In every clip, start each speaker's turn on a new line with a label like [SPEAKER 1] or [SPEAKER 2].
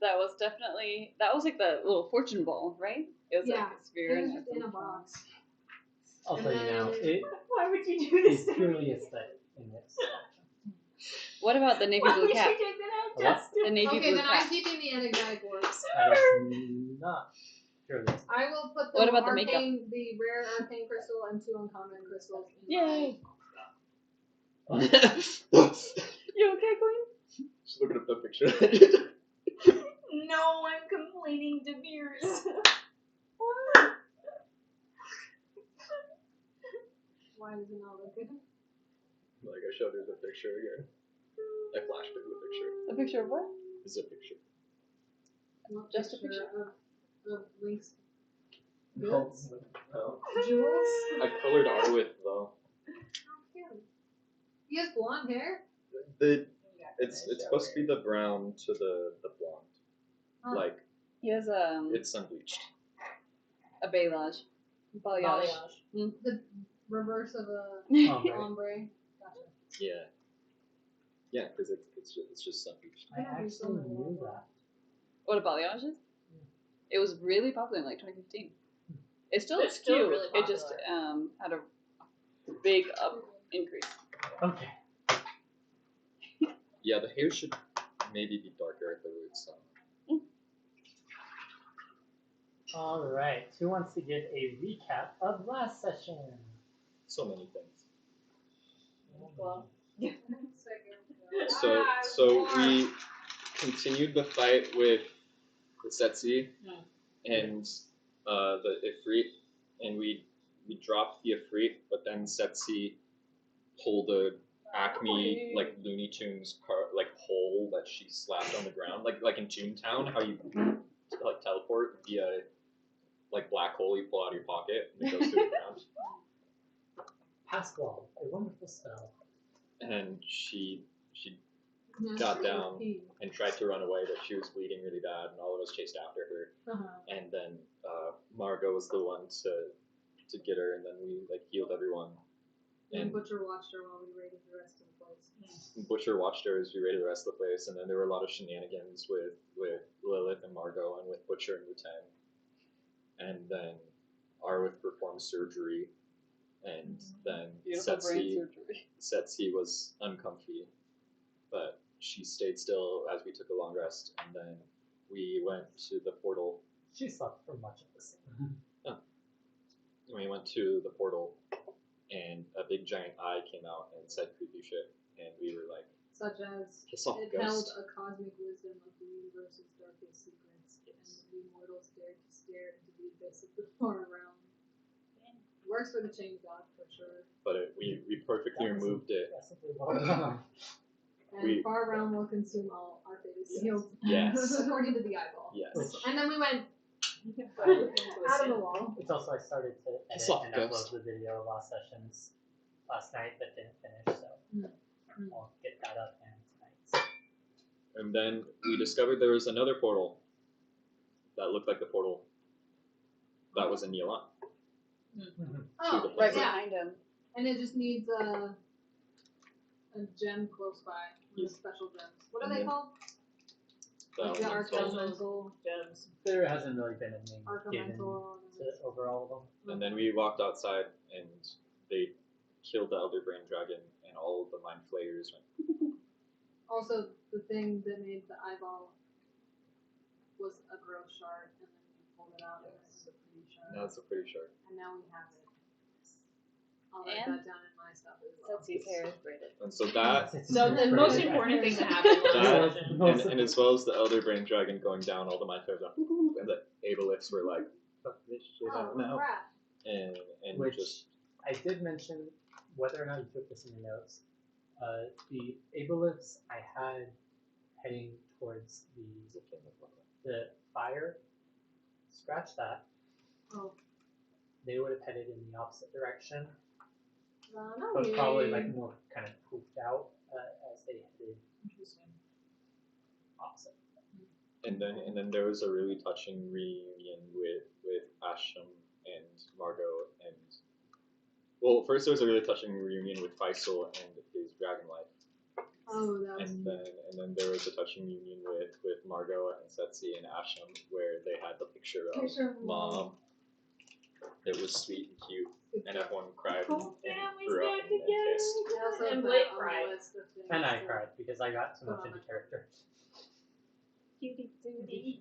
[SPEAKER 1] that was definitely like the little fortune ball, right? It was like a sphere.
[SPEAKER 2] It was
[SPEAKER 1] and
[SPEAKER 2] just in a box.
[SPEAKER 3] I'll tell you now, it
[SPEAKER 4] Why would you do this?
[SPEAKER 3] is purely aesthetic in this.
[SPEAKER 1] What about the navy
[SPEAKER 4] Why
[SPEAKER 1] blue
[SPEAKER 4] would
[SPEAKER 1] cap?
[SPEAKER 4] you take that
[SPEAKER 3] What?
[SPEAKER 4] out, Justin?
[SPEAKER 1] The navy
[SPEAKER 2] Okay,
[SPEAKER 1] blue
[SPEAKER 2] then
[SPEAKER 1] cap.
[SPEAKER 2] I'm keeping the enigmatic orbs.
[SPEAKER 3] That is not purely aesthetic.
[SPEAKER 2] I will put the
[SPEAKER 1] What about the makeup?
[SPEAKER 2] the rare arcane crystal and 2 uncommon crystals in
[SPEAKER 1] Yay!
[SPEAKER 5] She's
[SPEAKER 1] You okay, Queen?
[SPEAKER 5] looking up the picture.
[SPEAKER 4] No, I'm complaining to Beers.
[SPEAKER 2] Why does it not look good?
[SPEAKER 5] Like I showed her the picture again. I flashed her the picture.
[SPEAKER 1] A picture of what?
[SPEAKER 5] This is a picture.
[SPEAKER 2] Not
[SPEAKER 1] Just a picture?
[SPEAKER 2] of Link's
[SPEAKER 5] No.
[SPEAKER 2] goods.
[SPEAKER 5] No.
[SPEAKER 2] Jewels?
[SPEAKER 5] I colored Arwith though.
[SPEAKER 2] He has blonde hair?
[SPEAKER 5] It's supposed to be the brown to the blonde.
[SPEAKER 2] Huh.
[SPEAKER 5] Like
[SPEAKER 1] He has
[SPEAKER 5] it's sun bleached.
[SPEAKER 1] a balayage. Balayage.
[SPEAKER 2] The reverse of a
[SPEAKER 3] Ombre.
[SPEAKER 2] ombre. Gotcha.
[SPEAKER 5] Yeah. Yeah, because it's just sun bleached.
[SPEAKER 3] I actually knew that.
[SPEAKER 1] What a balayage is? It was really popular in like 2015. It still
[SPEAKER 4] It's
[SPEAKER 1] looks
[SPEAKER 4] still
[SPEAKER 1] cute.
[SPEAKER 4] really
[SPEAKER 1] It just had a big increase.
[SPEAKER 3] Okay.
[SPEAKER 5] Yeah, the hair should maybe be darker at the roots.
[SPEAKER 3] Alright, who wants to give a recap of last session?
[SPEAKER 5] So many things.
[SPEAKER 4] Well,
[SPEAKER 5] So we continued the fight with the Setsi and the Ifrit, and we dropped the Ifrit, but then Setsi pulled a Acme like Looney Tunes hole that she slapped on the ground, like in Toontown, how you like teleport via like black hole you pull out of your pocket and it goes through the ground.
[SPEAKER 3] Passwall, a wonderful spell.
[SPEAKER 5] And she got down and tried to run away, but she was bleeding really bad, and all of us chased after her. And then Margot was the one to get her, and then we like healed everyone.
[SPEAKER 2] And Butcher watched her while we raided the rest of the place.
[SPEAKER 5] Butcher watched her as we raided the rest of the place, and then there were a lot of shenanigans with Lilith and Margot, and with Butcher and Wu-Tang. And then Arwith performed surgery, and then Setsi was uncomfy, but she stayed still as we took a long rest, and then we went to the portal.
[SPEAKER 3] She slept for much of the scene.
[SPEAKER 5] And we went to the portal, and a big giant eye came out and said creepy shit, and we were like,
[SPEAKER 2] such as
[SPEAKER 5] piss off,
[SPEAKER 2] it
[SPEAKER 5] ghost.
[SPEAKER 2] held a cosmic wisdom of the universe's darkest secrets, and we mortals dared to stare into the abyss of the far realm. Works for the chain god for sure.
[SPEAKER 5] But we perfectly removed it.
[SPEAKER 2] And far realm will consume all our fate is sealed.
[SPEAKER 5] Yes.
[SPEAKER 2] According to the eyeball.
[SPEAKER 5] Yes.
[SPEAKER 2] And then we went out of the wall.
[SPEAKER 3] It's also I started to edit and upload the video of last night, but didn't finish, so I'll get that up tonight.
[SPEAKER 5] And then we discovered there was another portal that looked like the portal that was in Yelan.
[SPEAKER 2] Oh,
[SPEAKER 1] right
[SPEAKER 2] yeah.
[SPEAKER 1] behind him.
[SPEAKER 2] And it just needs a gem close by. One of the special gems. What are they called? Like the Archelemental
[SPEAKER 4] gems.
[SPEAKER 3] There hasn't really been a name given
[SPEAKER 2] Archelemental.
[SPEAKER 3] to over all of them.
[SPEAKER 5] And then we walked outside, and they killed the Elder Brain Dragon, and all of the Mind Flayers went.
[SPEAKER 2] Also, the thing that made the eyeball was a gross shard, and then we pulled it out, and it was a pretty shard.
[SPEAKER 5] That's a pretty short.
[SPEAKER 2] And now we have it. I'll write
[SPEAKER 1] And
[SPEAKER 2] that down in my stuff as well.
[SPEAKER 1] Setsy's hair is braided.
[SPEAKER 5] And so that,
[SPEAKER 4] So the most important thing that happened last session.
[SPEAKER 5] and as well as the Elder Brain Dragon going down, all the Mind Flayers went, and the Aboliths were like, fuck this shit out now.
[SPEAKER 2] Crap.
[SPEAKER 5] And
[SPEAKER 3] Which
[SPEAKER 5] just,
[SPEAKER 3] I did mention, whether or not you took this in your notes, the Aboliths I had heading towards the fire, scratch that.
[SPEAKER 2] Oh.
[SPEAKER 3] They would have headed in the opposite direction,
[SPEAKER 2] No,
[SPEAKER 3] but probably like more kind of poofed out as they headed opposite.
[SPEAKER 5] and then there was a really touching reunion with Asham and Margot, and well, first there was a really touching reunion with Faisal and his dragon life.
[SPEAKER 2] Oh, that was
[SPEAKER 5] and then there was a touching union with Margot and Setsi and Asham where they had the picture of mom. It was sweet and cute, and everyone cried and threw up and kissed.
[SPEAKER 2] I also
[SPEAKER 4] And
[SPEAKER 2] put
[SPEAKER 4] Blake
[SPEAKER 2] on the
[SPEAKER 4] cried.
[SPEAKER 2] list of things
[SPEAKER 3] And I
[SPEAKER 2] to-
[SPEAKER 3] cried because I got too much into character.
[SPEAKER 4] Cutie dootie.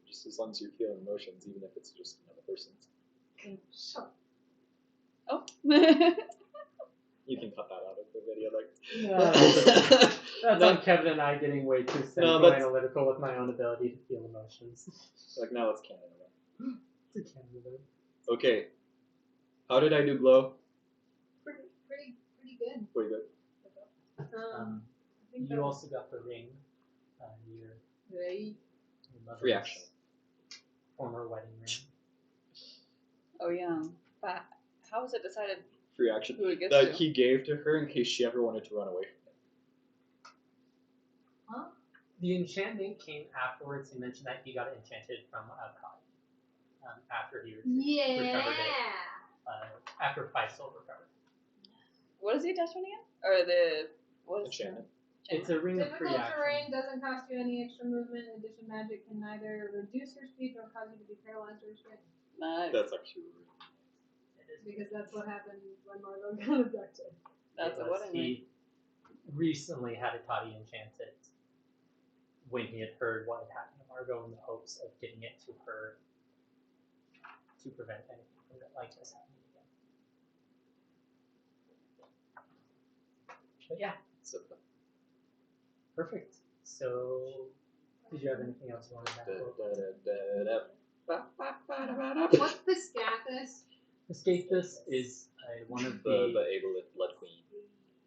[SPEAKER 5] Just as long as you're feeling emotions, even if it's just another person's.
[SPEAKER 1] Oh.
[SPEAKER 5] You can cut that out of the video, like.
[SPEAKER 3] That's
[SPEAKER 5] No.
[SPEAKER 3] on Kevin and I getting way too
[SPEAKER 5] No,
[SPEAKER 3] psychoanalytical with my own ability to feel emotions.
[SPEAKER 5] Like now it's canon.
[SPEAKER 3] It's a Canada.
[SPEAKER 5] Okay. How did I do, Glow?
[SPEAKER 2] Pretty good.
[SPEAKER 5] Pretty good.
[SPEAKER 3] Um,
[SPEAKER 2] I think
[SPEAKER 3] you also got the ring. Your
[SPEAKER 2] Right.
[SPEAKER 3] mother's
[SPEAKER 5] Free action.
[SPEAKER 3] former wedding ring.
[SPEAKER 1] Oh yeah. But how was it decided
[SPEAKER 5] Free action.
[SPEAKER 1] who it gets
[SPEAKER 5] That
[SPEAKER 1] to?
[SPEAKER 5] he gave to her in case she ever wanted to run away from him.
[SPEAKER 2] Huh?
[SPEAKER 3] The enchantment came afterwards. He mentioned that he got it enchanted from Alcott after he recovered it. After Faisal recovered.
[SPEAKER 1] What is the attachment again? Or the what is
[SPEAKER 5] Enchantment.
[SPEAKER 3] It's a ring of free
[SPEAKER 2] Difficult
[SPEAKER 3] action.
[SPEAKER 2] terrain doesn't cost you any extra movement. In addition, magic can neither reduce your speed nor cause you to be paralyzed or restrained.
[SPEAKER 1] Nice.
[SPEAKER 5] That's actually really
[SPEAKER 2] Because that's what happened when Margot got abducted.
[SPEAKER 1] That's a
[SPEAKER 3] Because
[SPEAKER 1] wedding ring.
[SPEAKER 3] he recently had Akati enchanted when he had heard what had happened to Margot in the hopes of getting it to her to prevent anything from like this happening again. But yeah,
[SPEAKER 5] so
[SPEAKER 3] perfect. So, did you have anything else you wanted to add?
[SPEAKER 2] What's the scathus?
[SPEAKER 3] Escapus is one of
[SPEAKER 5] the
[SPEAKER 3] the
[SPEAKER 5] able blood queen.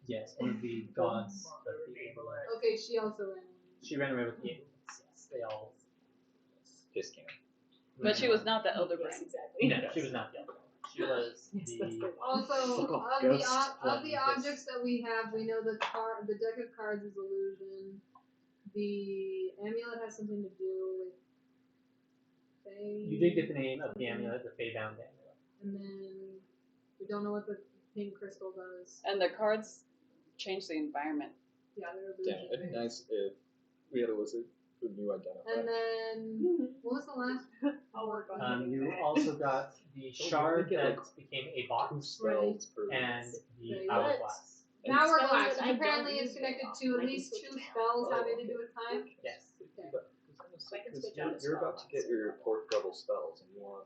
[SPEAKER 3] yes, one of the gods of the Aboleth.
[SPEAKER 2] Okay, she also ran.
[SPEAKER 3] She ran away with the Aboleths. Yes, they all.
[SPEAKER 5] Piss can.
[SPEAKER 1] But she was not the elder
[SPEAKER 4] Yes,
[SPEAKER 1] brain.
[SPEAKER 4] exactly.
[SPEAKER 3] No, she was not the elder. She was the.
[SPEAKER 2] Also,
[SPEAKER 5] Fuck off,
[SPEAKER 2] of
[SPEAKER 5] ghost.
[SPEAKER 2] the objects that we have, we know the deck of cards is illusion. The amulet has something to do with Fae.
[SPEAKER 3] You did get the name of the amulet, the Feybound amulet.
[SPEAKER 2] And then we don't know what the pink crystal does.
[SPEAKER 1] And the cards change the environment.
[SPEAKER 2] Yeah, they're
[SPEAKER 5] Damn,
[SPEAKER 2] illusion.
[SPEAKER 5] it'd be nice if we had a wizard who knew identify.
[SPEAKER 2] And then what was the last?
[SPEAKER 4] I'll work on it.
[SPEAKER 3] You also got the shard that became a
[SPEAKER 5] Two
[SPEAKER 3] box
[SPEAKER 5] spells per
[SPEAKER 3] and the
[SPEAKER 2] Right.
[SPEAKER 3] hourglass.
[SPEAKER 2] An hourglass,
[SPEAKER 4] spells that I
[SPEAKER 2] which apparently
[SPEAKER 4] don't
[SPEAKER 2] is
[SPEAKER 4] use
[SPEAKER 2] connected
[SPEAKER 4] very
[SPEAKER 2] to at
[SPEAKER 4] often. I
[SPEAKER 2] least
[SPEAKER 4] can
[SPEAKER 2] 2
[SPEAKER 4] switch
[SPEAKER 2] spells
[SPEAKER 5] Oh.
[SPEAKER 2] having to do with time.
[SPEAKER 3] Yes.
[SPEAKER 4] I can switch
[SPEAKER 5] you're,
[SPEAKER 4] out a
[SPEAKER 5] you're
[SPEAKER 4] spell
[SPEAKER 5] about to get your 4th level spells, and you want.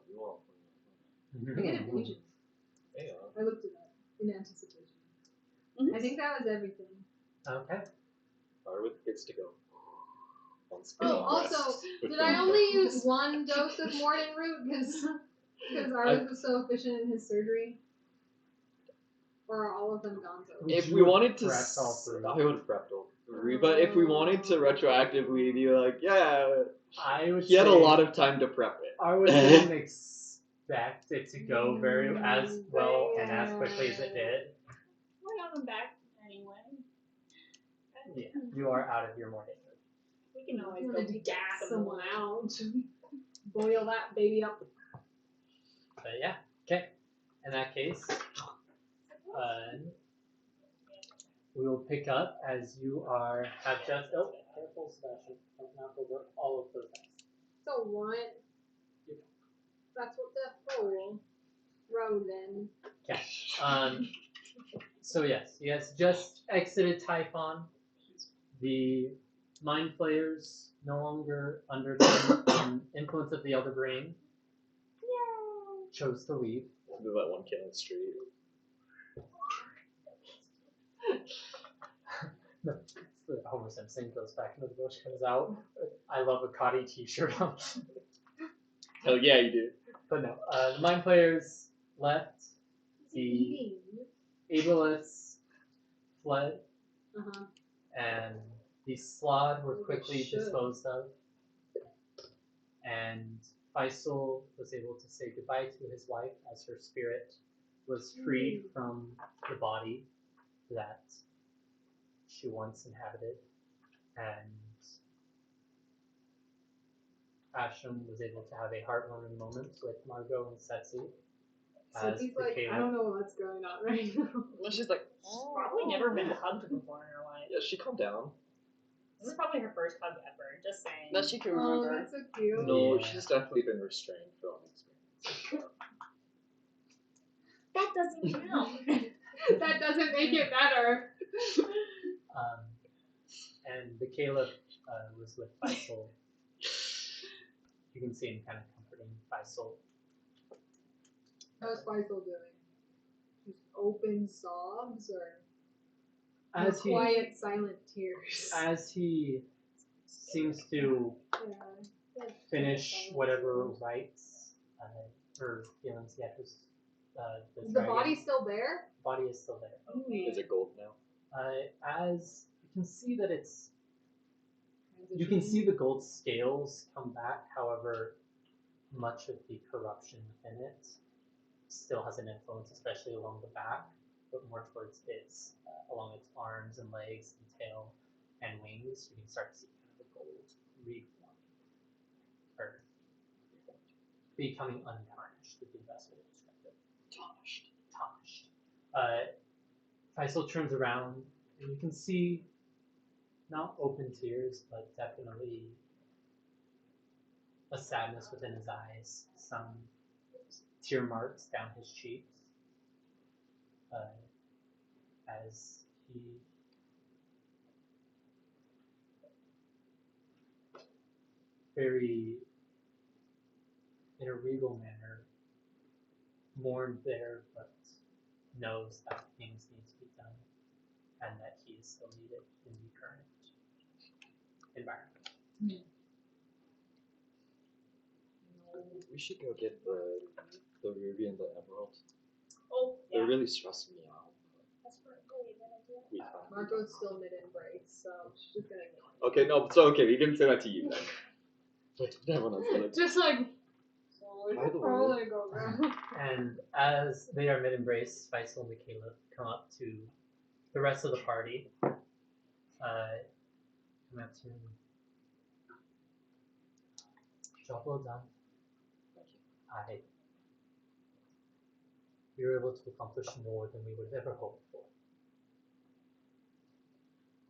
[SPEAKER 2] I get evasion.
[SPEAKER 5] Hey,
[SPEAKER 2] I looked it up in anticipation.
[SPEAKER 1] Mhm.
[SPEAKER 2] I think that was everything.
[SPEAKER 3] Okay.
[SPEAKER 5] fire with kids to go. One spell
[SPEAKER 2] Oh,
[SPEAKER 5] on
[SPEAKER 2] also,
[SPEAKER 5] rest with
[SPEAKER 2] did I
[SPEAKER 5] them.
[SPEAKER 2] only use 1 dose of morning root because Arliss was so efficient in his surgery? Or are all of them gonzo?
[SPEAKER 3] We
[SPEAKER 5] If
[SPEAKER 3] you
[SPEAKER 5] we
[SPEAKER 3] would
[SPEAKER 5] wanted to,
[SPEAKER 3] prep all three.
[SPEAKER 5] I would have prepped all 3. But if we wanted to retroactively be like, yeah,
[SPEAKER 3] I would
[SPEAKER 5] he had a
[SPEAKER 3] say
[SPEAKER 5] lot of time to prep it.
[SPEAKER 3] I wouldn't expect it to go very as well and as quickly as it did.
[SPEAKER 4] We're on them back anyway.
[SPEAKER 3] Yeah, you are out of your morning.
[SPEAKER 4] We can always
[SPEAKER 2] I'm
[SPEAKER 4] go
[SPEAKER 2] gonna gas
[SPEAKER 4] gas
[SPEAKER 2] someone out. Boil that baby up.
[SPEAKER 3] But yeah, okay. In that case, we will pick up as you have just. Oh, careful, Sebastian! Don't knock over all of those dice.
[SPEAKER 2] So what? That's what the fool. Rolling.
[SPEAKER 3] Okay. So yes, you guys just exited Typhon. The Mind Flayers no longer under the influence of the Elder Brain chose to leave.
[SPEAKER 5] Do that one killing street.
[SPEAKER 3] No, it's the Homer Simpson goes back into the bush, comes out. I love a Cotty t-shirt on.
[SPEAKER 5] Hell yeah, you do.
[SPEAKER 3] But no, the Mind Flayers left. The Abelists fled,
[SPEAKER 2] Uh-huh.
[SPEAKER 3] and the Slod were
[SPEAKER 2] Well, they
[SPEAKER 3] quickly
[SPEAKER 2] should.
[SPEAKER 3] disposed of. And Faisal was able to say goodbye to his wife as her spirit was freed from the body that she once inhabited. And Asham was able to have a heartwarming moment with Margot and Setsi.
[SPEAKER 2] So he's like, I don't know what's going on right now.
[SPEAKER 1] Well, she's like,
[SPEAKER 4] Probably never been hugged before in her life.
[SPEAKER 5] Yeah, she calmed down.
[SPEAKER 4] This is probably her first hug ever. Just saying.
[SPEAKER 1] That she can
[SPEAKER 2] Oh,
[SPEAKER 1] remember.
[SPEAKER 2] that's so cute.
[SPEAKER 5] No,
[SPEAKER 3] Yeah.
[SPEAKER 5] she's definitely been restrained for all the experience.
[SPEAKER 4] That doesn't count.
[SPEAKER 2] That doesn't make it better.
[SPEAKER 3] And the caliph was with Faisal. You can see him kind of comforting Faisal.
[SPEAKER 2] How's Faisal doing? Just open sobs or
[SPEAKER 3] As he
[SPEAKER 2] quiet, silent tears?
[SPEAKER 3] as he seems to
[SPEAKER 2] Yeah.
[SPEAKER 3] finish whatever rites or feelings he had with the
[SPEAKER 2] Is the
[SPEAKER 3] dragon.
[SPEAKER 2] body still there?
[SPEAKER 3] Body is still there.
[SPEAKER 4] Oh, man.
[SPEAKER 5] Is it gold now?
[SPEAKER 3] As you can see that you can see the gold scales come back. However, much of the corruption within it still has an influence, especially along the back, but more towards its along its arms and legs and tail and wings. You can start to see kind of the gold reforming or becoming untarnished would be the best way to describe it. Tarnished. Faisal turns around and you can see not open tears, but definitely a sadness within his eyes, some tear marks down his cheeks, as he very, in a regal manner, mourned there, but knows that things need to be done, and that he is still needed in the current environment.
[SPEAKER 5] We should go get the ruby and the emerald.
[SPEAKER 4] Oh,
[SPEAKER 5] They're
[SPEAKER 4] yeah.
[SPEAKER 5] really stressing me out.
[SPEAKER 4] That's really a good idea.
[SPEAKER 5] We found
[SPEAKER 2] Marco's still mid-embrace, so she's gonna ignore it.
[SPEAKER 5] Okay, no, so okay, we can say that to you then. But everyone else is like,
[SPEAKER 2] Just like,
[SPEAKER 5] By the way-
[SPEAKER 2] probably go around.
[SPEAKER 3] And as they are mid-embrace, Faisal and the caliph come up to the rest of the party. Come up to him. Job well done. We were able to accomplish more than we would have ever hoped for.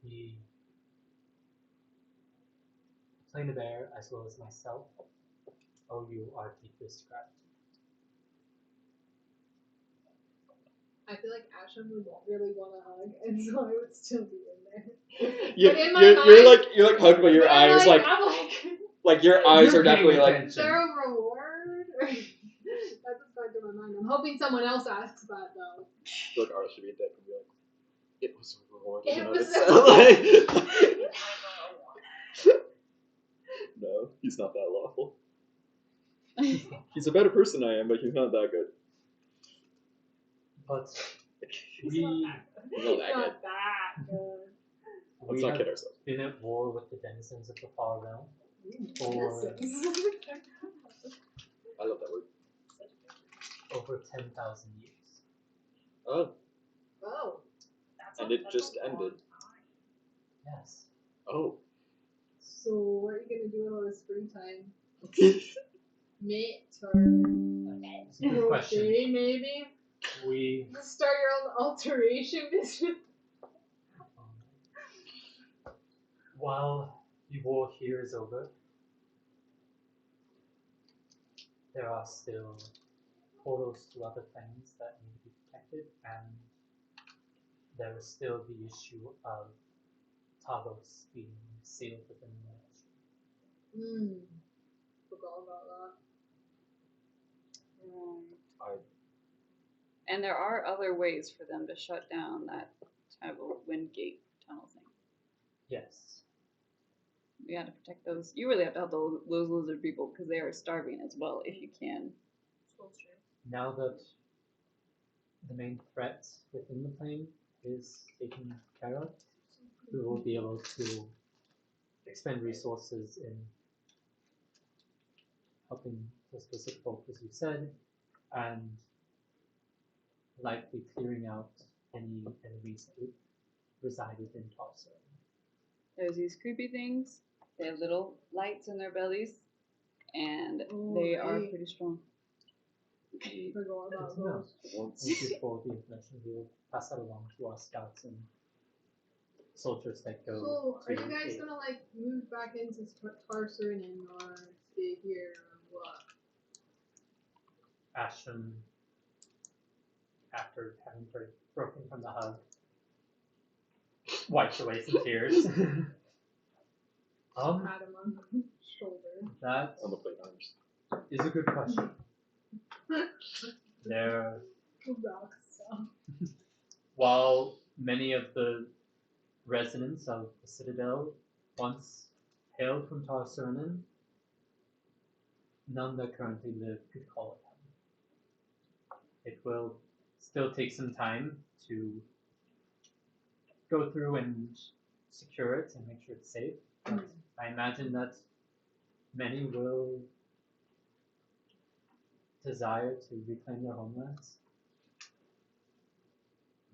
[SPEAKER 3] The Plain of Air, as well as myself, owe you our deepest gratitude.
[SPEAKER 2] I feel like Asham would really want to hug, and so I would still be in there.
[SPEAKER 5] you're,
[SPEAKER 2] But in my
[SPEAKER 5] you're,
[SPEAKER 2] mind-
[SPEAKER 5] you're like hugging, but your
[SPEAKER 2] But I'm
[SPEAKER 5] eyes like
[SPEAKER 2] I'm like,
[SPEAKER 5] your eyes
[SPEAKER 3] You're
[SPEAKER 5] are definitely
[SPEAKER 3] paying
[SPEAKER 5] like.
[SPEAKER 3] attention.
[SPEAKER 2] is there a reward? That's what's going through my mind. I'm hoping someone else asks that though.
[SPEAKER 5] Look, ours should be a deck and be like, it was a reward.
[SPEAKER 2] It
[SPEAKER 5] you know,
[SPEAKER 2] was
[SPEAKER 5] it's
[SPEAKER 2] a-
[SPEAKER 5] like, no, he's not that lawful. He's a better person than I am, but he's not that good.
[SPEAKER 3] But
[SPEAKER 4] He's
[SPEAKER 3] we,
[SPEAKER 4] not that
[SPEAKER 5] He's not that good.
[SPEAKER 2] Not that good.
[SPEAKER 5] Let's
[SPEAKER 3] we
[SPEAKER 5] not
[SPEAKER 3] have
[SPEAKER 5] kid ourselves.
[SPEAKER 3] been at war with the denizens of the far realm for
[SPEAKER 5] I love that word.
[SPEAKER 3] over 10,000 years.
[SPEAKER 5] Oh,
[SPEAKER 2] Oh,
[SPEAKER 5] and it just ended.
[SPEAKER 3] Yes.
[SPEAKER 5] Oh.
[SPEAKER 2] so what are you gonna do in all this free time? Mate or
[SPEAKER 3] That's a good question.
[SPEAKER 2] crochet maybe?
[SPEAKER 3] We
[SPEAKER 2] Start your own alteration business?
[SPEAKER 3] While the war here is over, there are still portals to other planes that need to be protected, and there is still the issue of Tagos being sealed within the nation.
[SPEAKER 2] Forgot about
[SPEAKER 1] And there are other ways for them to shut down that type of Windgate tunnel thing.
[SPEAKER 3] Yes.
[SPEAKER 1] We got to protect those. You really have to help those lizard people because they are starving as well. If you can.
[SPEAKER 3] Now that the main threat within the plane is taken care of, we will be able to expend resources in helping the specific folk, as you said, and likely clearing out any enemies that reside within Tarso.
[SPEAKER 1] There's these creepy things. They have little lights in their bellies, and
[SPEAKER 2] Oh,
[SPEAKER 1] they are
[SPEAKER 2] right.
[SPEAKER 1] pretty strong.
[SPEAKER 2] that. Forgot about
[SPEAKER 3] Good to know.
[SPEAKER 2] those.
[SPEAKER 5] Once.
[SPEAKER 3] Thank you for the information. We will pass that along to our scouts and soldiers that go.
[SPEAKER 2] So, are
[SPEAKER 3] to
[SPEAKER 2] you guys
[SPEAKER 3] aid.
[SPEAKER 2] gonna like move back into Tarsarin or stay here or what?
[SPEAKER 3] Ashton, after having broken from the hug, wipes away some tears.
[SPEAKER 2] Pat him on the shoulder.
[SPEAKER 3] That
[SPEAKER 5] On the plate arms.
[SPEAKER 3] is a good question. There,
[SPEAKER 2] Rock stuff.
[SPEAKER 3] while many of the residents of the Citadel once hailed from Tarsurnan, none that currently live could call it home. It will still take some time to go through and secure it and make sure it's safe. But I imagine that many will desire to reclaim their homelands.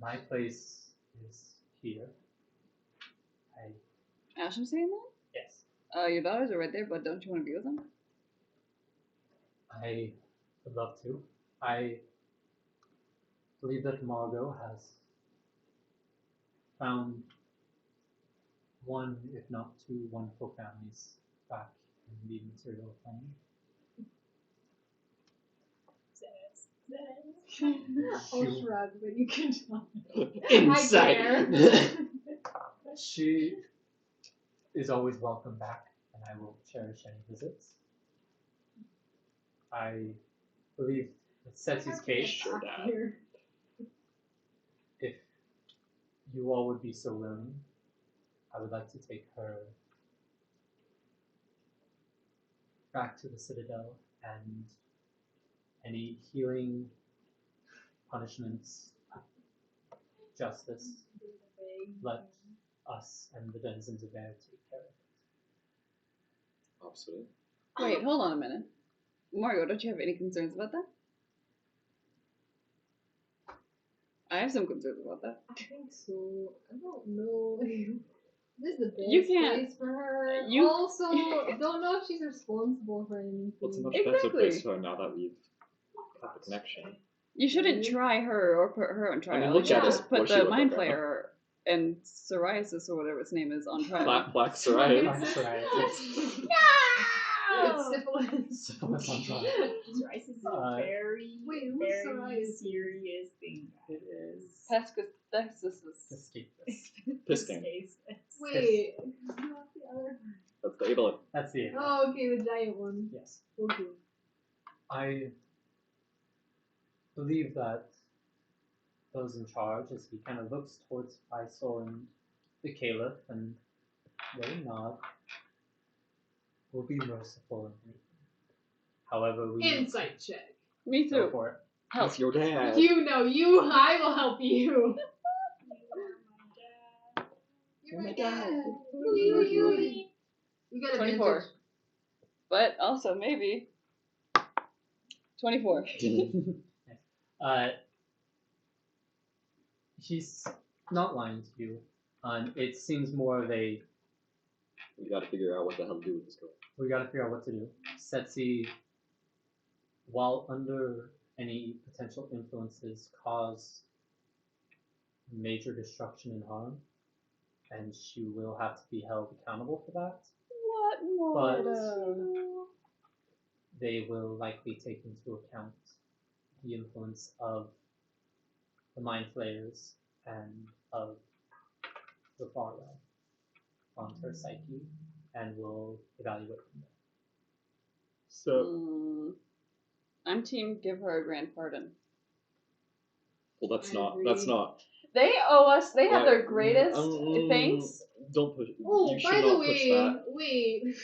[SPEAKER 3] My place is here.
[SPEAKER 1] Ash was saying that?
[SPEAKER 3] Yes,
[SPEAKER 1] Your daughters are right there, but don't you want to be with them?
[SPEAKER 3] I would love to. I believe that Margot has found one, if not two, wonderful families back in the material plane.
[SPEAKER 2] I'll shrug, but you can tell.
[SPEAKER 5] Insight.
[SPEAKER 2] I
[SPEAKER 3] She is always welcome back, and I will cherish any visits. I believe that Setsy's case,
[SPEAKER 5] Sure, Dad.
[SPEAKER 2] Here.
[SPEAKER 3] if you all would be so willing, I would like to take her back to the Citadel, and any healing, punishments, justice, let us and the denizens of air take care of it.
[SPEAKER 5] Absolutely.
[SPEAKER 1] Wait, hold on a minute. Mario, don't you have any concerns about that? I have some concerns about that.
[SPEAKER 2] I think so. I don't know. This is the best
[SPEAKER 1] You can't-
[SPEAKER 2] place for her.
[SPEAKER 1] you-
[SPEAKER 2] Also, don't know if she's responsible for anything.
[SPEAKER 5] What's a much
[SPEAKER 1] Exactly.
[SPEAKER 5] better place for her now that we've got the connection?
[SPEAKER 1] You shouldn't try her or put her on trial.
[SPEAKER 5] I mean, look
[SPEAKER 1] you
[SPEAKER 5] at
[SPEAKER 1] should
[SPEAKER 5] it.
[SPEAKER 1] just put
[SPEAKER 5] What's she
[SPEAKER 1] the
[SPEAKER 5] look
[SPEAKER 1] mind
[SPEAKER 5] like right now?
[SPEAKER 1] flayer and psoriasis or whatever its name is on trial.
[SPEAKER 5] Black psoriasis.
[SPEAKER 3] That's right.
[SPEAKER 2] It's syphilis.
[SPEAKER 3] Syphilis on trial.
[SPEAKER 4] Psoriasis is a very,
[SPEAKER 2] Wait, what's
[SPEAKER 4] very
[SPEAKER 2] psoriasis?
[SPEAKER 4] serious thing.
[SPEAKER 3] It is.
[SPEAKER 1] Pescocesis.
[SPEAKER 3] Escape this.
[SPEAKER 5] Piston.
[SPEAKER 2] Wait, not the other.
[SPEAKER 5] That's the able.
[SPEAKER 3] That's the end.
[SPEAKER 2] Oh, okay, the giant one.
[SPEAKER 3] Yes.
[SPEAKER 2] Okay.
[SPEAKER 3] I believe that those in charge, as he kind of looks towards Faisal and the Caliph and they nod, will be merciful in anything. However, we
[SPEAKER 2] Insight check.
[SPEAKER 1] Me
[SPEAKER 3] go
[SPEAKER 1] too.
[SPEAKER 3] for it.
[SPEAKER 1] Help.
[SPEAKER 5] It's your dad.
[SPEAKER 2] You know, I will help you. You're my dad. You got a
[SPEAKER 1] 24. But also maybe 24.
[SPEAKER 3] He's not lying to you. It seems more of a
[SPEAKER 5] We gotta figure out what the hell to do with this girl.
[SPEAKER 3] we gotta figure out what to do. Setsi, while under any potential influences, caused major destruction and harm, and she will have to be held accountable for that.
[SPEAKER 1] What more?
[SPEAKER 3] But they will likely take into account the influence of the mind flayers and of the far realm on her psyche, and will evaluate from there.
[SPEAKER 5] So,
[SPEAKER 1] I'm team give her a grand pardon.
[SPEAKER 5] well, that's
[SPEAKER 2] I
[SPEAKER 5] not.
[SPEAKER 2] agree.
[SPEAKER 1] They owe us. They have their
[SPEAKER 5] Right.
[SPEAKER 1] greatest thanks.
[SPEAKER 5] Don't push.
[SPEAKER 2] Oh,
[SPEAKER 5] You should
[SPEAKER 2] by the
[SPEAKER 5] not push
[SPEAKER 2] way,
[SPEAKER 5] that.
[SPEAKER 2] wait.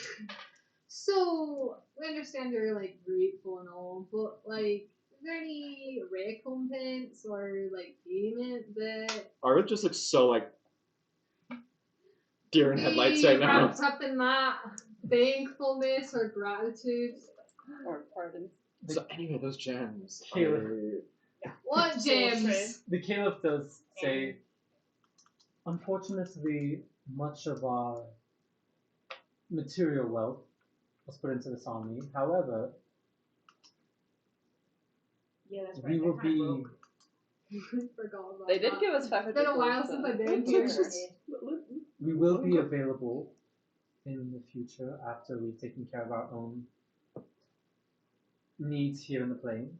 [SPEAKER 2] So, we understand you're, like, grateful and all, but, like, is there any recompense or, like, payment that
[SPEAKER 5] Arvid just looks so like deer in headlights right now.
[SPEAKER 2] wrapped up in that thankfulness or gratitude?
[SPEAKER 1] Or pardon.
[SPEAKER 5] So anyway, those gems.
[SPEAKER 3] Caliph.
[SPEAKER 2] What gems?
[SPEAKER 3] The Caliph does say, unfortunately, much of our material wealth was put into this army. However,
[SPEAKER 4] Yeah, that's right.
[SPEAKER 3] we
[SPEAKER 4] they're
[SPEAKER 3] will
[SPEAKER 4] kinda
[SPEAKER 3] be
[SPEAKER 4] broke.
[SPEAKER 2] Forgot about
[SPEAKER 1] They did
[SPEAKER 2] that.
[SPEAKER 1] give us 500.
[SPEAKER 2] It's been a while
[SPEAKER 1] gold,
[SPEAKER 2] since
[SPEAKER 1] so-
[SPEAKER 2] I've been
[SPEAKER 5] Let's
[SPEAKER 2] here.
[SPEAKER 5] just
[SPEAKER 3] We will be available in the future after we've taken care of our own needs here in the plane,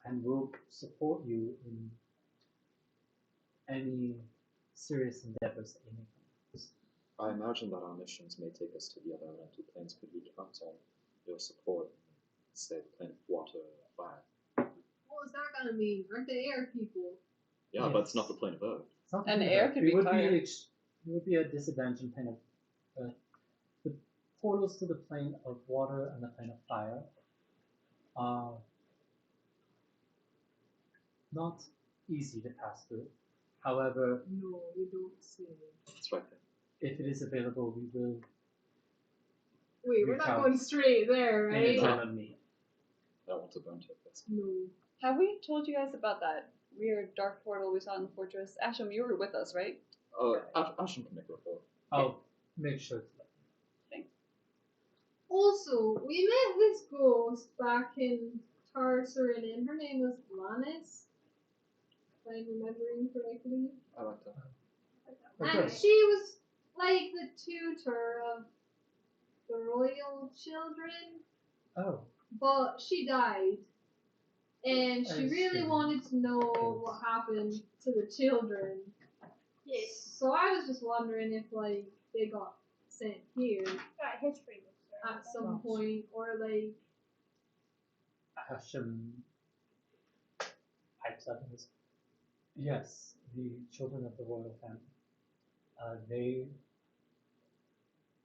[SPEAKER 3] and we'll support you in any serious endeavors that you may come.
[SPEAKER 5] I imagine that our missions may take us to the other elemental planes. Could we count on your support? Say the plane of water or fire.
[SPEAKER 2] What is that gonna mean? Aren't they air people?
[SPEAKER 5] Yeah, but it's not the plane of earth.
[SPEAKER 3] It's not
[SPEAKER 1] And
[SPEAKER 3] the
[SPEAKER 1] air
[SPEAKER 3] plane of
[SPEAKER 1] could
[SPEAKER 3] Earth.
[SPEAKER 1] be
[SPEAKER 3] It would
[SPEAKER 1] fire.
[SPEAKER 3] it would be a disadvantage in kind of the portals to the plane of water and the plane of fire are not easy to pass through. However,
[SPEAKER 2] No, you don't say.
[SPEAKER 5] It's right there.
[SPEAKER 3] if it is available, we will
[SPEAKER 2] Wait, we're
[SPEAKER 3] Reach
[SPEAKER 2] not
[SPEAKER 3] out.
[SPEAKER 2] going straight there,
[SPEAKER 3] in
[SPEAKER 2] right?
[SPEAKER 3] a time of need.
[SPEAKER 5] I want to burn to this.
[SPEAKER 2] No.
[SPEAKER 1] Have we told you guys about that weird dark portal we saw in the fortress? Asham, you were with us, right?
[SPEAKER 5] Ashton can make a report.
[SPEAKER 3] I'll make sure to let
[SPEAKER 2] Also, we met this ghost back in Tarsarin, and her name was Lannis, if I'm remembering correctly.
[SPEAKER 5] I like that.
[SPEAKER 2] And
[SPEAKER 3] Okay.
[SPEAKER 2] she was like the tutor of the royal children,
[SPEAKER 3] Oh,
[SPEAKER 2] but she died. And she
[SPEAKER 3] I
[SPEAKER 2] really
[SPEAKER 3] see.
[SPEAKER 2] wanted to know what happened to the children.
[SPEAKER 4] Yes.
[SPEAKER 2] So I was just wondering if like they got sent here
[SPEAKER 4] Got history books there.
[SPEAKER 2] at some point, or like
[SPEAKER 3] Hashem pipes up and says, yes, the children of the royal family. They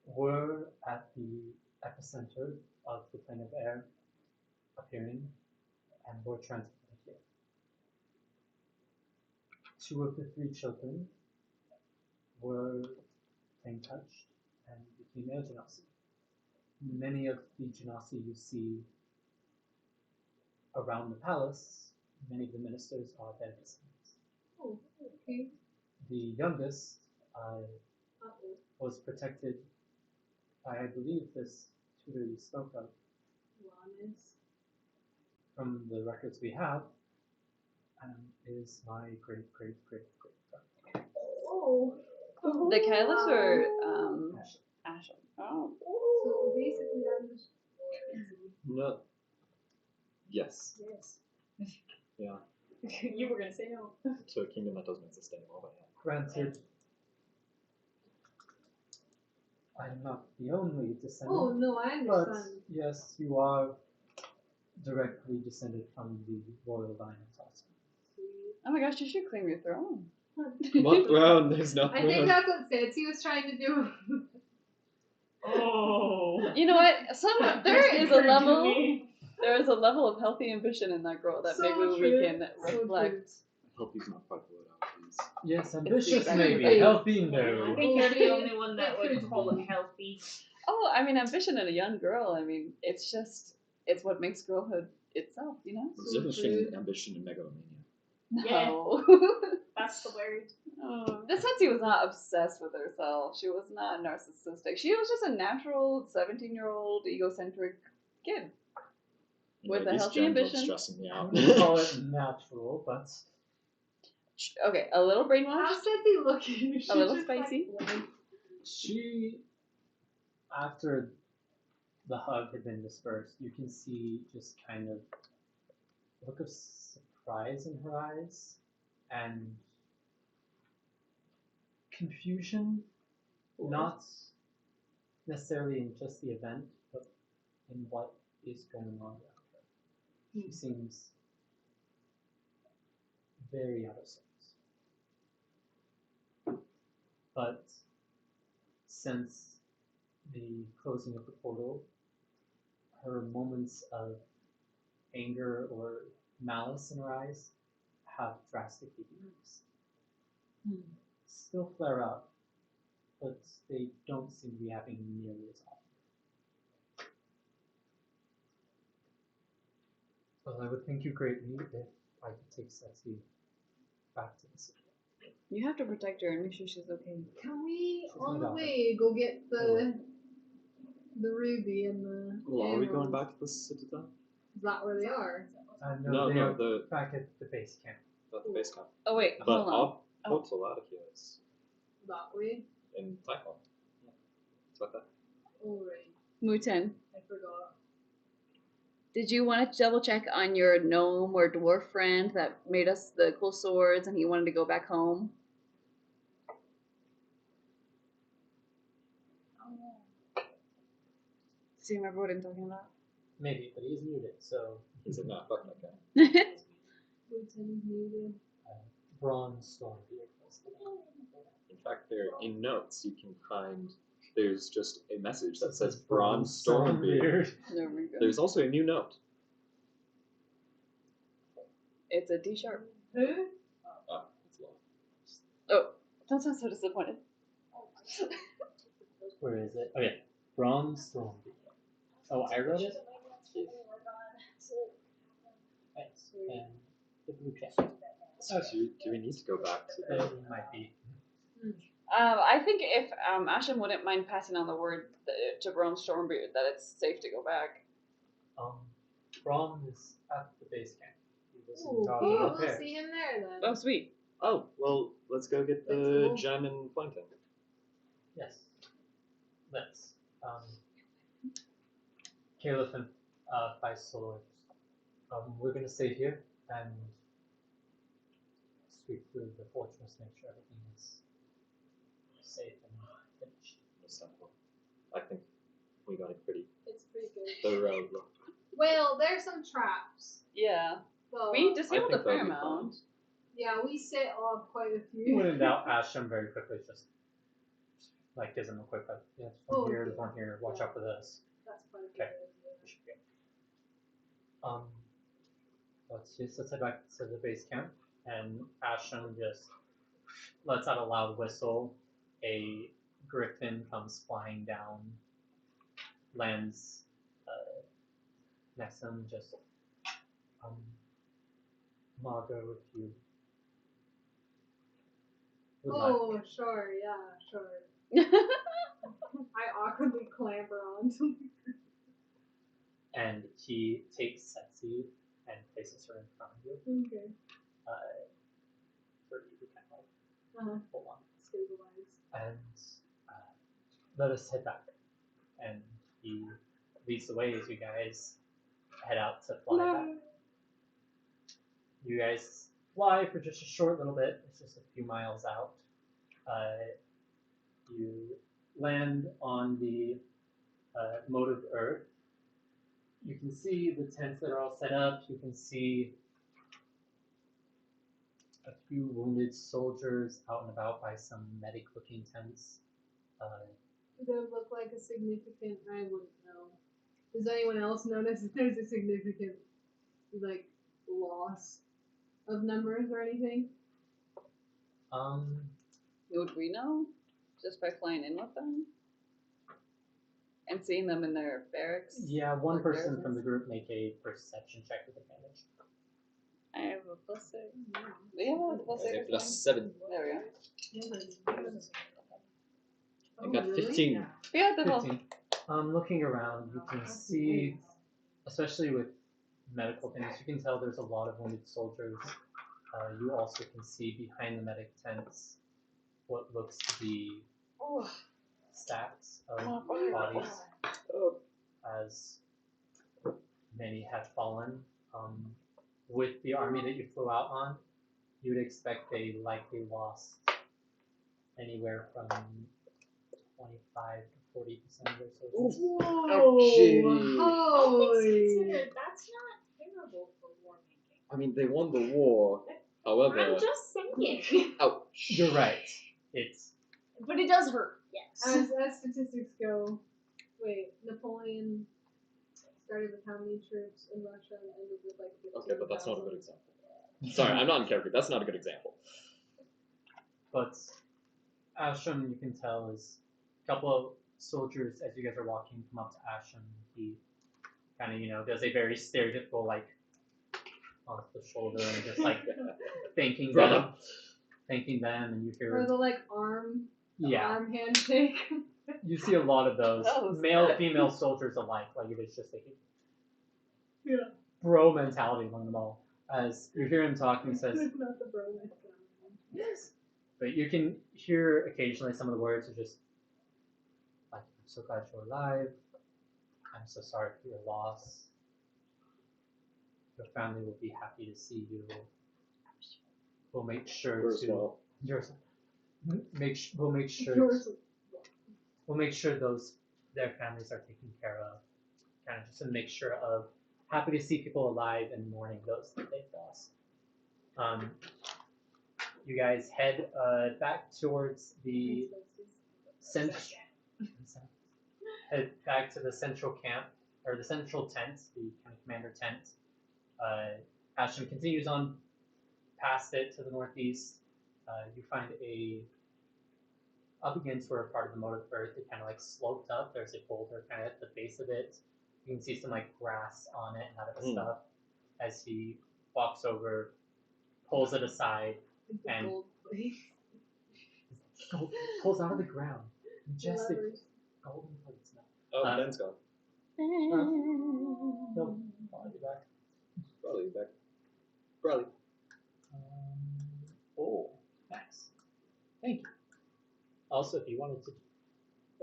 [SPEAKER 3] were at the epicenter of the plane of air appearing and were transported here. 2 of the 3 children were plane touched and became air genasi. Many of the genasi you see around the palace, many of the ministers are their descendants.
[SPEAKER 2] oh, okay.
[SPEAKER 3] The youngest
[SPEAKER 2] Uh-oh.
[SPEAKER 3] was protected by, I believe, this tutor you spoke of.
[SPEAKER 2] Lannis.
[SPEAKER 3] From the records we have, is my great grandfather.
[SPEAKER 2] Oh.
[SPEAKER 1] The Caliphs or
[SPEAKER 3] Hashem.
[SPEAKER 1] Asham? Oh.
[SPEAKER 2] So basically, I'm just.
[SPEAKER 5] No. Yes.
[SPEAKER 2] Yes.
[SPEAKER 5] Yeah.
[SPEAKER 4] You were gonna say no.
[SPEAKER 5] To a kingdom that doesn't exist anymore, but yeah.
[SPEAKER 3] Granted, I'm not the only descendant.
[SPEAKER 2] Oh no, I
[SPEAKER 3] But
[SPEAKER 2] understand.
[SPEAKER 3] yes, you are directly descended from the royal line of Tarsan.
[SPEAKER 1] Oh my gosh, you should claim your throne.
[SPEAKER 5] What throne? There's no
[SPEAKER 2] I think
[SPEAKER 5] throne.
[SPEAKER 2] that's what Setsi was trying to do.
[SPEAKER 4] Oh.
[SPEAKER 1] You know what? There is a
[SPEAKER 4] Occurred to
[SPEAKER 1] level.
[SPEAKER 4] me.
[SPEAKER 1] There is a level of healthy ambition in that girl that
[SPEAKER 2] So
[SPEAKER 1] maybe
[SPEAKER 2] true,
[SPEAKER 1] we can
[SPEAKER 2] so
[SPEAKER 1] reflect.
[SPEAKER 5] I hope he's not quite the word out, please.
[SPEAKER 3] Yes,
[SPEAKER 1] the
[SPEAKER 3] ambitious
[SPEAKER 1] exact
[SPEAKER 3] maybe,
[SPEAKER 2] thing.
[SPEAKER 3] healthy
[SPEAKER 4] I
[SPEAKER 3] no.
[SPEAKER 4] think you're the
[SPEAKER 2] Okay.
[SPEAKER 4] only one that
[SPEAKER 2] It
[SPEAKER 4] would
[SPEAKER 2] could
[SPEAKER 4] call
[SPEAKER 2] be.
[SPEAKER 4] it healthy.
[SPEAKER 1] Oh, I mean, ambition in a young girl. I mean, it's what makes girlhood itself, you know?
[SPEAKER 5] Exhibition, ambition, and megalomania.
[SPEAKER 4] Yeah.
[SPEAKER 1] No.
[SPEAKER 4] That's the word.
[SPEAKER 1] The Setsi was not obsessed with herself. She was not narcissistic. She was just a natural 17-year-old egocentric kid. With
[SPEAKER 5] Like,
[SPEAKER 1] a
[SPEAKER 5] these
[SPEAKER 1] healthy
[SPEAKER 5] gems are
[SPEAKER 1] ambition.
[SPEAKER 5] stressing me
[SPEAKER 3] I
[SPEAKER 5] out.
[SPEAKER 3] wouldn't call it natural, but
[SPEAKER 1] Okay, a little
[SPEAKER 2] How's
[SPEAKER 1] brainwashed,
[SPEAKER 2] Setsi looking?
[SPEAKER 1] a little
[SPEAKER 2] She's just like,
[SPEAKER 1] spicy.
[SPEAKER 3] she, after the hug had been dispersed, you can see just kind of a look of surprise in her eyes and confusion, not necessarily in just the event, but in what is going on around her. She seems very out of sorts. But since the closing of the portal, her moments of anger or malice in her eyes have drastically decreased. Still flare up, but they don't seem to be happening nearly as often. Well, I would thank you greatly if I could take Setsi back to the city.
[SPEAKER 1] You have to protect her and make sure she's okay.
[SPEAKER 2] can we,
[SPEAKER 3] She's
[SPEAKER 2] on
[SPEAKER 3] my
[SPEAKER 2] the
[SPEAKER 3] daughter.
[SPEAKER 2] way, go get the ruby and the
[SPEAKER 5] Well, are we going
[SPEAKER 2] emerald?
[SPEAKER 5] back to the citadel?
[SPEAKER 2] Is that where they are?
[SPEAKER 3] No, they
[SPEAKER 5] no,
[SPEAKER 3] are
[SPEAKER 5] the
[SPEAKER 3] back at the base camp.
[SPEAKER 5] at the base camp.
[SPEAKER 1] Oh wait,
[SPEAKER 5] But
[SPEAKER 1] hold on.
[SPEAKER 5] our
[SPEAKER 1] Oh.
[SPEAKER 5] portal out of here is.
[SPEAKER 2] That way?
[SPEAKER 5] in Typhon. Yeah. That's about that.
[SPEAKER 2] Alright,
[SPEAKER 1] Muten,
[SPEAKER 2] I forgot.
[SPEAKER 1] did you want to double check on your gnome or dwarf friend that made us the cool swords and he wanted to go back home? Do you remember what I'm talking about?
[SPEAKER 3] Maybe, but he's muted, so
[SPEAKER 5] Is it not? Fuck that guy.
[SPEAKER 2] Lieutenant muted.
[SPEAKER 3] bronze Stormbeard was the name.
[SPEAKER 5] In fact, there in notes you can find there's just a message that
[SPEAKER 3] It
[SPEAKER 5] says Bronze Stormbeard.
[SPEAKER 1] There we go.
[SPEAKER 5] There's also a new note.
[SPEAKER 1] It's a D sharp.
[SPEAKER 2] Who?
[SPEAKER 5] Oh, it's long.
[SPEAKER 1] Oh, don't sound so disappointed.
[SPEAKER 3] Where is it? Oh yeah, bronze Stormbeard. Oh, I wrote it. Thanks. And the blue check.
[SPEAKER 5] So do we need to go back to the?
[SPEAKER 3] It might be.
[SPEAKER 1] I think if Ashen wouldn't mind passing on the word to Brom Stormbeard that it's safe to go back.
[SPEAKER 3] Brom is at the base camp. He was in
[SPEAKER 2] Ooh,
[SPEAKER 3] charge
[SPEAKER 2] we'll
[SPEAKER 3] of repairs.
[SPEAKER 2] see him there then.
[SPEAKER 1] Oh, sweet.
[SPEAKER 5] Oh well, let's go get
[SPEAKER 2] Let's
[SPEAKER 5] the
[SPEAKER 2] go.
[SPEAKER 5] gem and Flankin.
[SPEAKER 3] Yes. Let's. Caliph and Vice Sword. We're gonna stay here and sweep through the fortress, make sure everything is safe and finished.
[SPEAKER 5] Simple. I think we got a pretty
[SPEAKER 2] It's pretty good.
[SPEAKER 5] thorough look.
[SPEAKER 2] Well, there's some traps.
[SPEAKER 1] Yeah.
[SPEAKER 2] But
[SPEAKER 1] We disabled
[SPEAKER 5] think
[SPEAKER 1] a fair
[SPEAKER 5] that'll be
[SPEAKER 1] amount.
[SPEAKER 2] yeah, we set off quite a few.
[SPEAKER 3] When in doubt, Asham very quickly just like gives him a quick like, yeah, there's one
[SPEAKER 2] Oh,
[SPEAKER 3] here,
[SPEAKER 2] okay.
[SPEAKER 3] there's one here, watch out for this.
[SPEAKER 2] That's quite
[SPEAKER 3] Okay.
[SPEAKER 2] good.
[SPEAKER 3] We should be good. Let's head back to the base camp, and Asham just lets out a loud whistle. A griffin comes flying down, lands next to him. Just Margot, if you would like.
[SPEAKER 2] Oh, sure, yeah, sure. I awkwardly clamber onto
[SPEAKER 3] And he takes Setsi and places her in front of you.
[SPEAKER 2] Okay.
[SPEAKER 3] For you to kind of like
[SPEAKER 2] Uh-huh.
[SPEAKER 3] hold on.
[SPEAKER 2] Stabilize.
[SPEAKER 3] And let us head back. And he leads the way as you guys head out to fly back. You guys fly for just a short little bit. It's just a few miles out. You land on the moat of Earth. You can see the tents that are all set up. You can see a few wounded soldiers out and about by some medic-looking tents.
[SPEAKER 2] Do they look like a significant? I wouldn't know. Does anyone else notice if there's a significant, like, loss of numbers or anything?
[SPEAKER 1] Would we know? Just by flying in with them? And seeing them in their barracks?
[SPEAKER 3] Yeah, one
[SPEAKER 1] Or
[SPEAKER 3] person from the
[SPEAKER 1] garrisons?
[SPEAKER 3] group make a perception check with advantage.
[SPEAKER 1] I have a plus 6. We have a plus 6.
[SPEAKER 5] Okay, plus 7.
[SPEAKER 1] There we go.
[SPEAKER 5] I got 15.
[SPEAKER 1] Beautiful.
[SPEAKER 3] 15. Looking around, you can see, especially with medical things, you can tell there's a lot of wounded soldiers. You also can see behind the medic tents what looks to be stacks of bodies, as many have fallen. With the army that you flew out on, you would expect they likely lost anywhere from 25 to 40% of their soldiers.
[SPEAKER 2] Whoa!
[SPEAKER 5] gee.
[SPEAKER 2] Holy!
[SPEAKER 4] Considered, that's not terrible for war making.
[SPEAKER 5] I mean, they won the war. However,
[SPEAKER 4] I'm just thinking.
[SPEAKER 5] ouch.
[SPEAKER 3] You're right. It's
[SPEAKER 4] But it does hurt. Yes.
[SPEAKER 2] As statistics go, wait, Napoleon started with how many troops in Russia and ended with like 15,000?
[SPEAKER 5] Okay, but that's not a good example. Sorry, I'm not in character. That's not a good example.
[SPEAKER 3] But Asham, you can tell, is a couple of soldiers as you guys are walking come up to Asham. He kind of, does a very stereotypical like off the shoulder and just like thanking them, and you
[SPEAKER 2] Or
[SPEAKER 3] hear
[SPEAKER 2] the like arm handshake.
[SPEAKER 3] You see a lot of those
[SPEAKER 1] That was
[SPEAKER 3] male,
[SPEAKER 1] good.
[SPEAKER 3] female soldiers alike. Like it is just a
[SPEAKER 2] Yeah.
[SPEAKER 3] bro mentality among them all. As you hear him talking, he says,
[SPEAKER 2] Not the bro next time.
[SPEAKER 3] Yes, But you can hear occasionally some of the words are just like, "I'm so glad you're alive. I'm so sorry for your loss. Your family will be happy to see you. We'll make sure
[SPEAKER 5] Yours
[SPEAKER 3] to
[SPEAKER 5] will.
[SPEAKER 3] yours. We'll make sure
[SPEAKER 2] Yours.
[SPEAKER 3] we'll make sure their families are taken care of. Kind of just to make sure of happy to see people alive and mourning those that they've lost." You guys head back towards the head back to the central camp or the central tent, the kind of commander tent. Ashton continues on past it to the northeast. You find up against where part of the moat of earth, it kind of like sloped up. There's a boulder kind of at the base of it. You can see some like grass on it and other stuff. As he walks over, pulls it aside, and pulls out of the ground majestic golden plates.
[SPEAKER 5] Oh, Ben's gone.
[SPEAKER 3] No, I'll be back.
[SPEAKER 5] Probably back. Probably.
[SPEAKER 3] Oh, nice. Thank you. Also, if you wanted to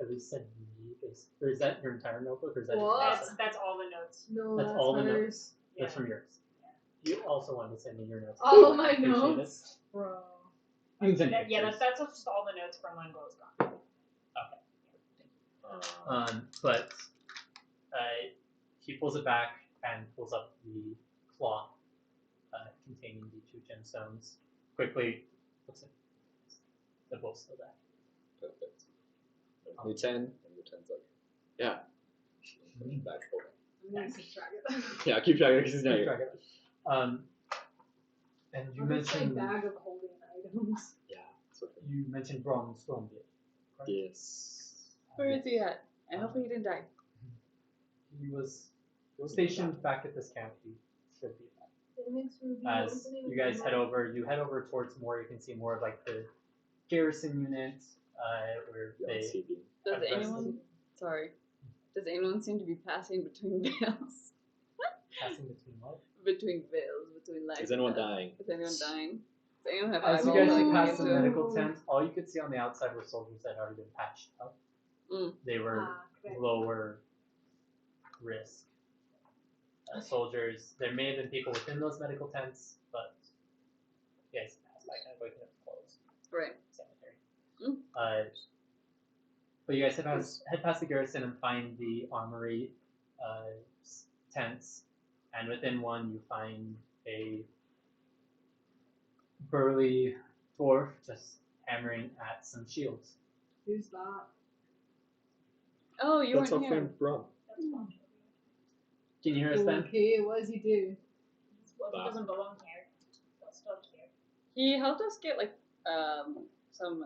[SPEAKER 3] at least send me this, or is that your entire notebook, or is that just
[SPEAKER 4] That's all the notes.
[SPEAKER 2] No,
[SPEAKER 3] that's
[SPEAKER 2] that's
[SPEAKER 3] all the
[SPEAKER 2] hers.
[SPEAKER 3] notes? That's from yours. You also wanted to send me your notes.
[SPEAKER 2] All of
[SPEAKER 3] I
[SPEAKER 2] my
[SPEAKER 3] appreciate
[SPEAKER 2] notes,
[SPEAKER 3] it.
[SPEAKER 2] bro.
[SPEAKER 3] You can send pictures.
[SPEAKER 4] That's just all the notes from when Will's gone.
[SPEAKER 3] But he pulls it back and pulls up the cloth containing the 2 gemstones. Quickly puts it. They're both still there.
[SPEAKER 5] Perfect. Only 10, and your 10's like, yeah. Back over.
[SPEAKER 2] I'm gonna keep track of them.
[SPEAKER 5] Yeah, keep track of it because it's not
[SPEAKER 3] Keep
[SPEAKER 5] here.
[SPEAKER 3] track of it. And you
[SPEAKER 2] I'm just
[SPEAKER 3] mentioned
[SPEAKER 2] my bag of holding items.
[SPEAKER 5] Yeah, it's okay.
[SPEAKER 3] you mentioned Bronze Stormbeard. Correct?
[SPEAKER 5] Yes.
[SPEAKER 1] Where is he at? And hopefully he didn't die.
[SPEAKER 3] He was stationed back at this camp. He should be back. As you guys head over towards more, you can see more of like the garrison unit, where
[SPEAKER 5] Yeah,
[SPEAKER 3] they
[SPEAKER 5] CB.
[SPEAKER 1] Does
[SPEAKER 3] address
[SPEAKER 1] anyone? Sorry. Does anyone seem to be passing between veils?
[SPEAKER 3] passing between what?
[SPEAKER 1] Between veils, between life.
[SPEAKER 5] Is anyone
[SPEAKER 1] and death.
[SPEAKER 5] dying?
[SPEAKER 1] Is anyone dying? Does anyone have
[SPEAKER 3] As you
[SPEAKER 1] eyeballs
[SPEAKER 3] guys
[SPEAKER 1] that
[SPEAKER 3] get
[SPEAKER 1] I
[SPEAKER 3] past
[SPEAKER 1] can
[SPEAKER 3] the
[SPEAKER 1] use to-
[SPEAKER 3] medical tent, all you could see on the outside were soldiers that had already been patched up. They were lower risk soldiers. There may have been people within those medical tents, but you guys passed by kind of waking up closed.
[SPEAKER 1] Right.
[SPEAKER 3] Cemetery. But you guys head past the garrison and find the armory tents, and within one you find a burly dwarf just hammering at some shields.
[SPEAKER 2] Who's that?
[SPEAKER 1] Oh, you
[SPEAKER 5] That's our
[SPEAKER 1] weren't here.
[SPEAKER 5] friend Brum.
[SPEAKER 3] Can you hear us, Ben?
[SPEAKER 2] Okay, what does he do?
[SPEAKER 4] Well, he doesn't belong here. He's stuck here.
[SPEAKER 1] He helped us get like some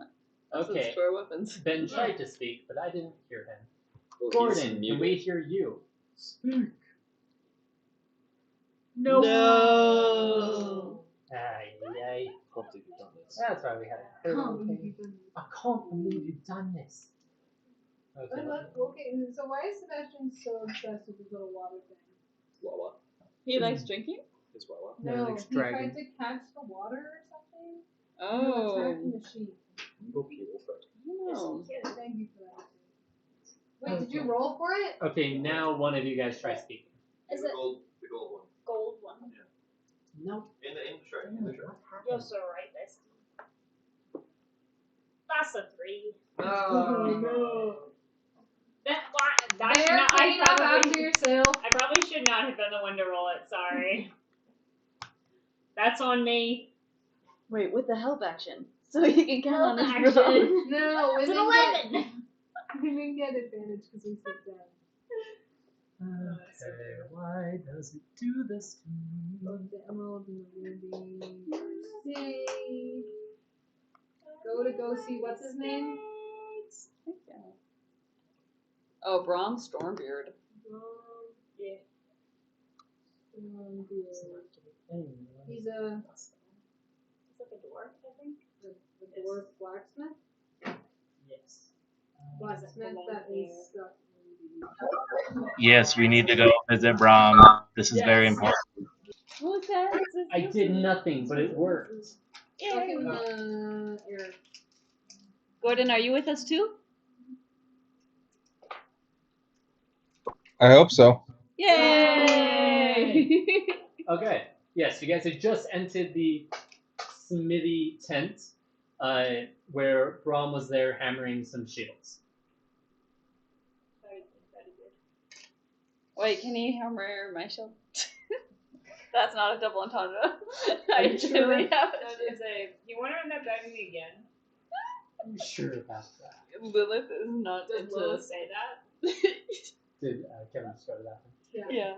[SPEAKER 3] Okay.
[SPEAKER 1] store weapons.
[SPEAKER 3] Ben tried to speak, but I didn't hear him.
[SPEAKER 5] Well, he's
[SPEAKER 3] Gordon, can
[SPEAKER 5] muted.
[SPEAKER 3] we hear you? Speak.
[SPEAKER 5] No.
[SPEAKER 3] Ay.
[SPEAKER 5] Hope that you've done this.
[SPEAKER 3] That's why we had it.
[SPEAKER 2] Can't believe you've done this.
[SPEAKER 3] I can't believe you've done this. Okay.
[SPEAKER 2] Okay, so why is Sebastian so obsessed with this little water thing?
[SPEAKER 5] Wawa.
[SPEAKER 1] He likes drinking?
[SPEAKER 5] His Wawa.
[SPEAKER 3] Yeah,
[SPEAKER 2] No,
[SPEAKER 3] like
[SPEAKER 2] he
[SPEAKER 3] dragon.
[SPEAKER 2] tried to catch the water or something.
[SPEAKER 1] Oh.
[SPEAKER 2] Attack the machine.
[SPEAKER 5] Go people first.
[SPEAKER 1] No.
[SPEAKER 2] Thank you for that. Wait, did you roll for it?
[SPEAKER 3] Okay, now one of you guys try speaking.
[SPEAKER 4] Is
[SPEAKER 6] the
[SPEAKER 4] it
[SPEAKER 6] gold one.
[SPEAKER 4] gold one?
[SPEAKER 3] Nope.
[SPEAKER 6] In the shirt. In the shirt.
[SPEAKER 4] You're so right, bestie. That's a 3.
[SPEAKER 2] Oh no.
[SPEAKER 4] That should
[SPEAKER 2] Bear,
[SPEAKER 4] not,
[SPEAKER 2] clean up after yourself.
[SPEAKER 4] I probably should not have been the one to roll it. Sorry. That's on me.
[SPEAKER 1] Wait, with the help action. So he can count on
[SPEAKER 4] Help
[SPEAKER 1] his roll.
[SPEAKER 4] action.
[SPEAKER 2] No,
[SPEAKER 4] It's
[SPEAKER 2] we
[SPEAKER 4] an
[SPEAKER 2] didn't
[SPEAKER 4] 11.
[SPEAKER 2] we didn't get advantage because we sit down.
[SPEAKER 3] Okay, why does it do this to me?
[SPEAKER 2] Load the emerald and the ruby. Yay. Go see what's his name?
[SPEAKER 1] Oh, Bronze Stormbeard.
[SPEAKER 2] Yeah. He's a
[SPEAKER 4] It's like a dwarf, I think.
[SPEAKER 2] the dwarf blacksmith.
[SPEAKER 3] Yes.
[SPEAKER 2] Blacksmith that is got
[SPEAKER 7] Yes, we need to go visit Brahm. This is very important.
[SPEAKER 1] Who's that?
[SPEAKER 3] I did nothing, but it worked.
[SPEAKER 2] stuck in the air.
[SPEAKER 1] Gordon, are you with us too?
[SPEAKER 8] I hope so.
[SPEAKER 1] Yay!
[SPEAKER 3] Okay. Yes, you guys had just entered the smithy tent, where Brahm was there hammering some shields.
[SPEAKER 1] Wait, can he hammer my shield? That's not a double entendre. I
[SPEAKER 3] you sure?
[SPEAKER 1] truly have
[SPEAKER 4] I
[SPEAKER 1] a
[SPEAKER 4] was gonna say, you want to run that back to me again?
[SPEAKER 3] Are you sure about that?
[SPEAKER 1] Lilith is not
[SPEAKER 4] Does
[SPEAKER 1] into.
[SPEAKER 4] Lilith say that?
[SPEAKER 3] Did Kevin just go to that one?
[SPEAKER 1] Yeah.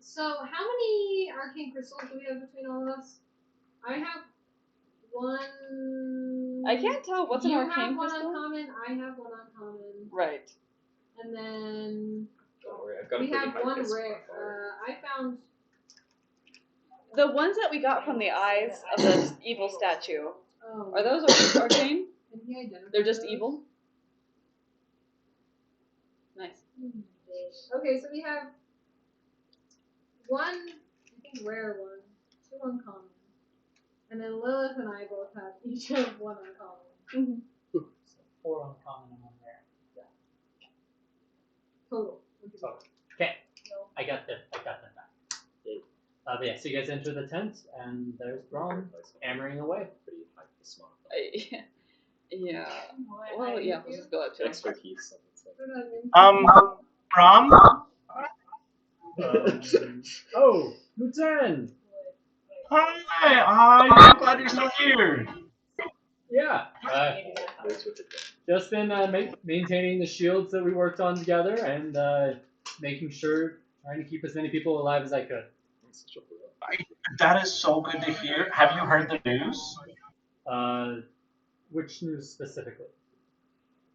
[SPEAKER 2] So how many arcane crystals do we have between all of us? I have one.
[SPEAKER 1] I can't tell what's an
[SPEAKER 2] you
[SPEAKER 1] arcane
[SPEAKER 2] have one
[SPEAKER 1] crystal.
[SPEAKER 2] uncommon. I have one uncommon,
[SPEAKER 1] Right.
[SPEAKER 2] and then
[SPEAKER 5] Don't worry, I've got
[SPEAKER 2] we
[SPEAKER 5] a pretty
[SPEAKER 2] have
[SPEAKER 5] high
[SPEAKER 2] one
[SPEAKER 5] pace
[SPEAKER 2] rare.
[SPEAKER 5] modifier.
[SPEAKER 2] I found.
[SPEAKER 1] The ones that we got from the eyes of the evil statue,
[SPEAKER 2] Oh.
[SPEAKER 1] are those arcane?
[SPEAKER 2] Can he identify
[SPEAKER 1] They're just
[SPEAKER 2] those?
[SPEAKER 1] evil? Nice.
[SPEAKER 2] Okay, so we have one, I think rare one, two uncommon, and then Lilith and I both have each have one uncommon.
[SPEAKER 3] So 4 uncommon and 1 rare.
[SPEAKER 2] Total.
[SPEAKER 3] So, okay. I got them back. But yeah, so you guys enter the tent, and there's Brahm hammering away.
[SPEAKER 5] Pretty high pace modifier.
[SPEAKER 1] Yeah. Well, yeah, we'll just go up to
[SPEAKER 5] Expertise.
[SPEAKER 7] Brom?
[SPEAKER 3] Oh, Lieutenant!
[SPEAKER 7] Hi, I'm glad you're still here.
[SPEAKER 3] Yeah. Just been maintaining the shields that we worked on together, and making sure, trying to keep as many people alive as I could.
[SPEAKER 7] That is so good to hear. Have you heard the news?
[SPEAKER 3] Which news specifically?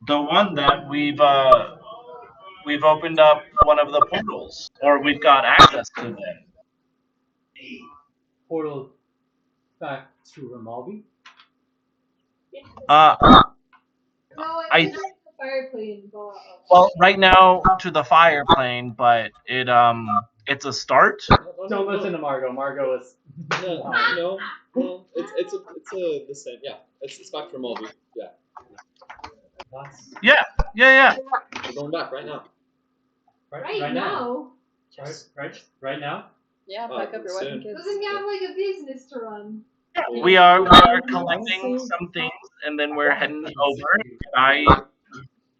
[SPEAKER 7] The one that we've opened up one of the portals, or we've got access to them.
[SPEAKER 3] Portal back to Remalvi.
[SPEAKER 2] No,
[SPEAKER 7] I-
[SPEAKER 2] it's the fire plane, but
[SPEAKER 7] Well, right now to the fire plane, but it's a start.
[SPEAKER 3] Don't listen to Margot. Margot is.
[SPEAKER 5] No. It's the same. Yeah, it's back from Remalvi. Yeah,
[SPEAKER 7] Yeah.
[SPEAKER 5] we're going back right now.
[SPEAKER 2] right now,
[SPEAKER 3] Right now.
[SPEAKER 1] Yeah, pack up your wife and kids.
[SPEAKER 2] doesn't he have like a business to run?
[SPEAKER 7] We are collecting some things, and then we're heading over. I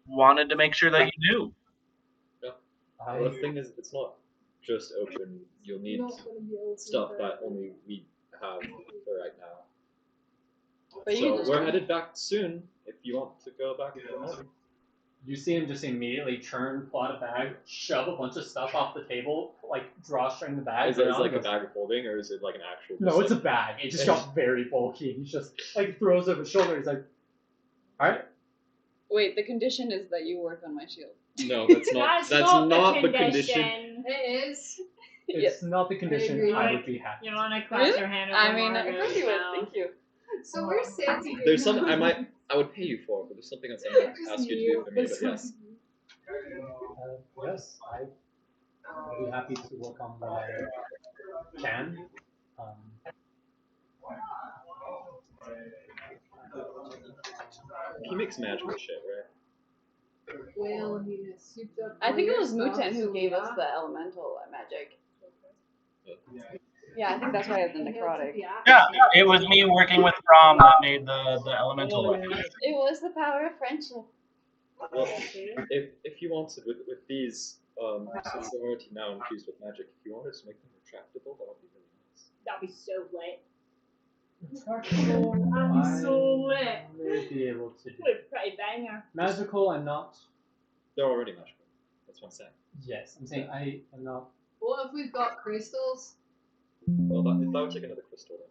[SPEAKER 7] wanted to make sure that you knew.
[SPEAKER 5] Well, the thing is, it's not just open. You'll need
[SPEAKER 2] Not gonna be open
[SPEAKER 5] stuff
[SPEAKER 2] for-
[SPEAKER 5] that only we have for right now.
[SPEAKER 1] But you can
[SPEAKER 5] So
[SPEAKER 1] just
[SPEAKER 5] we're
[SPEAKER 1] go.
[SPEAKER 5] headed back soon. If you want to go back to Remalvi.
[SPEAKER 3] You see him just immediately turn, pull out a bag, shove a bunch of stuff off the table, like drawstring the bag.
[SPEAKER 5] Is it
[SPEAKER 3] around,
[SPEAKER 5] like a
[SPEAKER 3] goes-
[SPEAKER 5] bag of holding, or is it like an actual?
[SPEAKER 3] No, it's a
[SPEAKER 5] like,
[SPEAKER 3] bag. It just got very bulky. He just like throws it over his shoulder. He's like, "All right."
[SPEAKER 1] Wait, the condition is that you work on my shield.
[SPEAKER 5] No, that's not. That's not the condition.
[SPEAKER 2] It is.
[SPEAKER 3] It's not the condition.
[SPEAKER 2] agree.
[SPEAKER 3] I would be happy.
[SPEAKER 4] You want to clap
[SPEAKER 1] Really?
[SPEAKER 4] your hand over
[SPEAKER 1] I mean, of
[SPEAKER 4] Margot's
[SPEAKER 1] course you would.
[SPEAKER 4] mouth?
[SPEAKER 1] Thank you.
[SPEAKER 2] So we're Santi.
[SPEAKER 5] There's something I would pay you for, but there's something else I might ask you to do for me. But yes.
[SPEAKER 3] Yes, I'd be happy to work on what I can.
[SPEAKER 5] He makes magical shit, right?
[SPEAKER 2] Well, he has souped up.
[SPEAKER 1] I think it
[SPEAKER 2] all
[SPEAKER 1] was
[SPEAKER 2] your
[SPEAKER 1] Muten
[SPEAKER 2] stuff,
[SPEAKER 1] who
[SPEAKER 2] so
[SPEAKER 1] gave us
[SPEAKER 2] yeah.
[SPEAKER 1] the elemental magic. Yeah, I think that's why I have the necrotic.
[SPEAKER 7] Yeah, it was me working with Brom that made the elemental weapon.
[SPEAKER 1] It was the power of friendship.
[SPEAKER 5] Well, if you wanted with these, since they're already now infused with magic, if you wanted to make them retractable, that would be really nice.
[SPEAKER 4] That'd be so lit.
[SPEAKER 3] I'm
[SPEAKER 4] so lit.
[SPEAKER 3] May be able to do.
[SPEAKER 4] Pretty banger.
[SPEAKER 3] Magical, I'm not.
[SPEAKER 5] They're already magical. That's what I'm saying.
[SPEAKER 3] Yes, I'm saying I am not.
[SPEAKER 2] What if we've got crystals?
[SPEAKER 5] Well, that would take another crystal then.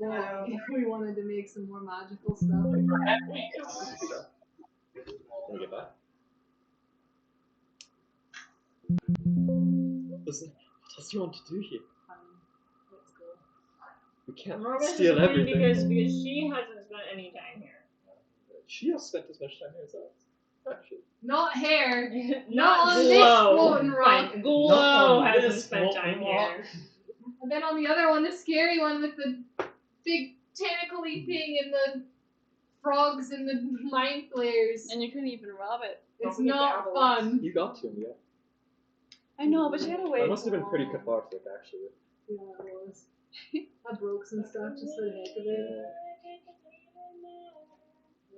[SPEAKER 5] No.
[SPEAKER 2] But if we wanted to make some more magical stuff.
[SPEAKER 5] Can we get that? Listen, what else do you want to do here?
[SPEAKER 2] Let's go.
[SPEAKER 5] We can't
[SPEAKER 4] Margot's
[SPEAKER 5] steal
[SPEAKER 4] disappointed
[SPEAKER 5] everything.
[SPEAKER 4] because she hasn't spent any time here.
[SPEAKER 5] She has spent as much time here as us. Actually.
[SPEAKER 2] Not hair.
[SPEAKER 4] Not
[SPEAKER 2] on this
[SPEAKER 4] Glow.
[SPEAKER 2] floating rock.
[SPEAKER 4] Fine,
[SPEAKER 3] Not
[SPEAKER 4] Glow
[SPEAKER 3] on
[SPEAKER 4] hasn't
[SPEAKER 3] this
[SPEAKER 4] spent
[SPEAKER 3] floating
[SPEAKER 4] time
[SPEAKER 3] rock.
[SPEAKER 4] here.
[SPEAKER 2] And then on the other one, the scary one with the big tentacle leaping and the frogs and the mind flares.
[SPEAKER 1] And you couldn't even rob it.
[SPEAKER 2] It's
[SPEAKER 4] forget the
[SPEAKER 2] not
[SPEAKER 4] avalanche.
[SPEAKER 2] fun.
[SPEAKER 5] You got to him, yeah.
[SPEAKER 1] I know, but she had to wait.
[SPEAKER 5] That must have been pretty
[SPEAKER 2] Oh.
[SPEAKER 5] cathartic, actually.
[SPEAKER 2] Yeah, it was. I broke some stuff just for the heck of it.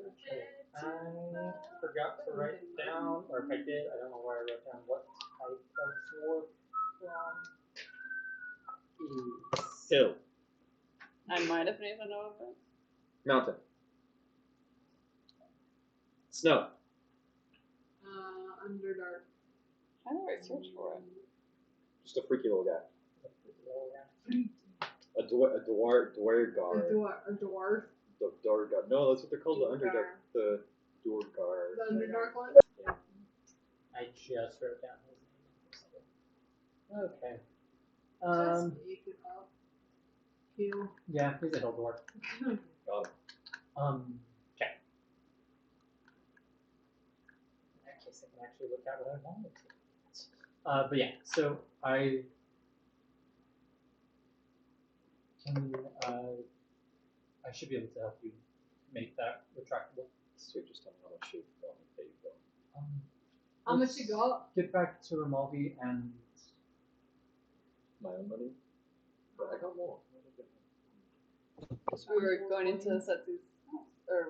[SPEAKER 3] Okay. I forgot to write down, or if I did, I don't know where I wrote down what type of dwarf is.
[SPEAKER 5] Hill.
[SPEAKER 1] I might have made a note of it.
[SPEAKER 5] Mountain. Snow.
[SPEAKER 2] Underdark.
[SPEAKER 1] I never searched for it.
[SPEAKER 5] Just a freaky little guy. A dwarf.
[SPEAKER 2] A dwarf.
[SPEAKER 5] Dorgar. No, that's what they're called.
[SPEAKER 4] Duergar.
[SPEAKER 5] The Underdark. The Dorgar.
[SPEAKER 2] The Underdark one?
[SPEAKER 3] I just wrote down his name. Okay.
[SPEAKER 2] Just make it up. Heal.
[SPEAKER 3] Yeah, he's a hill dwarf.
[SPEAKER 5] Got him.
[SPEAKER 3] Okay. In that case, I can actually look at what I wanted to. But yeah, so I can, I should be able to help you make that retractable.
[SPEAKER 5] So you just tell me how much you pay you for.
[SPEAKER 2] How much
[SPEAKER 3] let's
[SPEAKER 2] you got?
[SPEAKER 3] Get back to Remalvi and
[SPEAKER 5] My own money? But I got more.
[SPEAKER 1] Because we were going into Setsu's house. Or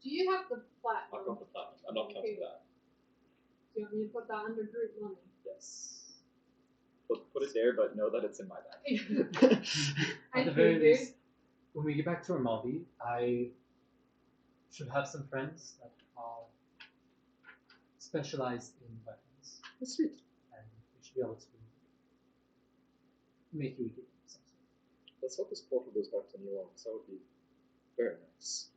[SPEAKER 2] Do you have the
[SPEAKER 5] I've
[SPEAKER 2] platinum?
[SPEAKER 5] got the platinum. I'm not counting that.
[SPEAKER 2] Do you want me to put that under group money?
[SPEAKER 5] Yes. Put it there, but know that it's in my bag.
[SPEAKER 2] I
[SPEAKER 3] at the very
[SPEAKER 2] figured.
[SPEAKER 3] least, when we get back to Remalvi, I should have some friends that are specialized in weapons,
[SPEAKER 5] That's sweet.
[SPEAKER 3] and we should be able to make you a gift of some sort.
[SPEAKER 5] Let's hope this portal goes back to New York, because that would be very nice.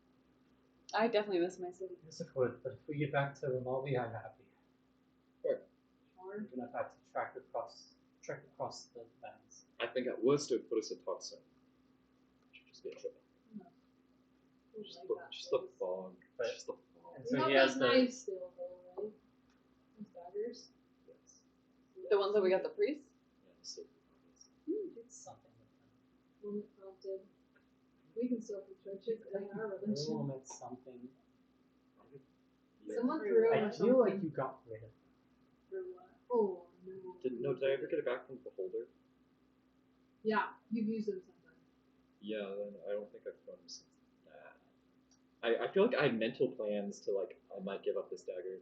[SPEAKER 1] I definitely miss my city.
[SPEAKER 3] Yes, it would, but if we get back to Remalvi, I'm happy.
[SPEAKER 2] Sure.
[SPEAKER 3] Even if I have to trek across the lands.
[SPEAKER 5] I think at worst it would put us at Toxin. Should just be a trip. Just the fog.
[SPEAKER 3] But-
[SPEAKER 5] Just the fog.
[SPEAKER 3] And
[SPEAKER 2] You
[SPEAKER 3] so
[SPEAKER 2] got
[SPEAKER 3] he has
[SPEAKER 2] those
[SPEAKER 3] the
[SPEAKER 2] knives still, though, right? Those daggers.
[SPEAKER 5] Yes.
[SPEAKER 1] The ones that we got the priest?
[SPEAKER 5] Yeah, the safety pockets.
[SPEAKER 3] it's something with them.
[SPEAKER 2] One that prompted. We can still put churches in our
[SPEAKER 3] Room
[SPEAKER 2] religion.
[SPEAKER 3] at something.
[SPEAKER 5] Yeah.
[SPEAKER 2] Someone threw
[SPEAKER 3] I
[SPEAKER 2] it
[SPEAKER 3] feel like you got rid of it.
[SPEAKER 2] for what? Oh, no.
[SPEAKER 5] Did I ever get it back from the beholder?
[SPEAKER 2] Yeah, you've used them sometimes.
[SPEAKER 5] Yeah, then I don't think I've thrown them since that. I feel like I had mental plans to like I might give up this dagger.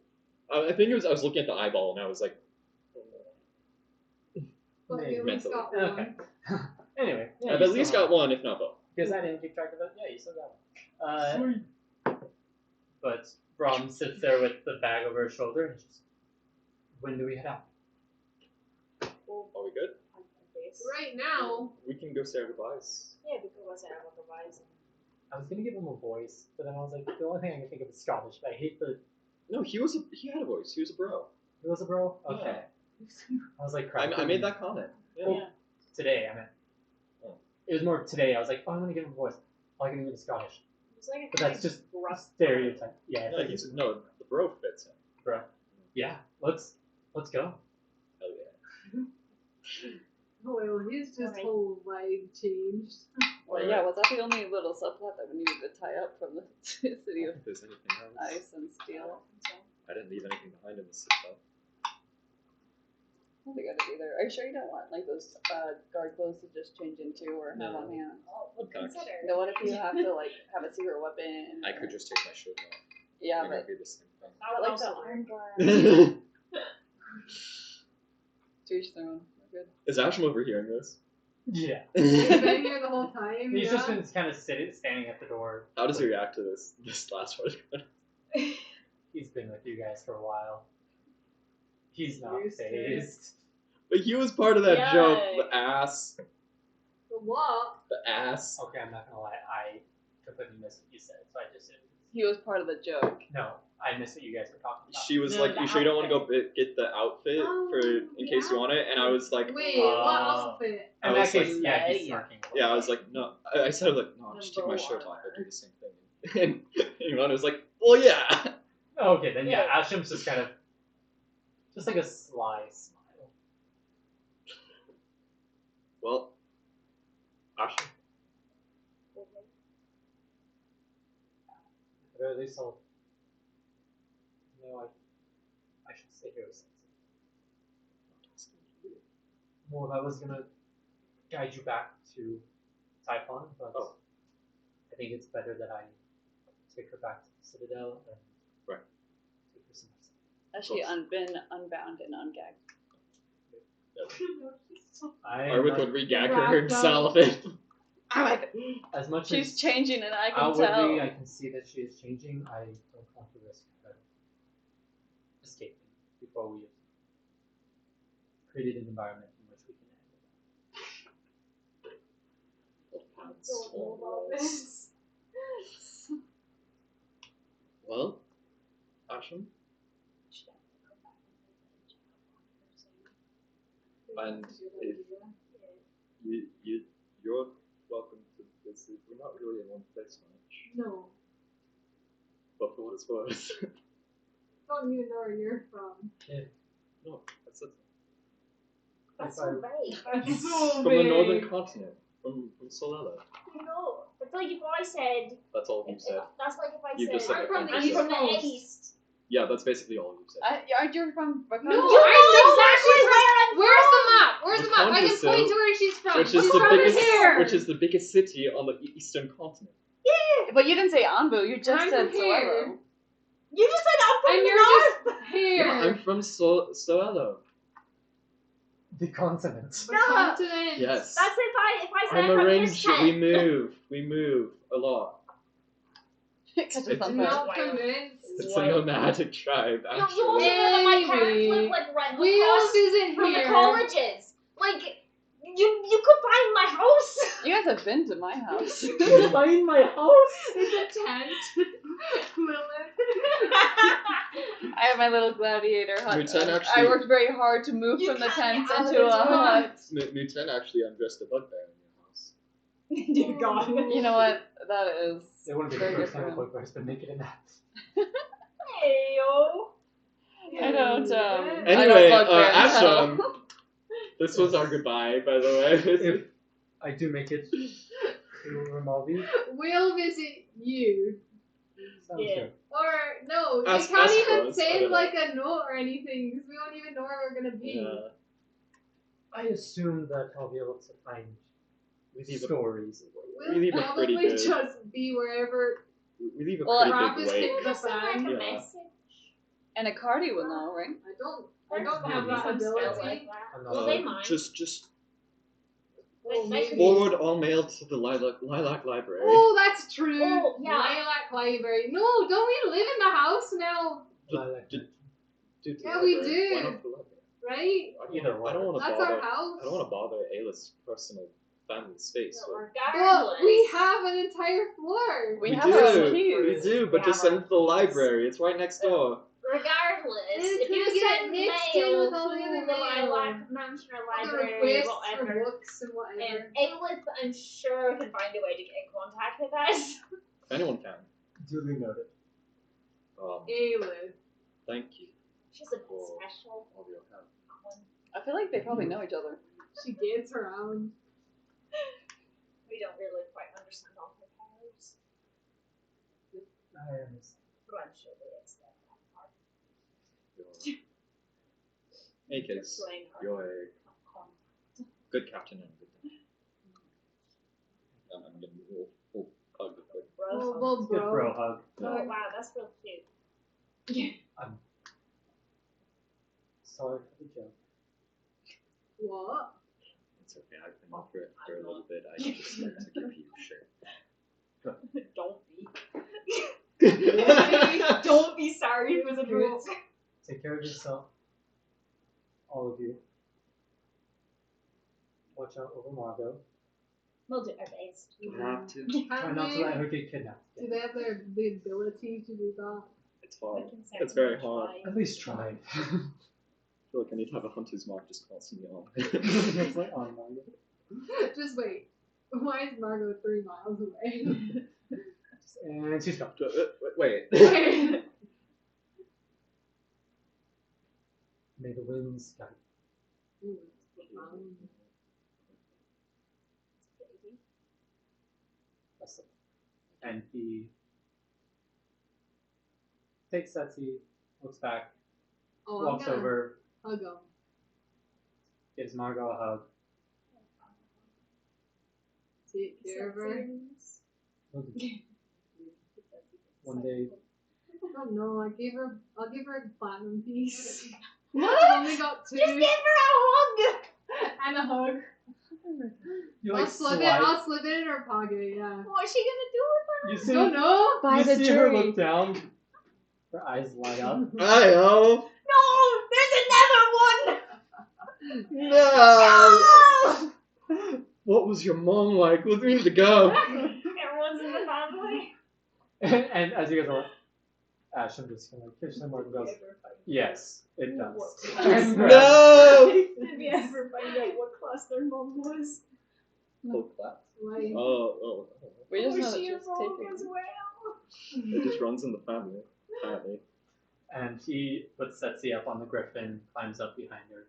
[SPEAKER 5] I think it was I was looking at the eyeball and I was like,
[SPEAKER 2] But we
[SPEAKER 3] Maybe.
[SPEAKER 2] at least got one.
[SPEAKER 3] Okay. Anyway, yeah,
[SPEAKER 5] I've
[SPEAKER 3] you
[SPEAKER 5] at least
[SPEAKER 3] still
[SPEAKER 5] got one, if not both.
[SPEAKER 3] Because I didn't keep track of it. Yeah, you still got one. But Brom sits there with the bag over his shoulder and just, when do we head out?
[SPEAKER 5] Are we good?
[SPEAKER 2] Right now,
[SPEAKER 5] We can go say our goodbyes.
[SPEAKER 4] Yeah, because I have a revise.
[SPEAKER 3] I was gonna give him a voice, but then I was like, the only thing I can think of is Scottish, but I hate the.
[SPEAKER 5] No, he had a voice. He was a bro.
[SPEAKER 3] He was a bro?
[SPEAKER 5] Yeah.
[SPEAKER 3] Okay. I was like, crap.
[SPEAKER 5] I made that comment.
[SPEAKER 3] Well, today, I meant.
[SPEAKER 5] Oh.
[SPEAKER 3] It was more today. I was like, oh, I'm gonna give him a voice. I'll give him a Scottish.
[SPEAKER 4] It's like a
[SPEAKER 3] But that's just
[SPEAKER 4] rough
[SPEAKER 3] stereotype. Yeah, it's
[SPEAKER 5] No,
[SPEAKER 3] like,
[SPEAKER 5] no, the bro fits him.
[SPEAKER 3] bro. Yeah, let's go.
[SPEAKER 5] Hell yeah.
[SPEAKER 2] oh well, his just
[SPEAKER 4] Alright.
[SPEAKER 2] whole vibe changed.
[SPEAKER 1] Well, yeah, was that the only little subplot that we needed to tie up from the city
[SPEAKER 5] I
[SPEAKER 1] of
[SPEAKER 5] don't think there's anything else.
[SPEAKER 1] ice and steel?
[SPEAKER 5] I didn't leave anything behind in this city.
[SPEAKER 1] I don't think I did either. Are you sure you don't want like those guard clothes to just change into or have on hand?
[SPEAKER 4] Would consider.
[SPEAKER 1] No, what if you have to like have a secret weapon?
[SPEAKER 5] I could just take my shirt off.
[SPEAKER 1] Yeah,
[SPEAKER 5] It might
[SPEAKER 1] but
[SPEAKER 5] be the same
[SPEAKER 4] I
[SPEAKER 1] but
[SPEAKER 4] would
[SPEAKER 1] like the
[SPEAKER 4] also
[SPEAKER 1] arm bar.
[SPEAKER 5] thing.
[SPEAKER 1] To each their own. We're good.
[SPEAKER 5] Is Asham overhearing this?
[SPEAKER 3] Yeah.
[SPEAKER 2] He's been here the whole time.
[SPEAKER 3] He's
[SPEAKER 2] yeah.
[SPEAKER 3] just been kind of standing at the door.
[SPEAKER 5] How does he react to this last one?
[SPEAKER 3] He's been with you guys for a while. He's not
[SPEAKER 2] Used to it.
[SPEAKER 3] phased.
[SPEAKER 5] But he was part of that
[SPEAKER 4] Yeah.
[SPEAKER 5] joke. The ass.
[SPEAKER 2] The what?
[SPEAKER 5] The ass.
[SPEAKER 3] Okay, I'm not gonna lie. I completely missed what you said, so I just didn't.
[SPEAKER 1] He was part of the joke.
[SPEAKER 3] No, I missed what you guys were talking about.
[SPEAKER 5] She was
[SPEAKER 4] No,
[SPEAKER 5] like,
[SPEAKER 4] the
[SPEAKER 5] "You sure you don't want to
[SPEAKER 4] outfit.
[SPEAKER 5] go get the outfit for in case you want it?" And I was like,
[SPEAKER 2] Wait,
[SPEAKER 3] Oh.
[SPEAKER 2] what outfit?
[SPEAKER 5] I
[SPEAKER 3] In that
[SPEAKER 5] was like-
[SPEAKER 3] case, yeah, he's
[SPEAKER 4] Leggings.
[SPEAKER 3] smirking.
[SPEAKER 5] "Yeah." I was like, "No." I said, "Like, no, just take my shirt off. I'll do the same thing." And Ivan was like, "Well, yeah."
[SPEAKER 3] Okay, then yeah,
[SPEAKER 4] Yeah.
[SPEAKER 3] Asham's just kind of, just like a sly smile.
[SPEAKER 5] Well, Asham,
[SPEAKER 3] very least I'll. No, I should stay here with Sensei. Well, I was gonna guide you back to Typhon, but I think it's better that I take her back to the Citadel and take her some rest.
[SPEAKER 1] Has she been unbound and ungagged?
[SPEAKER 5] Arwick would regag her
[SPEAKER 2] wrapped
[SPEAKER 5] himself.
[SPEAKER 1] I'm like,
[SPEAKER 3] As much
[SPEAKER 1] she's
[SPEAKER 3] as
[SPEAKER 1] changing and I can
[SPEAKER 3] outwardly
[SPEAKER 1] tell.
[SPEAKER 3] I can see that she is changing, I don't want to risk her escaping before we have created an environment in which we can handle
[SPEAKER 5] Well, Asham, and if you're welcome to visit. We're not really in one place much,
[SPEAKER 2] No.
[SPEAKER 5] but for what it's worth.
[SPEAKER 2] Don't even know where you're from.
[SPEAKER 5] No, that's it.
[SPEAKER 4] That's so vague.
[SPEAKER 2] That's so
[SPEAKER 5] From the northern continent, from Solella.
[SPEAKER 4] No, it's like if I said.
[SPEAKER 5] That's all you said.
[SPEAKER 4] That's like if I
[SPEAKER 5] You
[SPEAKER 4] said.
[SPEAKER 5] just said
[SPEAKER 2] I'm
[SPEAKER 5] the
[SPEAKER 2] from the
[SPEAKER 5] continent.
[SPEAKER 4] I'm from the
[SPEAKER 2] East.
[SPEAKER 4] east.
[SPEAKER 5] Yeah, that's basically all you said.
[SPEAKER 1] Aren't you from
[SPEAKER 2] No,
[SPEAKER 4] You
[SPEAKER 2] I
[SPEAKER 4] know
[SPEAKER 2] know
[SPEAKER 4] exactly where I'm
[SPEAKER 2] Where's
[SPEAKER 4] from.
[SPEAKER 2] the map? Where's the map? I can
[SPEAKER 5] Windsorville,
[SPEAKER 2] point to where she's from.
[SPEAKER 5] Which is
[SPEAKER 2] She's
[SPEAKER 5] the
[SPEAKER 2] from
[SPEAKER 5] biggest,
[SPEAKER 2] here.
[SPEAKER 5] which is the biggest city on the eastern continent.
[SPEAKER 1] But you didn't say Anbu, you just
[SPEAKER 2] I'm
[SPEAKER 1] said
[SPEAKER 2] from here.
[SPEAKER 1] Solello.
[SPEAKER 4] You just said I'm from
[SPEAKER 2] And
[SPEAKER 4] the
[SPEAKER 2] you're
[SPEAKER 4] north.
[SPEAKER 2] just here.
[SPEAKER 5] Yeah, I'm from Solello.
[SPEAKER 3] the continent.
[SPEAKER 2] The continent.
[SPEAKER 5] Yes.
[SPEAKER 4] That's if I said
[SPEAKER 5] I'm
[SPEAKER 4] I'm
[SPEAKER 5] a
[SPEAKER 4] from
[SPEAKER 5] ranger.
[SPEAKER 4] this
[SPEAKER 5] We move a lot.
[SPEAKER 1] Because it's
[SPEAKER 5] It's
[SPEAKER 2] I'm
[SPEAKER 1] unfair.
[SPEAKER 2] not convinced.
[SPEAKER 5] It's a nomadic tribe,
[SPEAKER 4] You also
[SPEAKER 5] actually.
[SPEAKER 4] know that my parents
[SPEAKER 2] Anyway,
[SPEAKER 4] live like right
[SPEAKER 2] Wheels
[SPEAKER 4] across
[SPEAKER 2] isn't
[SPEAKER 4] from the
[SPEAKER 2] here.
[SPEAKER 4] colleges. Like you could find my house.
[SPEAKER 1] You guys have been to my house.
[SPEAKER 3] Find my house.
[SPEAKER 2] It's a tent.
[SPEAKER 1] I have my little gladiator hut.
[SPEAKER 5] Muten
[SPEAKER 1] I
[SPEAKER 5] actually-
[SPEAKER 1] worked very hard to move
[SPEAKER 4] You
[SPEAKER 1] from the
[SPEAKER 4] can't
[SPEAKER 1] tent
[SPEAKER 4] get out
[SPEAKER 1] into
[SPEAKER 4] of
[SPEAKER 1] a
[SPEAKER 4] the
[SPEAKER 1] hut.
[SPEAKER 5] Muten actually undressed a bugbear in your house.
[SPEAKER 4] Dear God.
[SPEAKER 1] You know what? That is
[SPEAKER 3] It wouldn't be the
[SPEAKER 1] very
[SPEAKER 3] first time a
[SPEAKER 1] different.
[SPEAKER 3] bugbear's been naked in that.
[SPEAKER 4] Heyo.
[SPEAKER 1] I don't.
[SPEAKER 5] Anyway,
[SPEAKER 1] I don't bugbear
[SPEAKER 5] Asham,
[SPEAKER 1] hell.
[SPEAKER 5] this was our goodbye, by the way.
[SPEAKER 3] If I do make it to Remalvi,
[SPEAKER 2] We'll visit you.
[SPEAKER 3] sounds
[SPEAKER 4] Yeah.
[SPEAKER 3] good.
[SPEAKER 2] Or, no,
[SPEAKER 5] Ask-
[SPEAKER 2] you can't
[SPEAKER 5] ask
[SPEAKER 2] even
[SPEAKER 5] us, I
[SPEAKER 2] send
[SPEAKER 5] don't
[SPEAKER 2] like a note or anything because we don't even know where we're gonna be.
[SPEAKER 5] Yeah,
[SPEAKER 3] I assume that I'll be able to find
[SPEAKER 5] we leave
[SPEAKER 3] stories.
[SPEAKER 2] We'll
[SPEAKER 5] We leave a pretty
[SPEAKER 2] probably
[SPEAKER 5] good-
[SPEAKER 2] just be wherever
[SPEAKER 5] we leave a
[SPEAKER 1] Well,
[SPEAKER 5] pretty
[SPEAKER 2] crap
[SPEAKER 5] big
[SPEAKER 2] is
[SPEAKER 5] weight.
[SPEAKER 2] hitting the
[SPEAKER 4] Just like
[SPEAKER 2] fan.
[SPEAKER 4] a
[SPEAKER 5] Yeah.
[SPEAKER 4] message.
[SPEAKER 1] And a Cardi will know, right?
[SPEAKER 2] I don't have that
[SPEAKER 4] Some spell
[SPEAKER 2] ability.
[SPEAKER 4] like that.
[SPEAKER 3] I'm
[SPEAKER 4] Well,
[SPEAKER 3] not
[SPEAKER 4] they
[SPEAKER 3] sure.
[SPEAKER 4] might.
[SPEAKER 5] Just
[SPEAKER 4] They could-
[SPEAKER 5] forward all mail to the Lilac Library.
[SPEAKER 2] Oh, that's true.
[SPEAKER 4] Oh, yeah.
[SPEAKER 2] Lilac Library. No, don't we live in the house now?
[SPEAKER 3] Lilac.
[SPEAKER 5] Dude, the
[SPEAKER 2] Yeah, we
[SPEAKER 5] library.
[SPEAKER 2] do.
[SPEAKER 5] Why not the library?
[SPEAKER 2] Right?
[SPEAKER 5] I don't want to
[SPEAKER 2] That's
[SPEAKER 5] bother.
[SPEAKER 2] our house.
[SPEAKER 5] I don't want to bother Ayla's personal family space.
[SPEAKER 4] No,
[SPEAKER 5] with-
[SPEAKER 4] regardless.
[SPEAKER 2] But we have an entire floor.
[SPEAKER 1] We
[SPEAKER 5] We
[SPEAKER 1] have our own
[SPEAKER 5] do,
[SPEAKER 1] keys.
[SPEAKER 5] we do, but
[SPEAKER 4] We
[SPEAKER 5] just
[SPEAKER 4] have
[SPEAKER 5] send it to the library. It's right next door.
[SPEAKER 4] Regardless,
[SPEAKER 2] It's
[SPEAKER 4] if you
[SPEAKER 2] gonna get
[SPEAKER 4] send
[SPEAKER 2] mixed in
[SPEAKER 4] mail
[SPEAKER 2] with all
[SPEAKER 4] to
[SPEAKER 2] the
[SPEAKER 4] the
[SPEAKER 2] other mail.
[SPEAKER 4] Lilac Mansion or
[SPEAKER 2] All the
[SPEAKER 4] library,
[SPEAKER 2] requests for
[SPEAKER 4] whatever,
[SPEAKER 2] books and whatever.
[SPEAKER 4] and Aelith, I'm sure, can find a way to get in contact with us.
[SPEAKER 5] If anyone can.
[SPEAKER 3] Duly noted.
[SPEAKER 2] Aelith.
[SPEAKER 5] Thank you
[SPEAKER 4] She's a bit
[SPEAKER 5] for
[SPEAKER 4] special.
[SPEAKER 5] all your help.
[SPEAKER 1] I feel like they probably know each other.
[SPEAKER 2] She gets around.
[SPEAKER 4] We don't really quite understand all her powers,
[SPEAKER 3] I understand.
[SPEAKER 4] but I'm sure they accept that part.
[SPEAKER 5] Hey kids,
[SPEAKER 4] Explain her.
[SPEAKER 5] you're a good captain and a good dad. I'm gonna we'll hug the quick.
[SPEAKER 2] Well,
[SPEAKER 3] Good
[SPEAKER 2] bro.
[SPEAKER 3] bro hug.
[SPEAKER 4] Oh wow, that's real cute.
[SPEAKER 3] Sorry for the joke.
[SPEAKER 2] What?
[SPEAKER 5] It's okay, I've been off it for a little bit. I just like to give you shit.
[SPEAKER 4] Don't be.
[SPEAKER 5] Don't
[SPEAKER 4] Don't be sorry. It was a joke.
[SPEAKER 3] Take care of yourself. All of you. Watch out over Margot.
[SPEAKER 4] We'll do our best.
[SPEAKER 5] have to.
[SPEAKER 3] Try
[SPEAKER 2] Can
[SPEAKER 3] not to
[SPEAKER 2] they,
[SPEAKER 3] let her get kidnapped.
[SPEAKER 2] do they have the ability to do that?
[SPEAKER 5] It's hard.
[SPEAKER 4] We can
[SPEAKER 5] It's
[SPEAKER 4] certainly
[SPEAKER 5] very hard.
[SPEAKER 4] try.
[SPEAKER 3] At least try.
[SPEAKER 5] I feel like I need to have a hunter's mark just constantly on.
[SPEAKER 3] It's like, oh, Margot.
[SPEAKER 2] Just wait. Why is Margot 3 miles away?
[SPEAKER 3] And she's gone.
[SPEAKER 5] Wait.
[SPEAKER 3] May the winds guide.
[SPEAKER 2] Ooh, that's profound.
[SPEAKER 3] us. And he takes Setsi, looks back,
[SPEAKER 2] Oh,
[SPEAKER 3] walks
[SPEAKER 2] I'm gonna
[SPEAKER 3] over,
[SPEAKER 2] hug him.
[SPEAKER 3] gives Margot a hug.
[SPEAKER 2] Take care of her.
[SPEAKER 3] One day,
[SPEAKER 2] Oh no, I'll give her a platinum piece.
[SPEAKER 1] What?
[SPEAKER 2] I've only got 2.
[SPEAKER 4] Just give her a hug.
[SPEAKER 2] And a hug.
[SPEAKER 3] you
[SPEAKER 2] I'll
[SPEAKER 3] like
[SPEAKER 2] slip it in her pocket, yeah.
[SPEAKER 4] What's she gonna do with
[SPEAKER 3] You
[SPEAKER 4] her?
[SPEAKER 3] see,
[SPEAKER 2] Don't know.
[SPEAKER 1] By
[SPEAKER 3] you
[SPEAKER 1] the
[SPEAKER 3] see her
[SPEAKER 1] tree.
[SPEAKER 3] look down. Her eyes light up.
[SPEAKER 5] Ayo!
[SPEAKER 4] No, there's another one.
[SPEAKER 5] No! What was your mom like? We need to go.
[SPEAKER 4] Everyone's in the family.
[SPEAKER 3] And as you guys are like, Ash, I'm just gonna fish them and goes, yes, it does. And
[SPEAKER 5] No!
[SPEAKER 4] Did we ever find out what class their mom was?
[SPEAKER 5] Oh, class.
[SPEAKER 2] Like,
[SPEAKER 5] Oh.
[SPEAKER 1] We just know
[SPEAKER 4] Was
[SPEAKER 1] that
[SPEAKER 4] she a
[SPEAKER 1] she's
[SPEAKER 4] rogue
[SPEAKER 1] taking.
[SPEAKER 4] as well?
[SPEAKER 5] It just runs in the family. Apparently.
[SPEAKER 3] And he puts Setsi up on the griffin, climbs up behind her,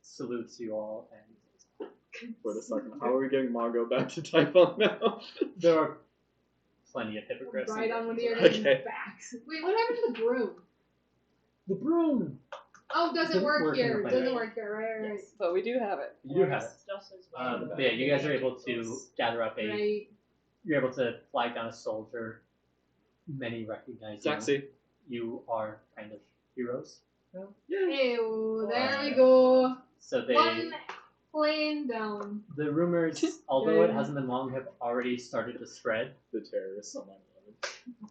[SPEAKER 3] salutes you all, and
[SPEAKER 5] Wait a second. How are we getting Margot back to Typhon now?
[SPEAKER 3] there are plenty of hippogriffs.
[SPEAKER 2] right on one of your
[SPEAKER 5] Okay.
[SPEAKER 2] guys' backs. Wait, what happened to the broom?
[SPEAKER 3] The broom!
[SPEAKER 2] Oh, doesn't
[SPEAKER 3] Didn't
[SPEAKER 2] work
[SPEAKER 3] work in
[SPEAKER 2] here.
[SPEAKER 3] the
[SPEAKER 2] Doesn't
[SPEAKER 3] plan.
[SPEAKER 2] work here. Right.
[SPEAKER 4] Yes.
[SPEAKER 1] But we do have it.
[SPEAKER 3] You have it.
[SPEAKER 4] Just as well.
[SPEAKER 3] But yeah, you guys are able to gather up
[SPEAKER 2] Right.
[SPEAKER 3] you're able to flag down a soldier. Many recognize you.
[SPEAKER 5] Taxi.
[SPEAKER 3] You are kind of heroes.
[SPEAKER 2] Ew, there we go.
[SPEAKER 3] So they,
[SPEAKER 2] One plane down.
[SPEAKER 3] the rumors, although it
[SPEAKER 2] Yeah.
[SPEAKER 3] hasn't been long, have already started to spread.
[SPEAKER 5] The terrorists on my mind.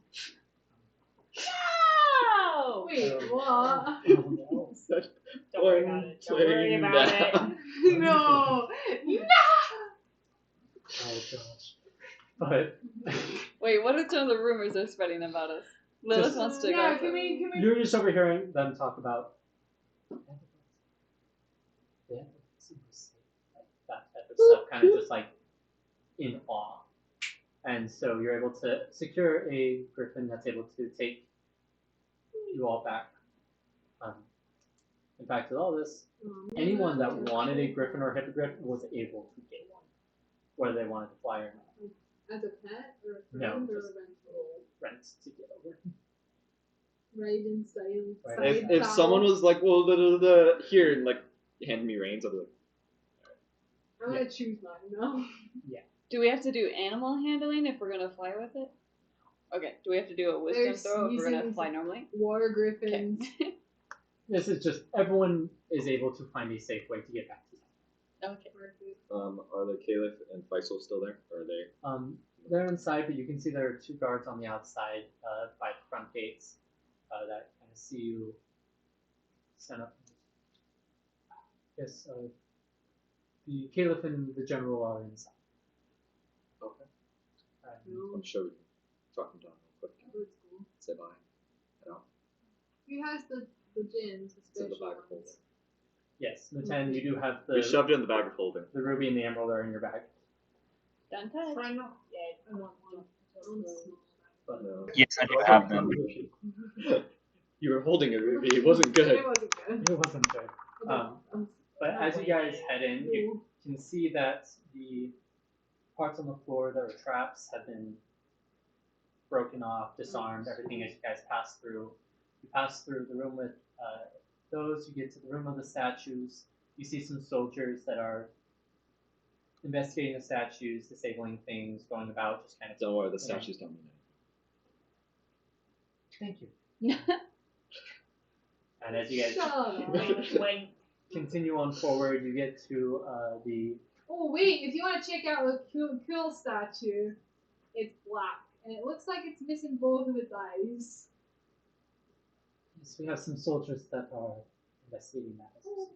[SPEAKER 4] No!
[SPEAKER 2] Wait,
[SPEAKER 3] Um,
[SPEAKER 2] what?
[SPEAKER 4] Don't worry about it. Don't worry
[SPEAKER 5] Plane
[SPEAKER 4] about
[SPEAKER 5] down.
[SPEAKER 4] it.
[SPEAKER 2] No.
[SPEAKER 3] Oh gosh. But
[SPEAKER 1] Wait, what are some of the rumors they're spreading about us? Lilith
[SPEAKER 3] Just-
[SPEAKER 1] wants to
[SPEAKER 2] Yeah,
[SPEAKER 1] go.
[SPEAKER 2] can we
[SPEAKER 3] you're just overhearing them talk about that type of stuff, kind of just like in awe. And so you're able to secure a griffin that's able to take you all back. In fact, with all this, anyone that wanted a griffin or hippogriff was able to get one, whether they wanted to fly or not.
[SPEAKER 2] As a pet or a
[SPEAKER 3] No,
[SPEAKER 2] friend or a
[SPEAKER 3] just-
[SPEAKER 2] rental?
[SPEAKER 3] Rent to get over.
[SPEAKER 2] Ride in style.
[SPEAKER 3] Right.
[SPEAKER 2] Side
[SPEAKER 5] If
[SPEAKER 2] saddle.
[SPEAKER 5] someone was like, well, here, and like, hand me reins, I'd be like,
[SPEAKER 2] I'm gonna choose mine, no?
[SPEAKER 1] Do we have to do animal handling if we're gonna fly with it? Okay. Do we have to do a wisdom
[SPEAKER 2] There's
[SPEAKER 1] throw if we're gonna
[SPEAKER 2] seasons.
[SPEAKER 1] fly normally?
[SPEAKER 2] Water
[SPEAKER 1] Okay.
[SPEAKER 2] griffins.
[SPEAKER 3] This is just everyone is able to find a safe way to get back to them.
[SPEAKER 1] Okay.
[SPEAKER 2] Perfect.
[SPEAKER 5] are the Caliph and Faisal still there? Or are they?
[SPEAKER 3] They're inside, but you can see there are 2 guards on the outside by the front gates that kind of see you stand up. Yes, the Caliph and the general are inside.
[SPEAKER 5] Okay.
[SPEAKER 2] No,
[SPEAKER 5] I'm sure we can talk them down real quick.
[SPEAKER 2] let's go.
[SPEAKER 5] Say bye. Head out.
[SPEAKER 2] Who has the gems, the
[SPEAKER 5] It's in the
[SPEAKER 2] special
[SPEAKER 5] bag of holding.
[SPEAKER 2] ones?
[SPEAKER 3] Yes, Natan, you do have
[SPEAKER 5] We
[SPEAKER 3] the
[SPEAKER 5] shoved it in the bag of holding.
[SPEAKER 3] ruby and the emerald are in your bag.
[SPEAKER 1] Don't touch.
[SPEAKER 4] Try not yet. I want one.
[SPEAKER 2] One small.
[SPEAKER 3] But
[SPEAKER 5] No.
[SPEAKER 7] Yes, I do have them.
[SPEAKER 5] You were holding it, Ruby. It wasn't good.
[SPEAKER 2] It wasn't good.
[SPEAKER 3] it wasn't good. But as you guys head in, you can see that the parts on the floor that were traps have been broken off, disarmed, everything as you guys pass through. You pass through the room with those, you get to the room of the statues. You see some soldiers that are investigating the statues, disabling things, going about, just kind of.
[SPEAKER 5] Don't worry, the statues don't mean
[SPEAKER 3] Thank you. And as you guys
[SPEAKER 2] Shut up.
[SPEAKER 4] Wink.
[SPEAKER 3] continue on forward, you get to the.
[SPEAKER 2] Oh wait, if you want to check out the cool statue, it's black and it looks like it's missing both of its eyes.
[SPEAKER 3] Yes, we have some soldiers that are investigating that.
[SPEAKER 2] Oh,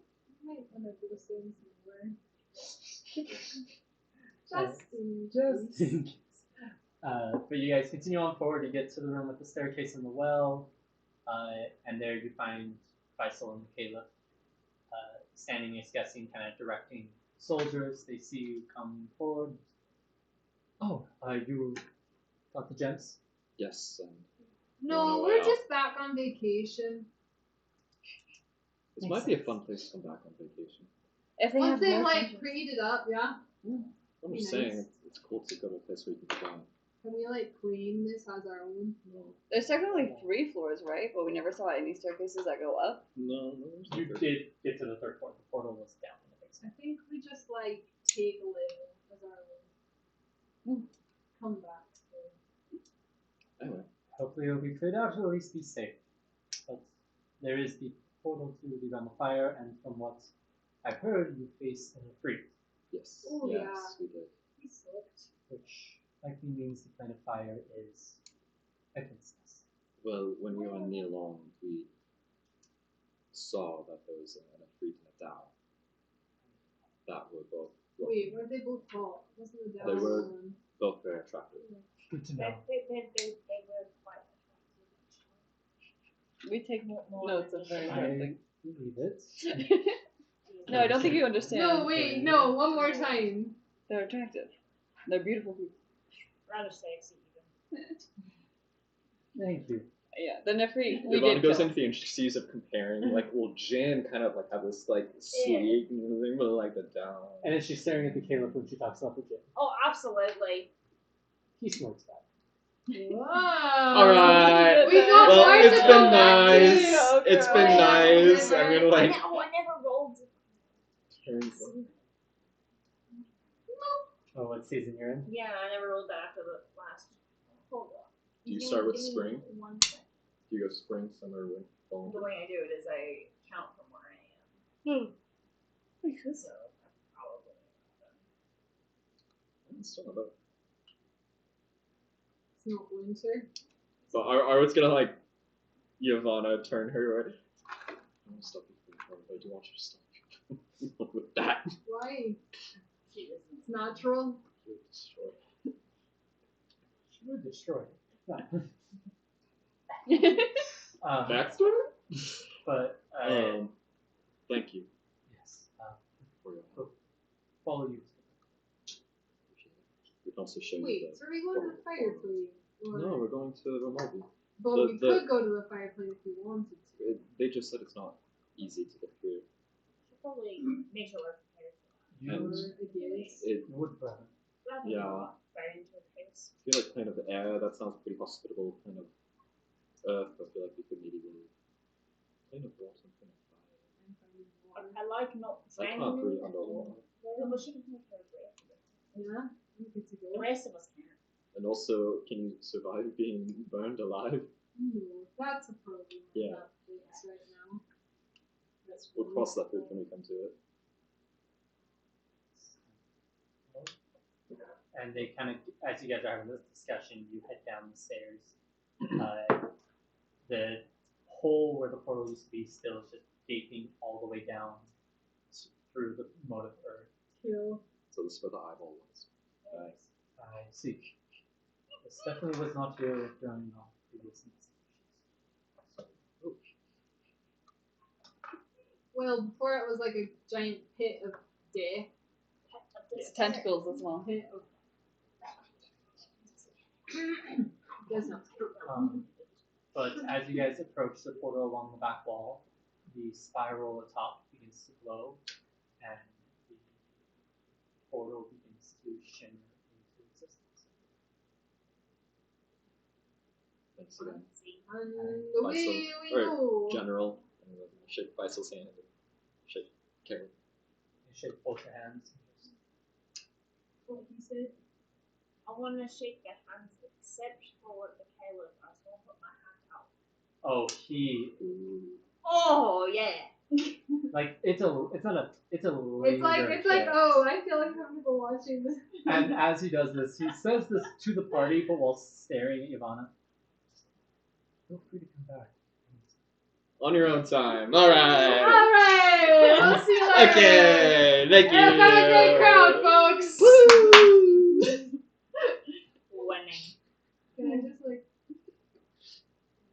[SPEAKER 2] might want to do the same somewhere. Just in case.
[SPEAKER 3] But you guys continue on forward. You get to the room with the staircase and the well, and there you find Faisal and Caliph standing as guessing, kind of directing soldiers. They see you come forward. Oh, you got the gems?
[SPEAKER 5] Yes.
[SPEAKER 2] No,
[SPEAKER 5] No,
[SPEAKER 2] we're
[SPEAKER 5] wow.
[SPEAKER 2] just back on vacation.
[SPEAKER 5] This might be a fun place to come back on vacation.
[SPEAKER 1] If they
[SPEAKER 2] Once
[SPEAKER 1] have
[SPEAKER 2] they
[SPEAKER 1] more
[SPEAKER 2] like
[SPEAKER 1] treasures.
[SPEAKER 2] created it up, yeah.
[SPEAKER 5] I'm
[SPEAKER 2] Be
[SPEAKER 5] just
[SPEAKER 2] nice.
[SPEAKER 5] saying, it's cool to go to a place where you can fly.
[SPEAKER 2] Can we like claim this as our own?
[SPEAKER 1] There's technically 3 floors, right? But we never saw any staircases that go up.
[SPEAKER 5] No,
[SPEAKER 3] You did get to the third floor. The portal was down in the
[SPEAKER 2] I
[SPEAKER 3] basement.
[SPEAKER 2] think we just like take a little as our own. Come back.
[SPEAKER 5] Anyway,
[SPEAKER 3] Hopefully it'll be cleared out to at least be safe. But there is the portal to the realm of fire, and from what I've heard, you face an Ifrit,
[SPEAKER 5] yes.
[SPEAKER 2] Oh,
[SPEAKER 5] yes,
[SPEAKER 2] yeah.
[SPEAKER 5] we did.
[SPEAKER 2] He sucked.
[SPEAKER 3] which likely means the plane of fire is a princess.
[SPEAKER 5] Well, when we were on Nealong, we saw that there was an Ifrit and a Dao that were both
[SPEAKER 2] Wait, weren't they both tall? Wasn't the
[SPEAKER 5] They were-
[SPEAKER 2] one?
[SPEAKER 5] both very attractive.
[SPEAKER 3] Good to
[SPEAKER 4] They,
[SPEAKER 3] know.
[SPEAKER 4] they were quite attractive.
[SPEAKER 1] We take
[SPEAKER 4] More
[SPEAKER 1] notes
[SPEAKER 4] than
[SPEAKER 1] of very
[SPEAKER 3] I
[SPEAKER 1] important
[SPEAKER 3] believe it.
[SPEAKER 1] things. No, I don't think you understand.
[SPEAKER 2] No, wait, no, one more time.
[SPEAKER 1] They're attractive. They're beautiful people.
[SPEAKER 4] Rather sexy even.
[SPEAKER 3] Thank you.
[SPEAKER 1] Yeah, the Nefri. We
[SPEAKER 5] Yvonne
[SPEAKER 1] did
[SPEAKER 5] goes
[SPEAKER 1] kill.
[SPEAKER 5] into the intricacies of comparing, like, well, Jin kind of like have this like sweet thing, but like the Dao.
[SPEAKER 3] And then she's staring at the Caliph when she talks about the gym.
[SPEAKER 4] Oh, absolutely.
[SPEAKER 3] He smokes that.
[SPEAKER 2] Whoa.
[SPEAKER 5] Alright.
[SPEAKER 2] We don't
[SPEAKER 5] Well,
[SPEAKER 2] want
[SPEAKER 5] it's
[SPEAKER 2] to
[SPEAKER 5] been
[SPEAKER 2] go back to
[SPEAKER 5] nice.
[SPEAKER 2] you.
[SPEAKER 5] It's been
[SPEAKER 2] Okay.
[SPEAKER 5] nice. I'm gonna like.
[SPEAKER 4] I never rolled.
[SPEAKER 3] Oh, what season you're in?
[SPEAKER 4] Yeah, I never rolled that after the last. Hold on.
[SPEAKER 5] Do you start with
[SPEAKER 4] Give me
[SPEAKER 5] spring?
[SPEAKER 4] 1 second.
[SPEAKER 5] Do you go spring, summer, winter, fall?
[SPEAKER 4] The way I do it is I count from where I am. So probably.
[SPEAKER 5] It's still not bad.
[SPEAKER 2] It's not winter.
[SPEAKER 5] So I was gonna like Yavanna turn her way. I want to stop you from but I do want you to stop with that.
[SPEAKER 2] Why?
[SPEAKER 4] She isn't.
[SPEAKER 2] It's natural.
[SPEAKER 5] You'll destroy.
[SPEAKER 3] She would destroy it.
[SPEAKER 5] Backstory?
[SPEAKER 3] But
[SPEAKER 5] Thank you
[SPEAKER 3] yes,
[SPEAKER 5] for your
[SPEAKER 3] follow you.
[SPEAKER 5] We can also show you
[SPEAKER 2] Wait, so are we going to the fireplace? Or...
[SPEAKER 5] No, we're going to Remalvi.
[SPEAKER 2] But we could go to the fireplace if we wanted to.
[SPEAKER 5] They just said it's not easy to get through.
[SPEAKER 4] Should probably make sure we're prepared for
[SPEAKER 3] You
[SPEAKER 5] And
[SPEAKER 2] Against.
[SPEAKER 5] it
[SPEAKER 3] would burn.
[SPEAKER 4] that. Rather
[SPEAKER 5] Yeah.
[SPEAKER 4] than not right into her face.
[SPEAKER 5] I feel like kind of air, that sounds pretty hospitable, kind of earth, I feel like we could maybe go kind of water, kind of fire.
[SPEAKER 4] I like not
[SPEAKER 5] I
[SPEAKER 4] standing
[SPEAKER 5] can't
[SPEAKER 4] in
[SPEAKER 5] breathe
[SPEAKER 4] the
[SPEAKER 5] underwater.
[SPEAKER 4] No, but she can take her breath.
[SPEAKER 2] Yeah, we get to
[SPEAKER 4] The
[SPEAKER 2] go.
[SPEAKER 4] rest of us can't.
[SPEAKER 5] And also, can you survive being burned alive?
[SPEAKER 2] No, that's a problem.
[SPEAKER 5] Yeah.
[SPEAKER 2] That fits right now. That's
[SPEAKER 5] We'll cross that bridge when we come to it.
[SPEAKER 3] And they kind of, as you guys are having this discussion, you head down the stairs. The hole where the portal used to be still is just gaping all the way down through the moat of earth.
[SPEAKER 2] Kill.
[SPEAKER 5] So this is where the eyeball was. Nice.
[SPEAKER 3] I see. This definitely was not here during the previous investigations.
[SPEAKER 2] Well, before it was like a giant pit of death.
[SPEAKER 1] It's tentacles as well.
[SPEAKER 2] Pit of. Does not.
[SPEAKER 3] But as you guys approach the portal along the back wall, the spiral atop begins to glow, and the portal begins to shimmer into existence.
[SPEAKER 5] Thanks again.
[SPEAKER 2] And away
[SPEAKER 5] Faisal,
[SPEAKER 2] we
[SPEAKER 5] or
[SPEAKER 2] go.
[SPEAKER 5] General. And we'll shake Faisal's hand and shake Carol.
[SPEAKER 3] You shake both your hands.
[SPEAKER 2] What he said.
[SPEAKER 4] I want to shake their hands except for the caliph. I just want to put my hand out.
[SPEAKER 3] Oh, he
[SPEAKER 4] Oh, yeah.
[SPEAKER 3] like it's a
[SPEAKER 2] It's like
[SPEAKER 3] laser kick.
[SPEAKER 2] oh, I feel like comfortable watching this.
[SPEAKER 3] And as he does this, he says this to the party, but while staring at Ivana. Feel free to come back.
[SPEAKER 5] On your own time. Alright.
[SPEAKER 2] Alright! I'll see you later!
[SPEAKER 5] Okay, thank you.
[SPEAKER 2] And have a great crowd, folks!
[SPEAKER 4] Winning.
[SPEAKER 2] Can I just like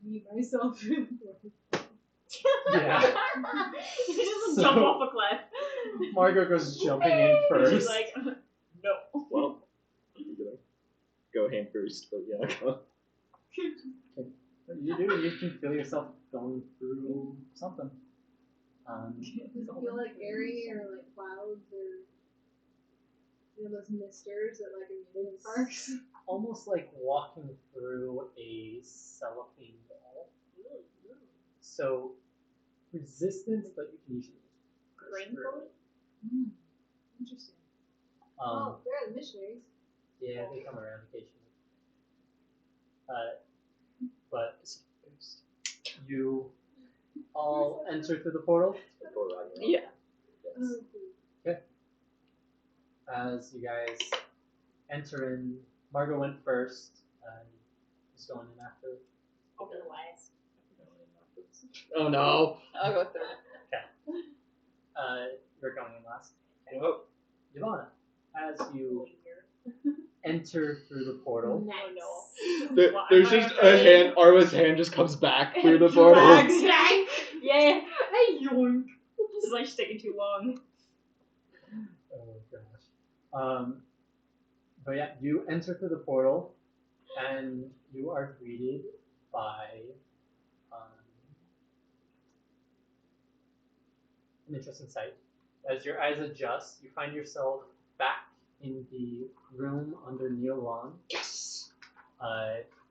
[SPEAKER 2] mute myself?
[SPEAKER 3] Yeah.
[SPEAKER 4] He doesn't
[SPEAKER 3] So-
[SPEAKER 4] jump off a cliff.
[SPEAKER 3] Margot goes jumping in first.
[SPEAKER 4] She's like, no.
[SPEAKER 5] Well, I'm gonna go hand first, but yeah, go.
[SPEAKER 3] You do. You can feel yourself going through something.
[SPEAKER 2] Does it feel like airy or like clouds or you know those misters at like amusement parks?
[SPEAKER 3] almost like walking through a cellophane wall. So resistance, but you can usually push through it.
[SPEAKER 2] Interesting.
[SPEAKER 3] Um,
[SPEAKER 2] They're the missionaries.
[SPEAKER 3] yeah, they come around occasionally. But you all enter through the portal.
[SPEAKER 1] Yeah.
[SPEAKER 3] As you guys enter in, Margot went first. Who's going in after?
[SPEAKER 4] I'll be last.
[SPEAKER 5] Oh no.
[SPEAKER 1] I'll go through.
[SPEAKER 3] You're going in last.
[SPEAKER 5] Oh.
[SPEAKER 3] Yvonne, as you enter through the portal,
[SPEAKER 5] There's just a hand. Arva's hand just comes back through the portal.
[SPEAKER 4] Drags back. Yeah. Hey, yoink. This is like just taking too long.
[SPEAKER 3] oh gosh. But yeah, you enter through the portal, and you are greeted by an interesting sight. As your eyes adjust, you find yourself back in the room under Neil Lawn.
[SPEAKER 5] Yes.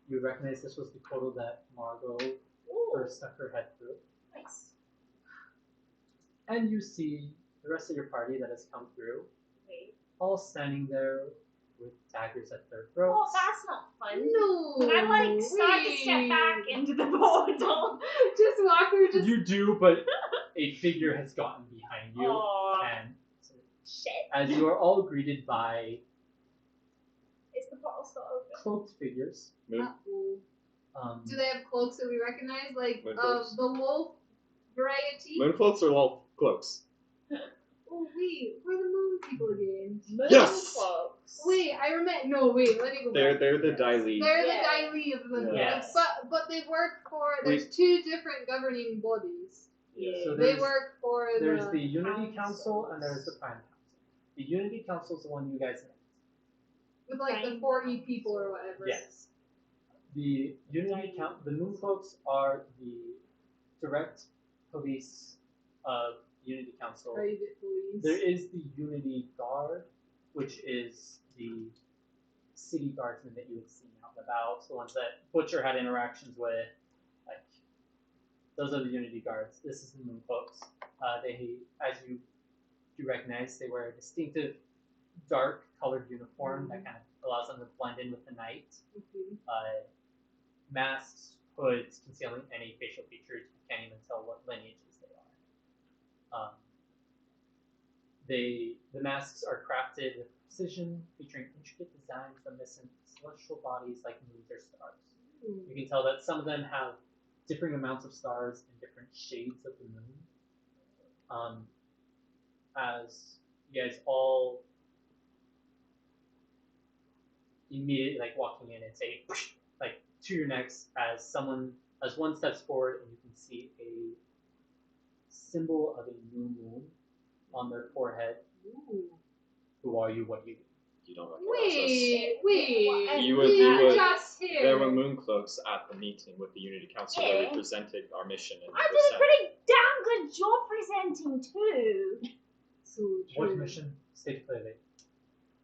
[SPEAKER 3] You recognize this was the portal that Margot first stuck her head through.
[SPEAKER 4] Nice.
[SPEAKER 3] And you see the rest of your party that has come through, all standing there with daggers at their throats.
[SPEAKER 4] Oh, that's not fun.
[SPEAKER 2] No.
[SPEAKER 4] Can I like start to step back into the portal?
[SPEAKER 2] Just walk through. Just
[SPEAKER 3] You do, but a figure has gotten behind you,
[SPEAKER 4] Oh,
[SPEAKER 3] and
[SPEAKER 4] shit.
[SPEAKER 3] as you are all greeted by
[SPEAKER 4] Is the portal still open?
[SPEAKER 3] cloaked figures,
[SPEAKER 2] Uh-oh. Do they have cloaks that we recognize, like
[SPEAKER 5] Moon cloaks.
[SPEAKER 2] the wolf variety?
[SPEAKER 5] Moon cloaks or wolf cloaks?
[SPEAKER 2] Oh wait, we're the moon people again.
[SPEAKER 5] Yes!
[SPEAKER 4] Cloaks.
[SPEAKER 2] Wait, I remember. No, wait, let me go back.
[SPEAKER 5] They're the Daily.
[SPEAKER 2] They're
[SPEAKER 4] Yeah.
[SPEAKER 2] the Daily of the
[SPEAKER 3] Yes.
[SPEAKER 2] but they work for. There's two different governing bodies.
[SPEAKER 5] Yeah.
[SPEAKER 3] So
[SPEAKER 2] They
[SPEAKER 3] there's,
[SPEAKER 2] work for
[SPEAKER 3] there's
[SPEAKER 2] the
[SPEAKER 3] the Unity Council and there's the Prime Council. The Unity Council is the one you guys met.
[SPEAKER 2] with like the 40 people or whatever.
[SPEAKER 3] Yes. The Unity Council, the Mooncloaks are the direct police of Unity Council.
[SPEAKER 2] Private police.
[SPEAKER 3] There is the Unity Guard, which is the city guardsmen that you had seen out and about, the ones that Butcher had interactions with. Like, those are the Unity Guards. This is the Mooncloaks. They, as you recognize, they wear a distinctive dark colored uniform that kind of allows them to blend in with the night. Masks, hoods, concealing any facial features. You can't even tell what lineages they are. The masks are crafted with precision, featuring intricate designs reminiscent of celestial bodies like moons or stars. You can tell that some of them have differing amounts of stars and different shades of the moon. As you guys all immediately like walking in and say like to your necks as one steps forward and you can see a symbol of a new moon on their forehead.
[SPEAKER 2] Ooh.
[SPEAKER 3] Who are you? What do you do?
[SPEAKER 5] You don't recognize
[SPEAKER 2] Wait.
[SPEAKER 5] You
[SPEAKER 2] we
[SPEAKER 5] would-
[SPEAKER 2] just here.
[SPEAKER 5] There were Mooncloaks at the meeting with the Unity Council where we presented our mission. And
[SPEAKER 4] I did a pretty damn good job presenting too.
[SPEAKER 2] So
[SPEAKER 3] What
[SPEAKER 2] true.
[SPEAKER 3] mission? State clearly.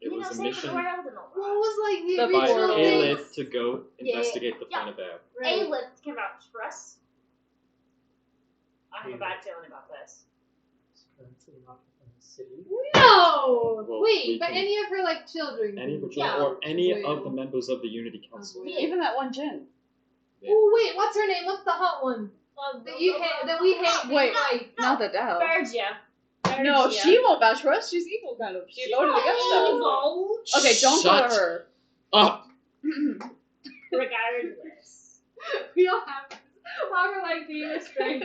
[SPEAKER 5] It was a
[SPEAKER 4] save the
[SPEAKER 5] mission
[SPEAKER 4] world and all
[SPEAKER 2] What
[SPEAKER 4] that.
[SPEAKER 2] was like the
[SPEAKER 1] The
[SPEAKER 5] by
[SPEAKER 2] original
[SPEAKER 1] portal.
[SPEAKER 5] Aelith to go investigate the planet Bear.
[SPEAKER 2] Right.
[SPEAKER 4] A-Lift can vouch for us. I have a bad feeling about this.
[SPEAKER 3] Currently not in the city.
[SPEAKER 2] No!
[SPEAKER 5] Well,
[SPEAKER 2] Wait,
[SPEAKER 5] we
[SPEAKER 2] but
[SPEAKER 5] can-
[SPEAKER 2] any of her like children?
[SPEAKER 5] Any
[SPEAKER 2] can
[SPEAKER 5] of the or any of the
[SPEAKER 2] Well.
[SPEAKER 5] members of the Unity Council.
[SPEAKER 2] Yeah.
[SPEAKER 1] Even that one Jin.
[SPEAKER 2] Oh wait, what's her name? What's the hot one? That you hate? That we hate?
[SPEAKER 1] Wait,
[SPEAKER 2] like
[SPEAKER 1] not the Dow.
[SPEAKER 4] Bergia.
[SPEAKER 1] No, she won't vouch for us. She's evil, kind of. She voted against us.
[SPEAKER 4] evil.
[SPEAKER 1] Okay, don't go
[SPEAKER 5] Shut
[SPEAKER 1] to her.
[SPEAKER 5] up.
[SPEAKER 4] Regardless.
[SPEAKER 2] we all have this. While we're like being restrained.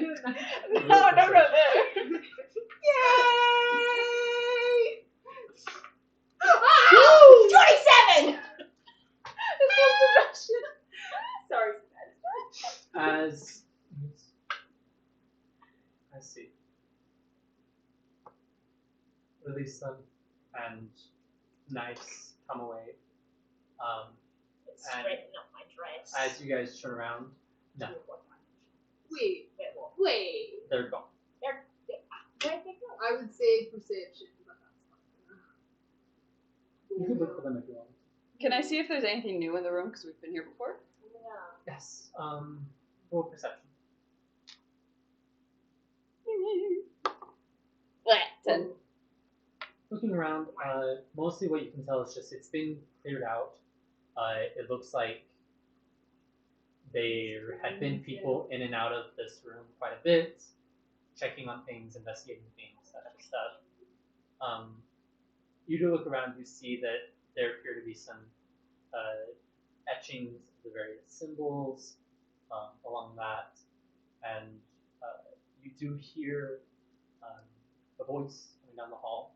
[SPEAKER 1] No, don't go there.
[SPEAKER 2] Yay!
[SPEAKER 4] Woo! 27! Sorry.
[SPEAKER 3] As I see. Release them and knives come away.
[SPEAKER 4] It's
[SPEAKER 3] And
[SPEAKER 4] straightening up my dress.
[SPEAKER 3] As you guys turn around, no,
[SPEAKER 2] Wait,
[SPEAKER 4] Wait, what?
[SPEAKER 2] wait.
[SPEAKER 3] they're gone.
[SPEAKER 4] Where'd they go?
[SPEAKER 2] I would say perception, but that's not
[SPEAKER 3] You can look for them if you want.
[SPEAKER 1] Can I see if there's anything new in the room because we've been here before?
[SPEAKER 3] Yes. Roll perception.
[SPEAKER 1] What? 10.
[SPEAKER 3] Looking around, mostly what you can tell is just it's been cleared out. It looks like there had been people in and out of this room quite a bit, checking on things, investigating things, that type of stuff. You do look around, you see that there appear to be some etchings of the various symbols along that, and you do hear a voice coming down the hall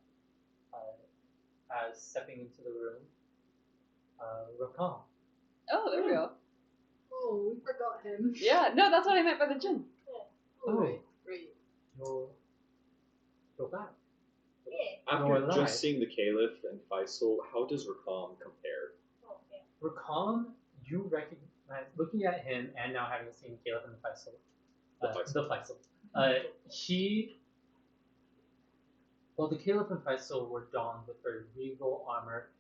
[SPEAKER 3] as stepping into the room. Rakam.
[SPEAKER 1] Oh, there we go.
[SPEAKER 2] Oh, we forgot him.
[SPEAKER 1] Yeah, no, that's what I meant by the gin.
[SPEAKER 2] Oh,
[SPEAKER 3] Oh.
[SPEAKER 2] right.
[SPEAKER 3] You're back.
[SPEAKER 5] After
[SPEAKER 3] You're alive.
[SPEAKER 5] just seeing the Caliph and Faisal, how does Rakam compare?
[SPEAKER 3] Rakam, you recognize, looking at him and now having seen Caleb and the Faisal, while the Caliph and Faisal were donned with very regal armor,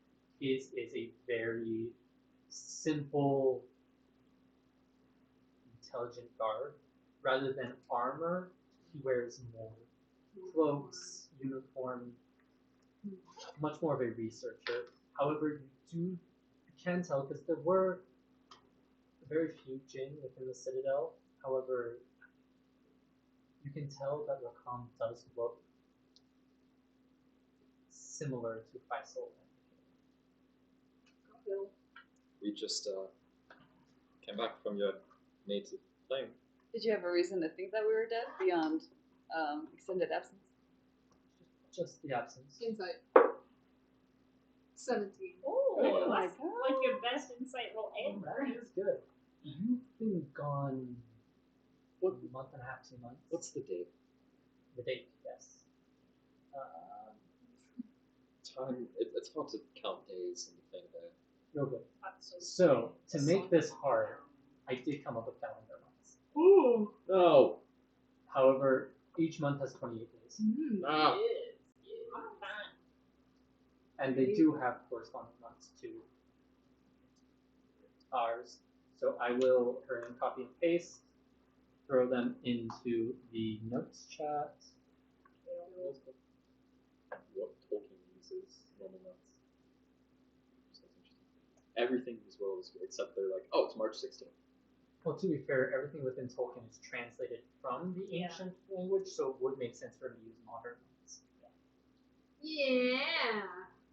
[SPEAKER 3] his is a very simple, intelligent garb. Rather than armor, he wears more cloaks, uniform, much more of a researcher. However, you can tell because there were very few jinn within the Citadel. However, you can tell that Rakam does look similar to Faisal.
[SPEAKER 5] We just came back from your native plane.
[SPEAKER 1] Did you have a reason to think that we were dead beyond extended absence?
[SPEAKER 3] Just the absence.
[SPEAKER 2] Insight. 17.
[SPEAKER 4] Oh,
[SPEAKER 1] Oh my
[SPEAKER 4] that's
[SPEAKER 1] God.
[SPEAKER 4] like your best insight roll ever.
[SPEAKER 3] That is good. You've been gone a month and a half, 2 months.
[SPEAKER 5] What's the date?
[SPEAKER 3] The date? Yes.
[SPEAKER 5] Time. It's hard to count days and think that.
[SPEAKER 3] Real good. So, to make this hard, I did come up with calendar months.
[SPEAKER 4] Ooh.
[SPEAKER 5] No.
[SPEAKER 3] However, each month has 28 days.
[SPEAKER 5] Ah.
[SPEAKER 3] And they do have corresponding months to ours. So I will hurry and copy and paste, throw them into the notes chat.
[SPEAKER 5] What Tolkien uses normal months. So that's interesting. Everything as well as except they're like, oh, it's March 16th.
[SPEAKER 3] Well, to be fair, everything within Tolkien is translated from the ancient language, so it would make sense for him to use modern ones.
[SPEAKER 2] Yeah.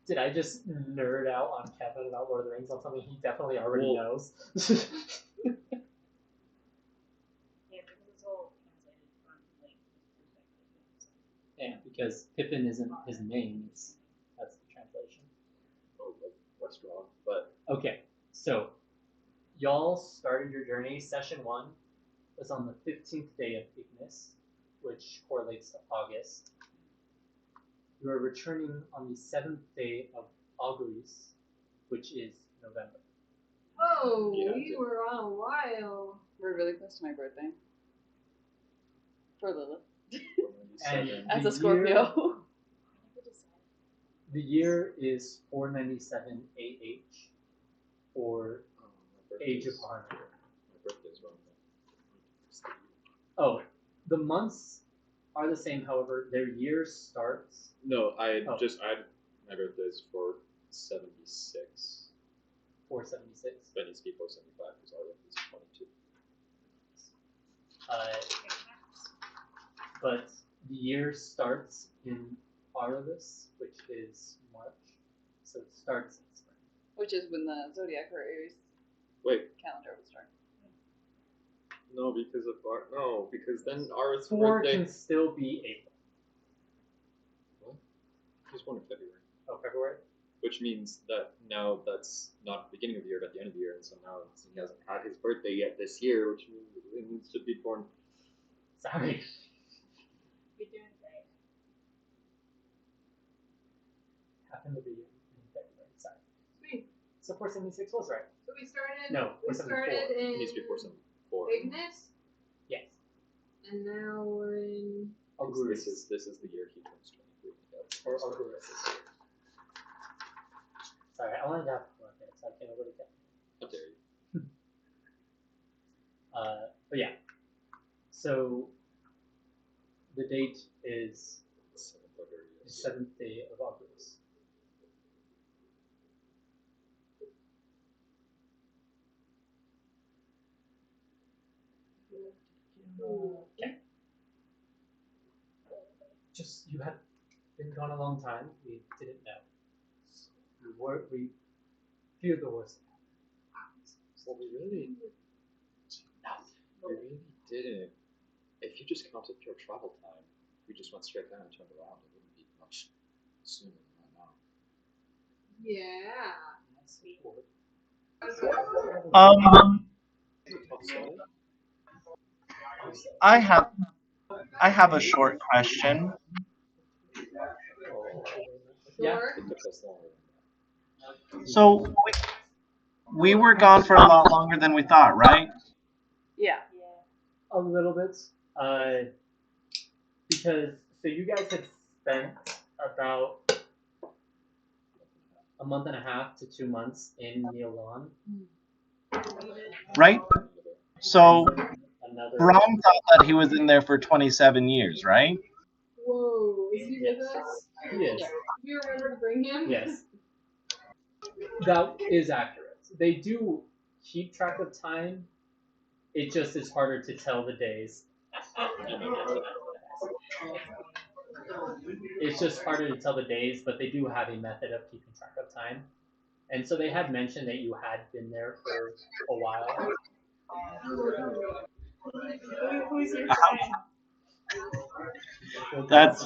[SPEAKER 3] Did I just nerd out on Kevin about Lord of the Rings on something he definitely already
[SPEAKER 5] Well-
[SPEAKER 3] knows?
[SPEAKER 4] Yeah, because it's all translated from like his perspective.
[SPEAKER 3] Yeah, because Pippin isn't his name, that's the translation.
[SPEAKER 5] Oh, like Westron. But
[SPEAKER 3] Okay, so y'all started your journey. Session 1 was on the 15th day of Ignis, which correlates to August. You are returning on the 7th day of Auguries, which is November.
[SPEAKER 2] Oh,
[SPEAKER 5] Yeah,
[SPEAKER 2] we were on a while.
[SPEAKER 1] We're really close to my birthday. For Lilith.
[SPEAKER 3] And
[SPEAKER 5] 197.
[SPEAKER 1] As
[SPEAKER 3] the
[SPEAKER 1] a Scorpio.
[SPEAKER 3] The year is 497 AH, or
[SPEAKER 5] Oh, my
[SPEAKER 3] Age of
[SPEAKER 5] birthday's-
[SPEAKER 3] Honor.
[SPEAKER 5] My birthday's wrong.
[SPEAKER 3] Oh, the months are the same, however, their year starts.
[SPEAKER 5] No, I
[SPEAKER 3] Oh.
[SPEAKER 5] my birthday's 476.
[SPEAKER 3] 476.
[SPEAKER 5] But it needs to be 475 because our birthday's 22.
[SPEAKER 3] But the year starts in Auribus, which is March, so it starts in spring.
[SPEAKER 1] Which is when the Zodiac or Aries
[SPEAKER 5] Wait,
[SPEAKER 1] calendar would start.
[SPEAKER 5] no, because then our
[SPEAKER 3] 4
[SPEAKER 5] birthday
[SPEAKER 3] can still be April.
[SPEAKER 5] was born in February,
[SPEAKER 3] Oh, February?
[SPEAKER 5] which means that now that's not the beginning of the year, but at the end of the year, and so now he hasn't had his birthday yet this year, which means it should be born.
[SPEAKER 3] Sorry.
[SPEAKER 4] You're doing great.
[SPEAKER 3] Happened to be in February, sorry.
[SPEAKER 2] Sweet.
[SPEAKER 3] So 476 was right.
[SPEAKER 2] So we started.
[SPEAKER 3] No,
[SPEAKER 2] we
[SPEAKER 3] 474.
[SPEAKER 2] started
[SPEAKER 5] It
[SPEAKER 2] in
[SPEAKER 5] needs to be 474.
[SPEAKER 2] Ignis,
[SPEAKER 3] Yes.
[SPEAKER 2] and now we're in.
[SPEAKER 3] Auguries.
[SPEAKER 5] This is the year he turns 23.
[SPEAKER 3] Or Auguries. Sorry, I wanted to have fun with it. so I can't really get.
[SPEAKER 5] How dare you?
[SPEAKER 3] But yeah. So the date is the 7th day of August. Okay. Just you had been gone a long time. We didn't know. We feared the worst.
[SPEAKER 5] Well, we really didn't. If you just counted pure travel time, if we just went straight down and turned around, it wouldn't be much sooner than right now.
[SPEAKER 2] Yeah.
[SPEAKER 7] I have a short question.
[SPEAKER 3] Yeah.
[SPEAKER 2] Sure.
[SPEAKER 5] It took us longer than
[SPEAKER 7] So we were gone for a lot longer than we thought, right?
[SPEAKER 1] Yeah.
[SPEAKER 3] A little bit. Because so you guys had spent about a month and a half to 2 months in Milan.
[SPEAKER 7] Right? So
[SPEAKER 3] Another
[SPEAKER 7] Braun thought that he was in there for 27 years, right?
[SPEAKER 2] Whoa. Is he with
[SPEAKER 3] Yes.
[SPEAKER 2] us?
[SPEAKER 3] He is.
[SPEAKER 2] Do you remember to bring him?
[SPEAKER 3] Yes. That is accurate. They do keep track of time. It just is harder to tell the days. It's just harder to tell the days, but they do have a method of keeping track of time. And so they had mentioned that you had been there for a while.
[SPEAKER 4] Who's your friend?
[SPEAKER 7] That's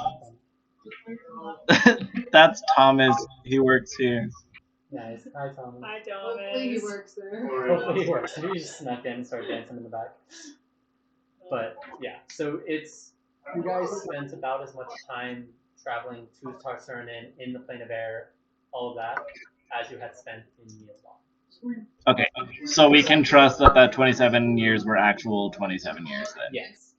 [SPEAKER 7] that's Thomas. He works here.
[SPEAKER 3] Nice. Hi, Thomas.
[SPEAKER 4] Hi,
[SPEAKER 2] Hopefully he
[SPEAKER 4] Thomas.
[SPEAKER 2] works there.
[SPEAKER 3] Hopefully he works. He just snuck in and started dancing in the back. But yeah, so it's you guys spent about as much time traveling to Tarsurnen in the plane of air, all of that, as you had spent in Milan.
[SPEAKER 7] Okay, so we can trust that 27 years were actual 27 years then.
[SPEAKER 3] Yes.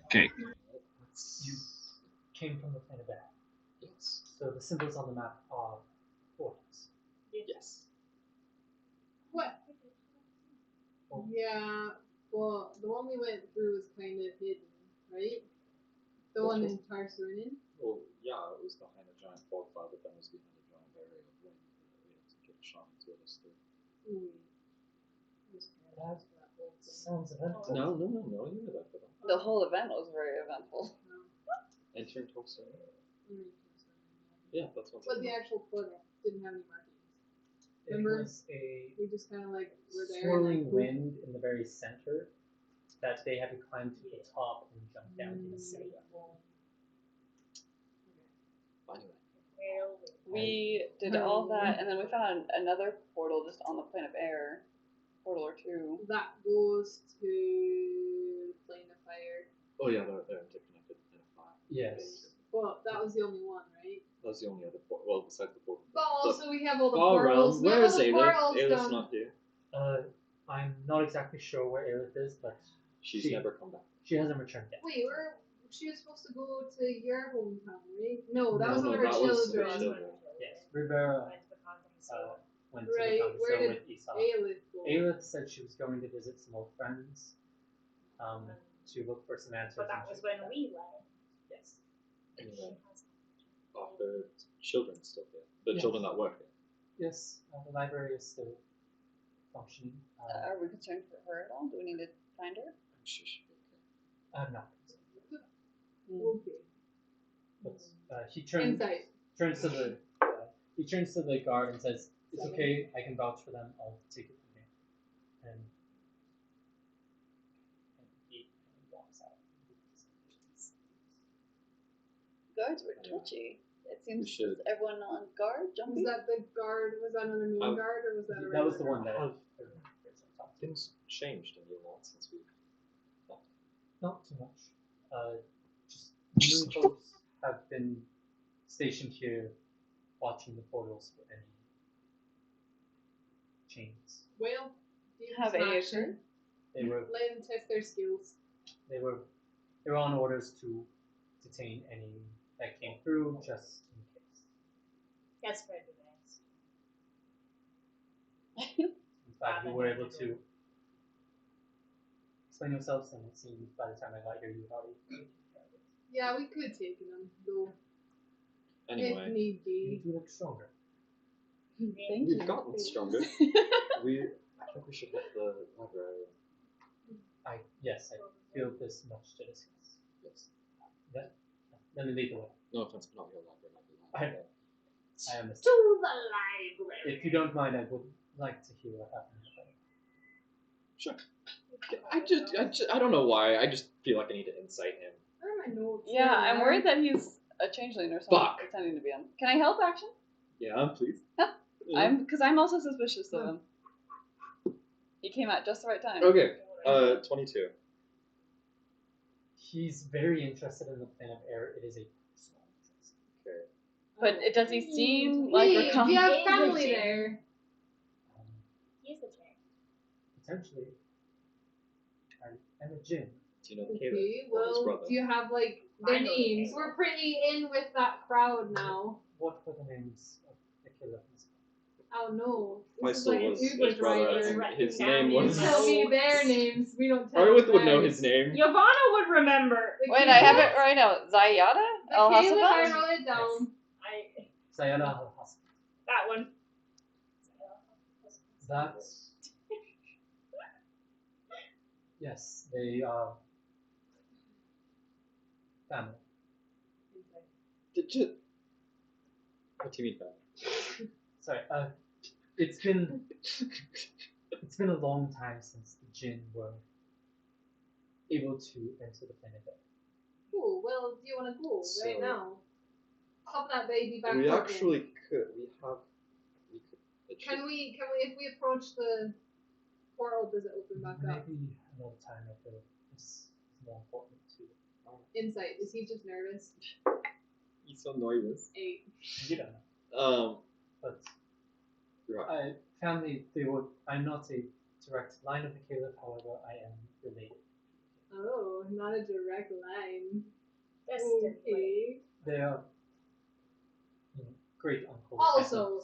[SPEAKER 7] Okay.
[SPEAKER 3] You came from the plane of air.
[SPEAKER 5] Yes.
[SPEAKER 3] So the symbols on the map are portals.
[SPEAKER 5] Yes.
[SPEAKER 2] What? Yeah, well, the one we went through was kind of hidden, right? The one in Tarsurin.
[SPEAKER 5] Well, yeah, it was behind a giant fog cloud, but then it was behind a giant barrier of wind that we had to get a shaman to let us through.
[SPEAKER 3] That sounds eventful.
[SPEAKER 5] No, you knew that, but
[SPEAKER 1] The whole event was very eventful.
[SPEAKER 5] entering Tulsa. Yeah, that's what's
[SPEAKER 2] But the actual portal didn't have any markings.
[SPEAKER 3] It
[SPEAKER 2] Remember?
[SPEAKER 3] was a
[SPEAKER 2] We just kind of like were there.
[SPEAKER 3] swirling
[SPEAKER 2] and, like,
[SPEAKER 3] wind in the very center that they had to climb to the top and jump down to the sea.
[SPEAKER 5] Anyway,
[SPEAKER 1] We did all that, and then we found another portal just on the plane of air. Portal or two.
[SPEAKER 2] That goes to Plane of Fire.
[SPEAKER 5] oh yeah, they're interconnected in a fire.
[SPEAKER 3] Yes.
[SPEAKER 2] Well, that was the only one, right?
[SPEAKER 5] That was the only other port. Well, besides the port.
[SPEAKER 2] But also we have all the
[SPEAKER 5] Far
[SPEAKER 2] portals.
[SPEAKER 5] realm.
[SPEAKER 2] We have
[SPEAKER 5] Where
[SPEAKER 2] all
[SPEAKER 5] is
[SPEAKER 2] the
[SPEAKER 5] Aelith?
[SPEAKER 2] portals
[SPEAKER 5] Aelith's
[SPEAKER 2] done.
[SPEAKER 5] not here.
[SPEAKER 3] I'm not exactly sure where Aelith is, but
[SPEAKER 5] She's
[SPEAKER 3] She-
[SPEAKER 5] never come back.
[SPEAKER 3] she hasn't returned yet.
[SPEAKER 2] Wait, she was supposed to go to your hometown, right? No, that
[SPEAKER 3] No,
[SPEAKER 2] was
[SPEAKER 5] no,
[SPEAKER 2] one of her
[SPEAKER 5] that was
[SPEAKER 2] children.
[SPEAKER 5] her children.
[SPEAKER 3] Yes, Rivera went to
[SPEAKER 2] Right,
[SPEAKER 3] the convent
[SPEAKER 2] where did
[SPEAKER 3] with Esau.
[SPEAKER 2] Aelith go?
[SPEAKER 3] Aelith said she was going to visit some old friends, to look for some answers.
[SPEAKER 4] But that
[SPEAKER 3] and
[SPEAKER 4] was
[SPEAKER 3] she-
[SPEAKER 4] when we left.
[SPEAKER 3] Yes.
[SPEAKER 5] Anyway, are her children still here? The
[SPEAKER 3] Yes.
[SPEAKER 5] children that work here.
[SPEAKER 3] Yes, the library is still functioning.
[SPEAKER 1] Are we concerned for her at all? Do we need to find her?
[SPEAKER 5] I'm sure she'll be okay.
[SPEAKER 3] I'm not.
[SPEAKER 2] Okay.
[SPEAKER 3] But he turns
[SPEAKER 2] Insight.
[SPEAKER 3] to the guard and says, "It's okay. I can vouch for them. I'll take it from here." And he walks out.
[SPEAKER 1] Guards were twitchy. It
[SPEAKER 5] We
[SPEAKER 1] seems
[SPEAKER 5] should-
[SPEAKER 1] everyone on guard
[SPEAKER 2] Was
[SPEAKER 1] jumping.
[SPEAKER 2] that the guard? Was that another main
[SPEAKER 5] Um,
[SPEAKER 2] guard, or was that a
[SPEAKER 3] That was the
[SPEAKER 2] regular
[SPEAKER 3] one that.
[SPEAKER 5] Have things changed in your lot since we left?
[SPEAKER 3] Not too much. Just moon folks have been stationed here, watching the portals for any changes.
[SPEAKER 2] Well, do you
[SPEAKER 1] Have any occurred?
[SPEAKER 3] They were
[SPEAKER 2] Let them test their skills.
[SPEAKER 3] they were on orders to detain any that came through just in case.
[SPEAKER 4] That's for advanced.
[SPEAKER 3] In fact, you were able to explain yourselves, and it seems by the time I got here, you already taken care of it.
[SPEAKER 2] Yeah, we could take them, though, if
[SPEAKER 5] Anyway,
[SPEAKER 2] need
[SPEAKER 3] You
[SPEAKER 2] be.
[SPEAKER 3] do look stronger.
[SPEAKER 1] Thank
[SPEAKER 5] we've
[SPEAKER 1] you.
[SPEAKER 5] gotten stronger. I think we should hit the library.
[SPEAKER 3] Yes, I feel there's much to discuss.
[SPEAKER 5] Yes.
[SPEAKER 3] Let me lead the way.
[SPEAKER 5] No offense, but not your library.
[SPEAKER 3] I understand.
[SPEAKER 4] To the library.
[SPEAKER 3] If you don't mind, I would like to hear what happened.
[SPEAKER 5] Sure. I don't know why. I just feel like I need to insight him.
[SPEAKER 2] Where are my notes?
[SPEAKER 1] Yeah,
[SPEAKER 2] There they
[SPEAKER 1] I'm
[SPEAKER 2] are.
[SPEAKER 1] worried that he's a changeling or something
[SPEAKER 5] Fuck.
[SPEAKER 1] pretending to be him. Can I help, Action?
[SPEAKER 5] Yeah, please.
[SPEAKER 1] Because I'm also suspicious of him. He came at just the right time.
[SPEAKER 5] Okay. 22.
[SPEAKER 3] He's very interested in the plane of air. It is a personal interest.
[SPEAKER 5] Okay.
[SPEAKER 1] But does he seem like
[SPEAKER 2] Wait,
[SPEAKER 1] we're
[SPEAKER 2] do you have
[SPEAKER 4] Engaging.
[SPEAKER 2] family there?
[SPEAKER 4] He's the chair.
[SPEAKER 3] Potentially, I am a djinn.
[SPEAKER 5] Do you know
[SPEAKER 2] Okay,
[SPEAKER 5] Caleb? His
[SPEAKER 2] well,
[SPEAKER 5] brother.
[SPEAKER 2] do you have, like,
[SPEAKER 4] I
[SPEAKER 2] their
[SPEAKER 4] know
[SPEAKER 2] names?
[SPEAKER 4] Caleb.
[SPEAKER 2] We're pretty in with that crowd now.
[SPEAKER 3] What were the names of the killer?
[SPEAKER 2] Oh no.
[SPEAKER 5] My
[SPEAKER 2] This is
[SPEAKER 5] soul
[SPEAKER 2] like an
[SPEAKER 5] was
[SPEAKER 2] Uber
[SPEAKER 5] his brother,
[SPEAKER 2] driver.
[SPEAKER 5] and his
[SPEAKER 4] Down
[SPEAKER 5] name
[SPEAKER 4] in
[SPEAKER 5] was.
[SPEAKER 4] my
[SPEAKER 2] Tell me
[SPEAKER 4] notes.
[SPEAKER 2] their names. We don't tell
[SPEAKER 5] Arwith would know
[SPEAKER 2] theirs.
[SPEAKER 5] his name.
[SPEAKER 4] Yvonne would remember.
[SPEAKER 2] The
[SPEAKER 1] Wait, I have
[SPEAKER 2] Caleb-
[SPEAKER 1] it right now. Zayada?
[SPEAKER 2] The
[SPEAKER 1] El
[SPEAKER 2] Caleb, I
[SPEAKER 1] Hasafat?
[SPEAKER 2] wrote it down.
[SPEAKER 3] Sayana al-Hasan.
[SPEAKER 4] That one.
[SPEAKER 3] That's. Yes, they are family.
[SPEAKER 5] What do you mean that?
[SPEAKER 3] Sorry, it's been a long time since the jinn were able to enter the planet Earth.
[SPEAKER 2] Cool. Well, do you want to go right
[SPEAKER 5] So-
[SPEAKER 2] now? Pop that baby back
[SPEAKER 5] We
[SPEAKER 2] up
[SPEAKER 5] actually could. We could.
[SPEAKER 2] in. Can we, if we approach the portal, does it open back up?
[SPEAKER 3] Maybe another time. I feel this is more important to
[SPEAKER 2] Insight. Is he just nervous?
[SPEAKER 5] He's so nervous.
[SPEAKER 2] 8.
[SPEAKER 3] you don't know. But
[SPEAKER 5] Right.
[SPEAKER 3] family, I'm not a direct line of the caliph, however, I am related.
[SPEAKER 2] Oh, not a direct line.
[SPEAKER 4] Destiny.
[SPEAKER 2] Okay.
[SPEAKER 3] They are great uncles.
[SPEAKER 2] Also-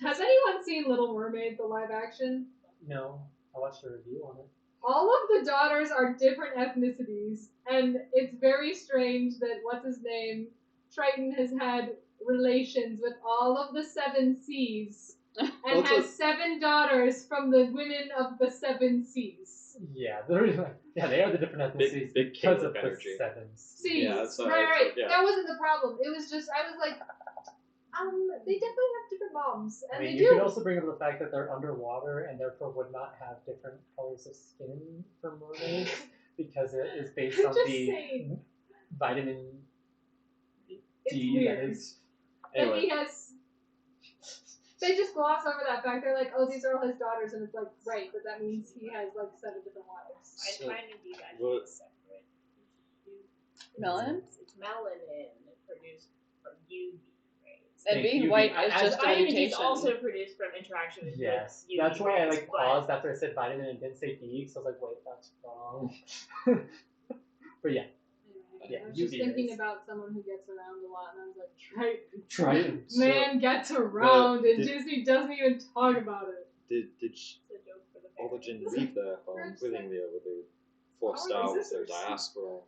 [SPEAKER 2] Has anyone seen Little Mermaid, the live action?
[SPEAKER 3] No, I watched a review on it.
[SPEAKER 2] All of the daughters are different ethnicities, and it's very strange that what's his name, Triton, has had relations with all of the 7 seas and
[SPEAKER 5] What's
[SPEAKER 2] has
[SPEAKER 5] a-
[SPEAKER 2] 7 daughters from the women of the 7 seas.
[SPEAKER 3] Yeah, they are the different ethnicities
[SPEAKER 5] big
[SPEAKER 3] because
[SPEAKER 5] caliph
[SPEAKER 3] of the
[SPEAKER 5] energy.
[SPEAKER 3] sevens.
[SPEAKER 2] Seas.
[SPEAKER 5] Yeah, so
[SPEAKER 2] right.
[SPEAKER 5] yeah.
[SPEAKER 2] That wasn't the problem. It was just, I was like, they definitely have different moms,
[SPEAKER 3] I
[SPEAKER 2] and
[SPEAKER 3] mean,
[SPEAKER 2] they
[SPEAKER 3] you
[SPEAKER 2] do.
[SPEAKER 3] could also bring up the fact that they're underwater and therefore would not have different colors of skin for mermaids because it is based on
[SPEAKER 2] Just
[SPEAKER 3] the
[SPEAKER 2] saying.
[SPEAKER 3] vitamin
[SPEAKER 2] It's
[SPEAKER 3] D that
[SPEAKER 2] weird.
[SPEAKER 3] is.
[SPEAKER 2] And
[SPEAKER 5] Anyway.
[SPEAKER 2] he has. They just gloss over that fact. They're like, oh, these are all his daughters, and it's like, right, but that means he has like 7 different wives.
[SPEAKER 4] I
[SPEAKER 5] So,
[SPEAKER 4] try to do that
[SPEAKER 5] what-
[SPEAKER 4] separate.
[SPEAKER 1] Melanin?
[SPEAKER 4] It's melanin produced from UV rays.
[SPEAKER 1] And
[SPEAKER 3] Thank
[SPEAKER 1] being
[SPEAKER 3] you.
[SPEAKER 1] white
[SPEAKER 3] I-
[SPEAKER 1] is
[SPEAKER 3] I-
[SPEAKER 1] just a
[SPEAKER 4] Vitamin D is
[SPEAKER 1] mutation.
[SPEAKER 4] also produced from interaction with
[SPEAKER 3] Yes,
[SPEAKER 4] UV
[SPEAKER 3] that's why I
[SPEAKER 4] rays,
[SPEAKER 3] like
[SPEAKER 4] but-
[SPEAKER 3] paused after I said vitamin and didn't say D because I was like, wait, that's wrong. But yeah, Yeah,
[SPEAKER 2] I was just
[SPEAKER 3] UV
[SPEAKER 2] thinking
[SPEAKER 3] rays.
[SPEAKER 2] about someone who gets around a lot, and I was like, Triton.
[SPEAKER 3] try it.
[SPEAKER 2] Man gets around, and
[SPEAKER 5] did-
[SPEAKER 2] Disney doesn't even talk about it.
[SPEAKER 5] Did
[SPEAKER 4] It's a joke for the
[SPEAKER 5] all the
[SPEAKER 4] parents.
[SPEAKER 5] jinn leave their home willingly, or were they forced
[SPEAKER 2] Oh,
[SPEAKER 5] out
[SPEAKER 2] is
[SPEAKER 5] of their
[SPEAKER 2] this-
[SPEAKER 5] diaspora?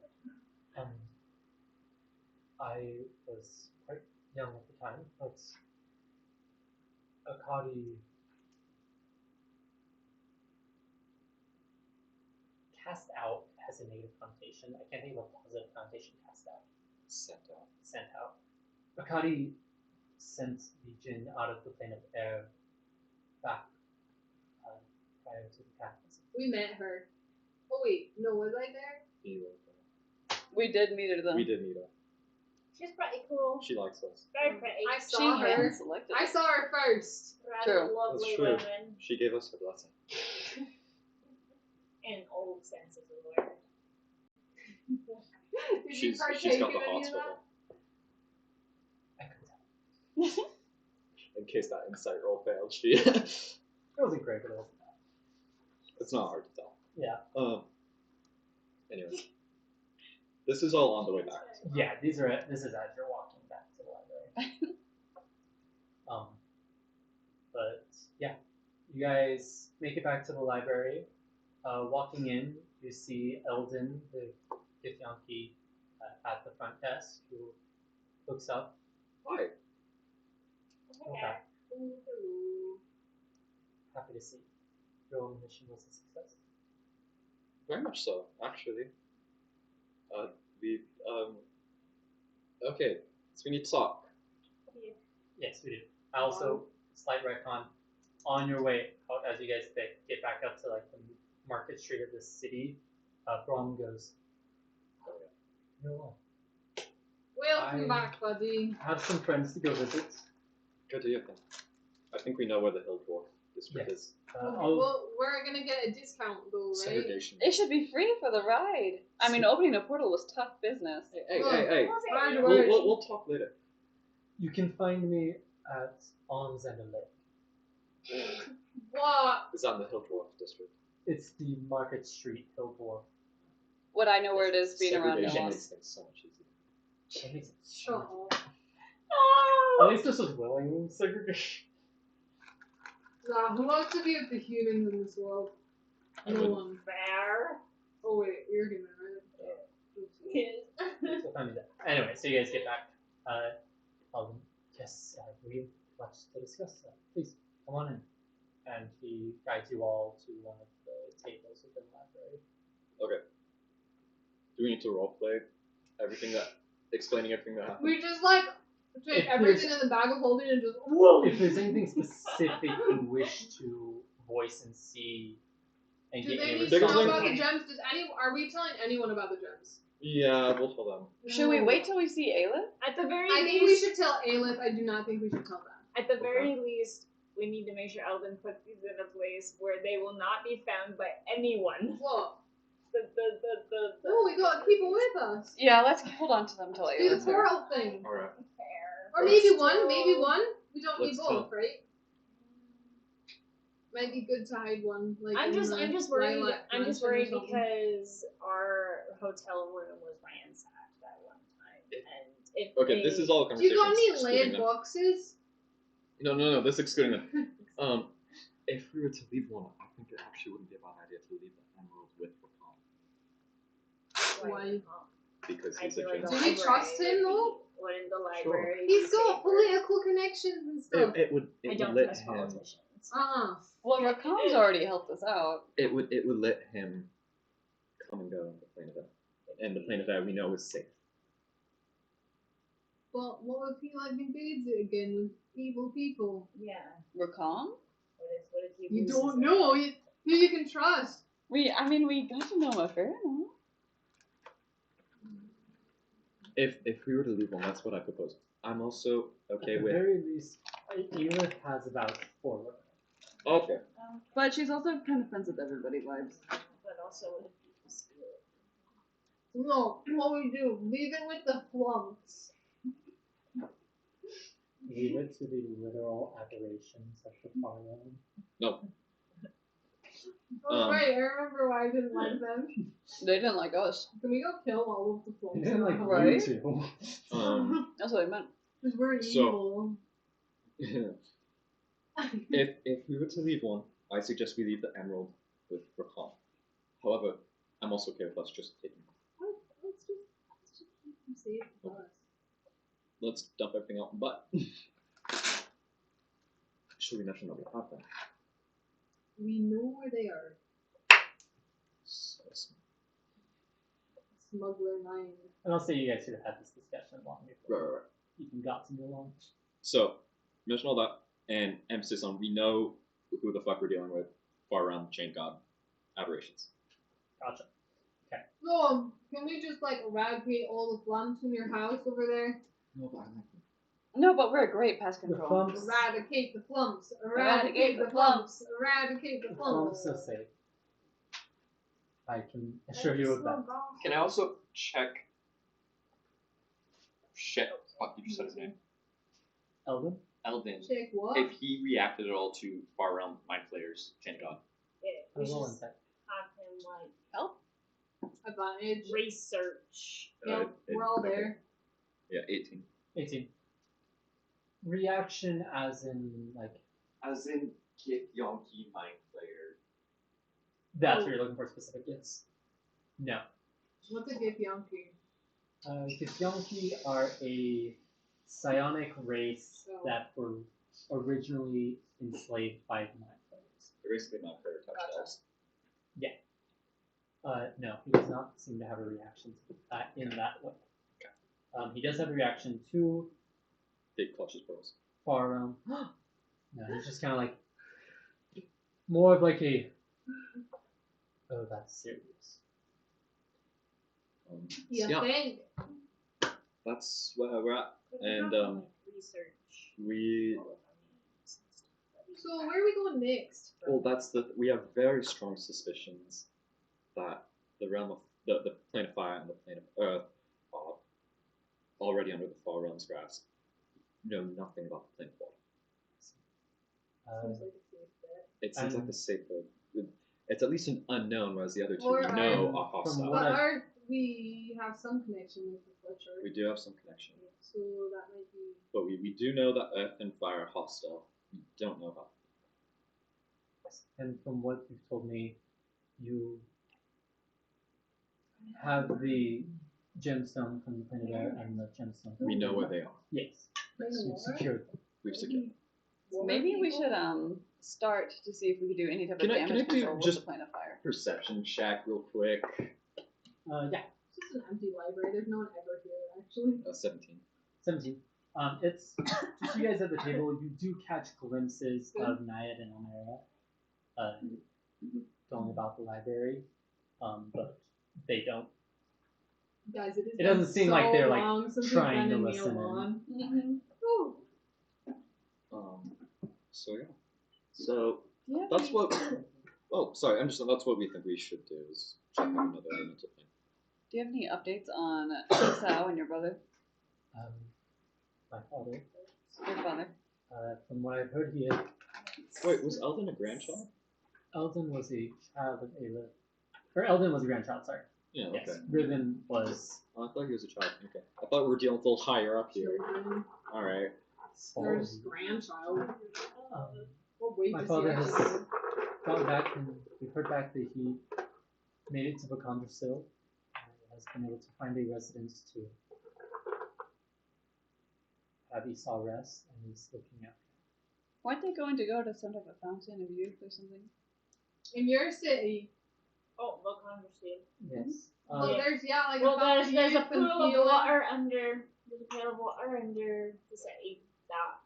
[SPEAKER 3] I was quite young at the time, but Akadi cast out has a negative connotation. I can't think of a positive connotation cast out.
[SPEAKER 5] Sent out.
[SPEAKER 3] Sent out. Akadi sent the jinn out of the plane of air back prior to the cataclysm.
[SPEAKER 2] We met her. Oh wait, no, was I there?
[SPEAKER 5] He was there.
[SPEAKER 1] We did meet her though.
[SPEAKER 5] We did meet her.
[SPEAKER 4] She's pretty cool.
[SPEAKER 5] She likes us.
[SPEAKER 4] Very pretty.
[SPEAKER 2] I
[SPEAKER 1] She
[SPEAKER 2] saw her.
[SPEAKER 1] hand selected.
[SPEAKER 2] I saw her first.
[SPEAKER 4] Rather
[SPEAKER 1] True.
[SPEAKER 4] lovely
[SPEAKER 5] That's true.
[SPEAKER 4] women
[SPEAKER 5] She gave us her blessing.
[SPEAKER 4] in old senses of the word.
[SPEAKER 2] Did you
[SPEAKER 5] She's
[SPEAKER 2] partake
[SPEAKER 5] got
[SPEAKER 2] in
[SPEAKER 5] the
[SPEAKER 2] any
[SPEAKER 5] hots
[SPEAKER 2] of
[SPEAKER 5] for
[SPEAKER 2] that?
[SPEAKER 5] her.
[SPEAKER 3] I could tell.
[SPEAKER 5] In case that insight roll failed, she.
[SPEAKER 3] It wasn't great, but it wasn't bad.
[SPEAKER 5] It's not hard to tell.
[SPEAKER 3] Yeah.
[SPEAKER 5] Anyway, this is all on the way back.
[SPEAKER 3] Yeah, this is as you're walking. But yeah, you guys make it back to the library. Walking in, you see Eldon, the Githyanki, at the front desk, who looks up.
[SPEAKER 5] Hi.
[SPEAKER 3] Okay. Happy to see you. Your mission was a success.
[SPEAKER 5] Very much so, actually. We okay, so we need to talk.
[SPEAKER 3] Yes, we do. Also, slight retcon. On your way out, as you guys get back up to like the market street of the city, Brom goes, "You're alone.
[SPEAKER 2] Welcome
[SPEAKER 3] I-
[SPEAKER 2] back, buddy.
[SPEAKER 3] I have some friends to go visit.
[SPEAKER 5] Good to hear from. I think we know where the Hill Dwarf district
[SPEAKER 3] Yes.
[SPEAKER 5] is.
[SPEAKER 2] Well, we're gonna get a discount though, right?
[SPEAKER 5] Segregation.
[SPEAKER 1] It should be free for the ride. I mean, opening a portal was tough business.
[SPEAKER 5] Hey,
[SPEAKER 2] Look,
[SPEAKER 5] hey.
[SPEAKER 2] Find a
[SPEAKER 5] We'll,
[SPEAKER 2] word.
[SPEAKER 5] we'll talk later.
[SPEAKER 3] You can find me at Arms and a Lake.
[SPEAKER 2] What?
[SPEAKER 5] It's on the Hill Dwarf district.
[SPEAKER 3] It's the Market Street Hill Dwarf.
[SPEAKER 1] Would I know where it is being around
[SPEAKER 5] Segregation
[SPEAKER 1] Milwaukee?
[SPEAKER 5] makes things so much easier.
[SPEAKER 3] That makes it
[SPEAKER 2] Shut up.
[SPEAKER 3] At least this was willing segregation.
[SPEAKER 2] Nah, who wants to be with the humans in this world?
[SPEAKER 5] I
[SPEAKER 2] No
[SPEAKER 5] wouldn't.
[SPEAKER 2] one.
[SPEAKER 4] Fair.
[SPEAKER 2] Oh wait, you're human, right?
[SPEAKER 3] So find me that. Anyway, so you guys get back. Alden, yes, we have much to discuss. Please, come on in. And he guides you all to one of the tables within the library.
[SPEAKER 5] Okay. Do we need to roleplay explaining everything that happened?
[SPEAKER 2] We just like take
[SPEAKER 3] If
[SPEAKER 2] everything in the bag of holding and just whoa.
[SPEAKER 3] If there's anything specific you wish to voice and see and
[SPEAKER 2] Do
[SPEAKER 3] get
[SPEAKER 2] they
[SPEAKER 3] any
[SPEAKER 2] need to know
[SPEAKER 3] response,
[SPEAKER 2] about the gems? Are we telling anyone about the gems?
[SPEAKER 5] Yeah, we'll tell them.
[SPEAKER 1] Should we wait till we see Aelith?
[SPEAKER 4] At the very
[SPEAKER 2] I think we
[SPEAKER 4] least,
[SPEAKER 2] should tell Aelith. I do not think we should tell them.
[SPEAKER 4] at the very least, we need to make sure Eldon puts these in a place where they will not be found by anyone.
[SPEAKER 2] Whoa.
[SPEAKER 4] The
[SPEAKER 2] No, we gotta keep it with us.
[SPEAKER 1] Yeah, let's hold on to them till
[SPEAKER 2] Do the
[SPEAKER 1] Aelith's here.
[SPEAKER 2] portal thing.
[SPEAKER 5] Alright.
[SPEAKER 4] fair.
[SPEAKER 2] Or
[SPEAKER 5] Let's
[SPEAKER 2] maybe one. Maybe one. We don't need
[SPEAKER 5] let's
[SPEAKER 2] both,
[SPEAKER 5] tell-
[SPEAKER 2] right? Might be good to hide one. Like
[SPEAKER 4] I'm
[SPEAKER 2] in
[SPEAKER 4] just worried.
[SPEAKER 2] Lilac
[SPEAKER 4] I'm just
[SPEAKER 2] Mansion or
[SPEAKER 4] worried
[SPEAKER 2] something.
[SPEAKER 4] because our hotel room was ransacked that one time, and if
[SPEAKER 5] Okay,
[SPEAKER 4] they,
[SPEAKER 5] this is all
[SPEAKER 2] Do you
[SPEAKER 5] conversation.
[SPEAKER 2] got any
[SPEAKER 5] excluding
[SPEAKER 2] lead
[SPEAKER 5] them.
[SPEAKER 2] boxes?
[SPEAKER 5] No, this is excluding them. If we were to leave one, I think it actually wouldn't be a bad idea to leave the emerald with Rakan.
[SPEAKER 2] Why?
[SPEAKER 5] Because
[SPEAKER 4] I
[SPEAKER 5] he's a
[SPEAKER 4] feel like the
[SPEAKER 5] gentleman.
[SPEAKER 2] Do we
[SPEAKER 4] library
[SPEAKER 2] trust him,
[SPEAKER 4] would be-
[SPEAKER 2] though?
[SPEAKER 4] Wouldn't the
[SPEAKER 5] Sure.
[SPEAKER 4] library?
[SPEAKER 2] He's
[SPEAKER 4] be
[SPEAKER 2] got
[SPEAKER 4] safer?
[SPEAKER 2] political connections and stuff.
[SPEAKER 5] It would
[SPEAKER 4] I don't
[SPEAKER 5] let
[SPEAKER 4] trust
[SPEAKER 5] him.
[SPEAKER 4] politicians.
[SPEAKER 1] Well, Rakam's already helped us out.
[SPEAKER 5] It would let him come and go in the plane of air. And the plane of air we know is safe.
[SPEAKER 2] But what if he like invades it again with evil people?
[SPEAKER 4] Yeah.
[SPEAKER 1] Rakam?
[SPEAKER 4] What if he
[SPEAKER 2] You
[SPEAKER 4] loses
[SPEAKER 2] don't
[SPEAKER 4] it?
[SPEAKER 2] know. Who you can trust.
[SPEAKER 1] We got to know him a fair amount.
[SPEAKER 5] If we were to leave one, that's what I propose. I'm also okay
[SPEAKER 3] at the
[SPEAKER 5] with.
[SPEAKER 3] very least, Aelith has about 4 women.
[SPEAKER 5] Okay.
[SPEAKER 1] But she's also kind of friends with everybody vibes.
[SPEAKER 4] But also, what if people steal it?
[SPEAKER 2] No, what we do? Leave it with the flunks.
[SPEAKER 3] Leave it to the literal aberrations of the far realm.
[SPEAKER 5] No.
[SPEAKER 2] Oh right, I remember why I didn't like them.
[SPEAKER 1] They didn't like us.
[SPEAKER 2] Can we go kill all of the
[SPEAKER 3] They
[SPEAKER 2] flunks?
[SPEAKER 3] didn't like
[SPEAKER 1] Right?
[SPEAKER 3] you two.
[SPEAKER 1] That's what I meant.
[SPEAKER 2] Because we're
[SPEAKER 5] So-
[SPEAKER 2] evil.
[SPEAKER 5] if we were to leave one, I suggest we leave the emerald with Rakan. However, I'm also okay with us just taking it.
[SPEAKER 2] Let's just keep them safe with us.
[SPEAKER 5] Let's dump everything out in the butt. Should we mention that we have them?
[SPEAKER 2] We know where they are.
[SPEAKER 5] So,
[SPEAKER 2] Smuggler 9.
[SPEAKER 3] And I'll say you guys should have had this discussion long before
[SPEAKER 5] right.
[SPEAKER 3] you even got to move on.
[SPEAKER 5] So, mention all that and emphasis on we know who the fuck we're dealing with far around the chain god aberrations.
[SPEAKER 3] Gotcha.
[SPEAKER 2] So, can we just like eradicate all the flumps from your house over there?
[SPEAKER 5] No, but I like them.
[SPEAKER 1] No, but we're great pest
[SPEAKER 3] The
[SPEAKER 1] control.
[SPEAKER 3] flumps,
[SPEAKER 2] Eradicate the flumps. Eradicate the flumps. Eradicate the
[SPEAKER 3] the flumps
[SPEAKER 2] flumps.
[SPEAKER 3] are safe. I can assure you of that.
[SPEAKER 5] Can I also check? Shit, fuck, you just said his name.
[SPEAKER 3] Eldon?
[SPEAKER 5] Eldin.
[SPEAKER 2] Check what?
[SPEAKER 5] If he reacted at all to far realm mind flayers, chain god.
[SPEAKER 4] Yeah, we
[SPEAKER 3] I
[SPEAKER 4] should
[SPEAKER 3] will
[SPEAKER 4] just
[SPEAKER 3] insight.
[SPEAKER 4] have him like
[SPEAKER 1] Help?
[SPEAKER 2] Advantage.
[SPEAKER 4] research.
[SPEAKER 2] Yep, we're all there.
[SPEAKER 5] Yeah, 18.
[SPEAKER 3] 18. Reaction as in like
[SPEAKER 6] As in Kit Yonki Mind Player.
[SPEAKER 3] that's what you're looking for specific. Yes. No.
[SPEAKER 2] What's a Githyanki?
[SPEAKER 3] Githyanki are a psionic race
[SPEAKER 2] Oh.
[SPEAKER 3] that were originally enslaved by the Mind Flayers.
[SPEAKER 5] They're basically not fair touchdowns.
[SPEAKER 3] No, he does not seem to have a reaction to that in that way. He does have a reaction to
[SPEAKER 5] Big clutches pearls.
[SPEAKER 3] far realm. No, he's just kind of like more of like a. Oh, that's serious.
[SPEAKER 2] You
[SPEAKER 5] Yeah,
[SPEAKER 2] think?
[SPEAKER 5] that's where we're at. And
[SPEAKER 4] research.
[SPEAKER 5] we
[SPEAKER 4] all of our names and stuff that we
[SPEAKER 2] So where are we going next?
[SPEAKER 5] well, we have very strong suspicions that the realm of the plane of fire and the plane of earth are already under the far realm's grasp. Know nothing about the plane of water.
[SPEAKER 2] Seems like a safe bet.
[SPEAKER 5] It seems like the safer. It's at least an unknown, whereas the other two
[SPEAKER 2] Or
[SPEAKER 5] know
[SPEAKER 3] I'm-
[SPEAKER 5] are
[SPEAKER 3] from
[SPEAKER 5] hostile.
[SPEAKER 3] what
[SPEAKER 2] But
[SPEAKER 3] I-
[SPEAKER 2] aren't we have some connection with the Fletcher?
[SPEAKER 5] We do have some connection,
[SPEAKER 2] So that might be.
[SPEAKER 5] but we do know that earth and fire are hostile. We don't know how.
[SPEAKER 3] And from what you've told me, you have the gemstone from the plane of air and the gemstone. From
[SPEAKER 5] We
[SPEAKER 3] the
[SPEAKER 5] know
[SPEAKER 3] plane
[SPEAKER 5] where
[SPEAKER 3] of
[SPEAKER 5] they are.
[SPEAKER 3] Yes,
[SPEAKER 2] Plane of
[SPEAKER 3] you've
[SPEAKER 2] water?
[SPEAKER 3] secured them.
[SPEAKER 5] We've secured them.
[SPEAKER 1] Maybe we should start to see if we could do any type of
[SPEAKER 5] Can I
[SPEAKER 1] damage
[SPEAKER 5] do
[SPEAKER 1] control with
[SPEAKER 5] just-
[SPEAKER 1] the plane of fire.
[SPEAKER 5] Perception check, real quick.
[SPEAKER 3] Yeah,
[SPEAKER 2] It's just an empty library. There's no one ever here, actually.
[SPEAKER 5] 17.
[SPEAKER 3] 17. It's just you guys at the table. You do catch glimpses of Nayad and Almera going about the library, but they don't.
[SPEAKER 2] Guys, it
[SPEAKER 3] It doesn't seem like they're, like,
[SPEAKER 2] long since
[SPEAKER 3] trying
[SPEAKER 2] we've
[SPEAKER 3] to
[SPEAKER 2] done a
[SPEAKER 3] listen
[SPEAKER 2] meal
[SPEAKER 3] in.
[SPEAKER 2] on.
[SPEAKER 1] Mm-hmm.
[SPEAKER 5] So yeah. So
[SPEAKER 1] Yeah.
[SPEAKER 5] that's what. Oh, sorry. I'm just. That's what we think we should do is check out another elemental thing.
[SPEAKER 1] Do you have any updates on Sao and your brother?
[SPEAKER 3] My father,
[SPEAKER 1] Your father.
[SPEAKER 3] from what I've heard, he had
[SPEAKER 5] Wait, was Eldon a grandchild?
[SPEAKER 3] Eldon was a child of Ayla, or Eldon was a grandchild. Sorry.
[SPEAKER 5] Yeah. Okay.
[SPEAKER 3] Yes, Riven was.
[SPEAKER 5] Oh, I thought he was a child. Okay. I thought we were dealing with a little higher up here.
[SPEAKER 2] Children.
[SPEAKER 5] All right.
[SPEAKER 2] Or just grandchild. What weight
[SPEAKER 3] My
[SPEAKER 2] does
[SPEAKER 3] father
[SPEAKER 2] he
[SPEAKER 3] has
[SPEAKER 2] actually have?
[SPEAKER 3] gone back and we heard back that he made it to Vakandra still and has been able to find a residence to have Esau rest and he's looking after
[SPEAKER 1] Weren't they going to go to some type of fountain of youth or something?
[SPEAKER 2] In your city,
[SPEAKER 4] Oh, look, I understand.
[SPEAKER 3] him. Yes.
[SPEAKER 2] well, there's like
[SPEAKER 4] Well,
[SPEAKER 2] a fountain
[SPEAKER 4] there's a
[SPEAKER 2] youth and
[SPEAKER 4] pool of
[SPEAKER 2] healing.
[SPEAKER 4] water under. There's a pool of water under the city that,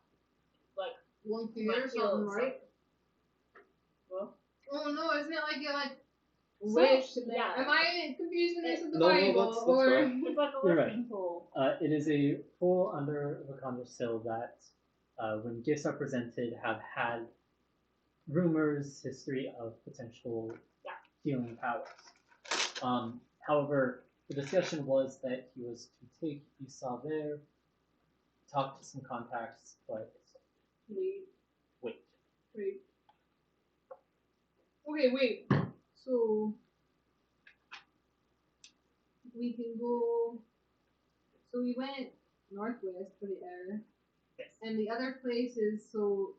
[SPEAKER 4] like,
[SPEAKER 2] One
[SPEAKER 4] might
[SPEAKER 2] theater or
[SPEAKER 4] heal
[SPEAKER 2] something,
[SPEAKER 4] itself.
[SPEAKER 2] right?
[SPEAKER 4] Well,
[SPEAKER 2] Oh no, isn't it like you
[SPEAKER 1] So-
[SPEAKER 2] wish?
[SPEAKER 4] yeah.
[SPEAKER 2] Am I confusing this with the
[SPEAKER 5] No,
[SPEAKER 2] Bible?
[SPEAKER 5] that's
[SPEAKER 2] or
[SPEAKER 5] fine.
[SPEAKER 4] it's like a
[SPEAKER 3] You're
[SPEAKER 4] lifting pool.
[SPEAKER 3] It is a pool under Vakandra still that when gifts are presented have had rumors, history of potential healing powers. However, the discussion was that he was to take Esau there, talk to some contacts, but
[SPEAKER 2] wait,
[SPEAKER 3] wait.
[SPEAKER 2] wait. Okay, wait. So we can go. So we went northwest for the air,
[SPEAKER 3] Yes.
[SPEAKER 2] and the other places. So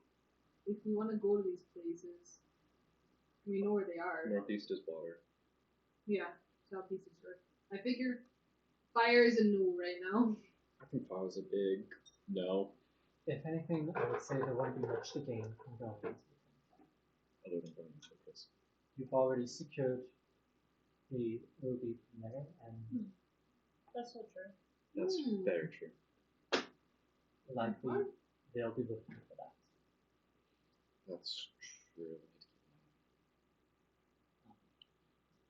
[SPEAKER 2] if we want to go to these places, we know where they are.
[SPEAKER 5] Northeast is water.
[SPEAKER 2] Yeah, southeast is earth. I figure fire is a no right now.
[SPEAKER 5] I think fire was a big no.
[SPEAKER 3] If anything, I would say there won't be much to gain from going into it.
[SPEAKER 5] Other than burning circus.
[SPEAKER 3] You've already secured the ruby from there, and
[SPEAKER 4] That's so true.
[SPEAKER 5] That's very true.
[SPEAKER 3] likely they'll be looking for that.
[SPEAKER 5] That's true.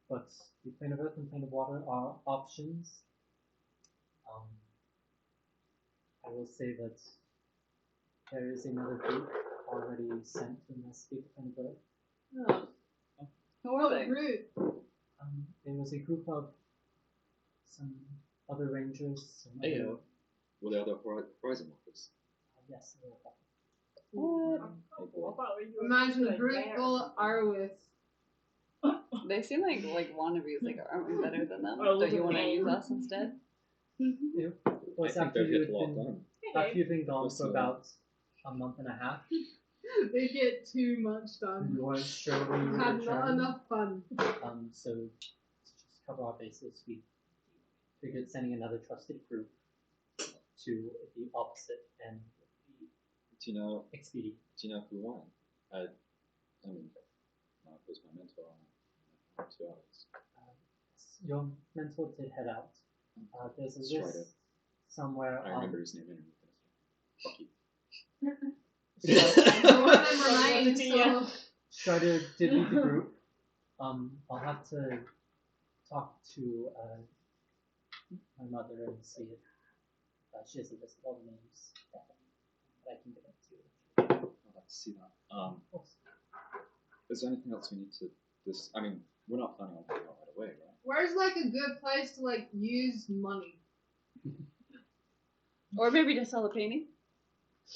[SPEAKER 3] But the plane of earth and plane of water are options. I will say that there is another group already sent to investigate the plane of earth.
[SPEAKER 2] Oh,
[SPEAKER 1] Who are they?
[SPEAKER 2] rude.
[SPEAKER 3] There was a group of some other rangers. Some other,
[SPEAKER 5] Ayo. Well, the other horizon walkers.
[SPEAKER 3] yes, they were called.
[SPEAKER 1] What?
[SPEAKER 4] What about when you were
[SPEAKER 2] Imagine a
[SPEAKER 4] like
[SPEAKER 2] group
[SPEAKER 4] there or
[SPEAKER 2] full of
[SPEAKER 4] something?
[SPEAKER 2] Arwiths.
[SPEAKER 1] They seem like wannabes. Like, aren't we better than them?
[SPEAKER 4] Oh,
[SPEAKER 1] Don't you want to
[SPEAKER 4] okay.
[SPEAKER 1] use us instead?
[SPEAKER 3] It
[SPEAKER 5] I
[SPEAKER 3] was
[SPEAKER 5] think
[SPEAKER 3] after
[SPEAKER 5] they've
[SPEAKER 3] you
[SPEAKER 5] hit
[SPEAKER 3] had
[SPEAKER 5] the wall
[SPEAKER 3] been
[SPEAKER 5] done.
[SPEAKER 3] After you've been gone
[SPEAKER 5] Close
[SPEAKER 3] for
[SPEAKER 5] to
[SPEAKER 3] about a month and a half,
[SPEAKER 2] They get too much done.
[SPEAKER 3] you weren't sure when you would
[SPEAKER 2] Had not
[SPEAKER 3] return.
[SPEAKER 2] enough fun.
[SPEAKER 3] So to just cover our bases, we figured sending another trusted group to the opposite end of the
[SPEAKER 5] Do you know?
[SPEAKER 3] expedient.
[SPEAKER 5] Do you know who won? I mean, it was my mentor on 2 hours.
[SPEAKER 3] Your mentor did head out. There's a
[SPEAKER 5] Strider.
[SPEAKER 3] list somewhere.
[SPEAKER 5] I remember his name underneath it. Fuck you.
[SPEAKER 2] No one ever mind, so.
[SPEAKER 3] Strider did lead the group. I'll have to talk to my mother and see if she has a list of all the names that I can get up to.
[SPEAKER 5] I'd like to see that. Is there anything else we need to? I mean, we're not planning on going out right away, right?
[SPEAKER 2] Where's like a good place to like use money?
[SPEAKER 1] Or maybe to sell a painting.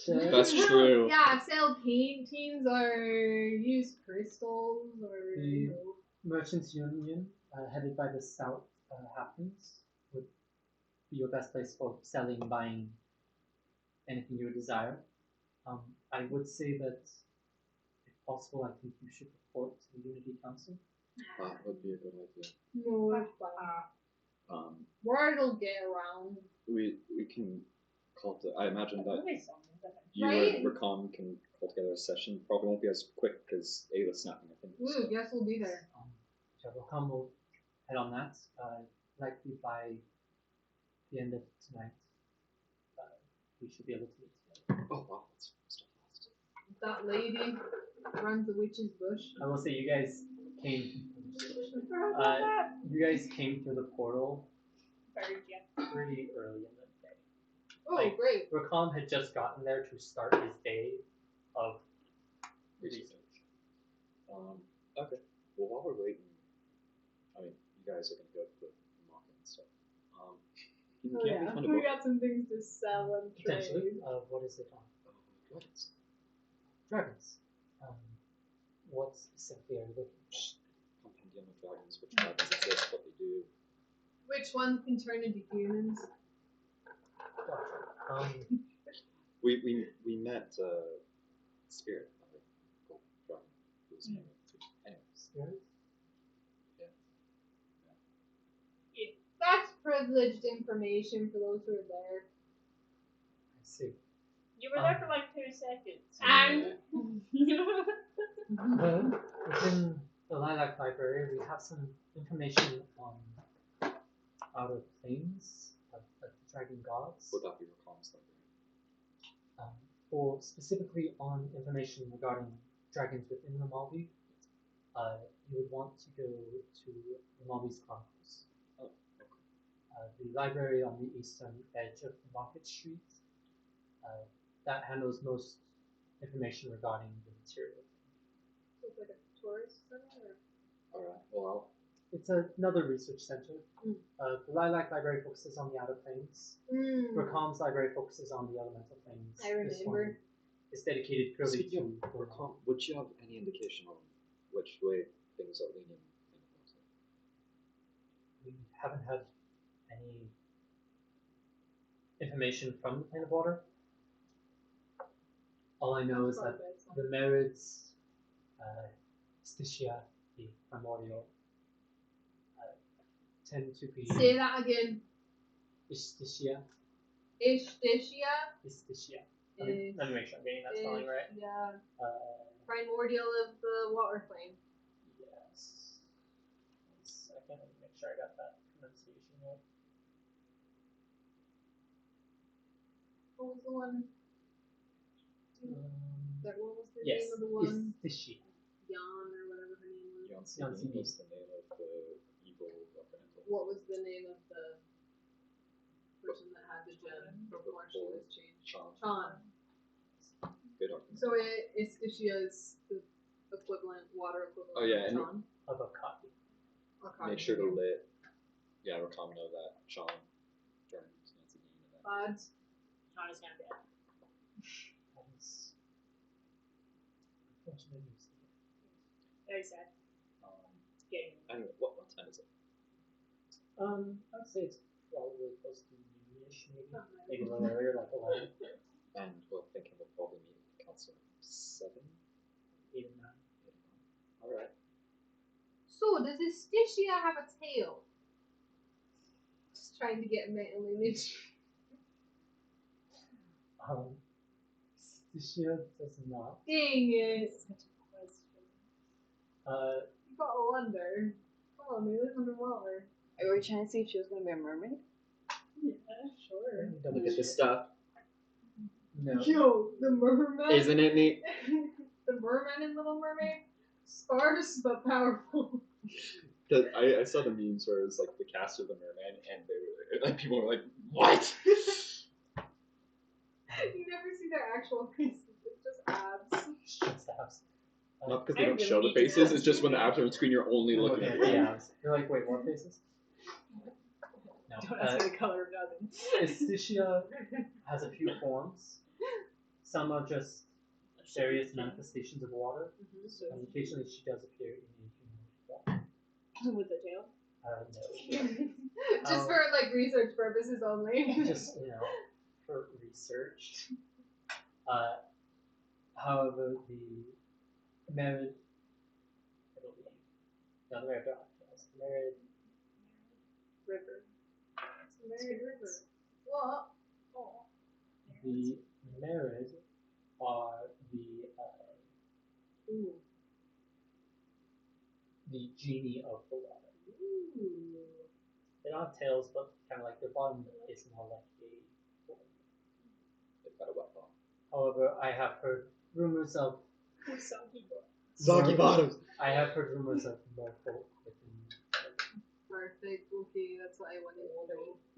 [SPEAKER 5] That's true.
[SPEAKER 2] Yeah, sell paintings or use crystals or you know.
[SPEAKER 3] Merchants Union, headed by the Stout Halflings, would be your best place for selling, buying anything you would desire. I would say that, if possible, I think you should report to the Unity Council.
[SPEAKER 5] That would be a good idea.
[SPEAKER 2] No, it's fine. Word will get around.
[SPEAKER 5] We can call it. I imagine that you
[SPEAKER 2] Right?
[SPEAKER 5] and Rakam can call together a session. Probably won't be as quick as Ayla snapping a finger.
[SPEAKER 2] Ooh, yes, we'll be there.
[SPEAKER 3] Rakam will head on that, likely by the end of tonight. We should be able to meet together.
[SPEAKER 5] Oh wow, that's fast.
[SPEAKER 2] That lady runs the witch's bush.
[SPEAKER 3] I will say you guys came. You guys came through the portal pretty early in the day.
[SPEAKER 2] Oh, great.
[SPEAKER 3] Rakam had just gotten there to start his day of research.
[SPEAKER 5] Okay. Well, while we're waiting, I mean, you guys are gonna go to the market and stuff. Can we find a
[SPEAKER 4] We
[SPEAKER 5] book?
[SPEAKER 4] got some things to sell and
[SPEAKER 3] Potentially.
[SPEAKER 4] trade.
[SPEAKER 3] What is it on?
[SPEAKER 5] Dragons.
[SPEAKER 3] Dragons. What specifically are you looking for?
[SPEAKER 5] Compendium of dragons, which dragons exist, what they do.
[SPEAKER 2] Which one can turn into humans?
[SPEAKER 3] Gotcha.
[SPEAKER 5] We met Spirit, gold dragon. Who was anyway.
[SPEAKER 3] Spirit?
[SPEAKER 2] That's privileged information for those who are there.
[SPEAKER 3] I see.
[SPEAKER 4] You were there for like 2 seconds.
[SPEAKER 2] And
[SPEAKER 3] Within the Lilac Library, we have some information on outer planes of the dragon gods.
[SPEAKER 5] Would that be Rakam's library?
[SPEAKER 3] Or specifically on information regarding dragons within Remalvi, you would want to go to Remalvi's Chronicles. The library on the eastern edge of the Market Street, that handles most information regarding the material.
[SPEAKER 2] so it's like a tourist center.
[SPEAKER 5] Alright, well,
[SPEAKER 3] It's another research center. The Lilac Library focuses on the outer planes. Rakam's library focuses on the elemental planes.
[SPEAKER 2] I
[SPEAKER 3] This
[SPEAKER 2] remember.
[SPEAKER 3] one is dedicated purely
[SPEAKER 5] Speaking
[SPEAKER 3] to
[SPEAKER 5] of Rakam, would you have any indication on which way things are leaning?
[SPEAKER 3] We haven't had any information from the Plane of Water. All I know is that the Marids, Stichia, the primordial, tend to be
[SPEAKER 2] Say that again.
[SPEAKER 3] Istichia.
[SPEAKER 2] Ishtisha.
[SPEAKER 3] Istichia. Let me make sure I'm getting that spelling right.
[SPEAKER 2] Yeah. Primordial of the water plane.
[SPEAKER 3] Yes. 1 second, let me make sure I got that pronunciation right.
[SPEAKER 2] What was the one? What was the
[SPEAKER 3] Yes,
[SPEAKER 2] name of the one?
[SPEAKER 3] Istichia.
[SPEAKER 2] Yan or whatever her name was.
[SPEAKER 5] Yancini was the name of the evil representative.
[SPEAKER 2] What was the name of the person that had the gem before she was changed?
[SPEAKER 5] Sean. Good argument.
[SPEAKER 2] So Istishia's the equivalent, water equivalent
[SPEAKER 5] Oh, yeah,
[SPEAKER 2] of
[SPEAKER 5] and
[SPEAKER 2] Sean?
[SPEAKER 3] Of a copy.
[SPEAKER 5] Make sure to let Rakam know that Sean joined Nancy Dean and that.
[SPEAKER 2] Odds.
[SPEAKER 4] Sean is gonna be out.
[SPEAKER 3] That is unfortunate news.
[SPEAKER 4] Very sad. Getting
[SPEAKER 5] Anyway, what time is it?
[SPEAKER 3] I'd say it's probably close to noonish. ish, maybe a little earlier, like 11,
[SPEAKER 5] And we're thinking we'll probably meet at the council 7,
[SPEAKER 3] 8 or 9.
[SPEAKER 5] 8. All right.
[SPEAKER 2] So, does Estigia have a tail? Just trying to get a mental image.
[SPEAKER 3] Stichia does not.
[SPEAKER 2] Dang it.
[SPEAKER 3] Uh,
[SPEAKER 2] You gotta wonder. Come on, they live underwater.
[SPEAKER 1] Are we trying to see if she was gonna be a mermaid?
[SPEAKER 2] Yeah, sure.
[SPEAKER 5] Look at this stuff.
[SPEAKER 3] no.
[SPEAKER 2] Yo, the merman.
[SPEAKER 5] Isn't it neat?
[SPEAKER 2] The merman in Little Mermaid? Sparse but powerful.
[SPEAKER 5] I saw the memes where it was like the cast of the merman, and they were like people were like, "What?"
[SPEAKER 2] You never see their actual faces, it's just abs.
[SPEAKER 3] Just abs.
[SPEAKER 5] Not because they
[SPEAKER 4] I
[SPEAKER 5] don't
[SPEAKER 4] really
[SPEAKER 5] show the
[SPEAKER 4] need to
[SPEAKER 5] faces.
[SPEAKER 4] tell
[SPEAKER 5] It's just when the abs are on screen, you're only
[SPEAKER 3] You're
[SPEAKER 5] looking
[SPEAKER 3] looking
[SPEAKER 5] at
[SPEAKER 3] at
[SPEAKER 5] the
[SPEAKER 3] the
[SPEAKER 5] abs.
[SPEAKER 3] abs. You're like, wait, what faces? No.
[SPEAKER 4] Don't ask me the color of nothing.
[SPEAKER 3] Estigia has a few forms. Some are just various manifestations of water, and occasionally she does appear in a human form.
[SPEAKER 4] With the tail?
[SPEAKER 3] No.
[SPEAKER 2] Just for like research purposes only.
[SPEAKER 3] Just, for research. However, the married, it'll be the other way around. Yes, married
[SPEAKER 4] River.
[SPEAKER 2] It's a married river. What? Oh.
[SPEAKER 3] The married are the genie of the water.
[SPEAKER 2] Ooh.
[SPEAKER 3] They don't have tails, but kind of like their bottom is more like a.
[SPEAKER 5] They've got a wet bottom.
[SPEAKER 3] However, I have heard rumors of
[SPEAKER 5] Soggy bottoms.
[SPEAKER 3] I have heard rumors of more folk within.
[SPEAKER 2] Perfect. Okay, that's what I wanted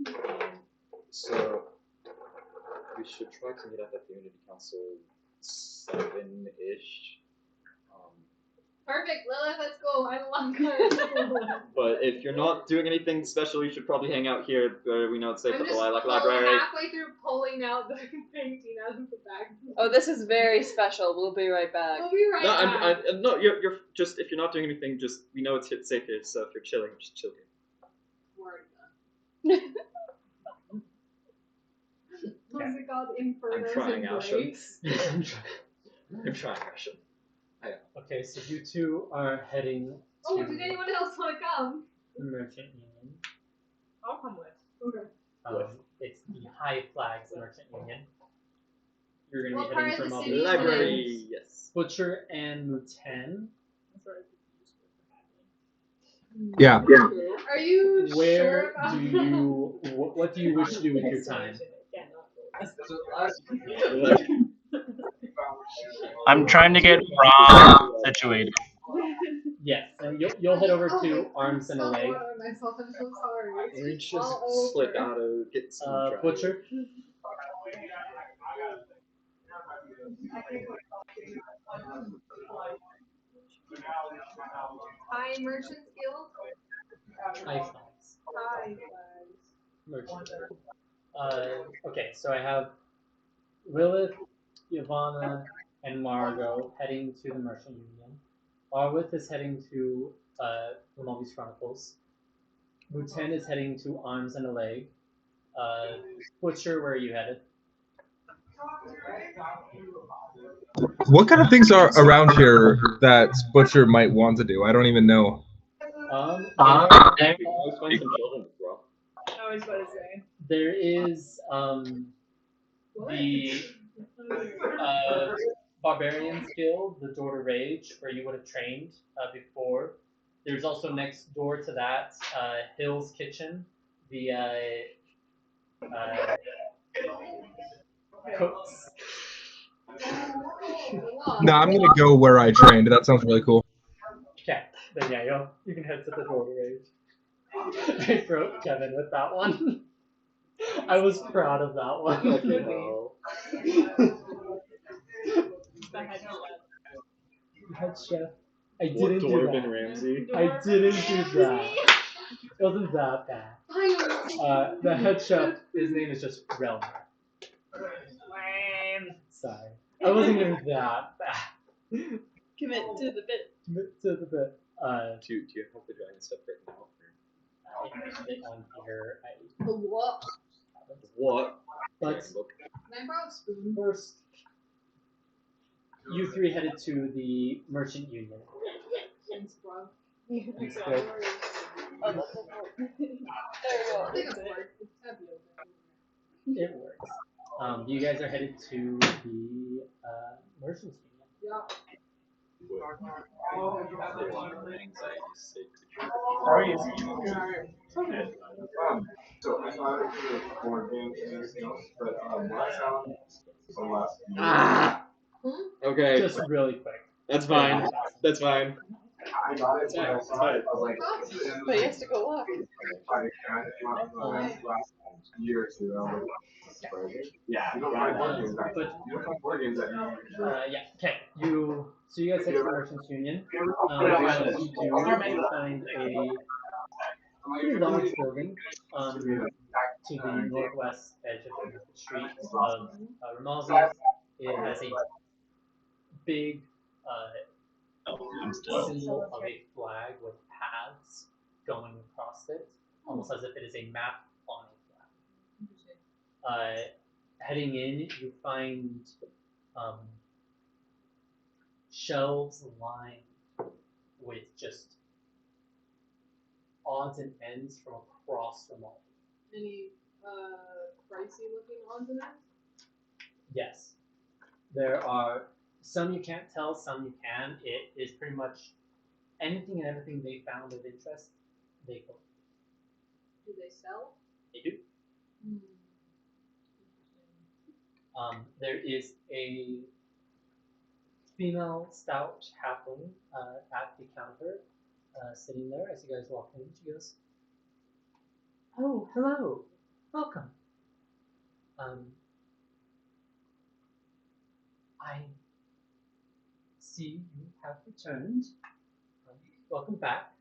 [SPEAKER 2] to know.
[SPEAKER 5] So we should try to meet up at the Unity Council 7-ish.
[SPEAKER 2] Perfect, Lilith, let's go. I love her.
[SPEAKER 5] But if you're not doing anything special, you should probably hang out here. We know it's safe
[SPEAKER 2] I'm
[SPEAKER 5] at the
[SPEAKER 2] just
[SPEAKER 5] Lilac Library.
[SPEAKER 2] halfway through pulling out the painting out of the bag.
[SPEAKER 1] Oh, this is very special. We'll be right back.
[SPEAKER 2] We'll be right
[SPEAKER 5] No,
[SPEAKER 2] back.
[SPEAKER 5] no, you're just if you're not doing anything, just we know it's safe here. So if you're chilling, just chill here.
[SPEAKER 2] We're already done. What's it called? Inferno's
[SPEAKER 5] I'm trying,
[SPEAKER 2] Embrace?
[SPEAKER 5] I'm trying, Ashen.
[SPEAKER 3] Okay, so you two are heading to
[SPEAKER 2] Oh, did anyone else want to come?
[SPEAKER 3] the Merchant Union.
[SPEAKER 4] I'll come with.
[SPEAKER 2] Okay.
[SPEAKER 3] It's the High Flags Merchant Union. You're going to
[SPEAKER 2] What
[SPEAKER 3] be
[SPEAKER 2] part
[SPEAKER 3] heading
[SPEAKER 2] of
[SPEAKER 3] from
[SPEAKER 2] the
[SPEAKER 3] all
[SPEAKER 2] city
[SPEAKER 3] the
[SPEAKER 2] is it in?
[SPEAKER 5] Library, yes.
[SPEAKER 3] Butcher and Muten.
[SPEAKER 4] That's what I think.
[SPEAKER 8] Yeah.
[SPEAKER 2] Are you
[SPEAKER 3] Where
[SPEAKER 2] sure about
[SPEAKER 3] do
[SPEAKER 2] that?
[SPEAKER 3] you? What do you wish to do with your time?
[SPEAKER 7] I'm trying to get Ron situated.
[SPEAKER 3] Yes, and you'll head over to Arms and a Leg.
[SPEAKER 2] Myself, I'm so sorry.
[SPEAKER 5] We
[SPEAKER 2] It's
[SPEAKER 5] just
[SPEAKER 2] all
[SPEAKER 5] slip
[SPEAKER 2] over.
[SPEAKER 5] out of get some dry.
[SPEAKER 3] Butcher.
[SPEAKER 2] Hi, Merchants Guild.
[SPEAKER 3] High Flags.
[SPEAKER 2] Hi, guys.
[SPEAKER 3] Merchant. Okay, so I have Lilith, Ivana, and Margot heading to the Merchant Union. Arwith is heading to Remalvi's Chronicles. Muten is heading to Arms and a Leg. Butcher, where are you headed?
[SPEAKER 8] What kind of things are around here that Butcher might want to do? I don't even know.
[SPEAKER 5] Always find some children to throw.
[SPEAKER 4] I was about to say.
[SPEAKER 3] There is the Barbarians Guild, the Door to Rage, where you would have trained before. There's also next door to that Hill's Kitchen, the cooks.
[SPEAKER 8] No, I'm gonna go where I trained. That sounds really cool.
[SPEAKER 3] Okay, then yeah, you can head to the Door to Rage. I broke Kevin with that one. I was proud of that one.
[SPEAKER 5] No.
[SPEAKER 4] The head chef.
[SPEAKER 3] Head chef. I
[SPEAKER 5] What
[SPEAKER 3] didn't do
[SPEAKER 5] Dwarven
[SPEAKER 3] that.
[SPEAKER 5] Ramsey?
[SPEAKER 3] I didn't do that. It wasn't that bad. The head chef, his name is just Relmer.
[SPEAKER 4] Lame.
[SPEAKER 3] Sorry. I wasn't even that bad.
[SPEAKER 1] Commit to the bit.
[SPEAKER 3] Commit to the bit.
[SPEAKER 5] Do you have the dragon stuff written out?
[SPEAKER 3] I used it on here.
[SPEAKER 2] The what?
[SPEAKER 7] happens.
[SPEAKER 5] What?
[SPEAKER 7] But
[SPEAKER 2] Can I borrow a spoon?
[SPEAKER 7] first, you three headed to the Merchant Union.
[SPEAKER 2] Thanks, bro.
[SPEAKER 7] Instead,
[SPEAKER 1] There we go.
[SPEAKER 2] I think it's work. It's tapioca.
[SPEAKER 7] it works. You guys are headed to the Merchant Union.
[SPEAKER 2] Yeah.
[SPEAKER 5] Ah. Okay.
[SPEAKER 7] Just really quick.
[SPEAKER 5] That's fine. That's fine.
[SPEAKER 6] It's fine. It's fine.
[SPEAKER 1] But he has to go walk.
[SPEAKER 7] Yeah. Okay. So you guys head to the Merchants Union. As you do, you find a pretty large building to the northwest edge of the street of Remalvi. It has a big symbol of a flag with paths going across it, almost as if it is a map on a flag. Heading in, you find shelves lined with just odds and ends from across the mall.
[SPEAKER 2] Any pricey looking odds and ends?
[SPEAKER 7] Yes. There are some you can't tell, some you can. It is pretty much anything and everything they found of interest, they go.
[SPEAKER 2] Do they sell?
[SPEAKER 7] They do. There is a female stout halfling at the counter, sitting there as you guys walk in. She goes, "Oh, hello, welcome. I see you have returned. Welcome back."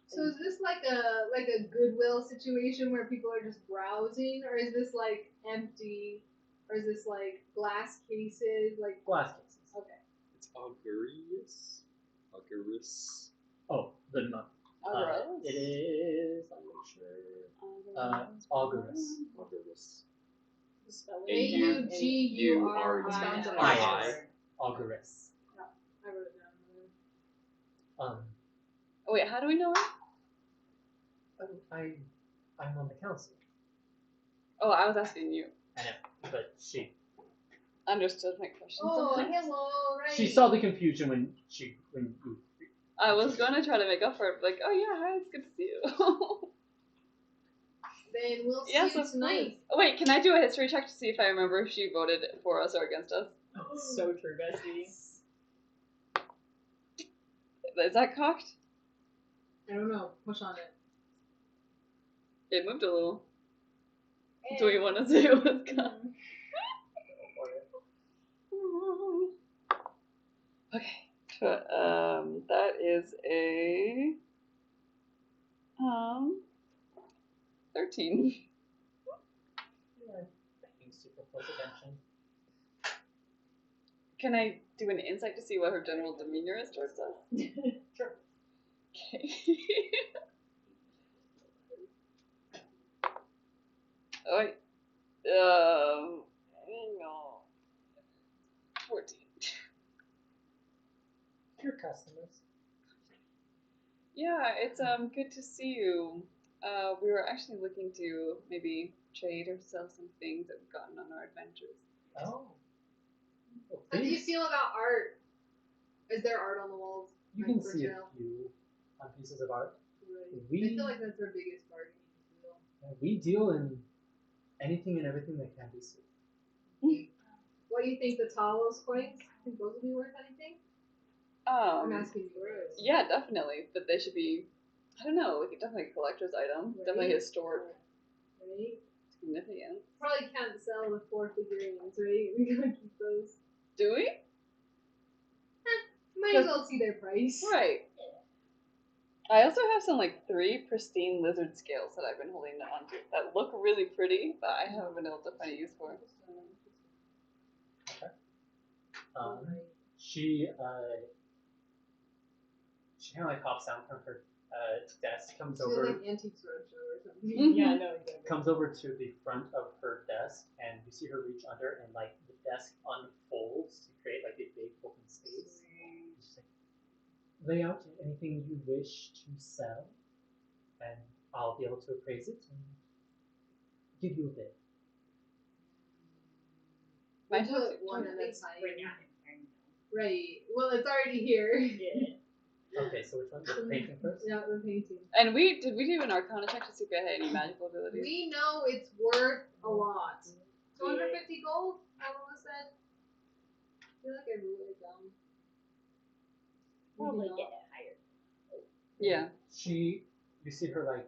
[SPEAKER 2] So is this like a Goodwill situation where people are just browsing, or is this like empty, or is this like glass cases? Like
[SPEAKER 7] Glass cases.
[SPEAKER 2] okay.
[SPEAKER 5] It's augurious. Augurous.
[SPEAKER 7] Oh, the nut. It is. Let me make sure. Augurus.
[SPEAKER 5] Augurous.
[SPEAKER 2] AUGURI.
[SPEAKER 7] Augurus.
[SPEAKER 2] I wrote it down.
[SPEAKER 1] Oh, wait, how do we know it?
[SPEAKER 7] I'm on the council.
[SPEAKER 1] Oh, I was asking you.
[SPEAKER 7] I know, but she
[SPEAKER 1] Understood my question.
[SPEAKER 2] Oh,
[SPEAKER 1] sometimes.
[SPEAKER 2] hello, right.
[SPEAKER 7] saw the confusion when you.
[SPEAKER 1] I was going to try to make up for it, like, oh yeah, hi, it's good to see you.
[SPEAKER 2] Then we'll see
[SPEAKER 1] Yes,
[SPEAKER 2] you
[SPEAKER 1] of
[SPEAKER 2] tonight.
[SPEAKER 1] course. Oh, wait, can I do a history check to see if I remember if she voted for us or against us?
[SPEAKER 4] So true, Bessie.
[SPEAKER 1] Is that cocked?
[SPEAKER 2] I don't know. Push on it.
[SPEAKER 1] It moved a little. Do we want to see what's cocked? Okay. That is a 13.
[SPEAKER 7] Paying super close attention.
[SPEAKER 1] Can I do an insight to see what her general demeanor is towards us?
[SPEAKER 7] Sure.
[SPEAKER 1] Okay. Oh wait. Hang on. 14.
[SPEAKER 7] Your customers.
[SPEAKER 1] Yeah, it's good to see you. We were actually looking to maybe trade or sell some things that we've gotten on our adventures.
[SPEAKER 7] Oh.
[SPEAKER 2] How do you feel about art? Is there art on the walls?
[SPEAKER 7] You
[SPEAKER 2] like,
[SPEAKER 7] can
[SPEAKER 2] for
[SPEAKER 7] see a
[SPEAKER 2] sale?
[SPEAKER 7] few pieces of art.
[SPEAKER 2] Right. I
[SPEAKER 7] We
[SPEAKER 2] feel like that's our biggest bargaining tool.
[SPEAKER 7] we deal in anything and everything that can be sold.
[SPEAKER 2] What do you think the Talos coins? Think those would be worth anything? I'm asking you.
[SPEAKER 1] Yeah, definitely. But they should be, I don't know, like definitely a collector's item.
[SPEAKER 2] Right.
[SPEAKER 1] Definitely historic
[SPEAKER 2] Right?
[SPEAKER 1] significance.
[SPEAKER 2] Probably can't sell the 4 figurines, right? We gotta keep those.
[SPEAKER 1] Do we?
[SPEAKER 2] Might as well see their price.
[SPEAKER 1] Right. I also have some like 3 pristine lizard scales that I've been holding on to that look really pretty, but I haven't been able to find a use for.
[SPEAKER 7] She She kind of like hops down from her desk, comes
[SPEAKER 2] She's
[SPEAKER 7] over,
[SPEAKER 2] like Antiques Roadshow or something.
[SPEAKER 4] Yeah, no, exactly.
[SPEAKER 7] comes over to the front of her desk, and you see her reach under, and like the desk unfolds to create like a big open space. She's like, lay out anything you wish to sell, and I'll be able to appraise it and give you a bid.
[SPEAKER 1] My
[SPEAKER 2] We'll do
[SPEAKER 1] toxic
[SPEAKER 2] it one at a
[SPEAKER 4] We're
[SPEAKER 2] time.
[SPEAKER 4] not in
[SPEAKER 2] Right. Well, it's already here.
[SPEAKER 4] Yeah.
[SPEAKER 7] Okay, so which one? The painting first?
[SPEAKER 2] Yeah, the painting.
[SPEAKER 1] And we did we do an Arcana check to see if it had any magical abilities?
[SPEAKER 2] We know it's worth a lot. 250 gold? How was that? I feel like I wrote it down.
[SPEAKER 4] Probably
[SPEAKER 2] Maybe
[SPEAKER 4] get
[SPEAKER 2] not.
[SPEAKER 4] it higher.
[SPEAKER 1] Yeah.
[SPEAKER 7] You see her like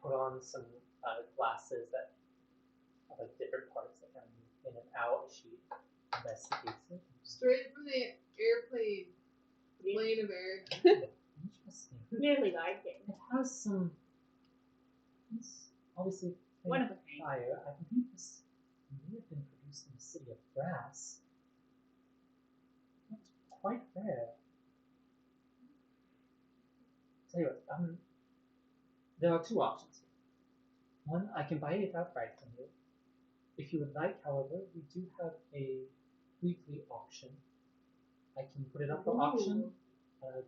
[SPEAKER 7] put on some glasses that have like different parts that kind of move in and out. She investigates it.
[SPEAKER 2] Straight from the airplane.
[SPEAKER 4] Yeah.
[SPEAKER 2] Plane of air.
[SPEAKER 7] Interesting.
[SPEAKER 4] Nearly like it.
[SPEAKER 7] It has some. It's obviously
[SPEAKER 4] One of a kind.
[SPEAKER 7] fire. I believe this may have been produced in the city of Brass. It's quite rare. Tell you what, there are two options here. One, I can buy it outright from you. If you would like, however, we do have a weekly auction. I can put it up for auction.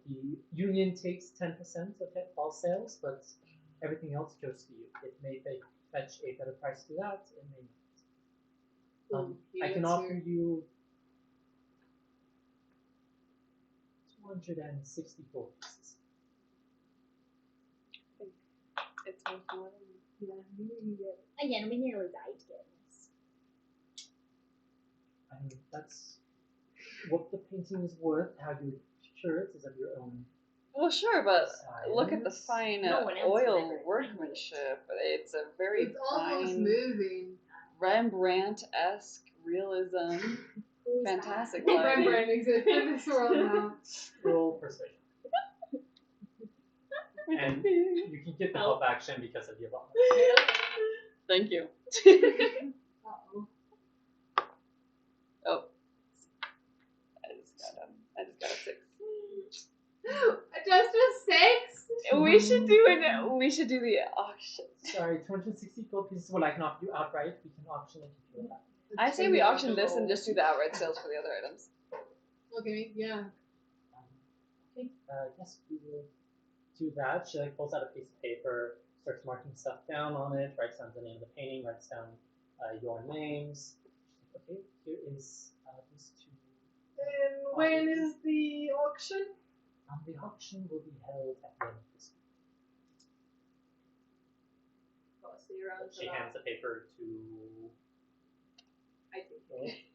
[SPEAKER 7] The union takes 10% of all sales, but everything else goes to you. It may fetch a better price to that, it may not. I can offer you 264 pieces.
[SPEAKER 1] It's worth more than
[SPEAKER 4] Again, we nearly died getting this.
[SPEAKER 7] I mean, that's what the painting is worth. How you procure it is of your own.
[SPEAKER 1] Well, sure, but look at the
[SPEAKER 7] desires.
[SPEAKER 1] fine
[SPEAKER 4] No one else would
[SPEAKER 1] oil
[SPEAKER 4] ever
[SPEAKER 1] workmanship. It's a very
[SPEAKER 2] It's almost
[SPEAKER 1] fine
[SPEAKER 2] moving.
[SPEAKER 1] Rembrandt-esque realism.
[SPEAKER 4] Who's
[SPEAKER 1] Fantastic
[SPEAKER 4] that?
[SPEAKER 1] lighting.
[SPEAKER 2] Rembrandt exists in this world now.
[SPEAKER 7] Roll persuasion. And you can get the help action because of your bonus.
[SPEAKER 1] Thank you.
[SPEAKER 2] Uh-oh.
[SPEAKER 1] Oh. I just got a 6.
[SPEAKER 2] Just a 6?
[SPEAKER 1] We should do it. We should do the auction.
[SPEAKER 7] Sorry, 264 pieces. Well, I can offer you outright. We can auction it if you would like.
[SPEAKER 1] I say we auction this and just do the outright sales for the other items.
[SPEAKER 2] Okay, yeah.
[SPEAKER 7] Okay, yes, we will do that. She like pulls out a piece of paper, starts marking stuff down on it, writes down the name of the painting, writes down your names. Okay, here is these two.
[SPEAKER 2] And when is the auction?
[SPEAKER 7] The auction will be held at the end of this week.
[SPEAKER 2] I'll stay around for
[SPEAKER 7] She
[SPEAKER 2] that.
[SPEAKER 7] hands the paper to
[SPEAKER 2] I take it.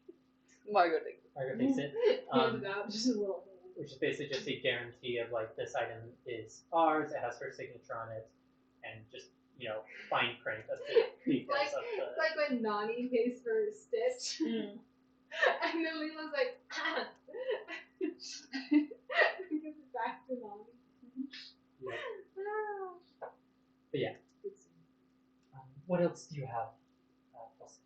[SPEAKER 1] Margot takes it.
[SPEAKER 7] Margaret takes it.
[SPEAKER 2] Hand it out, just a little hand.
[SPEAKER 7] Which is basically just a guarantee of like this item is ours. It has her signature on it, and just fine print as the details of the.
[SPEAKER 2] It's like when Nani pays for Stitch,
[SPEAKER 4] Mm.
[SPEAKER 2] and then Leela's like, gives it back to Nani.
[SPEAKER 7] Yeah. But yeah. What else do you have? Kelsey?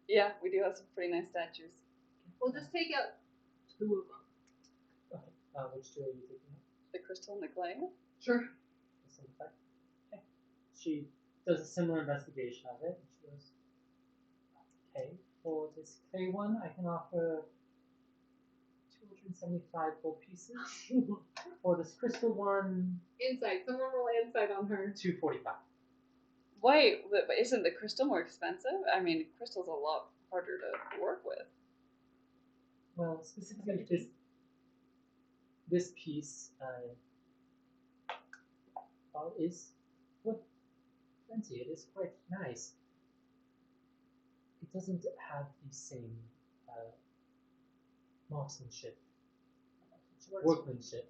[SPEAKER 1] Yeah, we do have some pretty nice statues.
[SPEAKER 2] We'll just take out 2 of them.
[SPEAKER 7] Okay. Which two are you taking out?
[SPEAKER 1] The crystal and the clay.
[SPEAKER 2] Sure.
[SPEAKER 7] This one back? Okay. She does a similar investigation of it. She goes, okay, for this clay one, I can offer 275 gold pieces. For this crystal one,
[SPEAKER 2] Insight. Someone roll insight on her.
[SPEAKER 7] 245.
[SPEAKER 1] Wait, but isn't the crystal more expensive? I mean, crystal's a lot harder to work with.
[SPEAKER 7] Well, specifically this piece is plenty. It is quite nice. It doesn't have the same marksmanship, workmanship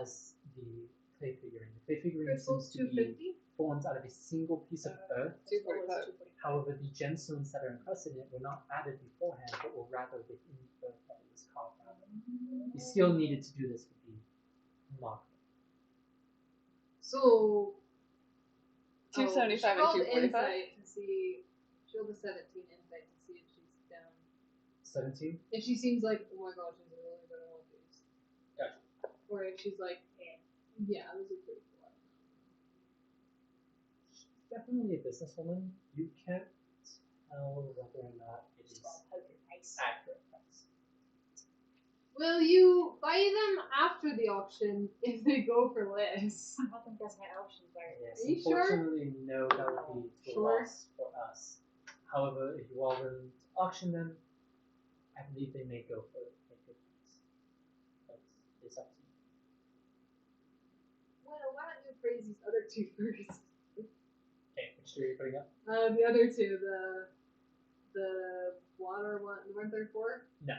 [SPEAKER 7] as the clay figurine. The clay figurine
[SPEAKER 2] Crystal's
[SPEAKER 7] seems to be
[SPEAKER 2] 250?
[SPEAKER 7] formed out of a single piece of earth.
[SPEAKER 1] 245.
[SPEAKER 7] However, the gemstones that are encrusted in it were not added beforehand, but were rather within the earth that it was carved out of. The skill needed to do this would be remarkable.
[SPEAKER 2] So.
[SPEAKER 1] 275
[SPEAKER 2] she rolled
[SPEAKER 1] and 245?
[SPEAKER 2] insight to see. She rolled a 17 insight to see if she's down.
[SPEAKER 7] 17.
[SPEAKER 2] If she seems like, oh my gosh, she's really gonna want these.
[SPEAKER 7] Gotcha.
[SPEAKER 2] Or if she's like, yeah, those are pretty cool.
[SPEAKER 7] She's definitely a businesswoman. You can't tell whether or not it is accurate price.
[SPEAKER 2] Will you buy them after the auction if they go for less?
[SPEAKER 4] I don't think that's how auctions are.
[SPEAKER 7] Yes,
[SPEAKER 2] Are you sure?
[SPEAKER 7] unfortunately, no, that would be to a
[SPEAKER 2] Sure.
[SPEAKER 7] loss for us. However, if you are willing to auction them, I believe they may go for a good price. But it's up to you.
[SPEAKER 2] Well, why don't you praise these other two first?
[SPEAKER 7] Okay, which two are you putting up?
[SPEAKER 2] The other two, the water one, weren't there 4?
[SPEAKER 7] No.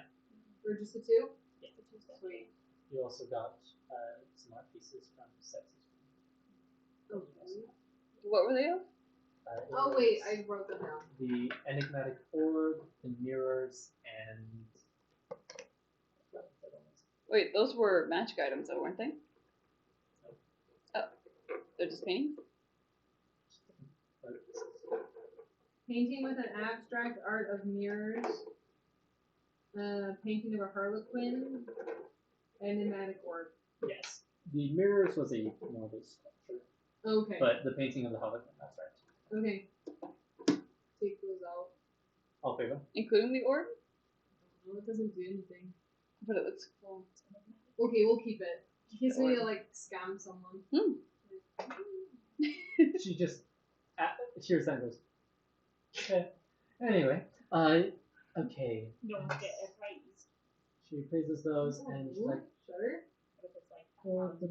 [SPEAKER 2] Or just the 2?
[SPEAKER 7] Yeah.
[SPEAKER 2] Sweet.
[SPEAKER 7] You also got some art pieces from Sepsis.
[SPEAKER 2] Okay.
[SPEAKER 1] What were they of?
[SPEAKER 2] Oh wait, I wrote them down.
[SPEAKER 7] The enigmatic orb, the mirrors, and
[SPEAKER 1] Wait, those were magic items, though, weren't they? Oh, they're just paintings.
[SPEAKER 2] Painting with an abstract art of mirrors. Painting of a harlequin. Enigmatic orb.
[SPEAKER 7] Yes, the mirrors was a marble sculpture,
[SPEAKER 2] Okay.
[SPEAKER 7] but the painting of the harlequin, that's right.
[SPEAKER 2] Okay. Take those out.
[SPEAKER 7] All favor?
[SPEAKER 1] Including the orb?
[SPEAKER 2] No, it doesn't do anything.
[SPEAKER 1] But it looks cool.
[SPEAKER 2] Okay, we'll keep it. In case we like scam someone.
[SPEAKER 7] She just hears that and goes. Anyway, okay.
[SPEAKER 4] Don't get it right.
[SPEAKER 7] She appraises those and she's like,
[SPEAKER 2] Sure.
[SPEAKER 4] What if it's like
[SPEAKER 7] for the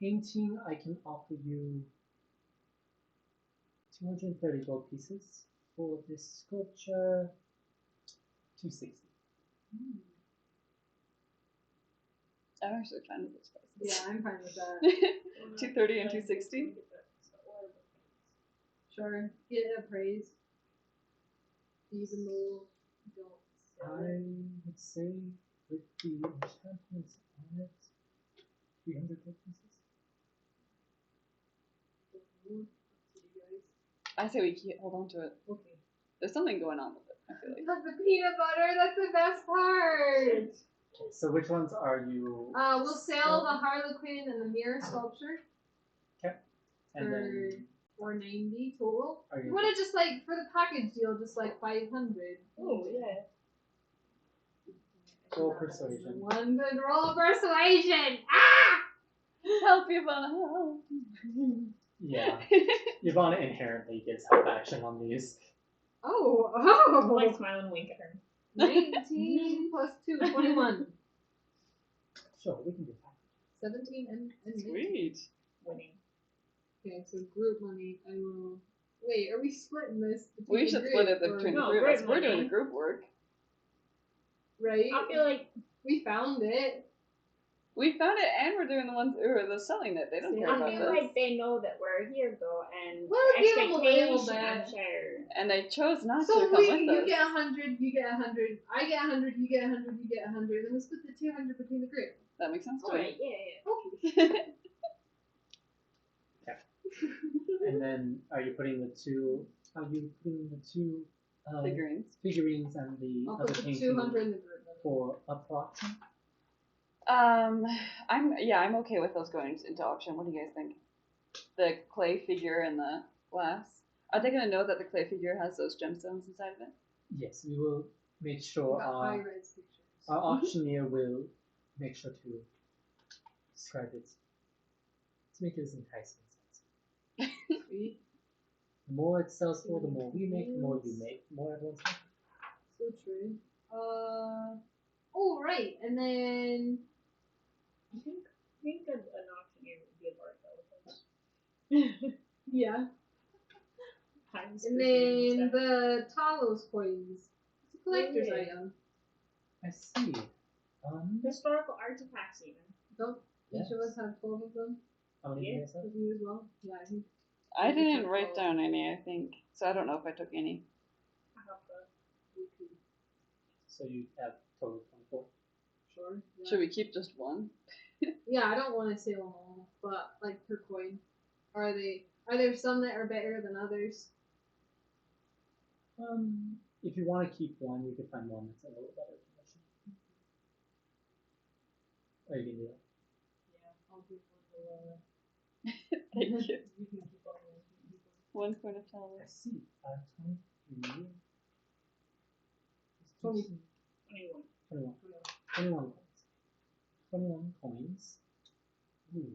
[SPEAKER 7] painting, I can offer you 230 gold pieces. For this sculpture, 260.
[SPEAKER 1] I'm actually fine with those prices.
[SPEAKER 2] Yeah, I'm fine with that.
[SPEAKER 1] 230 and 260?
[SPEAKER 2] Sure. Get it appraised. Even though you don't sell
[SPEAKER 7] I
[SPEAKER 2] it.
[SPEAKER 7] would say with the enchantments on it, 300 gold pieces.
[SPEAKER 2] Up to you guys.
[SPEAKER 1] I say we hold on to it.
[SPEAKER 2] Okay.
[SPEAKER 1] There's something going on with it, I feel like.
[SPEAKER 2] But the peanut butter, that's the best part!
[SPEAKER 7] Okay, so which ones are you?
[SPEAKER 2] We'll sell the harlequin and the mirror sculpture
[SPEAKER 7] And
[SPEAKER 2] for
[SPEAKER 7] then
[SPEAKER 2] 490 total.
[SPEAKER 7] are you?
[SPEAKER 2] You wanna just like, for the package deal, just like 500.
[SPEAKER 4] Oh yeah.
[SPEAKER 7] Roll persuasion.
[SPEAKER 2] One good roll of persuasion! Ah!
[SPEAKER 1] Help, Ivana, help!
[SPEAKER 7] Yeah. Yvonne inherently gets help action on these.
[SPEAKER 2] Oh!
[SPEAKER 4] Like smile and wink at her.
[SPEAKER 2] 19 plus 2, 21.
[SPEAKER 7] Sure, we can do that.
[SPEAKER 2] 17 and 19.
[SPEAKER 1] Sweet.
[SPEAKER 4] Winning.
[SPEAKER 2] Okay, so group money, I will... Wait, are we splitting this between
[SPEAKER 1] We
[SPEAKER 2] the
[SPEAKER 1] should
[SPEAKER 2] group,
[SPEAKER 1] split it
[SPEAKER 2] or-
[SPEAKER 1] between the
[SPEAKER 4] No,
[SPEAKER 1] three of us.
[SPEAKER 4] group
[SPEAKER 1] We're doing
[SPEAKER 4] money.
[SPEAKER 1] the group work.
[SPEAKER 2] Right?
[SPEAKER 4] I feel like
[SPEAKER 2] We found it.
[SPEAKER 1] We found it and we're doing the ones who are the selling it. They don't care
[SPEAKER 4] I
[SPEAKER 1] about
[SPEAKER 4] feel
[SPEAKER 1] this.
[SPEAKER 4] like they know that we're here though, and
[SPEAKER 2] Well, give them a little
[SPEAKER 4] expectations
[SPEAKER 2] bit.
[SPEAKER 4] are.
[SPEAKER 1] And they chose not
[SPEAKER 2] So
[SPEAKER 1] to come
[SPEAKER 2] we,
[SPEAKER 1] with
[SPEAKER 2] you
[SPEAKER 1] us.
[SPEAKER 2] get 100, you get 100, I get 100, you get 100, you get 100, and we split the 200 between the group.
[SPEAKER 1] That makes sense to
[SPEAKER 4] Alright, yeah.
[SPEAKER 2] Okay.
[SPEAKER 7] And then are you putting the two? Are you putting the two figurines and the
[SPEAKER 2] I'll
[SPEAKER 7] other
[SPEAKER 2] put the
[SPEAKER 7] painting
[SPEAKER 2] 200 in the group.
[SPEAKER 7] for up for auction?
[SPEAKER 1] I'm okay with those going into auction. What do you guys think? The clay figure and the glass. Are they gonna know that the clay figure has those gemstones inside of it?
[SPEAKER 7] Yes, we will make sure
[SPEAKER 2] Got high-res pictures.
[SPEAKER 7] our auctioneer will make sure to describe it to make it as enticing as possible.
[SPEAKER 2] Sweet.
[SPEAKER 7] The more it sells for, the more we make, the more you make, the more everyone's happy.
[SPEAKER 2] So true. Oh, right, and then...
[SPEAKER 4] I think an auctioneer would be more intelligent.
[SPEAKER 2] Yeah.
[SPEAKER 4] Times
[SPEAKER 2] And
[SPEAKER 4] persuasion
[SPEAKER 2] then
[SPEAKER 4] stuff.
[SPEAKER 2] the Talos coins. It's a collector's
[SPEAKER 4] Yeah.
[SPEAKER 2] item.
[SPEAKER 7] I see.
[SPEAKER 4] Historical artifacts even.
[SPEAKER 2] Don't each of us have 12 of them?
[SPEAKER 7] How many do you guys have?
[SPEAKER 2] You as well? Yeah, I think.
[SPEAKER 1] I
[SPEAKER 2] We
[SPEAKER 1] didn't
[SPEAKER 2] took
[SPEAKER 1] write
[SPEAKER 2] all.
[SPEAKER 1] down any, I think. So I don't know if I took any.
[SPEAKER 4] I have the
[SPEAKER 7] So you have total 24.
[SPEAKER 2] Sure. Yeah.
[SPEAKER 1] Should we keep just one?
[SPEAKER 2] Yeah, I don't want to sell them all, but like per coin. Are there some that are better than others?
[SPEAKER 7] if you want to keep one, you could find one that's a little better condition. Or you can do that.
[SPEAKER 2] Yeah, I'll give one the lower.
[SPEAKER 1] Thank you.
[SPEAKER 2] You can keep on one.
[SPEAKER 1] 1 point of
[SPEAKER 7] I
[SPEAKER 1] talent.
[SPEAKER 7] see. 23.
[SPEAKER 2] 20.
[SPEAKER 4] 21.
[SPEAKER 7] 21 coins. 21 coins. Ooh,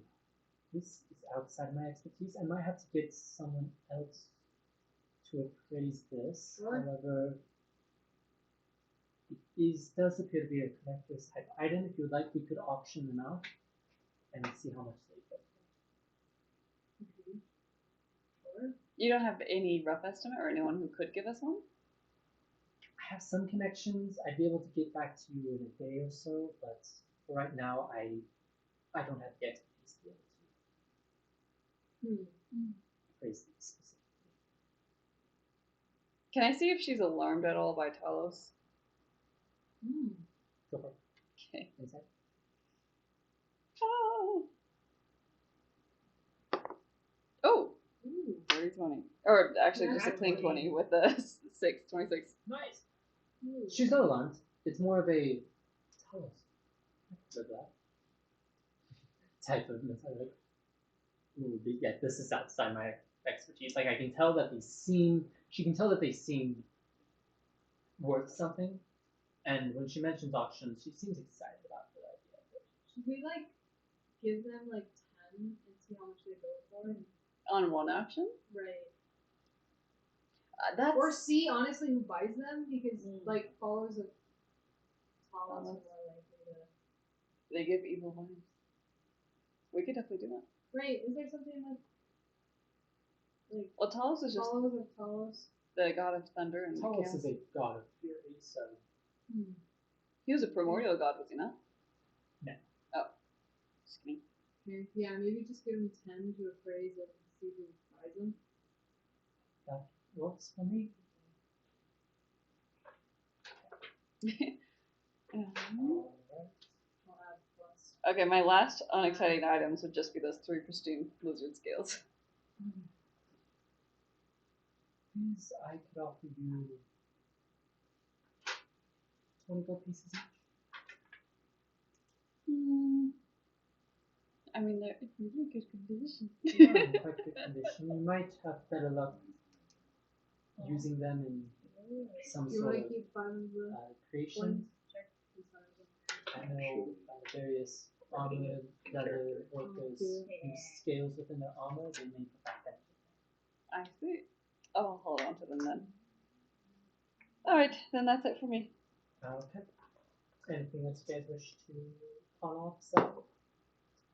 [SPEAKER 7] this is outside my expertise. I might have to get someone else to appraise this.
[SPEAKER 2] Sure.
[SPEAKER 7] However, it does appear to be a collector's type item. If you would like, we could auction them out and see how much they go for.
[SPEAKER 2] Sure.
[SPEAKER 1] You don't have any rough estimate or anyone who could give us one?
[SPEAKER 7] I have some connections. I'd be able to get back to you in a day or so, but for right now, I don't have the expertise to be able to appraise these specifically.
[SPEAKER 1] Can I see if she's alarmed at all by Talos?
[SPEAKER 7] Go for it.
[SPEAKER 1] Okay.
[SPEAKER 7] Insight.
[SPEAKER 1] Oh!
[SPEAKER 2] Ooh.
[SPEAKER 1] Dirty 20. Or actually,
[SPEAKER 2] Yeah,
[SPEAKER 1] just a
[SPEAKER 2] that's
[SPEAKER 1] clean
[SPEAKER 2] 20.
[SPEAKER 1] 20 with a 26.
[SPEAKER 4] Nice.
[SPEAKER 2] Ooh.
[SPEAKER 7] She's not alarmed. It's more of a tell us. Said that. Type of mentality. Ooh, yeah, this is outside my expertise. Like I can tell that they seem. She can tell that they seem worth something, and when she mentions auctions, she seems excited about the idea of it.
[SPEAKER 2] Should we like give them like 10 and see how much they go for?
[SPEAKER 1] On one auction?
[SPEAKER 2] Right.
[SPEAKER 1] That's.
[SPEAKER 2] Or see honestly who buys them because like followers of Talos are more likely to.
[SPEAKER 1] They give evil vibes. We could definitely do that.
[SPEAKER 2] Right. Is there something like
[SPEAKER 1] Well, Talos is just
[SPEAKER 2] followers of Talos?
[SPEAKER 1] the god of thunder and
[SPEAKER 7] Talos
[SPEAKER 1] chaos.
[SPEAKER 7] is a god of fury, so
[SPEAKER 1] He was a primordial god, was he not?
[SPEAKER 7] No.
[SPEAKER 1] Oh. Just kidding.
[SPEAKER 2] Okay. Yeah, maybe just give them 10 to appraise it and see who buys them.
[SPEAKER 7] that works for me. Alright.
[SPEAKER 2] I'll add plus.
[SPEAKER 1] Okay, my last unexciting items would just be those 3 pristine lizard scales.
[SPEAKER 7] Please, I could offer you 20 gold pieces each.
[SPEAKER 1] I mean, they're in really good condition.
[SPEAKER 7] They are in quite good condition. You might have better luck using them in some
[SPEAKER 2] You
[SPEAKER 7] sort
[SPEAKER 2] want
[SPEAKER 7] of
[SPEAKER 2] to keep funds
[SPEAKER 7] creation.
[SPEAKER 2] check?
[SPEAKER 7] I know various armored leather workers use scales within their armor. They may provide that.
[SPEAKER 1] I see. Oh, I'll hold on to them then. Alright, then that's it for me.
[SPEAKER 7] Okay. Anything else you guys wish to pawn off? So,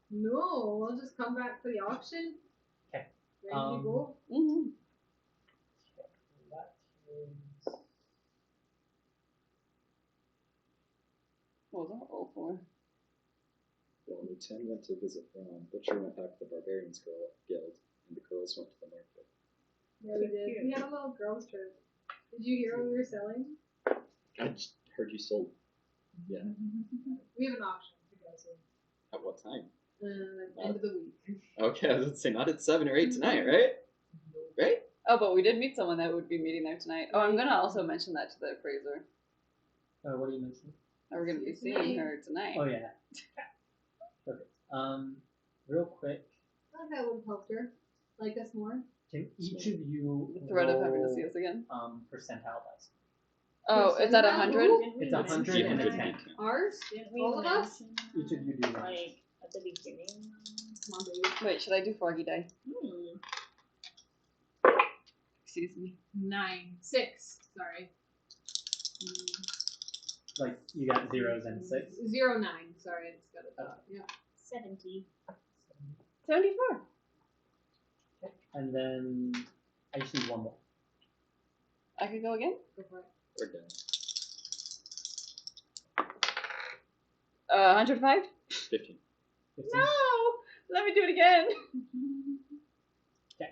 [SPEAKER 2] No, we'll just come back for the auction.
[SPEAKER 7] Okay.
[SPEAKER 2] Ready to go?
[SPEAKER 1] Mm-hmm.
[SPEAKER 7] that is
[SPEAKER 1] What was that roll for?
[SPEAKER 5] Well, only 10 went to visit Ron, Butcher went back to the Barbarians Guild, and the girls went to the market.
[SPEAKER 2] Yeah, we did. We had a little girls' trip. Did you hear what we were selling?
[SPEAKER 5] I just heard you sold. Yeah.
[SPEAKER 2] We have an auction to go to.
[SPEAKER 5] At what time?
[SPEAKER 2] End of the week.
[SPEAKER 5] Okay, I was going to say not at 7 or 8 tonight, right? Right?
[SPEAKER 1] Oh, but we did meet someone that would be meeting there tonight. Oh, I'm gonna also mention that to the appraiser.
[SPEAKER 7] what do you mention?
[SPEAKER 1] We're gonna be seeing her tonight.
[SPEAKER 7] Oh yeah. Perfect. Real quick,
[SPEAKER 2] I thought that would have helped her. Like us more.
[SPEAKER 7] can each of you
[SPEAKER 1] The threat of having to
[SPEAKER 7] roll,
[SPEAKER 1] see us again.
[SPEAKER 7] percentile dice?
[SPEAKER 1] Oh, is that 100?
[SPEAKER 7] It's 100 and a 10.
[SPEAKER 2] Ours?
[SPEAKER 4] Didn't we
[SPEAKER 2] All of us?
[SPEAKER 4] mention
[SPEAKER 7] Each of you do that.
[SPEAKER 4] like at the beginning?
[SPEAKER 2] Come on, baby.
[SPEAKER 1] Wait, should I do froggy die? Excuse me.
[SPEAKER 2] 6. Sorry.
[SPEAKER 7] Like you got 0s and 6.
[SPEAKER 2] 0, 9. Sorry, it's got a dot. Yeah.
[SPEAKER 4] 70.
[SPEAKER 1] 74.
[SPEAKER 7] Okay. And then I just need one more.
[SPEAKER 1] I could go again?
[SPEAKER 2] Go for it.
[SPEAKER 5] We're done.
[SPEAKER 1] 105?
[SPEAKER 5] 15.
[SPEAKER 7] 15?
[SPEAKER 1] No! Let me do it again.
[SPEAKER 7] Okay.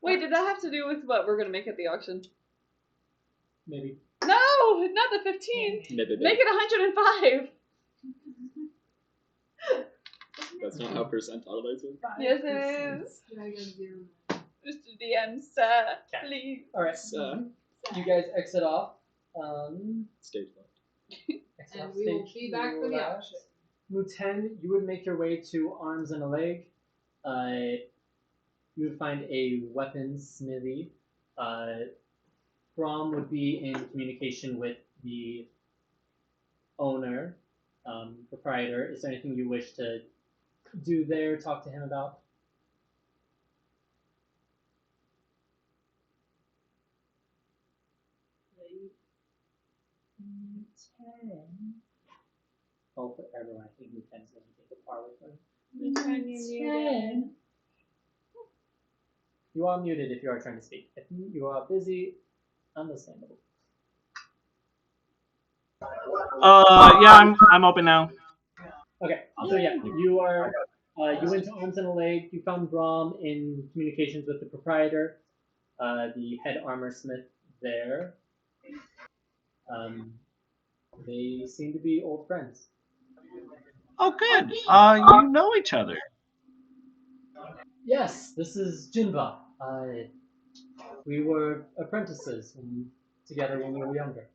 [SPEAKER 1] Wait, did that have to do with what we're gonna make at the auction?
[SPEAKER 7] Maybe.
[SPEAKER 1] No, not the 15.
[SPEAKER 5] Maybe.
[SPEAKER 1] Make it 105.
[SPEAKER 5] That's not how percentile dice work.
[SPEAKER 1] Yes, it is.
[SPEAKER 2] Yeah, I got 0.
[SPEAKER 1] Mr. DM, sir,
[SPEAKER 7] Okay.
[SPEAKER 1] please.
[SPEAKER 7] All right.
[SPEAKER 5] It's,
[SPEAKER 7] You guys exit off.
[SPEAKER 5] Stage left.
[SPEAKER 2] And we will be back for the action.
[SPEAKER 7] Muten, you would make your way to Arms and a Leg. You would find a weapons smithy. Brom would be in communication with the owner, proprietor. Is there anything you wish to do there, talk to him about? Oh, for everyone, I think Muten's going to take a part with him. You are muted if you are trying to speak. If you are busy, understandable.
[SPEAKER 9] Yeah, I'm open now.
[SPEAKER 7] Okay, so yeah, you are. You went to Arms and a Leg. You found Brom in communications with the proprietor, the head armor smith there. They seem to be old friends.
[SPEAKER 9] Oh, good. You know each other.
[SPEAKER 7] Yes, this is Jinba. We were apprentices together when we were younger.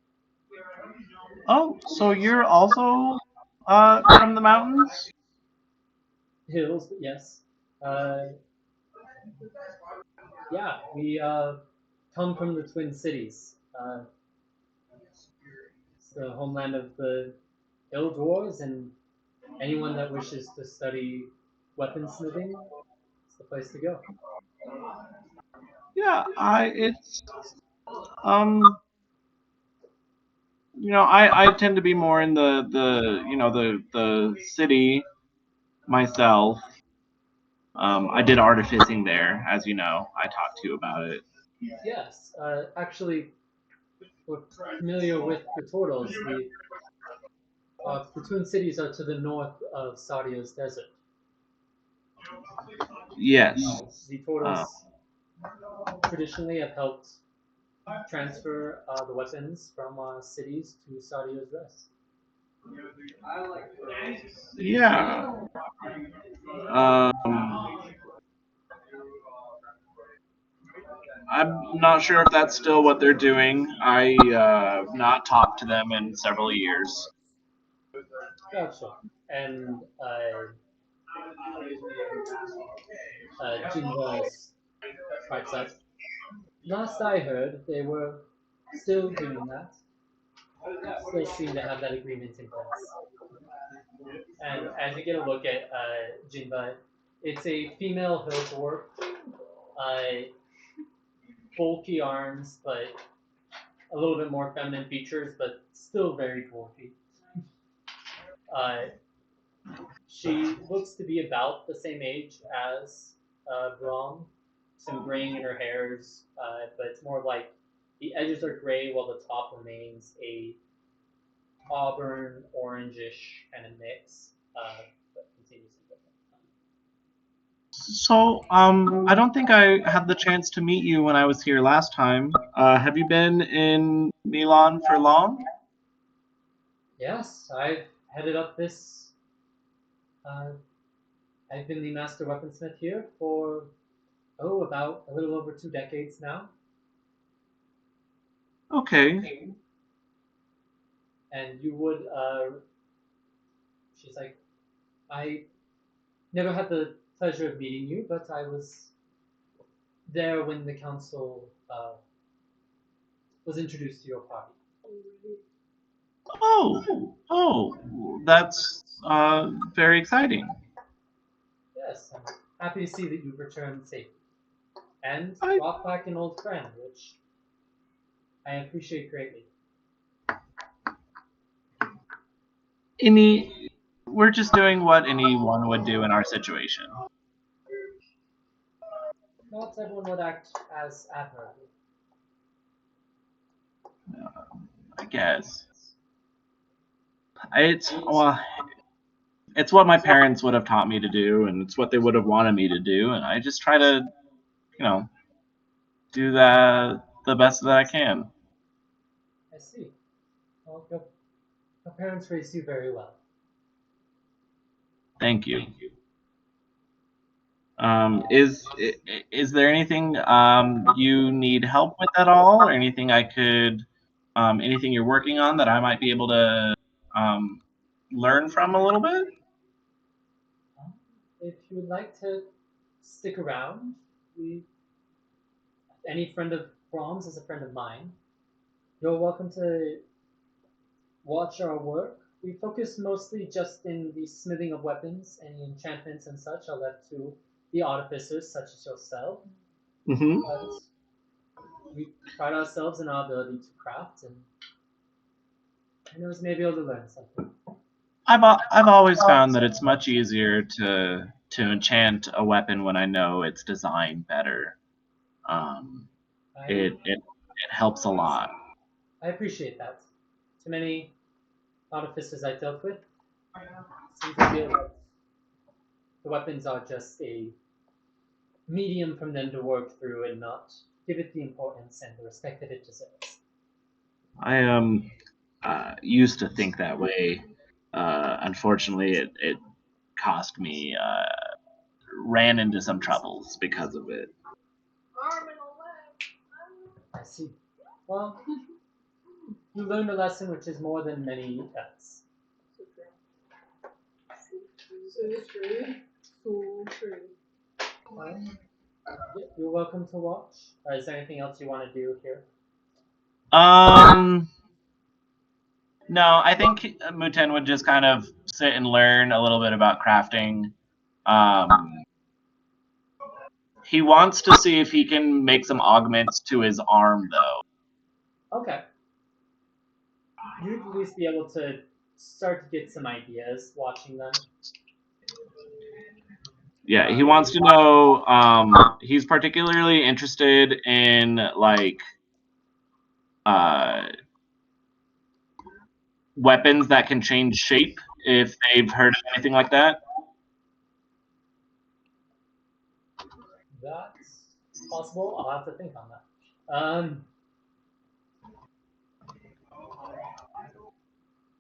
[SPEAKER 9] Oh, so you're also from the mountains?
[SPEAKER 7] Hills, but yes. Yeah, we come from the Twin Cities. It's the homeland of the Hill Dwarves, and anyone that wishes to study weaponsmithing, it's the place to go.
[SPEAKER 9] Yeah, it's I tend to be more in the city myself. I did artificing there, as you know. I talked to you about it.
[SPEAKER 7] Yes, actually, we're familiar with the Tortles. The Twin Cities are to the north of Sardia's desert.
[SPEAKER 9] Yes.
[SPEAKER 7] The Tortles traditionally have helped transfer the weapons from cities to Sardia's rest.
[SPEAKER 9] Yeah. Um, I'm not sure if that's still what they're doing. I not talked to them in several years.
[SPEAKER 7] Gotcha. And Jinva pipes up. Last I heard, they were still doing that. Still seem to have that agreement in place. And as you get a look at Jinba, it's a female hill dwarf, uh, bulky arms, but a little bit more feminine features, but still very dwarfy. Uh, she looks to be about the same age as Brahm. Some graying in her hairs, but it's more like the edges are gray while the top remains a auburn, orangish kind of mix, but continues to look.
[SPEAKER 9] So, I don't think I had the chance to meet you when I was here last time. Have you been in Milan for long?
[SPEAKER 7] Yes, I've headed up this. Uh, I've been the master weaponsmith here for about a little over 2 decades now.
[SPEAKER 9] Okay.
[SPEAKER 7] And you would, she's like, I never had the pleasure of meeting you, but I was there when the council was introduced to your party.
[SPEAKER 9] That's very exciting.
[SPEAKER 7] Yes, I'm happy to see that you've returned safely and
[SPEAKER 9] I-
[SPEAKER 7] brought back an old friend, which I appreciate greatly.
[SPEAKER 9] We're just doing what anyone would do in our situation.
[SPEAKER 7] Not everyone would act as admirably.
[SPEAKER 9] I guess. It's what my parents would have taught me to do, and it's what they would have wanted me to do, and I just try to, you know, do that the best that I can.
[SPEAKER 7] I see. Well, your parents raised you very well.
[SPEAKER 9] Thank you. Is there anything you need help with at all, or anything I could anything you're working on that I might be able to learn from a little bit?
[SPEAKER 7] If you would like to stick around, any friend of Brahms is a friend of mine. You're welcome to watch our work. We focus mostly just in the smithing of weapons, any enchantments and such are left to the artificers such as yourself.
[SPEAKER 9] Mm-hmm.
[SPEAKER 7] But we pride ourselves in our ability to craft, and who knows, maybe able to learn something.
[SPEAKER 9] I've always found that it's much easier to enchant a weapon when I know its design better. It helps a lot.
[SPEAKER 7] I appreciate that. Too many artificers I've dealt with seem to feel that the weapons are just a medium from them to work through and not give it the importance and the respect that it deserves.
[SPEAKER 9] I used to think that way. Unfortunately, it cost me ran into some troubles because of it.
[SPEAKER 7] I see. Well, you learned a lesson which is more than many else.
[SPEAKER 2] So true. So true.
[SPEAKER 7] You're welcome to watch. Is there anything else you want to do here?
[SPEAKER 9] No, I think Muten would just kind of sit and learn a little bit about crafting. He wants to see if he can make some augments to his arm, though.
[SPEAKER 7] Okay. You'd at least be able to start to get some ideas watching them.
[SPEAKER 9] Yeah, he wants to know. He's particularly interested in weapons that can change shape. If they've heard of anything like that.
[SPEAKER 7] That's possible. I'll have to think on that.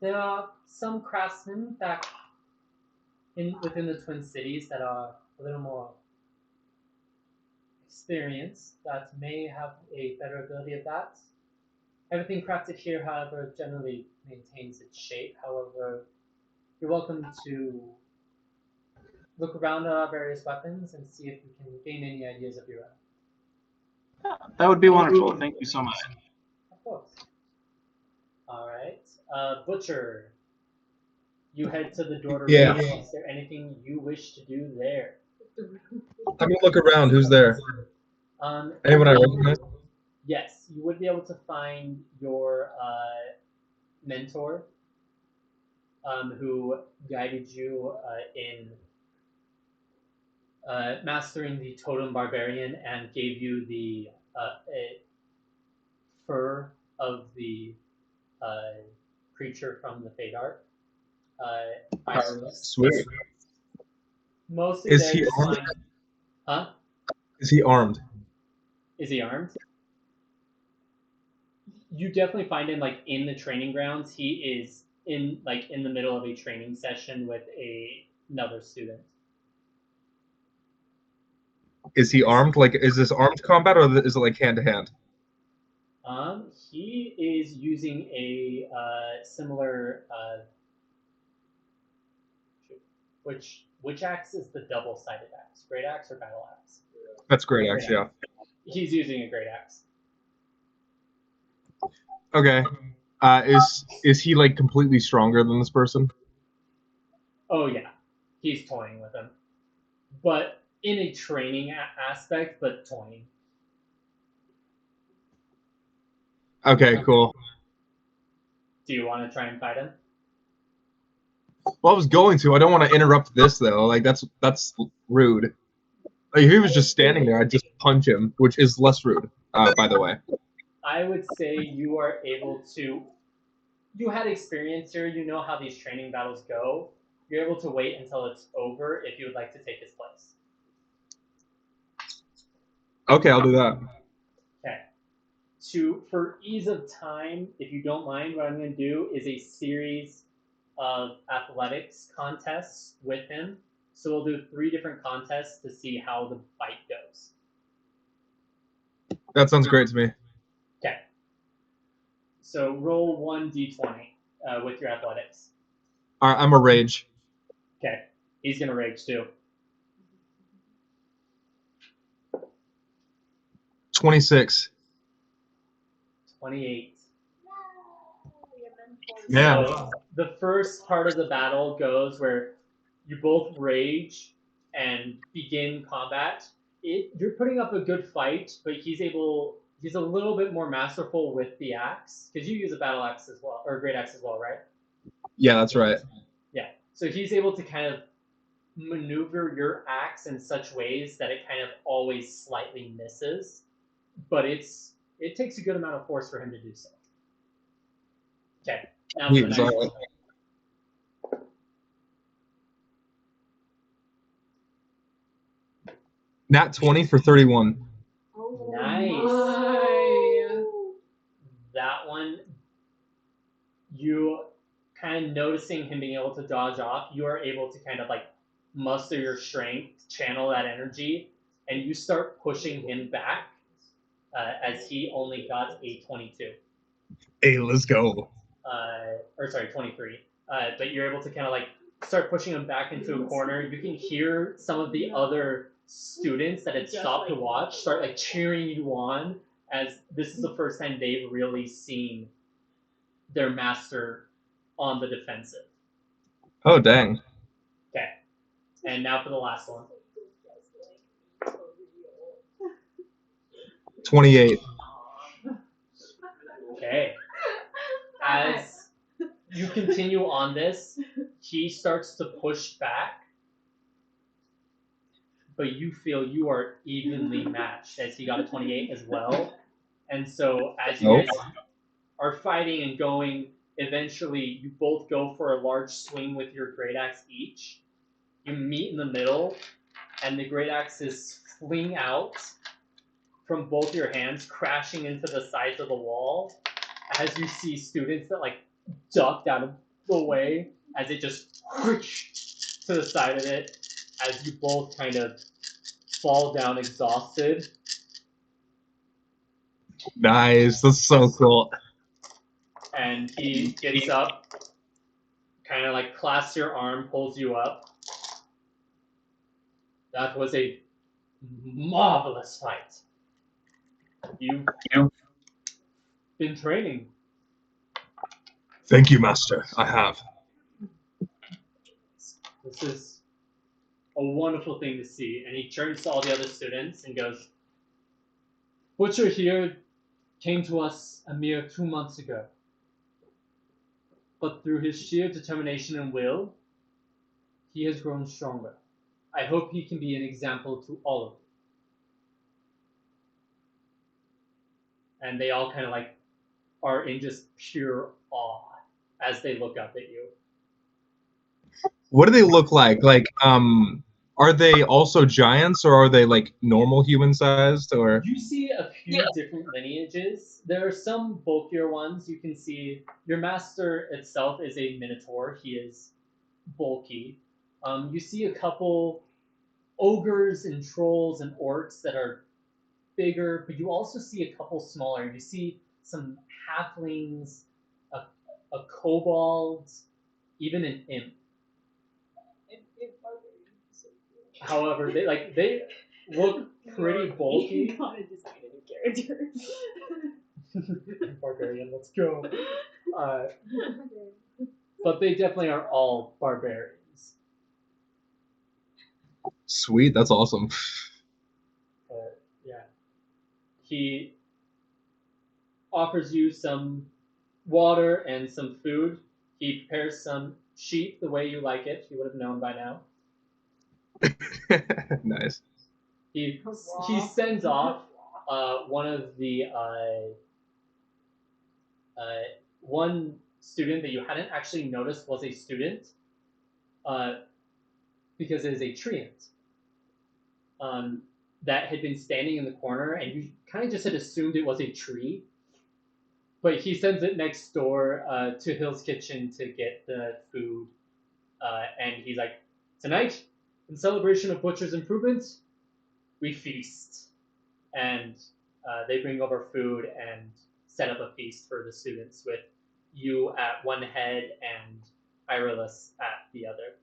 [SPEAKER 7] There are some craftsmen back within the Twin Cities that are a little more experienced that may have a better ability at that. Everything crafted here, however, generally maintains its shape. However, you're welcome to look around at our various weapons and see if you can gain any ideas of your own.
[SPEAKER 9] That would be wonderful. Thank you so much.
[SPEAKER 7] Of course. All right. Butcher, you head to the door to
[SPEAKER 8] Yeah.
[SPEAKER 7] race. Is there anything you wish to do there?
[SPEAKER 8] Let me look around. Who's there? Anyone I recognize?
[SPEAKER 7] Yes, you would be able to find your mentor, who guided you in mastering the Totem Barbarian and gave you the fur of the creature from the Fadar.
[SPEAKER 8] Sweet.
[SPEAKER 7] Mostly
[SPEAKER 8] Is
[SPEAKER 7] there
[SPEAKER 8] he
[SPEAKER 7] to
[SPEAKER 8] armed?
[SPEAKER 7] find. Huh?
[SPEAKER 8] Is he armed?
[SPEAKER 7] Is he armed? You definitely find him in the training grounds. He is in the middle of a training session with another student.
[SPEAKER 8] Is he armed? Is this armed combat or is it like hand to hand?
[SPEAKER 7] He is using a similar. Which axe is the double-sided axe? Great axe or battle axe?
[SPEAKER 8] That's great, actually. Yeah.
[SPEAKER 7] He's using a great axe.
[SPEAKER 8] Okay. Is he completely stronger than this person?
[SPEAKER 7] Oh yeah, he's toying with him, but in a training aspect, but toying.
[SPEAKER 8] Okay, cool.
[SPEAKER 7] Do you want to try and fight him?
[SPEAKER 8] Well, I was going to. I don't want to interrupt this though. That's rude. If he was just standing there, I'd just punch him, which is less rude, by the way.
[SPEAKER 7] I would say you are able to. You had experience here. You know how these training battles go. You're able to wait until it's over if you would like to take his place.
[SPEAKER 8] Okay, I'll do that.
[SPEAKER 7] Okay. For ease of time, if you don't mind, what I'm going to do is a series of athletics contests with him. So we'll do 3 different contests to see how the fight goes.
[SPEAKER 8] That sounds great to me.
[SPEAKER 7] Okay. So roll 1d20 with your athletics.
[SPEAKER 8] I'm a rage.
[SPEAKER 7] Okay. He's gonna rage too.
[SPEAKER 8] 26.
[SPEAKER 7] 28.
[SPEAKER 8] Yeah.
[SPEAKER 7] So the first part of the battle goes where you both rage and begin combat. You're putting up a good fight, but he's a little bit more masterful with the axe, because you use a battle axe as well, or a great axe as well, right?
[SPEAKER 8] Yeah, that's right.
[SPEAKER 7] Yeah. So he's able to kind of maneuver your axe in such ways that it kind of always slightly misses, but it takes a good amount of force for him to do so. Okay. Now for the next one.
[SPEAKER 8] Nat 20 for 31.
[SPEAKER 7] Nice. That one, you kind of noticing him being able to dodge off, you are able to kind of like muster your strength, channel that energy, and you start pushing him back as he only got a 22.
[SPEAKER 8] Hey, let's go.
[SPEAKER 7] Or sorry, 23. But you're able to kind of like start pushing him back into a corner. You can hear some of the other students that had stopped to watch start like cheering you on, as this is the first time they've really seen their master on the defensive.
[SPEAKER 8] Oh, dang.
[SPEAKER 7] Okay. And now for the last one.
[SPEAKER 8] 28.
[SPEAKER 7] Okay. As you continue on this, he starts to push back, but you feel you are evenly matched, as he got a 28 as well. And so as you guys are fighting and going, eventually you both go for a large swing with your great axe each. You meet in the middle, and the great axes fling out from both your hands, crashing into the sides of the wall, as you see students that like ducked out of the way as it just to the side of it, as you both kind of fall down exhausted.
[SPEAKER 8] Nice. That's so cool.
[SPEAKER 7] And he gets up, kind of like clasps your arm, pulls you up. That was a marvelous fight. You've been training.
[SPEAKER 8] Thank you, Master. I have.
[SPEAKER 7] This is a wonderful thing to see. And he turns to all the other students and goes, Butcher here came to us a mere 2 months ago. But through his sheer determination and will, he has grown stronger. I hope he can be an example to all of you. And they all kind of like are in just pure awe as they look up at you.
[SPEAKER 8] What do they look like? Like, are they also giants, or are they like normal human sized, or?
[SPEAKER 7] You see a few different lineages. There are some bulkier ones. You can see your master itself is a minotaur. He is bulky. You see a couple ogres and trolls and orcs that are bigger, but you also see a couple smaller. You see some halflings, a kobold, even an imp. However, they look pretty bulky.
[SPEAKER 4] You gotta design a new character.
[SPEAKER 7] Barbarian, let's go. But they definitely are all barbarians.
[SPEAKER 8] Sweet, that's awesome.
[SPEAKER 7] Yeah. He offers you some water and some food. He prepares some sheep the way you like it. You would have known by now.
[SPEAKER 8] Nice.
[SPEAKER 7] He sends off one of the one student that you hadn't actually noticed was a student, because it is a treant that had been standing in the corner, and you kind of just had assumed it was a tree. But he sends it next door to Hill's Kitchen to get the food, and he's like, tonight, in celebration of Butcher's improvement, we feast. And they bring over food and set up a feast for the students with you at one head and Irilus at the other.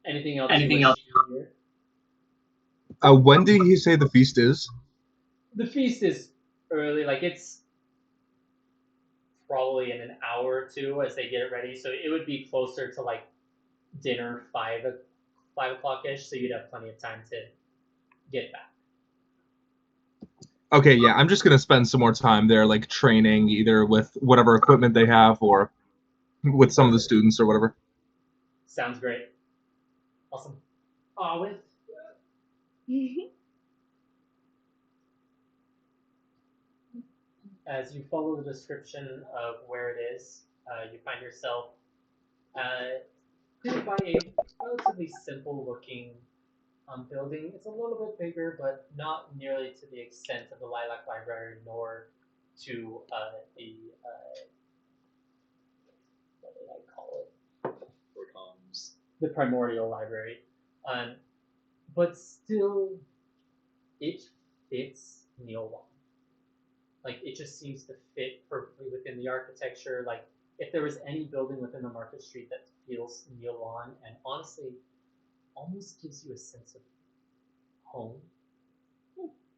[SPEAKER 7] Anything else you wish to hear?
[SPEAKER 8] When did he say the feast is?
[SPEAKER 7] The feast is early, like it's probably in an hour or two as they get it ready. So it would be closer to like dinner 5 o'clock ish. So you'd have plenty of time to get back.
[SPEAKER 8] Okay, yeah, I'm just gonna spend some more time there, like training either with whatever equipment they have or with some of the students or whatever.
[SPEAKER 7] Sounds great. Awesome. With as you follow the description of where it is, you find yourself greeted by a relatively simple-looking building. It's a little bit bigger, but not nearly to the extent of the Lilac Library, nor to the what did I call it? The Primordial Library. But still, it fits Neolon. Like, it just seems to fit perfectly within the architecture. Like, if there was any building within the Market Street that feels Neolon, and honestly, almost gives you a sense of home,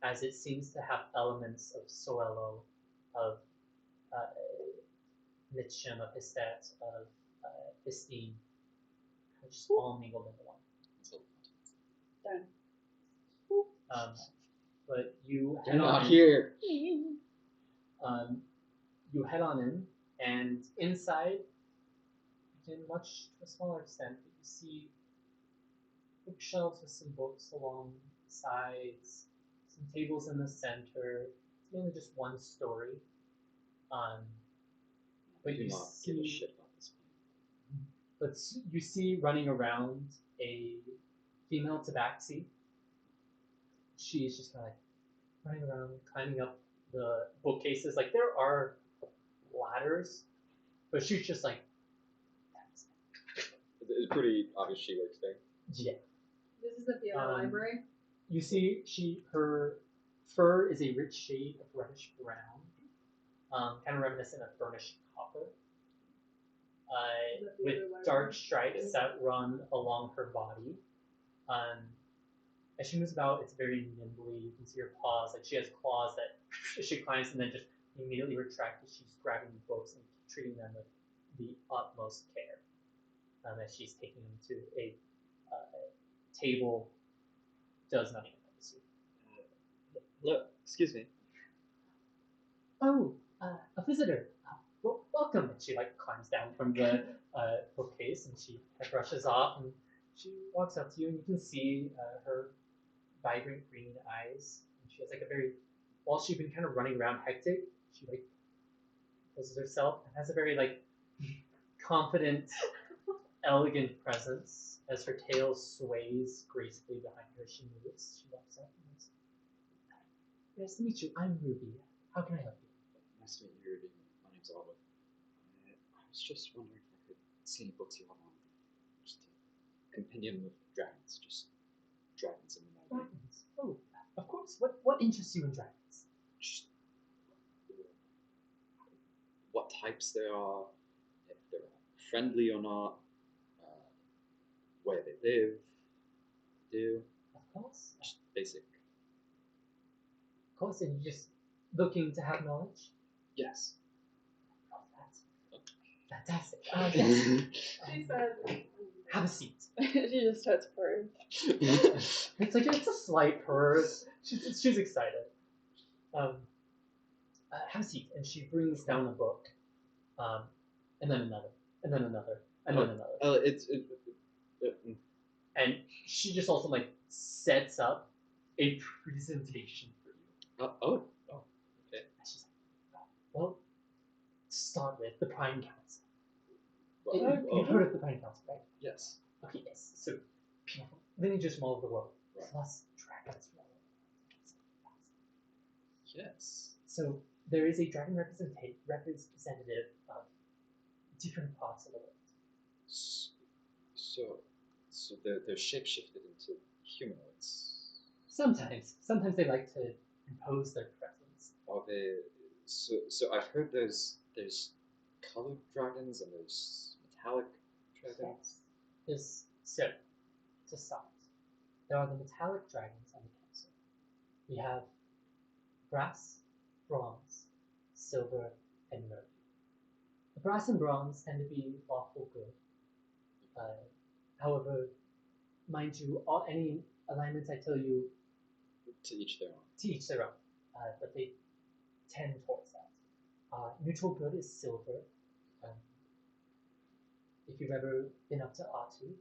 [SPEAKER 7] as it seems to have elements of Soelo, of Mitchum, of Histet, of Histine, just all mingled into one.
[SPEAKER 1] Done.
[SPEAKER 7] But you
[SPEAKER 5] They're
[SPEAKER 7] head
[SPEAKER 5] not
[SPEAKER 7] on
[SPEAKER 5] here.
[SPEAKER 7] you head on in, and inside, in much to a smaller extent, you see bookshelves with some books along the sides, some tables in the center. It's mainly just one story. But
[SPEAKER 5] Do
[SPEAKER 7] you
[SPEAKER 5] not give a
[SPEAKER 7] see,
[SPEAKER 5] shit about this.
[SPEAKER 7] but you see running around a female tabaxi. She's just kind of like running around, climbing up the bookcases. Like there are ladders, but she's just like,
[SPEAKER 5] It's pretty obvious she works there.
[SPEAKER 7] yeah.
[SPEAKER 2] This is the theater library.
[SPEAKER 7] You see, her fur is a rich shade of reddish brown, kind of reminiscent of burnished copper, with dark stripes that run along her body. As she moves about, it's very nimbly. You can see her paws, like she has claws that she climbs and then just immediately retract as she's grabbing books and treating them with the utmost care. As she's taking them to a table, does not even notice you.
[SPEAKER 5] Look, excuse me.
[SPEAKER 7] Oh, a visitor. Welcome. And she like climbs down from the bookcase and she brushes off and she walks up to you and you can see her vibrant green eyes. And she has like a very, while she's been kind of running around hectic, she like poses herself and has a very like confident, elegant presence as her tail sways gracefully behind her as she moves. She walks up and goes, "Nice to meet you. I'm Ruby. How can I help you?"
[SPEAKER 10] Nice to meet you, Ruby. My name's Olive. I was just wondering if I could see any books you have on just a compendium of dragons, just dragons in the night.
[SPEAKER 7] Dragons. Oh, of course. What interests you in dragons?
[SPEAKER 10] Just what types there are, if they're friendly or not, where they live, do.
[SPEAKER 7] Of course.
[SPEAKER 10] Just basic.
[SPEAKER 7] Of course, and you're just looking to have knowledge?
[SPEAKER 10] Yes.
[SPEAKER 7] Oh, that's fantastic. Yes.
[SPEAKER 2] She said,
[SPEAKER 7] Have a seat.
[SPEAKER 1] She just starts purring.
[SPEAKER 7] It's a slight purr. She's excited. Have a seat, and she brings down a book, and then another, and then another, and then another. And she just also like sets up a presentation for you.
[SPEAKER 10] Okay.
[SPEAKER 7] And she's like, well, to start with, the Prime Council. You've heard of the Prime Council, right?
[SPEAKER 10] Yes.
[SPEAKER 7] Okay, yes. So, beautiful lineages from all over the world, plus dragons from all over the world.
[SPEAKER 10] Yes.
[SPEAKER 7] So, there is a dragon representative of different parts of the world.
[SPEAKER 10] So they're shapeshifted into humanoids.
[SPEAKER 7] Sometimes they like to impose their presence.
[SPEAKER 10] Are they? So I've heard there's colored dragons and there's metallic dragons.
[SPEAKER 7] Yes. To start, there are the metallic dragons on the council. We have brass, bronze, silver, and mercury. The brass and bronze tend to be lawful good. However, mind you, any alignments I tell you,
[SPEAKER 10] To each their own.
[SPEAKER 7] to each their own, but they tend towards that. Neutral good is silver. If you've ever been up to Atu,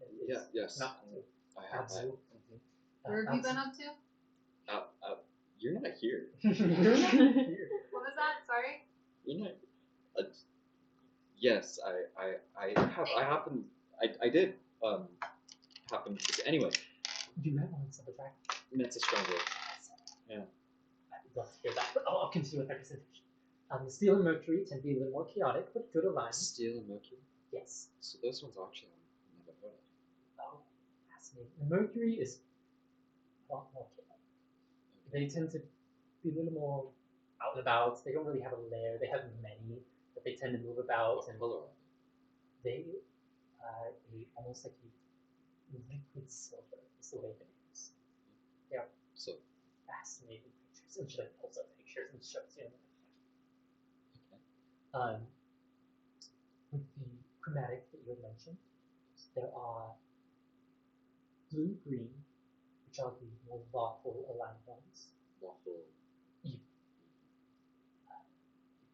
[SPEAKER 10] Yes.
[SPEAKER 7] not Atu,
[SPEAKER 10] I have.
[SPEAKER 7] Abzu.
[SPEAKER 2] Where have you been up to?
[SPEAKER 10] You're not here.
[SPEAKER 2] What was that? Sorry.
[SPEAKER 10] You're not. Yes, I did happen to. Anyway,
[SPEAKER 7] You met one of the dragon.
[SPEAKER 10] that's a strong word. Yeah.
[SPEAKER 7] I'd love to hear that, but I'll continue with my presentation. The steel and mercury tend to be a little more chaotic, but good aligned.
[SPEAKER 10] Steel and mercury.
[SPEAKER 7] Yes.
[SPEAKER 10] So those ones actually I've never heard of.
[SPEAKER 7] Oh, fascinating. The mercury is a lot more chaotic. They tend to be a little more out and about. They don't really have a lair. They have many, but they tend to move about.
[SPEAKER 10] What
[SPEAKER 7] And
[SPEAKER 10] color?
[SPEAKER 7] they almost like a liquid silver is the way they use. They are
[SPEAKER 10] So
[SPEAKER 7] fascinating pictures. And she like pulls up pictures and shows you.
[SPEAKER 10] okay.
[SPEAKER 7] With the chromatic that you had mentioned, there are blue, green, which are the more lawful aligned ones.
[SPEAKER 10] Lawful.
[SPEAKER 7] Evil.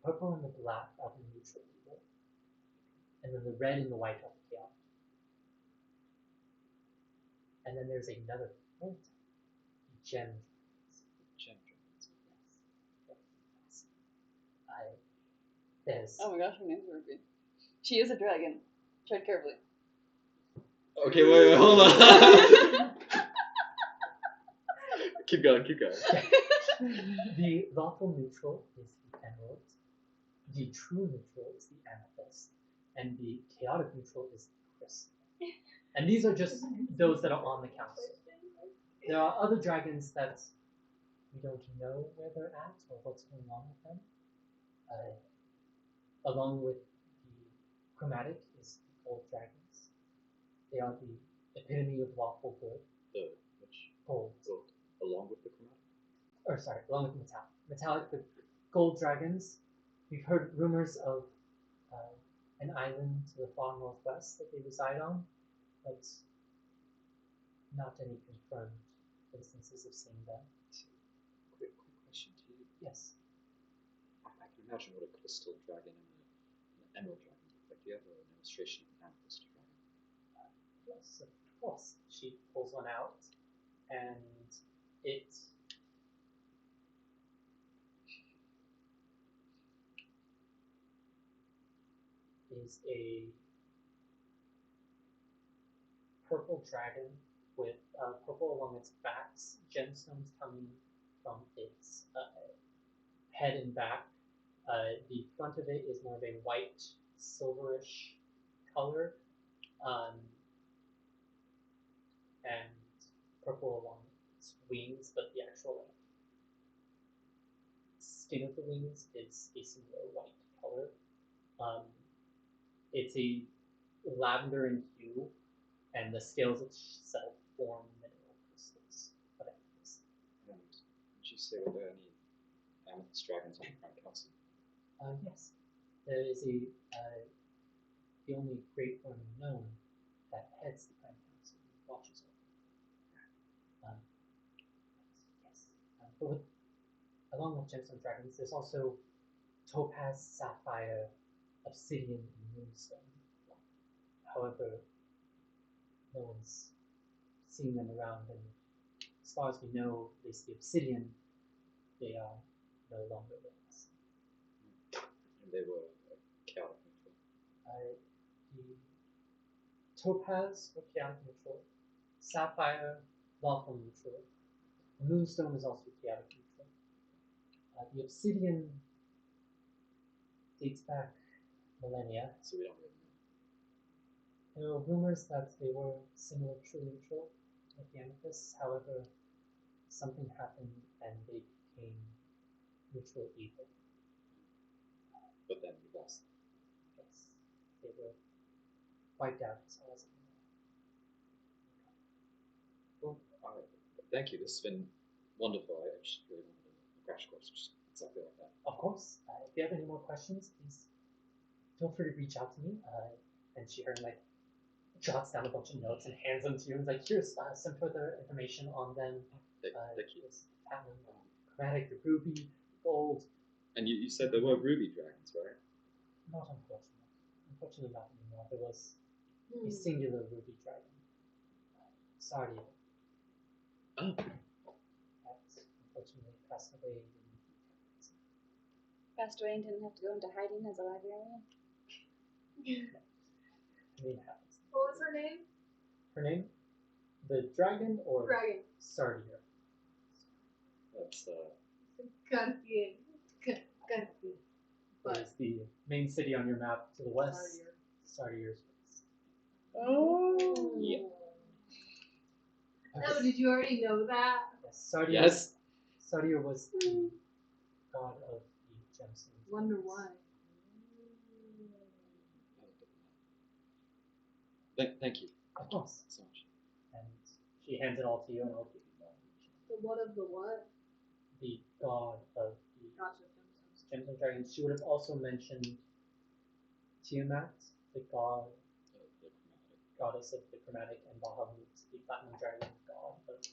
[SPEAKER 7] Purple and the black are the neutral evil. And then the red and the white are the chaotic. And then there's another third type, the gem dragons. Yes. There's
[SPEAKER 1] Oh my gosh, her name's Ruby. She is a dragon. Tread carefully.
[SPEAKER 5] Okay, wait, hold on. keep going.
[SPEAKER 7] the lawful neutral is the emerald, the true neutral is the amethyst, and the chaotic neutral is the crystal. And these are just those that are on the council. There are other dragons that we don't know where they're at or what's going on with them. Along with the chromatic is the gold dragons. They are the epitome of lawful good.
[SPEAKER 10] The which?
[SPEAKER 7] Gold.
[SPEAKER 10] Along with the chromatic.
[SPEAKER 7] Or sorry, along with metallic. Metallic, the gold dragons. We've heard rumors of an island to the far northwest that they reside on, but not any confirmed instances of seeing them.
[SPEAKER 10] Quick question to you.
[SPEAKER 7] Yes.
[SPEAKER 10] I can imagine what a crystal dragon and an emerald dragon look like. Do you have an illustration of an amethyst dragon?
[SPEAKER 7] Yes, of course. She pulls one out, and it is a purple dragon with purple along its back, gemstones coming from its head and back. The front of it is more of a white, silverish color, and purple along its wings, but the actual skin of the wings is a similar white color. It's a lavender in hue, and the scales itself form mineral crystals of amethyst.
[SPEAKER 10] And did you say were there any amethyst dragons on the Crown Council?
[SPEAKER 7] Yes, there is the only great one known that heads the Crown Council and watches over. Yes, but along with gemstone dragons, there's also topaz, sapphire, obsidian, and moonstone. However, no one's seen them around, and as far as we know, at least the obsidian, they are no longer with us.
[SPEAKER 10] And they were chaotic neutral.
[SPEAKER 7] The topaz were chaotic neutral, sapphire lawful neutral, moonstone is also chaotic neutral. The obsidian dates back millennia.
[SPEAKER 10] So we don't really know.
[SPEAKER 7] There were rumors that they were similar true neutral like the amethyst. However, something happened and they became neutral evil.
[SPEAKER 10] But then we lost.
[SPEAKER 7] Yes, they were wiped out as well as
[SPEAKER 10] Well, thank you. This has been wonderful. I just really wanted a crash course, just exactly like that.
[SPEAKER 7] Of course, if you have any more questions, please feel free to reach out to me. And she like jots down a bunch of notes and hands them to you. And is like, here's some further information on them.
[SPEAKER 10] Thank you.
[SPEAKER 7] This pattern, chromatic, the ruby, gold.
[SPEAKER 10] And you said there were ruby dragons, right?
[SPEAKER 7] Not unfortunately. Unfortunately, not anymore. There was a singular ruby dragon. Sardia.
[SPEAKER 10] Oh.
[SPEAKER 7] That unfortunately passed away.
[SPEAKER 1] Passed away and didn't have to go into hiding as a librarian.
[SPEAKER 7] I mean, it happens.
[SPEAKER 2] What was her name?
[SPEAKER 7] Her name? The dragon or
[SPEAKER 2] Dragon.
[SPEAKER 7] Sardia?
[SPEAKER 10] That's
[SPEAKER 2] Cartier. Cartier.
[SPEAKER 7] That is the main city on your map to the west. Sardia's west.
[SPEAKER 1] Oh.
[SPEAKER 10] Yeah.
[SPEAKER 2] Oh, did you already know that?
[SPEAKER 7] Yes, Sardia.
[SPEAKER 10] Yes.
[SPEAKER 7] Sardia was the god of the gemstones.
[SPEAKER 2] Wonder why.
[SPEAKER 10] Thank you.
[SPEAKER 7] Of course.
[SPEAKER 10] So much.
[SPEAKER 7] And she hands it all to you, and I'll give you more information.
[SPEAKER 2] The what of the what?
[SPEAKER 7] The god of the
[SPEAKER 2] Gotcha.
[SPEAKER 7] gemstone dragons. She would have also mentioned Tiamat, the goddess of the chromatic, and Bahamut, the platinum dragon god of the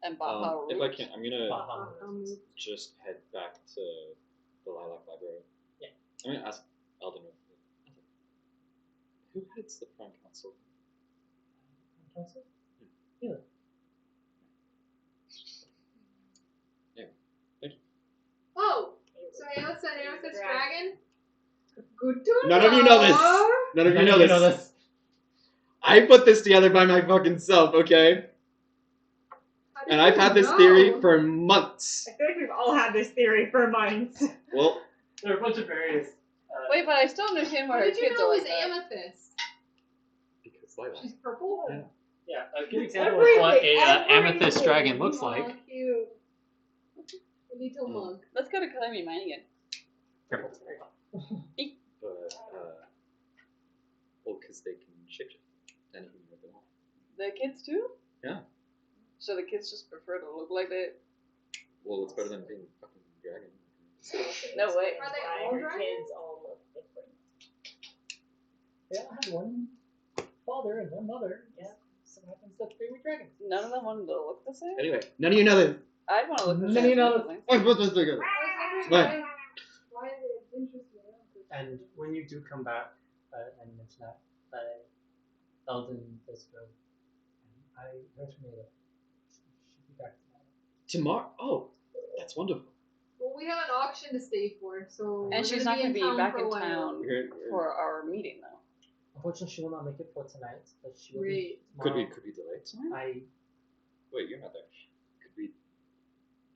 [SPEAKER 1] And Bahamut.
[SPEAKER 5] If I can, I'm gonna
[SPEAKER 7] Bahamut.
[SPEAKER 5] just head back to the Lilac Library.
[SPEAKER 7] Yeah.
[SPEAKER 5] I'm gonna ask Eldon who heads the Prime Council?
[SPEAKER 7] Council? Yeah.
[SPEAKER 5] Anyway, thank you.
[SPEAKER 2] Oh! So it's an amethyst dragon? Good to know.
[SPEAKER 5] None of you know this. None of you know this. I put this together by my fucking self, okay? And I've had this theory for months.
[SPEAKER 4] I feel like we've all had this theory for months.
[SPEAKER 5] Well,
[SPEAKER 7] there are a bunch of various.
[SPEAKER 1] Wait, but I still understand why
[SPEAKER 2] How
[SPEAKER 1] her
[SPEAKER 2] did you
[SPEAKER 1] kids
[SPEAKER 2] know
[SPEAKER 1] are
[SPEAKER 2] it
[SPEAKER 1] like
[SPEAKER 2] was
[SPEAKER 1] that.
[SPEAKER 2] amethyst?
[SPEAKER 5] because Lilac.
[SPEAKER 2] She's purple?
[SPEAKER 7] Yeah, a good example of what a amethyst dragon looks like.
[SPEAKER 2] Oh, cute. A little mug.
[SPEAKER 1] Let's go to Calamity Mine again.
[SPEAKER 7] Careful.
[SPEAKER 5] But, well, because they can shapeshift anything that they want.
[SPEAKER 1] The kids too?
[SPEAKER 5] Yeah.
[SPEAKER 1] So the kids just prefer to look like that?
[SPEAKER 5] Well, it's better than being a fucking dragon.
[SPEAKER 1] No way.
[SPEAKER 2] Are they
[SPEAKER 4] Why
[SPEAKER 2] all
[SPEAKER 4] her
[SPEAKER 2] dragons?
[SPEAKER 4] kids all look different.
[SPEAKER 7] They all had one father and one mother. Yeah. So it happens that they were dragons.
[SPEAKER 1] None of them wanted to look the same?
[SPEAKER 5] Anyway, none of you know this.
[SPEAKER 1] I'd want to look the
[SPEAKER 7] None
[SPEAKER 1] same.
[SPEAKER 7] of you know
[SPEAKER 1] as my
[SPEAKER 5] I'm supposed to together. Right.
[SPEAKER 2] Why is it interesting?
[SPEAKER 7] And when you do come back and mention that, Eldon does go. I heard from Ayla. She'll be back tomorrow.
[SPEAKER 5] Tomorrow? Oh, that's wonderful.
[SPEAKER 2] Well, we have an auction to stay for, so
[SPEAKER 1] And
[SPEAKER 2] we're
[SPEAKER 1] she's
[SPEAKER 2] gonna
[SPEAKER 1] not going to be
[SPEAKER 2] town
[SPEAKER 1] back
[SPEAKER 2] for a
[SPEAKER 1] in
[SPEAKER 2] while.
[SPEAKER 1] town for our meeting, though.
[SPEAKER 7] Unfortunately, she will not make it for tonight, but she will
[SPEAKER 2] Great.
[SPEAKER 7] be tomorrow.
[SPEAKER 5] Could we delay tonight? Wait, you're not there. Could we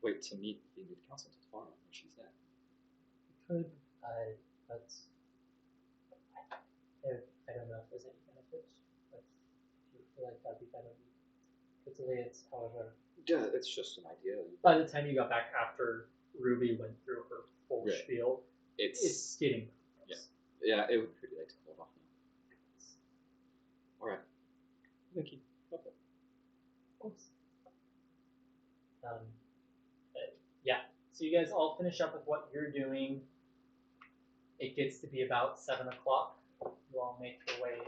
[SPEAKER 5] wait to meet the new council until tomorrow when she's there?
[SPEAKER 7] Could, but I don't know if there's any benefit, but if you feel like that'd be better, we could delay it. However,
[SPEAKER 5] Yeah, it's just an idea.
[SPEAKER 7] by the time you got back after Ruby went through her full
[SPEAKER 5] Right.
[SPEAKER 7] spiel, it's getting close.
[SPEAKER 5] Yeah, it would be pretty late to hold off now. Alright. Thank you. Okay.
[SPEAKER 7] Of course. Yeah, so you guys all finish up with what you're doing. It gets to be about 7 o'clock. You all make your way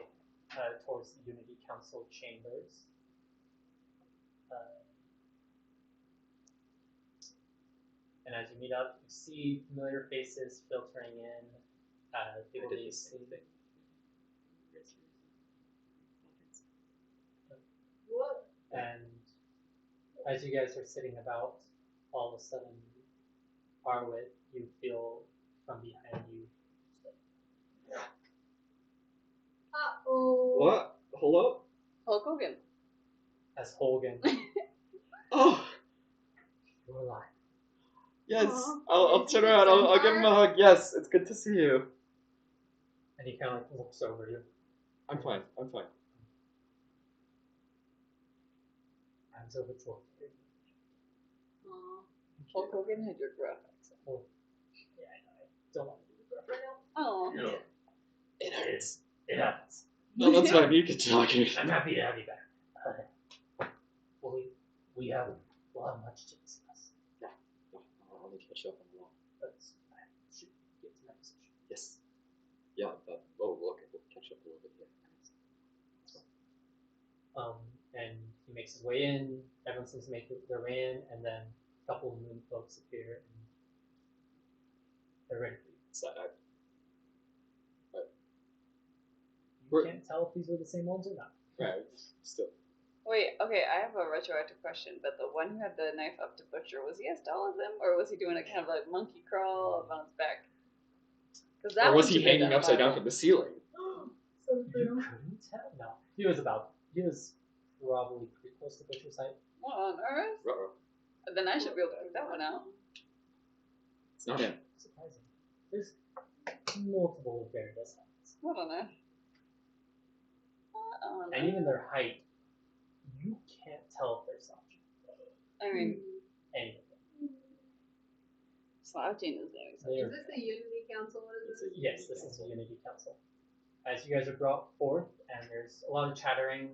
[SPEAKER 7] towards the Unity Council chambers. And as you meet up, you see familiar faces filtering in. People that you see.
[SPEAKER 2] What?
[SPEAKER 7] And as you guys are sitting about, all of a sudden, Arwit, you feel from behind you.
[SPEAKER 2] Uh-oh.
[SPEAKER 5] What? Hello?
[SPEAKER 1] Hulk Hogan.
[SPEAKER 7] As Holgan,
[SPEAKER 5] Oh,
[SPEAKER 7] you're alive.
[SPEAKER 5] yes.
[SPEAKER 2] Aw.
[SPEAKER 5] I'll turn around. I'll give him a hug. Yes, it's good to see you.
[SPEAKER 7] And he kind of like looks over you.
[SPEAKER 5] I'm fine. I'm fine.
[SPEAKER 7] Hands over to him.
[SPEAKER 2] Aw.
[SPEAKER 1] Hulk Hogan had your gruff accent.
[SPEAKER 7] Yeah, I know. I don't want to do the gruff right now.
[SPEAKER 1] Oh.
[SPEAKER 5] Yeah. It hurts.
[SPEAKER 7] It happens.
[SPEAKER 5] No, that's fine. You can talk.
[SPEAKER 7] I'm happy to have you back. Well, we'll have much to discuss.
[SPEAKER 5] Yeah. I'll need to catch up on the wall.
[SPEAKER 7] But I should get to my position.
[SPEAKER 5] Yes. Yeah. We'll catch up a little bit here.
[SPEAKER 7] And he makes his way in. Everyone seems to make their way in, and then a couple of moon folks appear, and they're ready for you.
[SPEAKER 5] So,
[SPEAKER 7] You can't tell if these were the same ones or not.
[SPEAKER 5] right. Still.
[SPEAKER 1] Wait, okay, I have a retroactive question, but the one who had the knife up to Butcher, was he as tall as him, or was he doing a kind of like monkey crawl up on his back?
[SPEAKER 5] Or was he hanging upside down from the ceiling?
[SPEAKER 2] So
[SPEAKER 7] You couldn't tell? No. He was probably pretty close to Butcher's height.
[SPEAKER 1] What on earth?
[SPEAKER 5] Uh-oh.
[SPEAKER 1] Then I should be able to pick that one out.
[SPEAKER 5] It's not him.
[SPEAKER 7] Surprising. There's multiple various heights.
[SPEAKER 1] What on earth?
[SPEAKER 7] And even their height, you can't tell if they're slouching.
[SPEAKER 1] I mean,
[SPEAKER 7] Any of them.
[SPEAKER 1] slouching is very
[SPEAKER 7] They
[SPEAKER 2] Is
[SPEAKER 7] are,
[SPEAKER 2] this the Unity Council? What is this?
[SPEAKER 7] yes, this is the Unity Council. As you guys are brought forth, and there's a lot of chattering.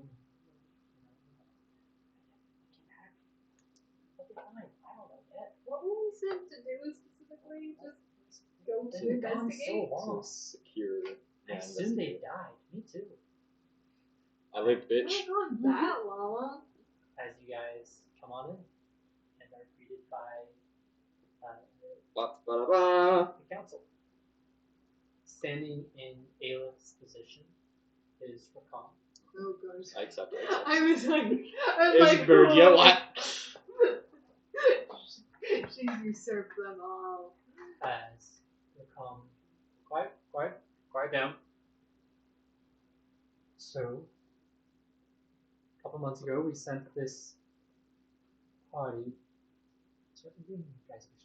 [SPEAKER 2] What were we sent to do specifically? Just go to
[SPEAKER 7] They've been gone so
[SPEAKER 2] investigate?
[SPEAKER 7] long.
[SPEAKER 5] Secure.
[SPEAKER 7] I assume they died. Me too.
[SPEAKER 5] I lived,
[SPEAKER 2] It's
[SPEAKER 5] bitch.
[SPEAKER 2] not gone that long.
[SPEAKER 7] As you guys come on in and are greeted by
[SPEAKER 5] Ba-ba-ba.
[SPEAKER 7] the council. Standing in Alepht's position is Rakam.
[SPEAKER 2] Oh gosh.
[SPEAKER 5] I accept it.
[SPEAKER 2] I was like,
[SPEAKER 5] Is bird, yeah, what?
[SPEAKER 2] She usurped them all.
[SPEAKER 7] As Rakam, quiet down. So, a couple months ago, we sent this party. What do you guys wish?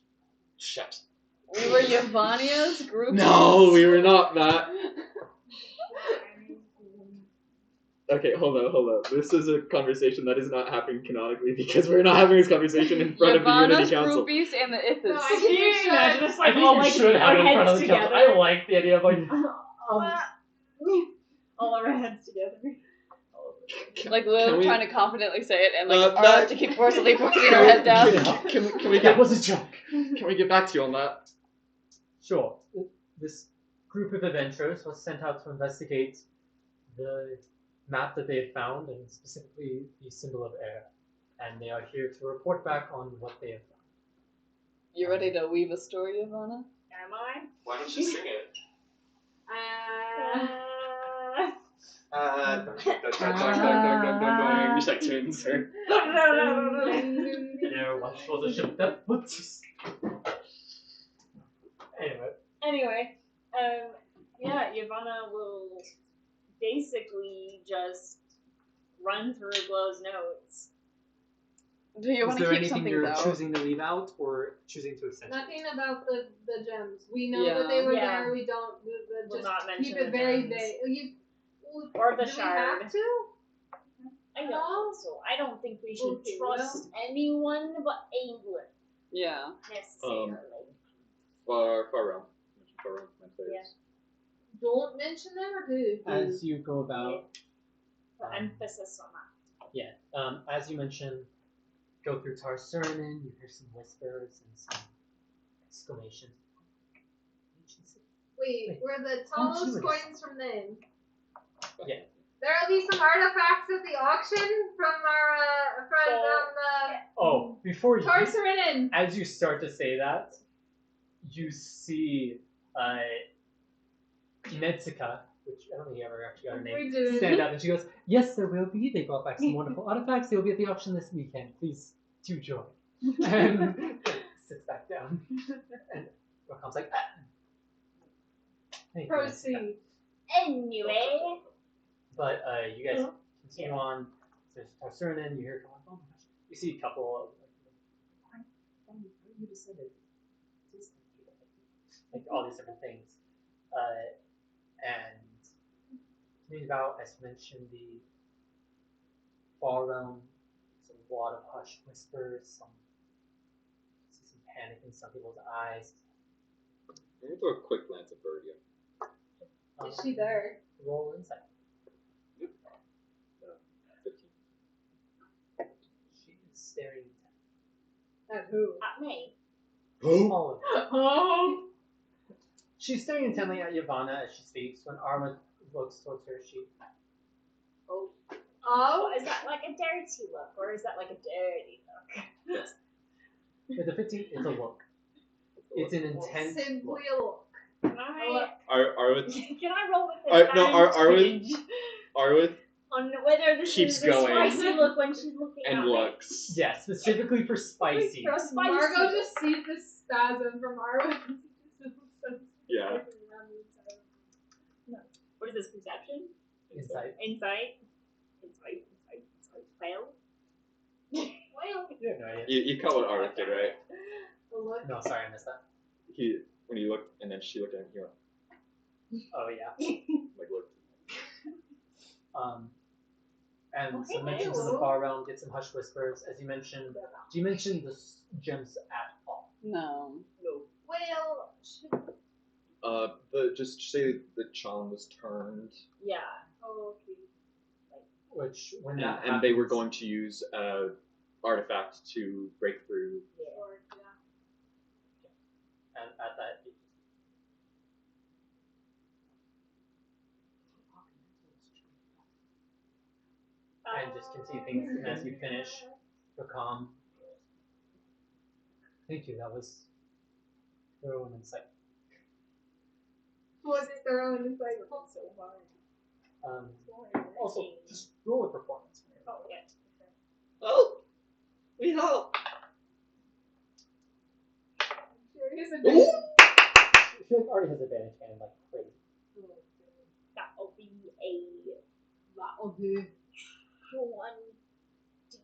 [SPEAKER 5] Shut.
[SPEAKER 1] We were Yvonnia's group.
[SPEAKER 5] No, we were not that. Okay, hold on. This is a conversation that is not happening canonically because we're not having this conversation in front of the Unity Council.
[SPEAKER 1] Groupies and the Ithis.
[SPEAKER 2] No, I think you should.
[SPEAKER 4] Imagine us
[SPEAKER 7] I
[SPEAKER 4] like
[SPEAKER 7] think
[SPEAKER 4] all
[SPEAKER 7] you
[SPEAKER 4] like
[SPEAKER 7] should have
[SPEAKER 4] our
[SPEAKER 7] it in front of
[SPEAKER 4] heads
[SPEAKER 7] the council.
[SPEAKER 4] together.
[SPEAKER 7] I like the idea of like,
[SPEAKER 4] All our heads together.
[SPEAKER 1] Like
[SPEAKER 5] Can
[SPEAKER 1] Lil
[SPEAKER 5] we-
[SPEAKER 1] trying to confidently say it and like
[SPEAKER 5] that-
[SPEAKER 1] us to keep forcibly pushing our head down.
[SPEAKER 5] Can we
[SPEAKER 7] that
[SPEAKER 5] get
[SPEAKER 7] was a joke.
[SPEAKER 5] Can we get back to you on that?
[SPEAKER 7] Sure. This group of adventurers was sent out to investigate the map that they had found, and specifically the symbol of air. And they are here to report back on what they have found.
[SPEAKER 1] You ready to weave a story, Ivana?
[SPEAKER 4] Am I?
[SPEAKER 5] Why don't you sing it? We should like twins, sir.
[SPEAKER 7] There once was a ship that put Anyway,
[SPEAKER 4] Anyway, yeah, Yavanna will basically just run through Glow's notes.
[SPEAKER 1] Do you
[SPEAKER 7] is
[SPEAKER 1] want to
[SPEAKER 7] there
[SPEAKER 1] keep
[SPEAKER 7] anything
[SPEAKER 1] something
[SPEAKER 7] you're
[SPEAKER 1] though?
[SPEAKER 7] choosing to leave out or choosing to accentuate?
[SPEAKER 2] Nothing about the gems. We know
[SPEAKER 1] Yeah.
[SPEAKER 2] that they were
[SPEAKER 4] Yeah.
[SPEAKER 2] there. We don't.
[SPEAKER 4] We'll
[SPEAKER 2] Just
[SPEAKER 4] not mention
[SPEAKER 2] keep
[SPEAKER 4] the
[SPEAKER 2] it very
[SPEAKER 4] gems.
[SPEAKER 2] vague.
[SPEAKER 4] Or the
[SPEAKER 2] do
[SPEAKER 4] shard.
[SPEAKER 2] We have to?
[SPEAKER 4] I don't think so. I don't think we should
[SPEAKER 2] Okay,
[SPEAKER 4] trust anyone but England
[SPEAKER 1] Yeah.
[SPEAKER 4] necessarily.
[SPEAKER 5] Far realm. Far realm. My players.
[SPEAKER 4] Yeah.
[SPEAKER 2] Don't mention them or do?
[SPEAKER 7] As you go about,
[SPEAKER 4] The emphasis on that.
[SPEAKER 7] as you mentioned, go through Tar Suranin, you hear some whispers and some exclamations.
[SPEAKER 2] Wait, were the
[SPEAKER 7] Don't
[SPEAKER 2] Talos
[SPEAKER 7] do it.
[SPEAKER 2] coins from then?
[SPEAKER 7] Yeah.
[SPEAKER 2] There'll be some artifacts at the auction from our
[SPEAKER 7] Oh, before you,
[SPEAKER 2] Tarsarinen.
[SPEAKER 7] as you start to say that, you see Netsuka, which I don't think you ever actually got her
[SPEAKER 2] We
[SPEAKER 7] name,
[SPEAKER 2] did.
[SPEAKER 7] stand up and she goes, "Yes, there will be. They brought back some wonderful artifacts. They'll be at the auction this weekend. Please do join." And sits back down. And Rakam's like, "Thank you, Netsuka."
[SPEAKER 2] Proceed.
[SPEAKER 4] Anyway,
[SPEAKER 7] But you guys continue on. There's Tarsurnan, you hear a couple, oh my gosh. You see a couple of why you decided this like all these different things. And coming about, as mentioned, the far realm, there's a lot of hushed whispers, some panic in some people's eyes.
[SPEAKER 5] I'm gonna throw a quick glance at Birdie.
[SPEAKER 2] Is she there?
[SPEAKER 7] Roll insight.
[SPEAKER 5] 15.
[SPEAKER 7] She is staring
[SPEAKER 2] At who?
[SPEAKER 4] At me.
[SPEAKER 7] all of them.
[SPEAKER 4] Oh.
[SPEAKER 7] She's staring intently at Yavanna as she speaks. When Arma looks towards her, she
[SPEAKER 4] Oh, is that like a dirty look, or is that like a dirty look?
[SPEAKER 7] with a 15, it's a look. It's an intense
[SPEAKER 2] Simply
[SPEAKER 7] look.
[SPEAKER 2] a look.
[SPEAKER 4] Can I?
[SPEAKER 5] Arwith
[SPEAKER 4] Can I roll with
[SPEAKER 5] Arwith Arwith
[SPEAKER 4] on whether this
[SPEAKER 5] keeps
[SPEAKER 4] is a
[SPEAKER 5] going
[SPEAKER 4] spicy look when she's looking at
[SPEAKER 5] and
[SPEAKER 4] me?
[SPEAKER 5] looks.
[SPEAKER 7] Yeah, specifically for spicy.
[SPEAKER 4] For a spicy
[SPEAKER 2] Margot
[SPEAKER 4] look.
[SPEAKER 2] just sees the spasm from Arwen.
[SPEAKER 5] Yeah.
[SPEAKER 4] What is this, perception?
[SPEAKER 7] Insight.
[SPEAKER 4] Insight. Well. Well.
[SPEAKER 7] You have no idea.
[SPEAKER 5] You caught what Arwith did, right?
[SPEAKER 2] The look.
[SPEAKER 7] No, sorry, I missed that.
[SPEAKER 5] When he looked and then she looked at him, he went,
[SPEAKER 7] Oh yeah.
[SPEAKER 5] like looked.
[SPEAKER 7] And
[SPEAKER 4] Okay,
[SPEAKER 7] some mentions in the far realm get some hush whispers. As you mentioned, do you mention the gems at all?
[SPEAKER 1] No.
[SPEAKER 4] Well,
[SPEAKER 5] Just say the charm was turned,
[SPEAKER 4] yeah.
[SPEAKER 2] Oh, okay.
[SPEAKER 7] Which, when that
[SPEAKER 5] and they were
[SPEAKER 7] happens-
[SPEAKER 5] going to use artifact to break through.
[SPEAKER 2] Or, yeah.
[SPEAKER 7] And at that, and just continue things. And as you finish, you're calm. Thank you. That was thorough and insight.
[SPEAKER 2] Was it their own insight?
[SPEAKER 4] So hard.
[SPEAKER 7] Also, just roll a performance.
[SPEAKER 4] Oh, yeah.
[SPEAKER 5] Oh, we help.
[SPEAKER 2] Sure, it is a
[SPEAKER 5] Ooh.
[SPEAKER 2] dice.
[SPEAKER 7] She already has advantage and like crazy.
[SPEAKER 4] That'll be a
[SPEAKER 2] That'll do.
[SPEAKER 4] 1d7.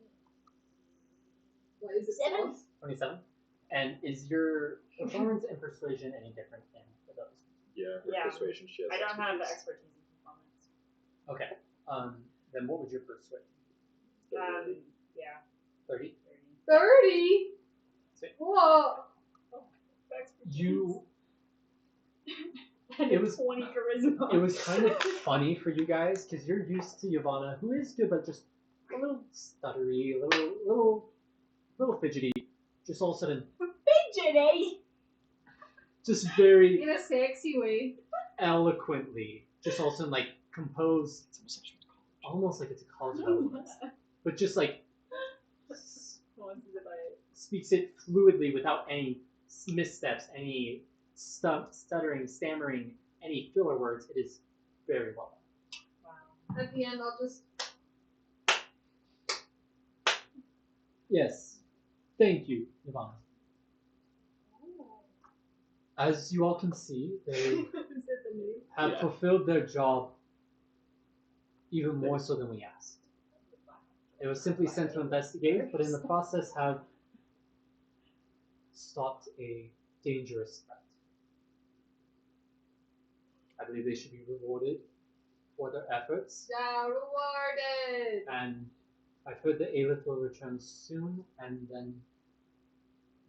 [SPEAKER 2] What is it?
[SPEAKER 7] 27. And is your performance and persuasion any different than for those?
[SPEAKER 5] Yeah, her
[SPEAKER 4] Yeah.
[SPEAKER 5] persuasion. She has
[SPEAKER 4] I don't have the
[SPEAKER 5] expertise.
[SPEAKER 4] expertise in performance.
[SPEAKER 7] Okay. Then what would your persuasion?
[SPEAKER 4] Yeah.
[SPEAKER 7] 30.
[SPEAKER 2] 30?
[SPEAKER 7] Sweet.
[SPEAKER 2] Whoa.
[SPEAKER 7] You.
[SPEAKER 4] And
[SPEAKER 7] It was
[SPEAKER 4] 20 charisma.
[SPEAKER 7] It was kind of funny for you guys because you're used to Yavanna, who is good, but just a little stuttery, a little fidgety. Just all of a sudden,
[SPEAKER 4] fidgety.
[SPEAKER 7] just very
[SPEAKER 2] In a sexy way.
[SPEAKER 7] eloquently, just all of a sudden like composed, almost like it's a college element, but just like speaks it fluidly without any missteps, any stuttering, stammering, any filler words. It is very well done.
[SPEAKER 2] Wow. At the end, I'll just.
[SPEAKER 7] Yes. Thank you, Yavanna. As you all can see, they
[SPEAKER 2] Is it the name?
[SPEAKER 7] have
[SPEAKER 5] Yeah.
[SPEAKER 7] fulfilled their job even more so than we asked. It was simply sent to investigate, but in the process have stopped a dangerous threat. I believe they should be rewarded for their efforts,
[SPEAKER 2] Yeah, rewarded.
[SPEAKER 7] and I've heard that Aelith will return soon, and then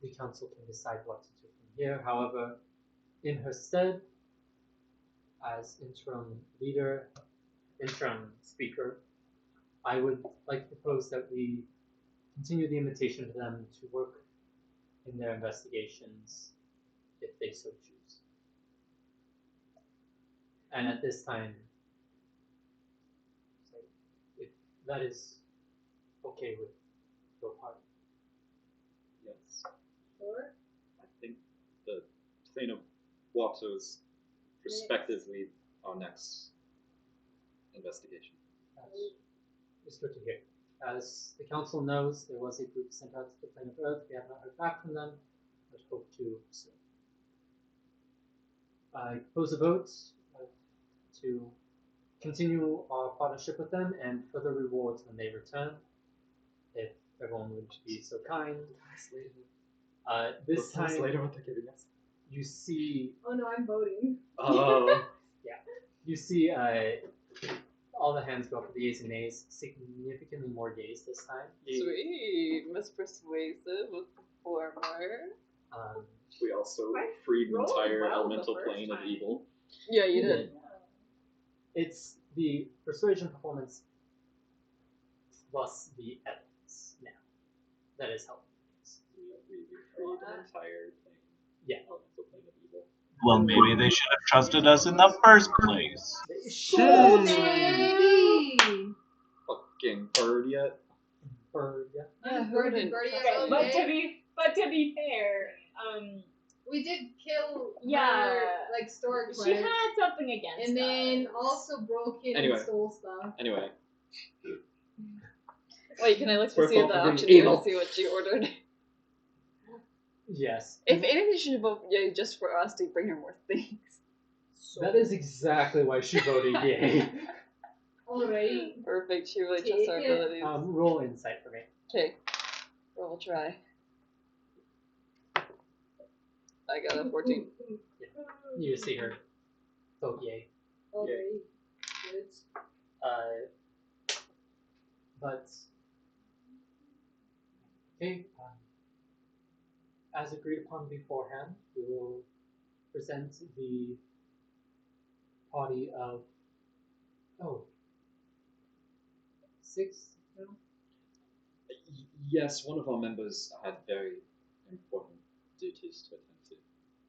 [SPEAKER 7] the council can decide what to do from here. However, in her stead, as interim leader, interim speaker, I would like to propose that we continue the invitation to them to work in their investigations if they so choose. And at this time, if that is okay with your party.
[SPEAKER 5] Yes.
[SPEAKER 2] Sure.
[SPEAKER 5] I think the Plane of Waters prospectively our next investigation.
[SPEAKER 7] It's good to hear. As the council knows, there was a group sent out to the plane of Earth. We have not heard back from them, but hope to soon. I propose a vote to continue our partnership with them and further rewards when they return, if everyone would be so kind. This time,
[SPEAKER 5] later what they're giving us.
[SPEAKER 7] you see,
[SPEAKER 2] Oh no, I'm voting.
[SPEAKER 5] Oh.
[SPEAKER 7] you see all the hands go up for the yeas and nays, significantly more yeas this time.
[SPEAKER 1] Sweet. Miss Persuasive was the former.
[SPEAKER 5] We also
[SPEAKER 4] I
[SPEAKER 5] freed the
[SPEAKER 4] rolled
[SPEAKER 5] entire
[SPEAKER 4] well the
[SPEAKER 5] elemental
[SPEAKER 4] first
[SPEAKER 5] plane of
[SPEAKER 4] time.
[SPEAKER 5] evil.
[SPEAKER 1] Yeah, you did.
[SPEAKER 7] It's the persuasion performance plus the evidence now. That is helpful.
[SPEAKER 5] We freed an entire plane.
[SPEAKER 7] Yeah.
[SPEAKER 5] Elemental plane of evil.
[SPEAKER 9] Well, maybe they should have trusted us in the first place.
[SPEAKER 7] They
[SPEAKER 2] So
[SPEAKER 7] should.
[SPEAKER 2] maybe.
[SPEAKER 5] Fucking bird yet?
[SPEAKER 7] Or, yeah.
[SPEAKER 2] Yeah,
[SPEAKER 1] Bird
[SPEAKER 2] Birdie
[SPEAKER 1] and
[SPEAKER 2] Birdie
[SPEAKER 1] Trust
[SPEAKER 2] is
[SPEAKER 1] me.
[SPEAKER 2] okay.
[SPEAKER 4] But to be fair,
[SPEAKER 2] We did kill
[SPEAKER 4] Yeah.
[SPEAKER 2] her, like, store
[SPEAKER 4] she
[SPEAKER 2] clerk,
[SPEAKER 4] had something against
[SPEAKER 2] and then
[SPEAKER 4] us.
[SPEAKER 2] also broke in
[SPEAKER 5] Anyway.
[SPEAKER 2] and stole stuff.
[SPEAKER 5] Anyway,
[SPEAKER 1] Wait, can I look to
[SPEAKER 5] We're
[SPEAKER 1] see at the
[SPEAKER 5] fucking
[SPEAKER 1] auctioneer
[SPEAKER 5] evil.
[SPEAKER 1] to see what she ordered?
[SPEAKER 7] Yes.
[SPEAKER 1] If anything, she should vote yay just for us to bring her more things.
[SPEAKER 7] That is exactly why she voted yay.
[SPEAKER 2] Alright.
[SPEAKER 1] Perfect. She really trusts our
[SPEAKER 2] Take it.
[SPEAKER 1] abilities.
[SPEAKER 7] Roll insight for me.
[SPEAKER 1] Okay. We'll try. I got a 14.
[SPEAKER 7] You see her vote yay.
[SPEAKER 2] Alright. Good.
[SPEAKER 7] But okay, as agreed upon beforehand, we will present the party of 6. No?
[SPEAKER 5] yes, one of our members had very important duties to attend to.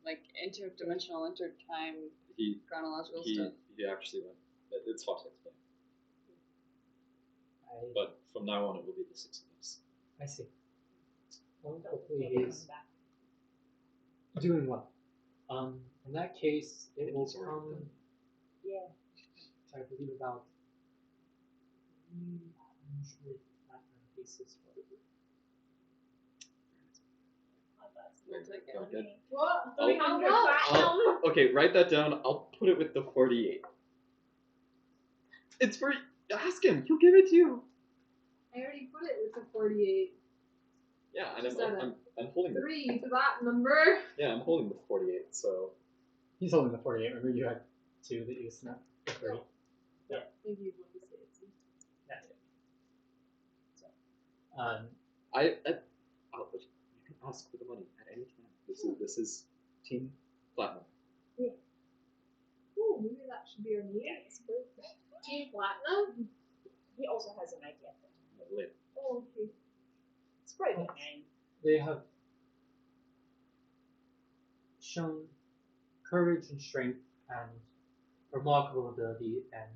[SPEAKER 1] Like interdimensional, intertime,
[SPEAKER 5] He
[SPEAKER 1] chronological
[SPEAKER 5] he
[SPEAKER 1] stuff.
[SPEAKER 5] he actually went. It's hard to explain.
[SPEAKER 7] I
[SPEAKER 5] But from now on, it will be the 6 of us.
[SPEAKER 7] I see. Well, hopefully he's doing well. In that case, it will
[SPEAKER 5] He's already
[SPEAKER 7] come.
[SPEAKER 5] done.
[SPEAKER 4] Yeah.
[SPEAKER 7] I believe about 300 platinum pieces for the group.
[SPEAKER 1] We'll take it.
[SPEAKER 5] Okay.
[SPEAKER 4] What?
[SPEAKER 5] I'll-
[SPEAKER 4] 300 platinum?
[SPEAKER 5] Okay, write that down. I'll put it with the 48. It's for. Ask him. He'll give it to you.
[SPEAKER 2] I already put it with the 48.
[SPEAKER 5] Yeah, and
[SPEAKER 2] Just add
[SPEAKER 5] I'm holding the.
[SPEAKER 2] 3 to that number.
[SPEAKER 5] Yeah, I'm holding the 48. So
[SPEAKER 7] He's holding the 48. Remember, you had 2 that you snapped for 3.
[SPEAKER 2] Yeah. Thank you for the safety.
[SPEAKER 7] That's it. So,
[SPEAKER 5] you can ask for the money at any time. This is Team Platinum.
[SPEAKER 2] Ooh, maybe that should be our name. Team Platinum?
[SPEAKER 4] He also has an idea.
[SPEAKER 5] Later.
[SPEAKER 2] Oh, okay.
[SPEAKER 4] It's pretty good name.
[SPEAKER 7] they have shown courage and strength and remarkable ability and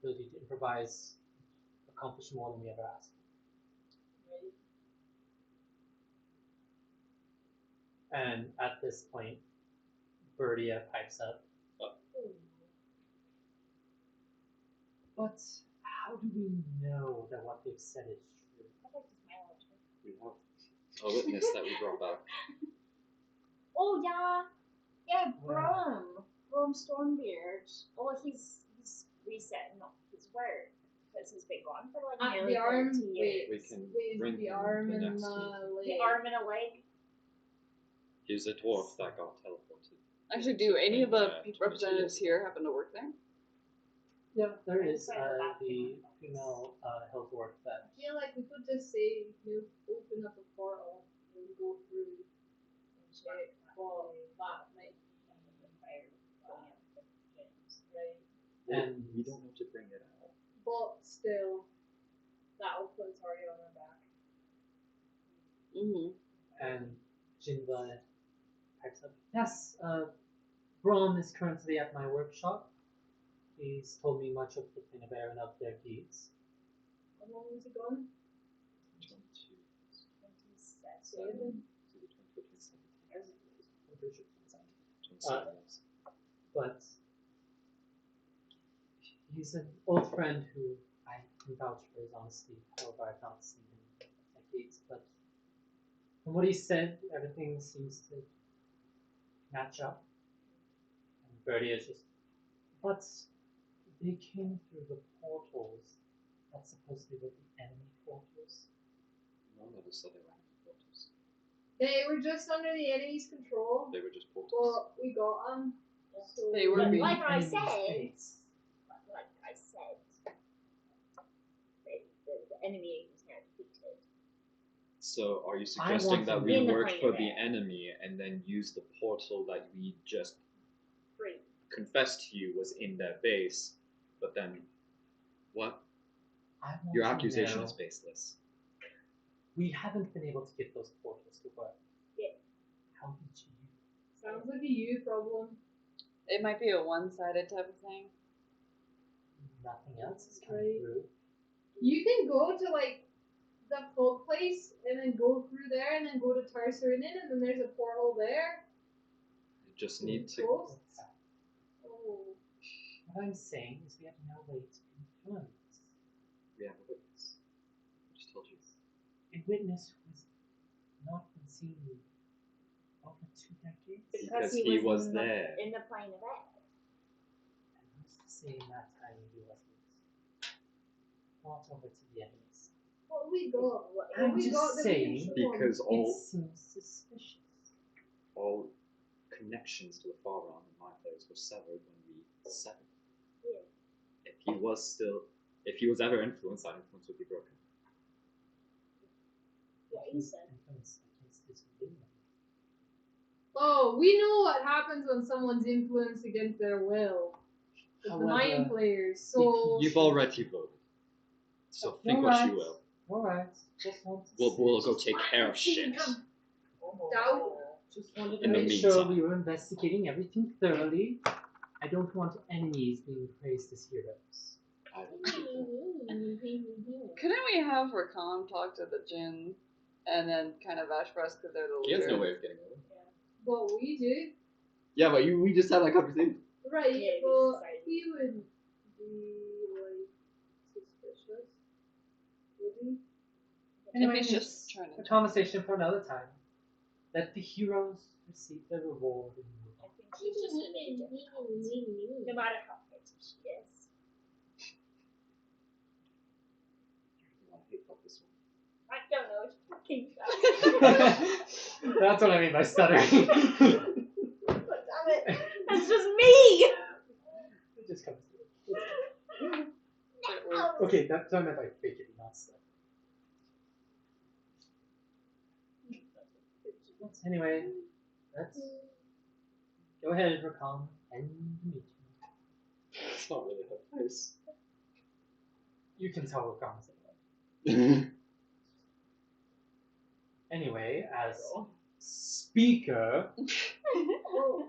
[SPEAKER 7] ability to improvise, accomplish more than we ever asked. And at this point, Bertia pipes up. But how do we know that what they've said is true?
[SPEAKER 5] We have a witness that we brought back.
[SPEAKER 4] Oh yeah, yeah, Brom Stormbeard. Oh, he's resetting up his word because he's been gone for like nearly
[SPEAKER 2] The arm,
[SPEAKER 4] 30 years.
[SPEAKER 5] We can
[SPEAKER 2] wait,
[SPEAKER 5] bring
[SPEAKER 2] the
[SPEAKER 5] him
[SPEAKER 2] arm
[SPEAKER 5] the
[SPEAKER 2] and
[SPEAKER 5] next
[SPEAKER 2] the
[SPEAKER 5] meeting.
[SPEAKER 2] leg.
[SPEAKER 4] The arm and a leg.
[SPEAKER 5] He's a dwarf that got teleported.
[SPEAKER 1] Actually, do any of the
[SPEAKER 5] 22
[SPEAKER 1] representatives
[SPEAKER 5] years
[SPEAKER 1] here happen to work there?
[SPEAKER 7] Yeah, there is
[SPEAKER 4] Inside of that
[SPEAKER 7] the female health dwarf that
[SPEAKER 2] I feel like we could just say, open up a portal and go through and check what that might be right?
[SPEAKER 7] And-
[SPEAKER 5] we don't know to bring it out.
[SPEAKER 2] But still, that'll put Tori on her back.
[SPEAKER 1] Mm-hmm.
[SPEAKER 7] and Jinva pipes up. Yes, Braun is currently at my workshop. He's told me much of the Pinnaber and of their deeds.
[SPEAKER 2] How long was he gone?
[SPEAKER 5] 27.
[SPEAKER 2] 27.
[SPEAKER 7] I'm pretty sure it's inside.
[SPEAKER 5] 27 years.
[SPEAKER 7] But he's an old friend who I can vouch for his honesty. However, I've not seen him in decades. But from what he said, everything seems to match up. And Bertie is just, but they came through the portals. That's supposed to be what the enemy portals.
[SPEAKER 5] No, never said they were enemy portals.
[SPEAKER 2] They were just under the enemy's control,
[SPEAKER 5] They were just portals.
[SPEAKER 2] but we got them. So
[SPEAKER 1] They were being
[SPEAKER 4] Like I
[SPEAKER 7] enemy's
[SPEAKER 4] said,
[SPEAKER 7] face.
[SPEAKER 4] the enemy is now defeated.
[SPEAKER 5] So are you
[SPEAKER 7] I
[SPEAKER 5] suggesting
[SPEAKER 7] want
[SPEAKER 5] that
[SPEAKER 7] to
[SPEAKER 5] we
[SPEAKER 4] In the
[SPEAKER 5] work
[SPEAKER 4] plane
[SPEAKER 5] for
[SPEAKER 4] of
[SPEAKER 5] the
[SPEAKER 4] air.
[SPEAKER 5] enemy and then use the portal that we just
[SPEAKER 4] Free.
[SPEAKER 5] confessed to you was in their base, but then what?
[SPEAKER 7] I want
[SPEAKER 5] Your
[SPEAKER 7] to
[SPEAKER 5] accusation
[SPEAKER 7] know-
[SPEAKER 5] is baseless.
[SPEAKER 7] We haven't been able to get those portals to work.
[SPEAKER 4] Yeah.
[SPEAKER 7] How did you?
[SPEAKER 2] Sounds like a you problem.
[SPEAKER 1] It might be a one-sided type of thing.
[SPEAKER 7] Nothing else is coming
[SPEAKER 2] Right.
[SPEAKER 7] through.
[SPEAKER 2] You can go to like the folk place and then go through there and then go to Tarsarunin and then there's a portal there.
[SPEAKER 5] You just need to.
[SPEAKER 2] Ghosts? Oh.
[SPEAKER 7] What I'm saying is we have no way to confirm this.
[SPEAKER 5] We have a witness. I just told you.
[SPEAKER 7] A witness who has not been seen in over 2 decades.
[SPEAKER 5] Because he was
[SPEAKER 4] in
[SPEAKER 5] there.
[SPEAKER 4] in the plane of air.
[SPEAKER 7] And who's to say in that time he wasn't brought over to the enemies?
[SPEAKER 2] What we got?
[SPEAKER 7] I'm
[SPEAKER 2] we
[SPEAKER 7] just
[SPEAKER 2] got that we
[SPEAKER 7] saying,
[SPEAKER 2] can show 'em.
[SPEAKER 5] Because
[SPEAKER 7] It seems suspicious.
[SPEAKER 5] all connections to the far realm and my players were severed when we severed.
[SPEAKER 4] Yeah.
[SPEAKER 5] If he was ever influenced, that influence would be broken.
[SPEAKER 4] What he said.
[SPEAKER 7] Influence against his will.
[SPEAKER 2] Oh, we know what happens when someone's influenced against their will. It's the mind
[SPEAKER 7] However,
[SPEAKER 2] players. So
[SPEAKER 5] You've already voted. So think what
[SPEAKER 7] Alright.
[SPEAKER 5] you will.
[SPEAKER 7] Alright, just wanted to
[SPEAKER 5] We'll go take care of shit.
[SPEAKER 2] doubt.
[SPEAKER 7] Just wanted to
[SPEAKER 5] In the
[SPEAKER 7] make sure
[SPEAKER 5] meantime.
[SPEAKER 7] we were investigating everything thoroughly. I don't want enemies being praised as heroes.
[SPEAKER 1] Couldn't we have Rakam talk to the Jinn and then kind of vouch for us because they're the
[SPEAKER 5] He has
[SPEAKER 1] leader?
[SPEAKER 5] no way of getting over.
[SPEAKER 2] But we do.
[SPEAKER 5] Yeah, but we just had that conversation.
[SPEAKER 2] Right,
[SPEAKER 4] Yeah,
[SPEAKER 2] but
[SPEAKER 4] decided.
[SPEAKER 2] he would be like suspicious. Would he?
[SPEAKER 7] Anyway,
[SPEAKER 1] he's just
[SPEAKER 7] it's
[SPEAKER 1] trying to-
[SPEAKER 7] a conversation for another time. Let the heroes receive their reward and move
[SPEAKER 4] I
[SPEAKER 7] on.
[SPEAKER 4] think she's just gonna be difficult. No matter how petty she is.
[SPEAKER 5] You want to hate fuck this one.
[SPEAKER 4] I don't know, it's fucking shut.
[SPEAKER 7] That's what I mean by stuttering.
[SPEAKER 4] But damn it, that's just me!
[SPEAKER 7] It just comes through. Okay, that's what I meant by fake it, not stutter. Anyway, let's go ahead, Rakam, end the meeting.
[SPEAKER 5] It's not really her place.
[SPEAKER 7] You can tell Rakam's anyway. Anyway, as speaker,
[SPEAKER 2] Oh,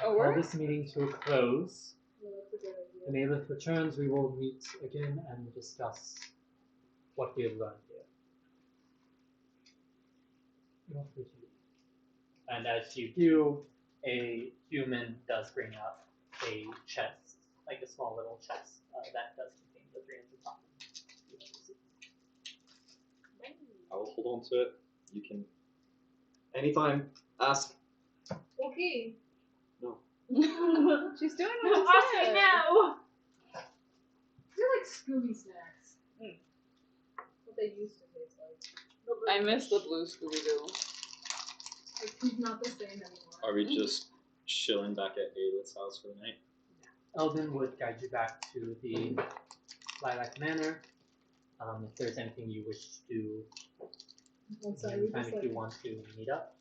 [SPEAKER 1] Oh,
[SPEAKER 7] call
[SPEAKER 1] we're?
[SPEAKER 7] this meeting to a close.
[SPEAKER 2] no, that's a good idea.
[SPEAKER 7] When Aelith returns, we will meet again and discuss what we have learned here. Feel free to leave. And as you do, a human does bring up a chest, like a small little chest that does contain the 300 tokens.
[SPEAKER 5] I will hold on to it. You can anytime ask.
[SPEAKER 2] Okay.
[SPEAKER 5] No.
[SPEAKER 1] She's doing
[SPEAKER 4] I
[SPEAKER 1] what I
[SPEAKER 4] say
[SPEAKER 1] said.
[SPEAKER 4] no!
[SPEAKER 2] They're like Scooby snacks. What they used to taste like.
[SPEAKER 1] I miss the blue Scooby-Doo.
[SPEAKER 2] Like he's not the same anymore.
[SPEAKER 5] Are we just chilling back at Aelith's house for the night?
[SPEAKER 7] Eldon would guide you back to the Lilac Manor. If there's anything you wish to do,
[SPEAKER 2] Outside, we
[SPEAKER 7] anytime
[SPEAKER 2] just
[SPEAKER 7] if
[SPEAKER 2] like
[SPEAKER 7] you want to meet up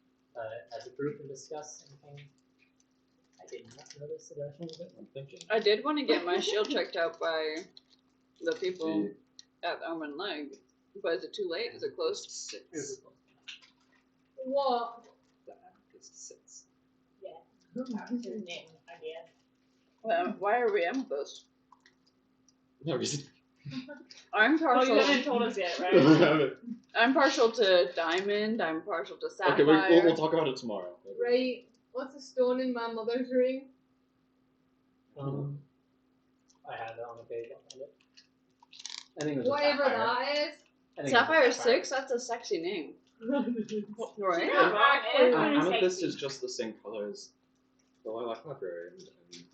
[SPEAKER 7] as a group and discuss anything. I did not notice the version of it.
[SPEAKER 5] I'm thinking.
[SPEAKER 1] I did want to get my shield checked out by the people at Arm and Leg, but is it too late? Is it closed?
[SPEAKER 5] 6.
[SPEAKER 2] what?
[SPEAKER 5] The amethyst 6.
[SPEAKER 4] Yeah, after knitting again.
[SPEAKER 1] Why are we amethyst?
[SPEAKER 5] No reason.
[SPEAKER 1] I'm
[SPEAKER 4] Oh,
[SPEAKER 1] partial.
[SPEAKER 4] you haven't told us yet, right?
[SPEAKER 1] I'm partial to diamond. I'm partial to sapphire.
[SPEAKER 5] Okay, we'll talk about it tomorrow.
[SPEAKER 2] Right. What's a stone in my mother's ring?
[SPEAKER 7] I had it on the page. I'll find it. I think it was a
[SPEAKER 2] Whatever
[SPEAKER 7] sapphire.
[SPEAKER 2] that is.
[SPEAKER 7] I think it was a
[SPEAKER 1] Sapphire 6? That's a sexy name. Right?
[SPEAKER 5] Amethyst is just the same color as the lilac library.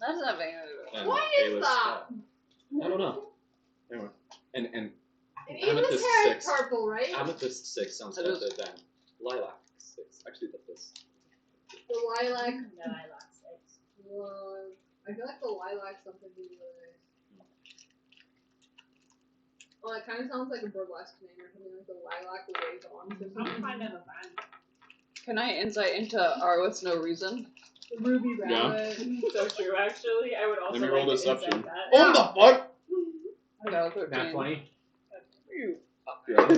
[SPEAKER 1] That's not very
[SPEAKER 2] What is
[SPEAKER 5] Aelith's
[SPEAKER 2] that?
[SPEAKER 5] cat. I don't know. Anyway, and
[SPEAKER 2] And
[SPEAKER 5] Amethyst
[SPEAKER 2] Eva's hair
[SPEAKER 5] 6.
[SPEAKER 2] is purple, right?
[SPEAKER 5] Amethyst 6 sounds
[SPEAKER 1] It
[SPEAKER 5] better
[SPEAKER 1] is.
[SPEAKER 5] than lilac 6. Actually, this.
[SPEAKER 2] The lilac.
[SPEAKER 4] No, I lost it.
[SPEAKER 2] I feel like the lilac something really nice. Well, it kind of sounds like a burlesque name or something like the lilac waves on.
[SPEAKER 4] I'm kind of a fan.
[SPEAKER 1] Can I insight into R with no reason?
[SPEAKER 2] Ruby
[SPEAKER 5] Yeah.
[SPEAKER 2] rabbit.
[SPEAKER 4] So true, actually. I would also
[SPEAKER 5] Let me
[SPEAKER 4] like
[SPEAKER 5] roll
[SPEAKER 4] to
[SPEAKER 5] deception.
[SPEAKER 4] insight that.
[SPEAKER 5] What the fuck?
[SPEAKER 1] I got a 13.
[SPEAKER 7] Nat 20.
[SPEAKER 1] You.
[SPEAKER 5] Yeah.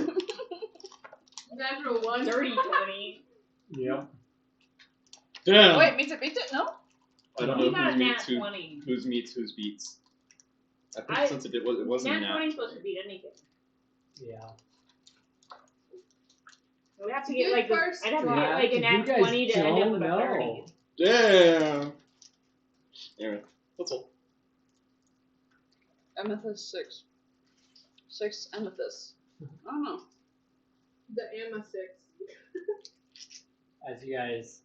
[SPEAKER 2] Natural one.
[SPEAKER 4] Dirty 20.
[SPEAKER 7] Yep.
[SPEAKER 5] Damn.
[SPEAKER 1] Wait, meets it beats it? No?
[SPEAKER 5] I don't
[SPEAKER 4] You
[SPEAKER 5] know
[SPEAKER 4] got
[SPEAKER 5] who
[SPEAKER 4] a nat
[SPEAKER 5] meets who,
[SPEAKER 4] 20.
[SPEAKER 5] whose meets whose beats. I think
[SPEAKER 4] I-
[SPEAKER 5] since it wasn't
[SPEAKER 4] Nat
[SPEAKER 5] nat.
[SPEAKER 4] 20 is supposed to beat anything.
[SPEAKER 7] Yeah.
[SPEAKER 4] We have to
[SPEAKER 2] You
[SPEAKER 4] get like a,
[SPEAKER 2] first
[SPEAKER 4] I'd have to
[SPEAKER 2] try.
[SPEAKER 4] get like a
[SPEAKER 7] You
[SPEAKER 4] nat
[SPEAKER 7] guys
[SPEAKER 4] 20 to end up
[SPEAKER 7] don't
[SPEAKER 4] with a
[SPEAKER 7] know.
[SPEAKER 4] 30.
[SPEAKER 5] Damn. Anyway, that's all.
[SPEAKER 1] Amethyst 6. 6 amethyst. I don't know.
[SPEAKER 2] The Amma 6.
[SPEAKER 7] As you guys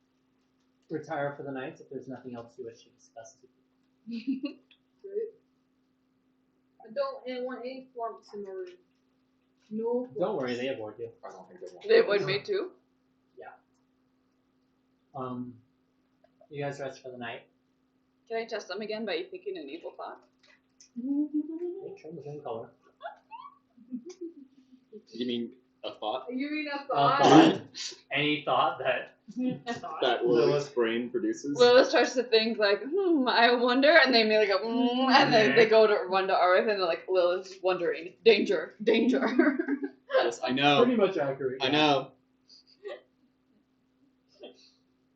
[SPEAKER 7] retire for the night, if there's nothing else you wish to discuss.
[SPEAKER 2] Right? I don't want any flumps in my room. No flumps.
[SPEAKER 7] Don't worry, they avoid you.
[SPEAKER 5] I don't think they want.
[SPEAKER 1] They avoid me too?
[SPEAKER 7] You guys rest for the night.
[SPEAKER 1] Can I test them again by thinking an evil thought?
[SPEAKER 7] Make sure the same color.
[SPEAKER 5] You mean a thought
[SPEAKER 2] You mean a
[SPEAKER 7] Thought.
[SPEAKER 2] thought?
[SPEAKER 7] Any thought that
[SPEAKER 4] I thought.
[SPEAKER 5] that Lilith's brain produces?
[SPEAKER 1] Lilith starts to think like, I wonder, and they immediately go, and then they go to run to Arith, and they're like, Lilith's wondering, danger, danger.
[SPEAKER 5] Yes, I know.
[SPEAKER 7] pretty much accurate.
[SPEAKER 5] I know.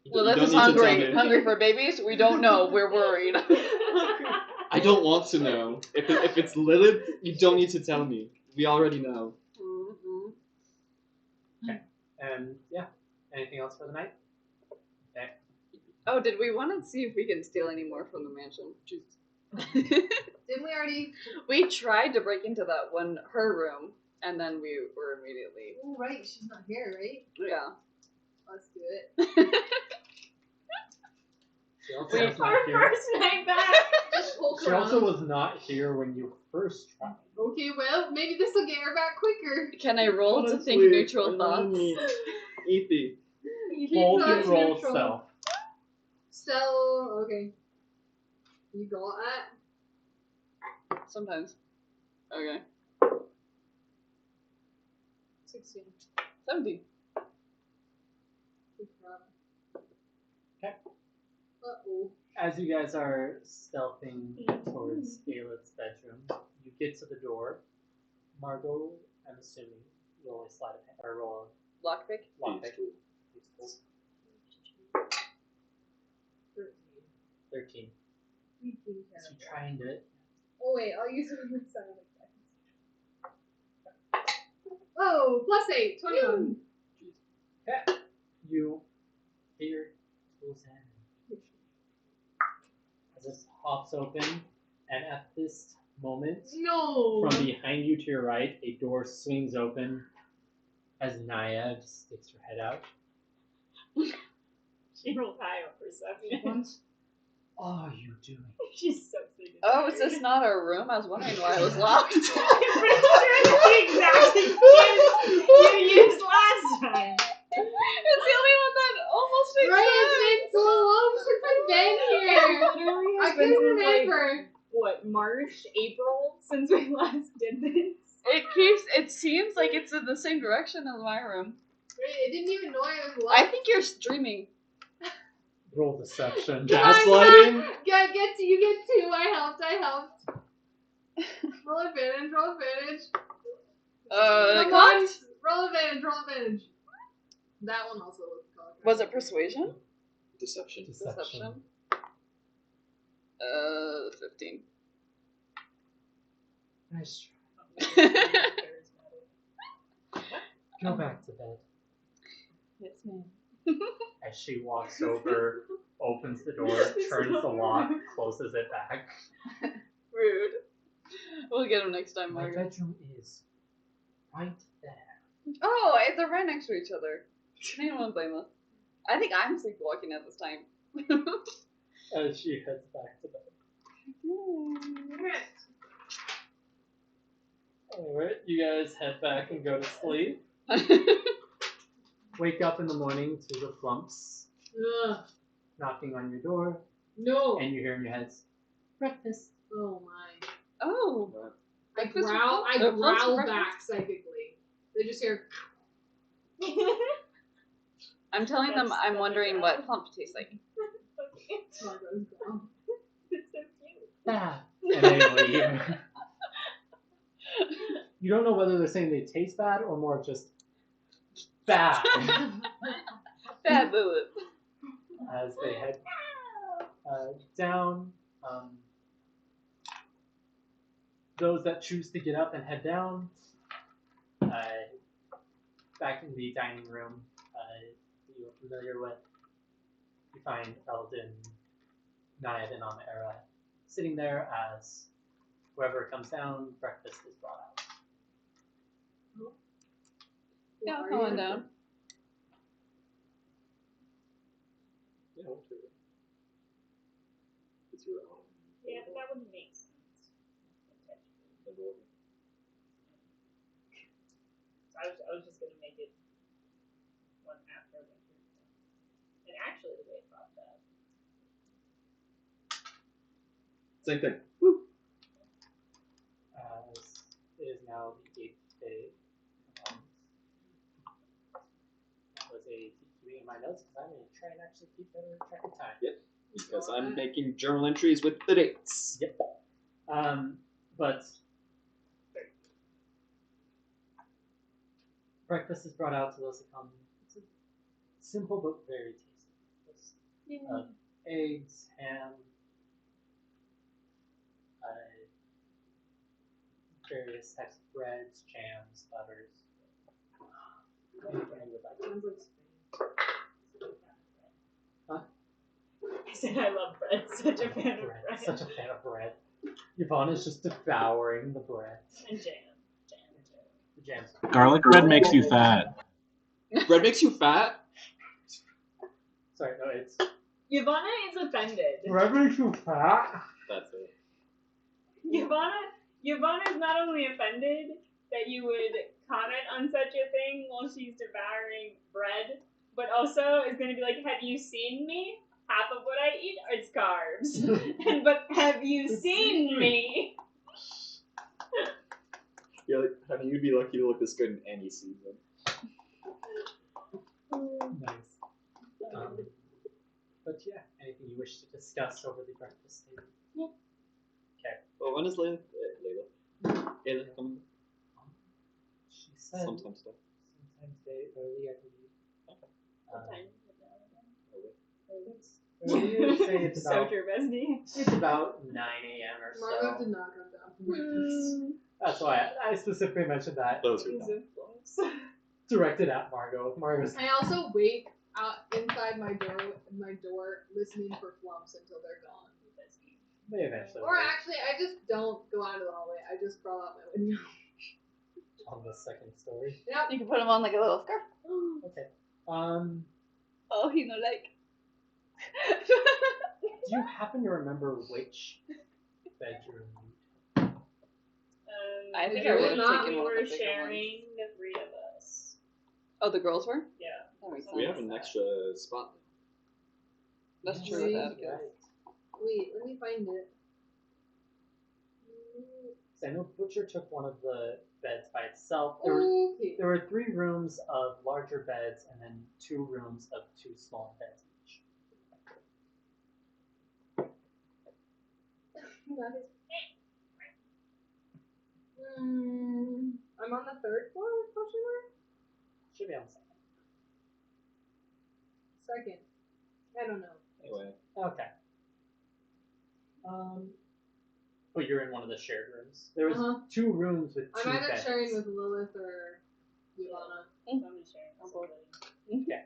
[SPEAKER 1] Lilith
[SPEAKER 5] don't
[SPEAKER 1] is
[SPEAKER 5] need to tell
[SPEAKER 1] hungry,
[SPEAKER 5] me.
[SPEAKER 1] hungry for babies. We don't know. We're worried.
[SPEAKER 5] I don't want to know. If it's Lilith, you don't need to tell me. We already know.
[SPEAKER 7] And yeah, anything else for the night? Okay.
[SPEAKER 1] Oh, did we want to see if we can steal any more from the mansion?
[SPEAKER 2] Didn't we already?
[SPEAKER 1] We tried to break into that one, her room, and then we were immediately,
[SPEAKER 2] Oh, right. She's not here, right?
[SPEAKER 1] yeah.
[SPEAKER 2] Let's do it.
[SPEAKER 7] She also,
[SPEAKER 1] We-
[SPEAKER 7] was not
[SPEAKER 4] Our
[SPEAKER 7] here.
[SPEAKER 4] first night back.
[SPEAKER 2] Just poke
[SPEAKER 7] She
[SPEAKER 2] around.
[SPEAKER 7] also was not here when you first tried.
[SPEAKER 2] Okay, well, maybe this will get her back quicker.
[SPEAKER 1] Can I roll to think
[SPEAKER 5] Honestly,
[SPEAKER 1] neutral
[SPEAKER 5] I
[SPEAKER 1] thoughts?
[SPEAKER 5] need Ethy.
[SPEAKER 7] Both
[SPEAKER 2] thoughts
[SPEAKER 7] you roll
[SPEAKER 2] neutral.
[SPEAKER 7] self.
[SPEAKER 2] So, okay. You got it?
[SPEAKER 1] Sometimes. Okay.
[SPEAKER 2] 16.
[SPEAKER 1] 17.
[SPEAKER 2] Good crap.
[SPEAKER 7] Okay.
[SPEAKER 2] Uh-oh.
[SPEAKER 7] As you guys are stealthing towards Aelith's bedroom, you get to the door. Margot, I'm assuming, roll a sleight of hand, or roll
[SPEAKER 1] Lockpick?
[SPEAKER 7] a lockpick. 13. So you trying to.
[SPEAKER 2] Oh, wait, I'll use it with silent effects. Oh, plus 8, 21.
[SPEAKER 7] Okay. You get your tools in. As this pops open, and at this moment,
[SPEAKER 2] No!
[SPEAKER 7] from behind you to your right, a door swings open as Naya just sticks her head out.
[SPEAKER 4] She rolled high on perception.
[SPEAKER 7] What are you doing?
[SPEAKER 4] She's so sick.
[SPEAKER 1] Oh, is this not our room? I was wondering why it was locked.
[SPEAKER 4] I'm pretty sure it's the exact excuse you used last time.
[SPEAKER 1] It's the only one that almost makes
[SPEAKER 2] Right,
[SPEAKER 1] sense.
[SPEAKER 2] it's been so long since I've been here.
[SPEAKER 4] Literally
[SPEAKER 2] I
[SPEAKER 4] has been
[SPEAKER 2] couldn't
[SPEAKER 4] since, like,
[SPEAKER 2] remember.
[SPEAKER 4] what, March, April since we last did this?
[SPEAKER 1] It seems like it's in the same direction as my room.
[SPEAKER 2] Right, I didn't even know I was
[SPEAKER 1] I
[SPEAKER 2] locked.
[SPEAKER 1] think you're streaming.
[SPEAKER 7] Roll deception.
[SPEAKER 5] Gaslighting?
[SPEAKER 2] You get 2. I helped. Roll advantage. Come on,
[SPEAKER 1] Cocked?
[SPEAKER 2] roll advantage. That one also looks color.
[SPEAKER 1] Was it persuasion?
[SPEAKER 5] Deception.
[SPEAKER 1] Deception. 15.
[SPEAKER 7] Nice try. Go back to bed.
[SPEAKER 1] Yes, ma'am.
[SPEAKER 7] As she walks over, opens the door, turns the lock, closes it back.
[SPEAKER 1] Rude. We'll get him next time,
[SPEAKER 7] My
[SPEAKER 1] Margaret.
[SPEAKER 7] bedroom is right there.
[SPEAKER 1] Oh, they're right next to each other. Anyone won't blame us. I think I'm sleepwalking at this time.
[SPEAKER 7] As she heads back to bed. Alright, you guys head back and go to sleep. Wake up in the morning to the flumps
[SPEAKER 2] Ugh.
[SPEAKER 7] knocking on your door,
[SPEAKER 2] No.
[SPEAKER 7] and you hear in your heads, breakfast.
[SPEAKER 2] Oh my.
[SPEAKER 1] Oh,
[SPEAKER 5] What?
[SPEAKER 2] I
[SPEAKER 1] breakfast
[SPEAKER 2] growl. I
[SPEAKER 1] Plumps for
[SPEAKER 2] growl
[SPEAKER 1] breakfast?
[SPEAKER 2] back psychically. They just hear.
[SPEAKER 1] I'm telling them
[SPEAKER 4] That's-
[SPEAKER 1] I'm
[SPEAKER 4] that's
[SPEAKER 1] wondering
[SPEAKER 4] a
[SPEAKER 1] what plump tastes like.
[SPEAKER 2] Margot's growl.
[SPEAKER 4] It's so cute.
[SPEAKER 7] Bad. And they leave. You don't know whether they're saying they taste bad or more just bad
[SPEAKER 1] Bad Lilith.
[SPEAKER 7] as they head down. Those that choose to get up and head down, back in the dining room, you're familiar with, you find Eldon, Nayad, and Amaera sitting there as whoever comes down, breakfast is brought out.
[SPEAKER 1] Yeah,
[SPEAKER 2] Are
[SPEAKER 1] come on
[SPEAKER 2] you?
[SPEAKER 1] down.
[SPEAKER 10] Yeah, I'll do it. It's your own.
[SPEAKER 4] Yeah, but that wouldn't make sense. I was just gonna make it one after winter. And actually, the way it popped up.
[SPEAKER 10] Same thing.
[SPEAKER 7] As it is now the 8th day. That was a keeping in my notes because I'm going to try and actually keep better track of time.
[SPEAKER 5] Yep. Because I'm making journal entries with the dates.
[SPEAKER 7] Yep. But breakfast is brought out to those that come. It's a simple but very tasty. Eggs, ham, various types of breads, jams, butters. Anything you would like.
[SPEAKER 2] Sounds like
[SPEAKER 7] Huh?
[SPEAKER 4] I said I love bread. Such a fan of
[SPEAKER 7] Bread.
[SPEAKER 4] bread.
[SPEAKER 7] Such a fan of bread. Yvonne is just devouring the bread.
[SPEAKER 4] And jam.
[SPEAKER 7] The jams.
[SPEAKER 9] Garlic bread makes you fat.
[SPEAKER 5] Bread makes you fat?
[SPEAKER 7] Sorry, no, it's.
[SPEAKER 4] Yvonne is offended.
[SPEAKER 7] Bread makes you fat?
[SPEAKER 5] That's it.
[SPEAKER 4] Yvonne is not only offended that you would comment on such a thing while she's devouring bread, but also is going to be like, have you seen me? Half of what I eat is carbs. But have you seen me?
[SPEAKER 5] You're like, honey, you'd be lucky to look this good in any season.
[SPEAKER 7] Nice. But yeah, anything you wish to discuss over the breakfast table? Okay.
[SPEAKER 5] Well, when is Layla coming?
[SPEAKER 7] She said
[SPEAKER 5] Sometime today.
[SPEAKER 7] sometime today, early, I believe.
[SPEAKER 5] Okay.
[SPEAKER 7] Early, say it's
[SPEAKER 4] So
[SPEAKER 7] about,
[SPEAKER 4] true, Bestie.
[SPEAKER 7] it's about 9 a.m. or
[SPEAKER 2] Margot
[SPEAKER 7] so.
[SPEAKER 2] did not come down for breakfast.
[SPEAKER 7] That's why I specifically mentioned that.
[SPEAKER 5] Those are done.
[SPEAKER 7] Directed at Margot. Margot's
[SPEAKER 2] I also wait out inside my door, listening for flumps until they're gone.
[SPEAKER 7] may eventually
[SPEAKER 2] Or
[SPEAKER 7] wait
[SPEAKER 2] actually, I just don't go out of the hallway. I just crawl out my window.
[SPEAKER 7] on the second story.
[SPEAKER 2] Yep.
[SPEAKER 1] You can put him on like a little scarf.
[SPEAKER 7] Okay.
[SPEAKER 1] Oh, he no like.
[SPEAKER 7] Do you happen to remember which bedroom?
[SPEAKER 1] I think
[SPEAKER 2] I
[SPEAKER 1] I
[SPEAKER 2] would
[SPEAKER 1] would have
[SPEAKER 2] not.
[SPEAKER 1] taken
[SPEAKER 4] We
[SPEAKER 1] one
[SPEAKER 4] were
[SPEAKER 1] of the bigger
[SPEAKER 4] sharing
[SPEAKER 1] ones.
[SPEAKER 4] the three of us.
[SPEAKER 1] Oh, the girls were?
[SPEAKER 4] Yeah.
[SPEAKER 1] That makes
[SPEAKER 5] We
[SPEAKER 1] sense.
[SPEAKER 5] have an extra spot.
[SPEAKER 1] That's true with that.
[SPEAKER 7] Right.
[SPEAKER 2] Wait, let me find it.
[SPEAKER 7] So I know Butcher took one of the beds by itself. There were 3 rooms of larger beds and then 2 rooms of 2 small beds each.
[SPEAKER 2] That is. I'm on the 3rd floor? Question mark?
[SPEAKER 7] Should be on the
[SPEAKER 2] Second. I don't know.
[SPEAKER 5] Anyway,
[SPEAKER 7] second. Okay. But you're in one of the shared rooms. There was 2 rooms with 2
[SPEAKER 2] I'm either
[SPEAKER 7] beds.
[SPEAKER 2] sharing with Lilith or Ivana.
[SPEAKER 4] I'm just sharing with somebody.
[SPEAKER 7] Okay.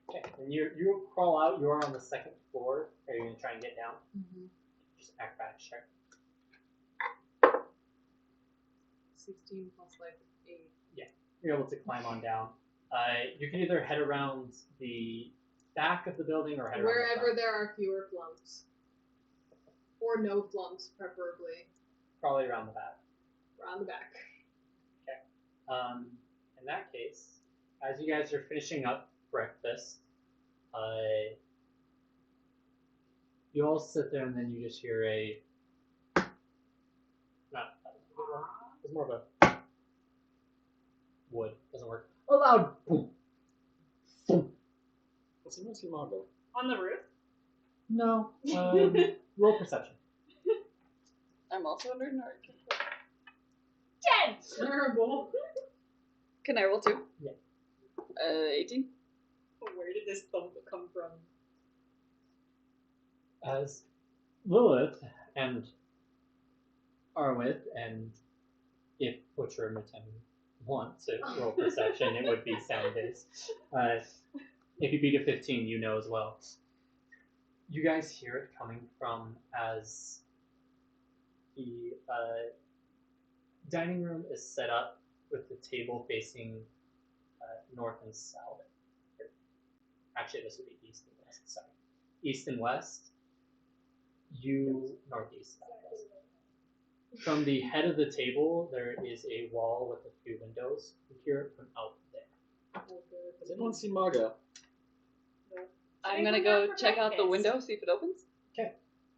[SPEAKER 7] Okay. And you crawl out. You are on the 2nd floor. Are you gonna try and get down?
[SPEAKER 2] Mm-hmm.
[SPEAKER 7] Just acrobatics check.
[SPEAKER 2] 16 plus like 8.
[SPEAKER 7] You're able to climb on down. You can either head around the back of the building or head around the
[SPEAKER 2] Wherever
[SPEAKER 7] front.
[SPEAKER 2] there are fewer flumps. Or no flumps, preferably.
[SPEAKER 7] Probably around the back.
[SPEAKER 2] Around the back.
[SPEAKER 7] In that case, as you guys are finishing up breakfast, you all sit there and then you just hear a one. It's more of a wood. Doesn't work. A loud boom. Boom.
[SPEAKER 5] What's in Nancy Margot?
[SPEAKER 4] On the roof?
[SPEAKER 7] No. Roll perception.
[SPEAKER 1] I'm also under narc.
[SPEAKER 4] 10!
[SPEAKER 2] Terrible.
[SPEAKER 1] Can I roll 2?
[SPEAKER 7] Yeah.
[SPEAKER 1] 18.
[SPEAKER 4] Where did this thump come from?
[SPEAKER 7] As Lilith and Arwith, and if Butcher and Matem want to roll perception, it would be sound based. If you beat a 15, you know as well. You guys hear it coming from as the dining room is set up with the table facing north and south. Actually, this would be east and west. Sorry, east and west. Northeast. Southwest. From the head of the table, there is a wall with a few windows. You hear it from out there.
[SPEAKER 5] Has anyone seen Margot?
[SPEAKER 1] I'm gonna go check out the window, see if it opens.
[SPEAKER 7] Okay.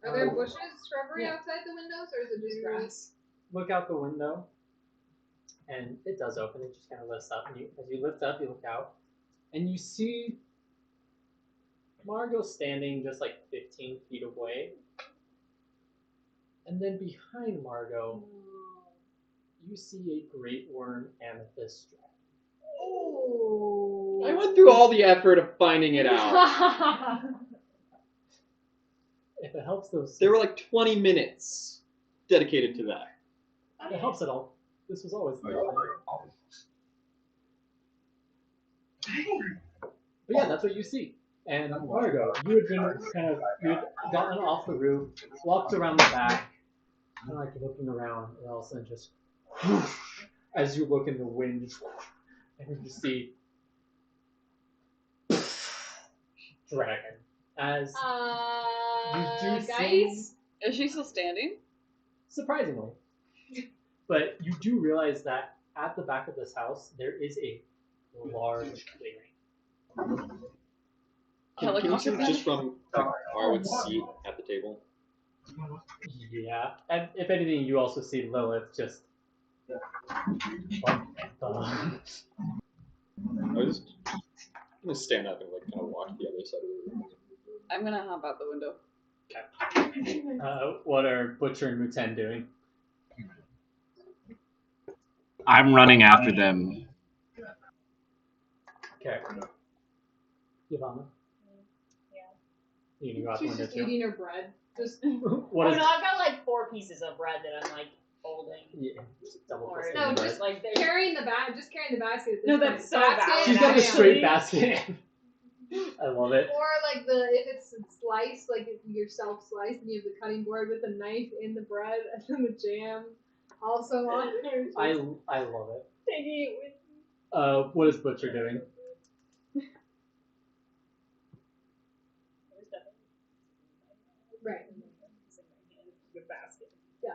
[SPEAKER 2] Are there bushes, shrubbery
[SPEAKER 7] yeah.
[SPEAKER 2] outside the windows, or is it just grass?
[SPEAKER 7] Look out the window, and it does open. It just kind of lifts up, and as you lift up, you look out, and you see Margot standing just like 15 feet away. And then behind Margot, you see a great worm amethyst dragon.
[SPEAKER 2] Oh.
[SPEAKER 5] I went through all the effort of finding it out.
[SPEAKER 7] If it helps those...
[SPEAKER 5] There were like 20 minutes dedicated to that.
[SPEAKER 7] If it helps at all. This was always there. But yeah, that's what you see. And Margot, you had been you had gotten off the roof, walked around the back, kind of like looking around, and all of a sudden just, as you look in the wind, and you just see dragon. As you do
[SPEAKER 2] guys?
[SPEAKER 7] see,
[SPEAKER 1] Is she still standing?
[SPEAKER 7] surprisingly, but you do realize that at the back of this house there is a large clearing.
[SPEAKER 5] Can you see just from Arwen's seat at the table?
[SPEAKER 7] Yeah, and if anything, you also see Lilith just.
[SPEAKER 5] I was just gonna stand up and like kind of walk to the other side of the room.
[SPEAKER 1] I'm gonna hop out the window.
[SPEAKER 7] What are Butcher and Muten doing?
[SPEAKER 9] I'm running after them.
[SPEAKER 7] Okay. Ivana?
[SPEAKER 4] Yeah.
[SPEAKER 7] You can go out the
[SPEAKER 2] She's
[SPEAKER 7] window
[SPEAKER 2] just
[SPEAKER 7] too.
[SPEAKER 2] eating her bread. Just
[SPEAKER 7] What is?
[SPEAKER 4] Oh no, I've got like 4 pieces of bread that I'm like holding.
[SPEAKER 7] Yeah, just double
[SPEAKER 4] Or
[SPEAKER 7] fisting
[SPEAKER 2] No,
[SPEAKER 7] the
[SPEAKER 2] just
[SPEAKER 7] bread.
[SPEAKER 4] like they're
[SPEAKER 2] carrying the just carrying the basket. At this
[SPEAKER 4] No,
[SPEAKER 2] point.
[SPEAKER 4] that's so
[SPEAKER 2] basket,
[SPEAKER 4] valid,
[SPEAKER 7] She's got a
[SPEAKER 4] actually.
[SPEAKER 7] straight basket. I love it.
[SPEAKER 2] Or like if it's sliced, like if you're self-sliced and you have the cutting board with a knife in the bread and then the jam also on there.
[SPEAKER 7] I love it.
[SPEAKER 4] taking it with me.
[SPEAKER 7] What is Butcher doing?
[SPEAKER 2] Right.
[SPEAKER 4] The basket.
[SPEAKER 2] Yeah.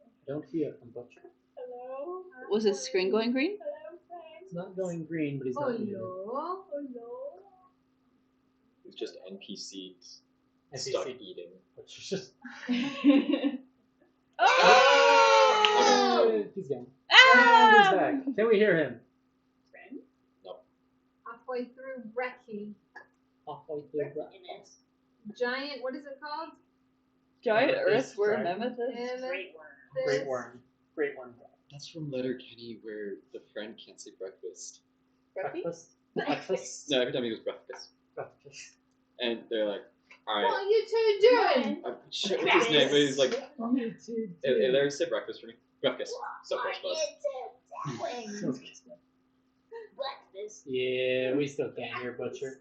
[SPEAKER 7] I don't hear from Butcher.
[SPEAKER 4] Hello?
[SPEAKER 1] Was his screen going green?
[SPEAKER 4] Hello, friend.
[SPEAKER 7] It's not going green, but he's
[SPEAKER 2] Oh
[SPEAKER 7] not eating.
[SPEAKER 2] no.
[SPEAKER 5] It's just NPCs
[SPEAKER 7] NPC.
[SPEAKER 5] stuck eating.
[SPEAKER 7] Butcher's just.
[SPEAKER 4] Oh!
[SPEAKER 7] He's gone.
[SPEAKER 1] Ah!
[SPEAKER 7] And he's back. Can we hear him?
[SPEAKER 4] Friend?
[SPEAKER 2] Halfway through brekkie.
[SPEAKER 7] Halfway through breakfast.
[SPEAKER 2] Giant, what is it called?
[SPEAKER 1] Giant
[SPEAKER 7] Amethyst
[SPEAKER 1] earthworm
[SPEAKER 7] dragon.
[SPEAKER 1] amethyst.
[SPEAKER 4] Great worm.
[SPEAKER 7] Great worm. Great worm.
[SPEAKER 5] That's from Letterkenny where the friend can't say breakfast.
[SPEAKER 7] Breakfast. Breakfast.
[SPEAKER 5] No, every time he goes breakfast.
[SPEAKER 7] Breakfast.
[SPEAKER 5] And they're like,
[SPEAKER 2] What
[SPEAKER 5] alright,
[SPEAKER 2] are you two doing?
[SPEAKER 5] I'm sure what's his name, but he's like,
[SPEAKER 7] Me too.
[SPEAKER 5] hey, Larry, say breakfast for me. Breakfast. So breakfast.
[SPEAKER 4] Breakfast.
[SPEAKER 7] Yeah, we still can't hear Butcher.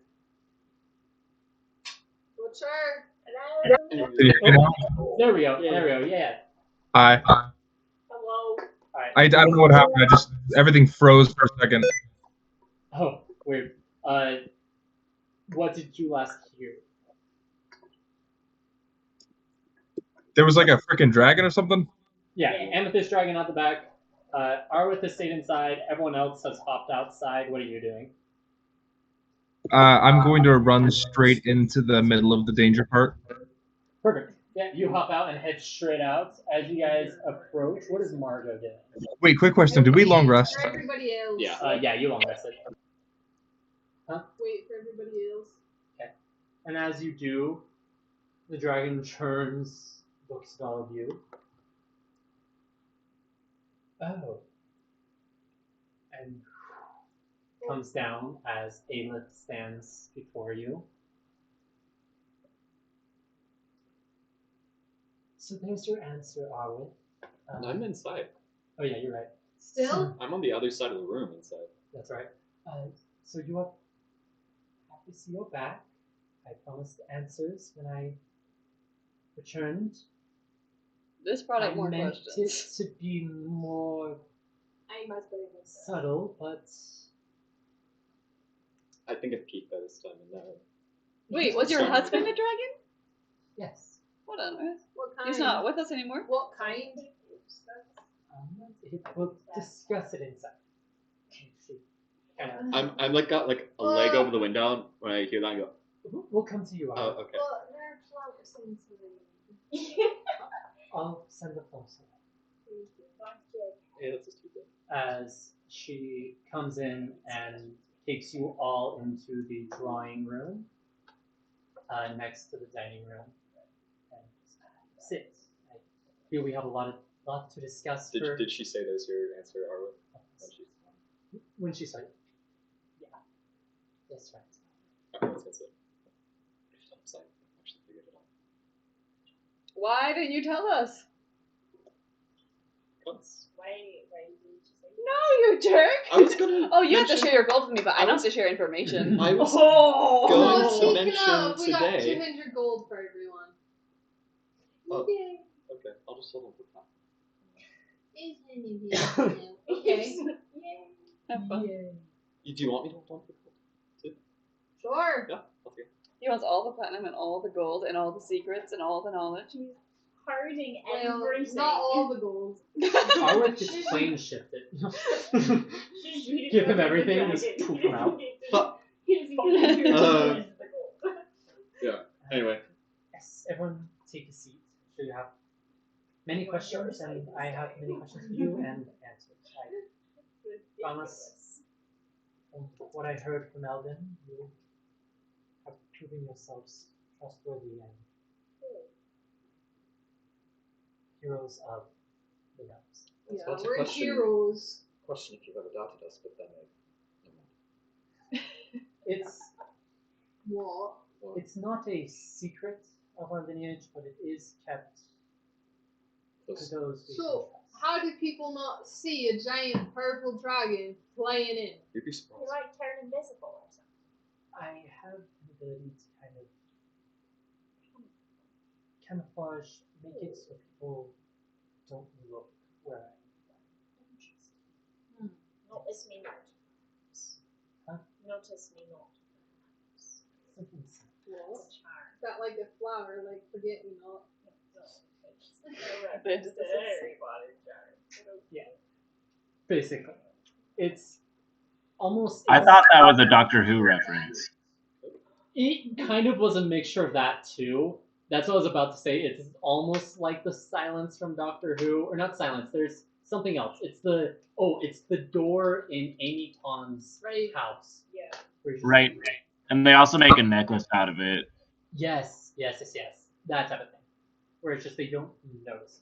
[SPEAKER 2] Butcher.
[SPEAKER 4] Hello?
[SPEAKER 8] Can you hear me now?
[SPEAKER 7] There we go. There we go. Yeah.
[SPEAKER 8] Hi.
[SPEAKER 4] Hello?
[SPEAKER 7] Alright.
[SPEAKER 8] I don't know what happened. Everything froze for a second.
[SPEAKER 7] Oh, weird. What did you last hear?
[SPEAKER 8] There was like a freaking dragon or something.
[SPEAKER 7] Yeah, Amethyst Dragon out the back. Arwith has stayed inside. Everyone else has hopped outside. What are you doing?
[SPEAKER 8] I'm going to run straight into the middle of the danger part.
[SPEAKER 7] Perfect. Yeah, you hop out and head straight out. As you guys approach, what is Margot doing?
[SPEAKER 8] Wait, quick question. Did we long rest?
[SPEAKER 2] For everybody else.
[SPEAKER 5] Yeah.
[SPEAKER 7] Yeah, you long rested.
[SPEAKER 2] Wait for everybody else.
[SPEAKER 7] And as you do, the dragon turns, looks at all of you. Oh. And comes down as Aelith stands before you. So there's your answer, Arwen.
[SPEAKER 5] I'm inside.
[SPEAKER 7] Oh yeah, you're right.
[SPEAKER 2] Still?
[SPEAKER 5] I'm on the other side of the room inside.
[SPEAKER 7] That's right. So you are happy to see you're back. I promised answers when I returned.
[SPEAKER 1] This brought up
[SPEAKER 7] I
[SPEAKER 1] more
[SPEAKER 7] meant
[SPEAKER 1] questions.
[SPEAKER 7] it to be more
[SPEAKER 4] I must believe this.
[SPEAKER 7] subtle, but
[SPEAKER 5] I think I've peaked by this time. And
[SPEAKER 1] Wait, was your husband a dragon?
[SPEAKER 7] yes.
[SPEAKER 1] What on earth?
[SPEAKER 2] What kind?
[SPEAKER 1] He's not with us anymore?
[SPEAKER 2] What kind?
[SPEAKER 7] We'll discuss it inside.
[SPEAKER 5] I'm like got like a leg over the window when I hear that. I go,
[SPEAKER 7] We'll come to you.
[SPEAKER 5] oh, okay.
[SPEAKER 2] Well, they're flower sensitive.
[SPEAKER 7] I'll send the phone to
[SPEAKER 5] Yeah, that's just too good.
[SPEAKER 7] as she comes in and takes you all into the drawing room next to the dining room. And just sit. I feel we have a lot to discuss.
[SPEAKER 5] Did she say there's your answer, Arwen?
[SPEAKER 7] When she started. Yeah. That's right.
[SPEAKER 5] That's it. I actually figured it out.
[SPEAKER 1] Why didn't you tell us?
[SPEAKER 4] Why didn't you say
[SPEAKER 1] No, you jerk!
[SPEAKER 5] I was gonna.
[SPEAKER 1] Oh, you have to
[SPEAKER 5] mention-
[SPEAKER 1] share your gold with me, but I don't have to share information.
[SPEAKER 5] I was
[SPEAKER 1] Oh!
[SPEAKER 5] going to
[SPEAKER 2] Speaking
[SPEAKER 5] mention
[SPEAKER 2] of, we got
[SPEAKER 5] today.
[SPEAKER 2] 200 gold for everyone.
[SPEAKER 5] Oh.
[SPEAKER 2] Yay.
[SPEAKER 5] Okay, I'll just hold on for that.
[SPEAKER 2] Okay.
[SPEAKER 1] Have fun.
[SPEAKER 5] Do you want me to hold on for gold?
[SPEAKER 2] Sure.
[SPEAKER 5] Yeah, I'll take it.
[SPEAKER 1] He wants all the platinum and all the gold and all the secrets and all the knowledge.
[SPEAKER 4] Harding
[SPEAKER 2] Well,
[SPEAKER 4] everything.
[SPEAKER 2] not all the gold.
[SPEAKER 7] Arwen just plane shift it. Give him everything and just poop him out.
[SPEAKER 5] Fuck. Yeah. Anyway.
[SPEAKER 7] Yes, everyone take a seat. So you have many questions, and I have many questions for you and answers. I promise, from what I heard from Eldon, you have proven yourselves trustworthy and heroes of the realms.
[SPEAKER 2] Yeah,
[SPEAKER 10] That's a
[SPEAKER 2] we're
[SPEAKER 10] question.
[SPEAKER 2] heroes.
[SPEAKER 10] Question if you've ever doubted us, but then
[SPEAKER 7] It's
[SPEAKER 2] What?
[SPEAKER 7] it's not a secret of our lineage, but it is kept to those we
[SPEAKER 2] So,
[SPEAKER 7] can trust.
[SPEAKER 2] how do people not see a giant purple dragon flying in?
[SPEAKER 5] You'd be
[SPEAKER 4] You
[SPEAKER 5] surprised.
[SPEAKER 4] like turn invisible or something.
[SPEAKER 7] I have the ability to kind of camouflage, make it so people don't look where I am.
[SPEAKER 4] Notice me not.
[SPEAKER 7] Huh?
[SPEAKER 4] Notice me not.
[SPEAKER 7] Something simple.
[SPEAKER 4] That's a charm.
[SPEAKER 2] Is that like a flower, like forget me not?
[SPEAKER 7] Yeah. Basically. It's almost.
[SPEAKER 9] I thought that was a Doctor Who reference.
[SPEAKER 7] It kind of was a mixture of that too. That's what I was about to say. It's almost like the silence from Doctor Who, or not silence. There's something else. It's the door in Amy Pond's house.
[SPEAKER 4] Yeah.
[SPEAKER 7] where she's-
[SPEAKER 9] Right. And they also make a necklace out of it.
[SPEAKER 7] Yes. That type of thing. Where it's just they don't notice.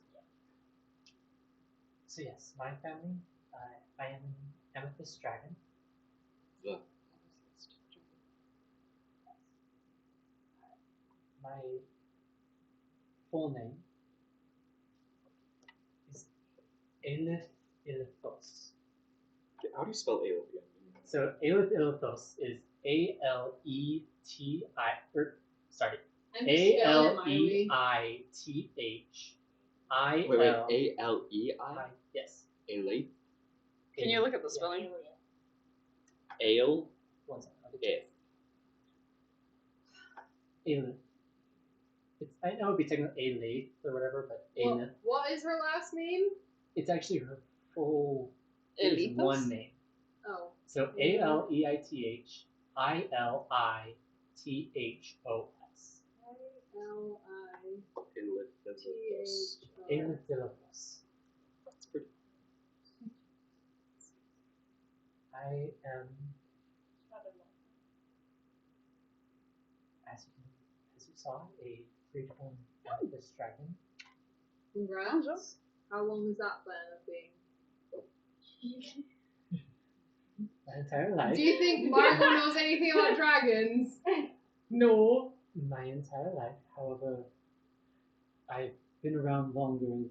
[SPEAKER 7] So yes, my family. I am an amethyst dragon.
[SPEAKER 5] The
[SPEAKER 7] My full name is Aelith Ilithos.
[SPEAKER 5] How do you spell Aelith again?
[SPEAKER 7] So Aelith Ilithos is A-L-E-T-I.
[SPEAKER 2] I'm just spelling it my way.
[SPEAKER 7] A-L-E-I-T-H-I-L.
[SPEAKER 5] Wait, A-L-E-I?
[SPEAKER 7] Yes.
[SPEAKER 5] Aelith?
[SPEAKER 1] Can you look at the spelling?
[SPEAKER 5] Ale?
[SPEAKER 7] One second.
[SPEAKER 5] Aelith.
[SPEAKER 7] Aelith. I know it'd be technically Aelith or whatever, but Aelith.
[SPEAKER 2] What is her last name?
[SPEAKER 7] It's actually her full. It is
[SPEAKER 1] Elithos?
[SPEAKER 7] one name.
[SPEAKER 2] Oh.
[SPEAKER 7] So A-L-E-I-T-H-I-L-I-T-H-O-S.
[SPEAKER 2] L-I.
[SPEAKER 5] Aelith.
[SPEAKER 7] Amethylopus.
[SPEAKER 10] That's pretty.
[SPEAKER 7] I am, as you saw, a freeform amethyst dragon.
[SPEAKER 2] Congrats. How long has that been a thing?
[SPEAKER 7] My entire life.
[SPEAKER 2] Do you think Margot knows anything about dragons? No.
[SPEAKER 7] My entire life, however, I've been around longer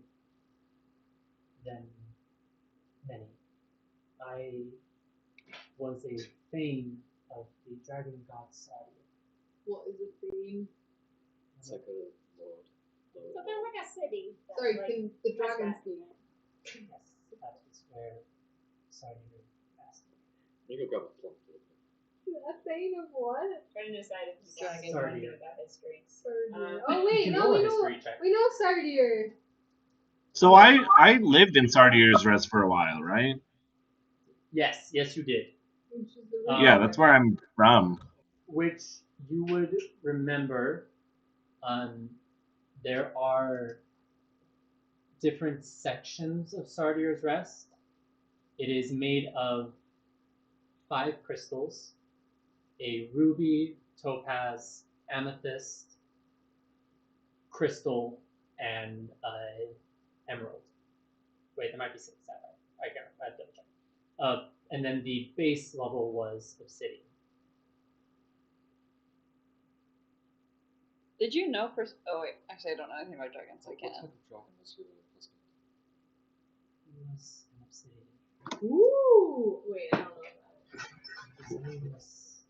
[SPEAKER 7] than many. I was a thane of the dragon god Saudi.
[SPEAKER 2] What is a theme?
[SPEAKER 10] It's like a lord.
[SPEAKER 4] So they're like a city. that,
[SPEAKER 2] Sorry,
[SPEAKER 4] like,
[SPEAKER 2] can the
[SPEAKER 4] has
[SPEAKER 2] dragons
[SPEAKER 4] that.
[SPEAKER 2] speak?
[SPEAKER 7] Yes, that is where Saudi asked.
[SPEAKER 10] You go grab a plum real quick.
[SPEAKER 2] A theme of what?
[SPEAKER 4] Trying to decide if he's
[SPEAKER 1] Dragon.
[SPEAKER 4] dragon anything about history.
[SPEAKER 2] Sardier.
[SPEAKER 4] Uh,
[SPEAKER 2] Oh wait,
[SPEAKER 7] You
[SPEAKER 2] no,
[SPEAKER 7] know
[SPEAKER 2] we
[SPEAKER 7] a
[SPEAKER 2] know
[SPEAKER 7] history check.
[SPEAKER 2] we know Sardier.
[SPEAKER 9] So I lived in Sardier's Rest for a while, right?
[SPEAKER 7] Yes, you did.
[SPEAKER 2] Which is the
[SPEAKER 7] Um,
[SPEAKER 9] Yeah, that's where I'm from.
[SPEAKER 7] Which you would remember. There are different sections of Sardier's Rest. It is made of 5 crystals: a ruby, topaz, amethyst, crystal, and emerald. Wait, there might be 6 sapphire. I can't remember. I have to double check. And then the base level was obsidian.
[SPEAKER 1] Did you know oh wait, actually I don't know anything about dragons, so I
[SPEAKER 10] What
[SPEAKER 1] can't.
[SPEAKER 10] type of dragon was your husband?
[SPEAKER 7] He was an obsidian.
[SPEAKER 2] Ooh! Wait, I don't know that.
[SPEAKER 7] His name was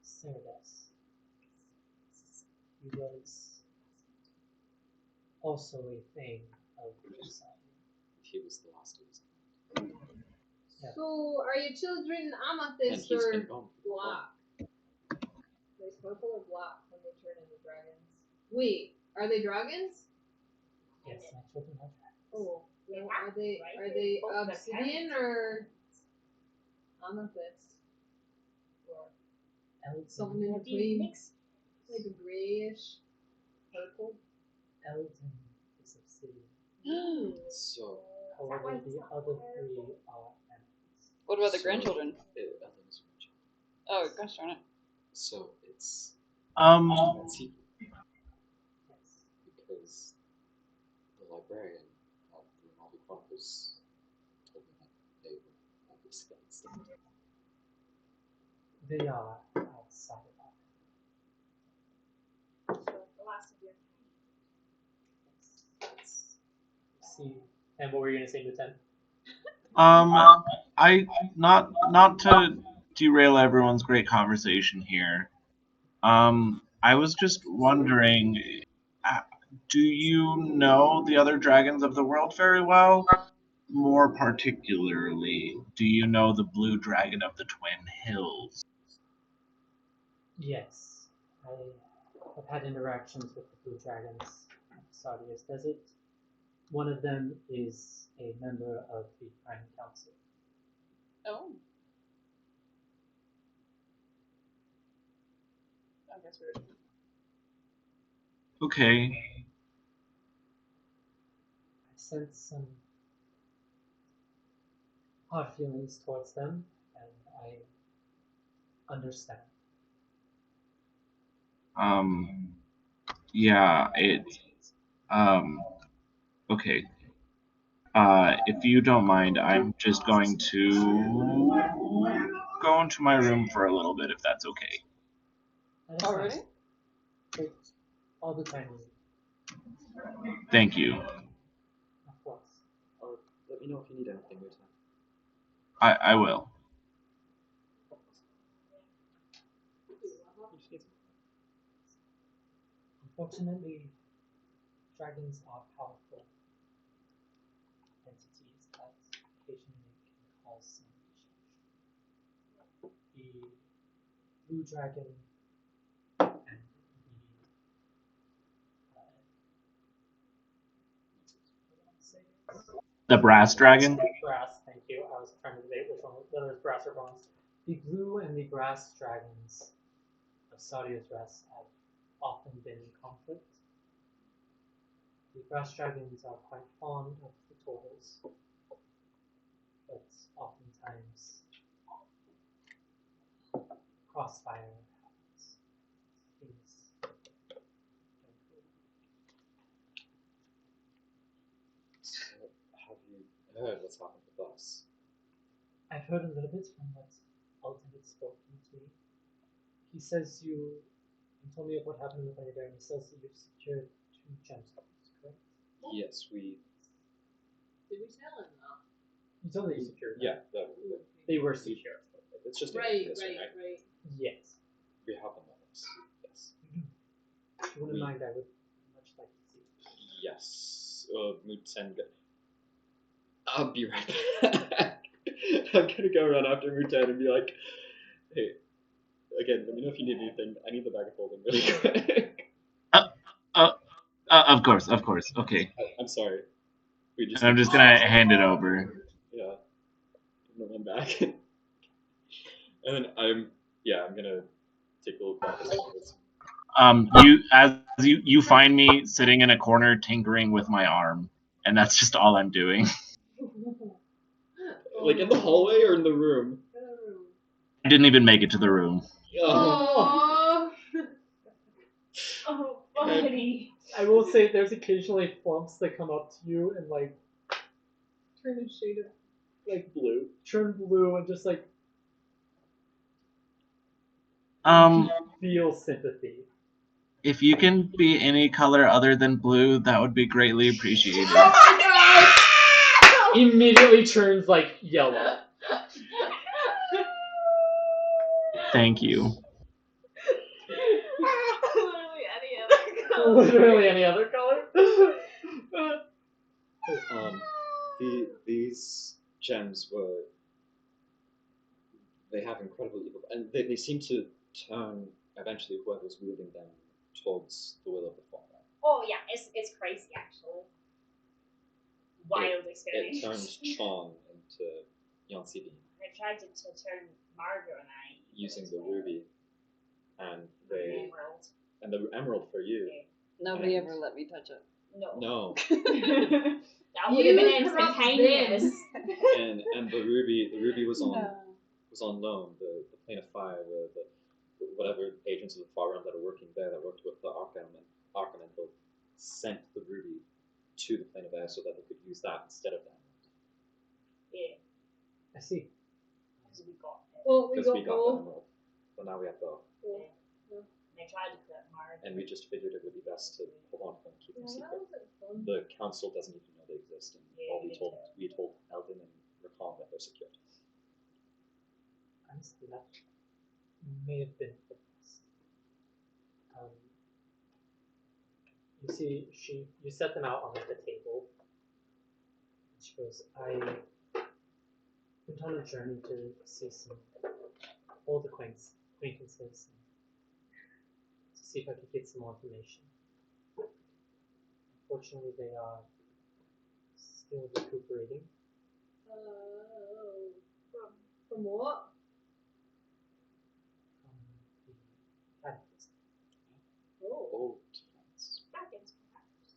[SPEAKER 7] Cerdas. He was also a thing of Saudi.
[SPEAKER 10] He was the last of his kind.
[SPEAKER 7] Yeah.
[SPEAKER 2] So, are your children
[SPEAKER 10] And
[SPEAKER 2] amethyst
[SPEAKER 10] he's
[SPEAKER 2] or
[SPEAKER 10] been gone.
[SPEAKER 2] black? There's purple or black when they turn into dragons. Wait, are they dragons?
[SPEAKER 7] Yes, my children are dragons.
[SPEAKER 2] Oh, well, are
[SPEAKER 4] Right?
[SPEAKER 2] they
[SPEAKER 4] Both the
[SPEAKER 2] obsidian or amethyst? Or something in
[SPEAKER 7] Elden,
[SPEAKER 2] between?
[SPEAKER 4] Mix.
[SPEAKER 2] Like a grayish purple?
[SPEAKER 7] Elden is obsidian.
[SPEAKER 10] So,
[SPEAKER 7] However, the other 3 are amethyst.
[SPEAKER 1] What about the
[SPEAKER 10] So-
[SPEAKER 1] grandchildren?
[SPEAKER 10] Elden is rich.
[SPEAKER 1] Oh gosh darn it.
[SPEAKER 10] So it's secret
[SPEAKER 7] Yes.
[SPEAKER 10] because the librarian at the Remalvi Chronicles told me that they were obviously extinct.
[SPEAKER 7] They are outside of that.
[SPEAKER 4] So the last of your
[SPEAKER 7] See, and what were you gonna say, Lieutenant?
[SPEAKER 9] I not to derail everyone's great conversation here. I was just wondering, uh, do you know the other dragons of the world very well? More particularly, do you know the blue dragon of the Twin Hills?
[SPEAKER 7] Yes, I have had interactions with the blue dragons of Saudia's desert. One of them is a member of the Prime Council.
[SPEAKER 1] Oh. I guess we're
[SPEAKER 9] Okay.
[SPEAKER 7] I sense some odd feelings towards them, and I understand.
[SPEAKER 9] Yeah, okay. If you don't mind, I'm just going to go into my room for a little bit, if that's okay.
[SPEAKER 7] That is
[SPEAKER 1] already?
[SPEAKER 7] fine. Take all the time you need,
[SPEAKER 9] Thank you.
[SPEAKER 7] of course.
[SPEAKER 10] Let me know if you need anything, Lieutenant.
[SPEAKER 9] I will.
[SPEAKER 7] Unfortunately, dragons are powerful entities that occasionally can cause some issues. The blue dragon and
[SPEAKER 9] The brass dragon?
[SPEAKER 7] brass, thank you. I was trying to debate which one, whether it's brass or bronze. The blue and the brass dragons of Saudia's Rest have often been in conflict. The grass dragons are quite fond of the turtles, but oftentimes crossfire happens. Things don't go.
[SPEAKER 10] So, have you heard what's happened with us?
[SPEAKER 7] I've heard a little bit from what Alton had spoken to me. He says you told me of what happened with Honeybear, and he says that you've secured 2 gemstones, correct?
[SPEAKER 10] Yes, we.
[SPEAKER 2] Did we tell him that?
[SPEAKER 7] You told me you secured them.
[SPEAKER 10] Yeah,
[SPEAKER 7] They were secure.
[SPEAKER 10] it's just
[SPEAKER 2] Right,
[SPEAKER 10] this one,
[SPEAKER 2] right, right.
[SPEAKER 7] Yes.
[SPEAKER 10] We have them with us. Yes.
[SPEAKER 7] If you wouldn't mind, I would much like to see.
[SPEAKER 10] Yes. Muten. I'll be right back. I'm gonna go run after Muten and be like, hey, again, let me know if you need anything. I need the bag of holding really quick.
[SPEAKER 9] Of course. Okay.
[SPEAKER 10] I'm sorry. We just.
[SPEAKER 9] And I'm just gonna hand it over.
[SPEAKER 10] Yeah. I'm gonna run back. And then I'm gonna take a little pause.
[SPEAKER 9] You find me sitting in a corner tinkering with my arm, and that's just all I'm doing.
[SPEAKER 10] Like in the hallway or in the room?
[SPEAKER 9] I didn't even make it to the room.
[SPEAKER 10] Oh.
[SPEAKER 4] Oh, buddy.
[SPEAKER 7] I will say there's occasionally flumps that come up to you and like
[SPEAKER 2] Turn a shade of
[SPEAKER 7] like
[SPEAKER 10] Blue.
[SPEAKER 7] turn blue and just like feel sympathy.
[SPEAKER 9] If you can be any color other than blue, that would be greatly appreciated.
[SPEAKER 7] Immediately turns like yellow.
[SPEAKER 9] Thank you.
[SPEAKER 7] Literally any other color.
[SPEAKER 10] These gems they have incredible evil, and they seem to turn eventually whoever's wielding them towards the will of the Father.
[SPEAKER 4] Oh yeah, it's crazy actually. Wild
[SPEAKER 10] It
[SPEAKER 4] experience.
[SPEAKER 10] turns Chong into Yancibin
[SPEAKER 4] I tried to turn Margot and I
[SPEAKER 10] using the ruby, and they
[SPEAKER 4] Emerald.
[SPEAKER 10] and the emerald for you.
[SPEAKER 1] Nobody
[SPEAKER 10] And-
[SPEAKER 1] ever let me touch it.
[SPEAKER 4] No.
[SPEAKER 10] No,
[SPEAKER 4] That would have been instantaneous.
[SPEAKER 10] and the ruby was on loan. The plane of fire, the whatever agents of the far realm that are working there that worked with the Archelemental sent the ruby to the plane of air so that they could use that instead of them.
[SPEAKER 4] Yeah,
[SPEAKER 7] I see.
[SPEAKER 4] because we got it.
[SPEAKER 2] Well, we
[SPEAKER 10] Because
[SPEAKER 2] got
[SPEAKER 10] we got the
[SPEAKER 2] both.
[SPEAKER 10] emerald. But now we have both.
[SPEAKER 4] And I tried to cut Margot.
[SPEAKER 10] And we just figured it would be best to hold on to them and keep them
[SPEAKER 2] Yeah, that
[SPEAKER 10] secret.
[SPEAKER 2] was fun.
[SPEAKER 10] The council doesn't even know they exist, and
[SPEAKER 4] Yeah,
[SPEAKER 10] all we
[SPEAKER 4] me
[SPEAKER 10] told
[SPEAKER 4] too.
[SPEAKER 10] Eldon and Rakam that they're secured.
[SPEAKER 7] Honestly, that may have been for the best. You see, you set them out on like the table. She goes, I went on a journey to see some old acquaintances and to see if I could get some more information. Unfortunately, they are still recuperating.
[SPEAKER 2] From what?
[SPEAKER 7] From the cataclysm.
[SPEAKER 10] Old friends.
[SPEAKER 4] Dragons, perhaps.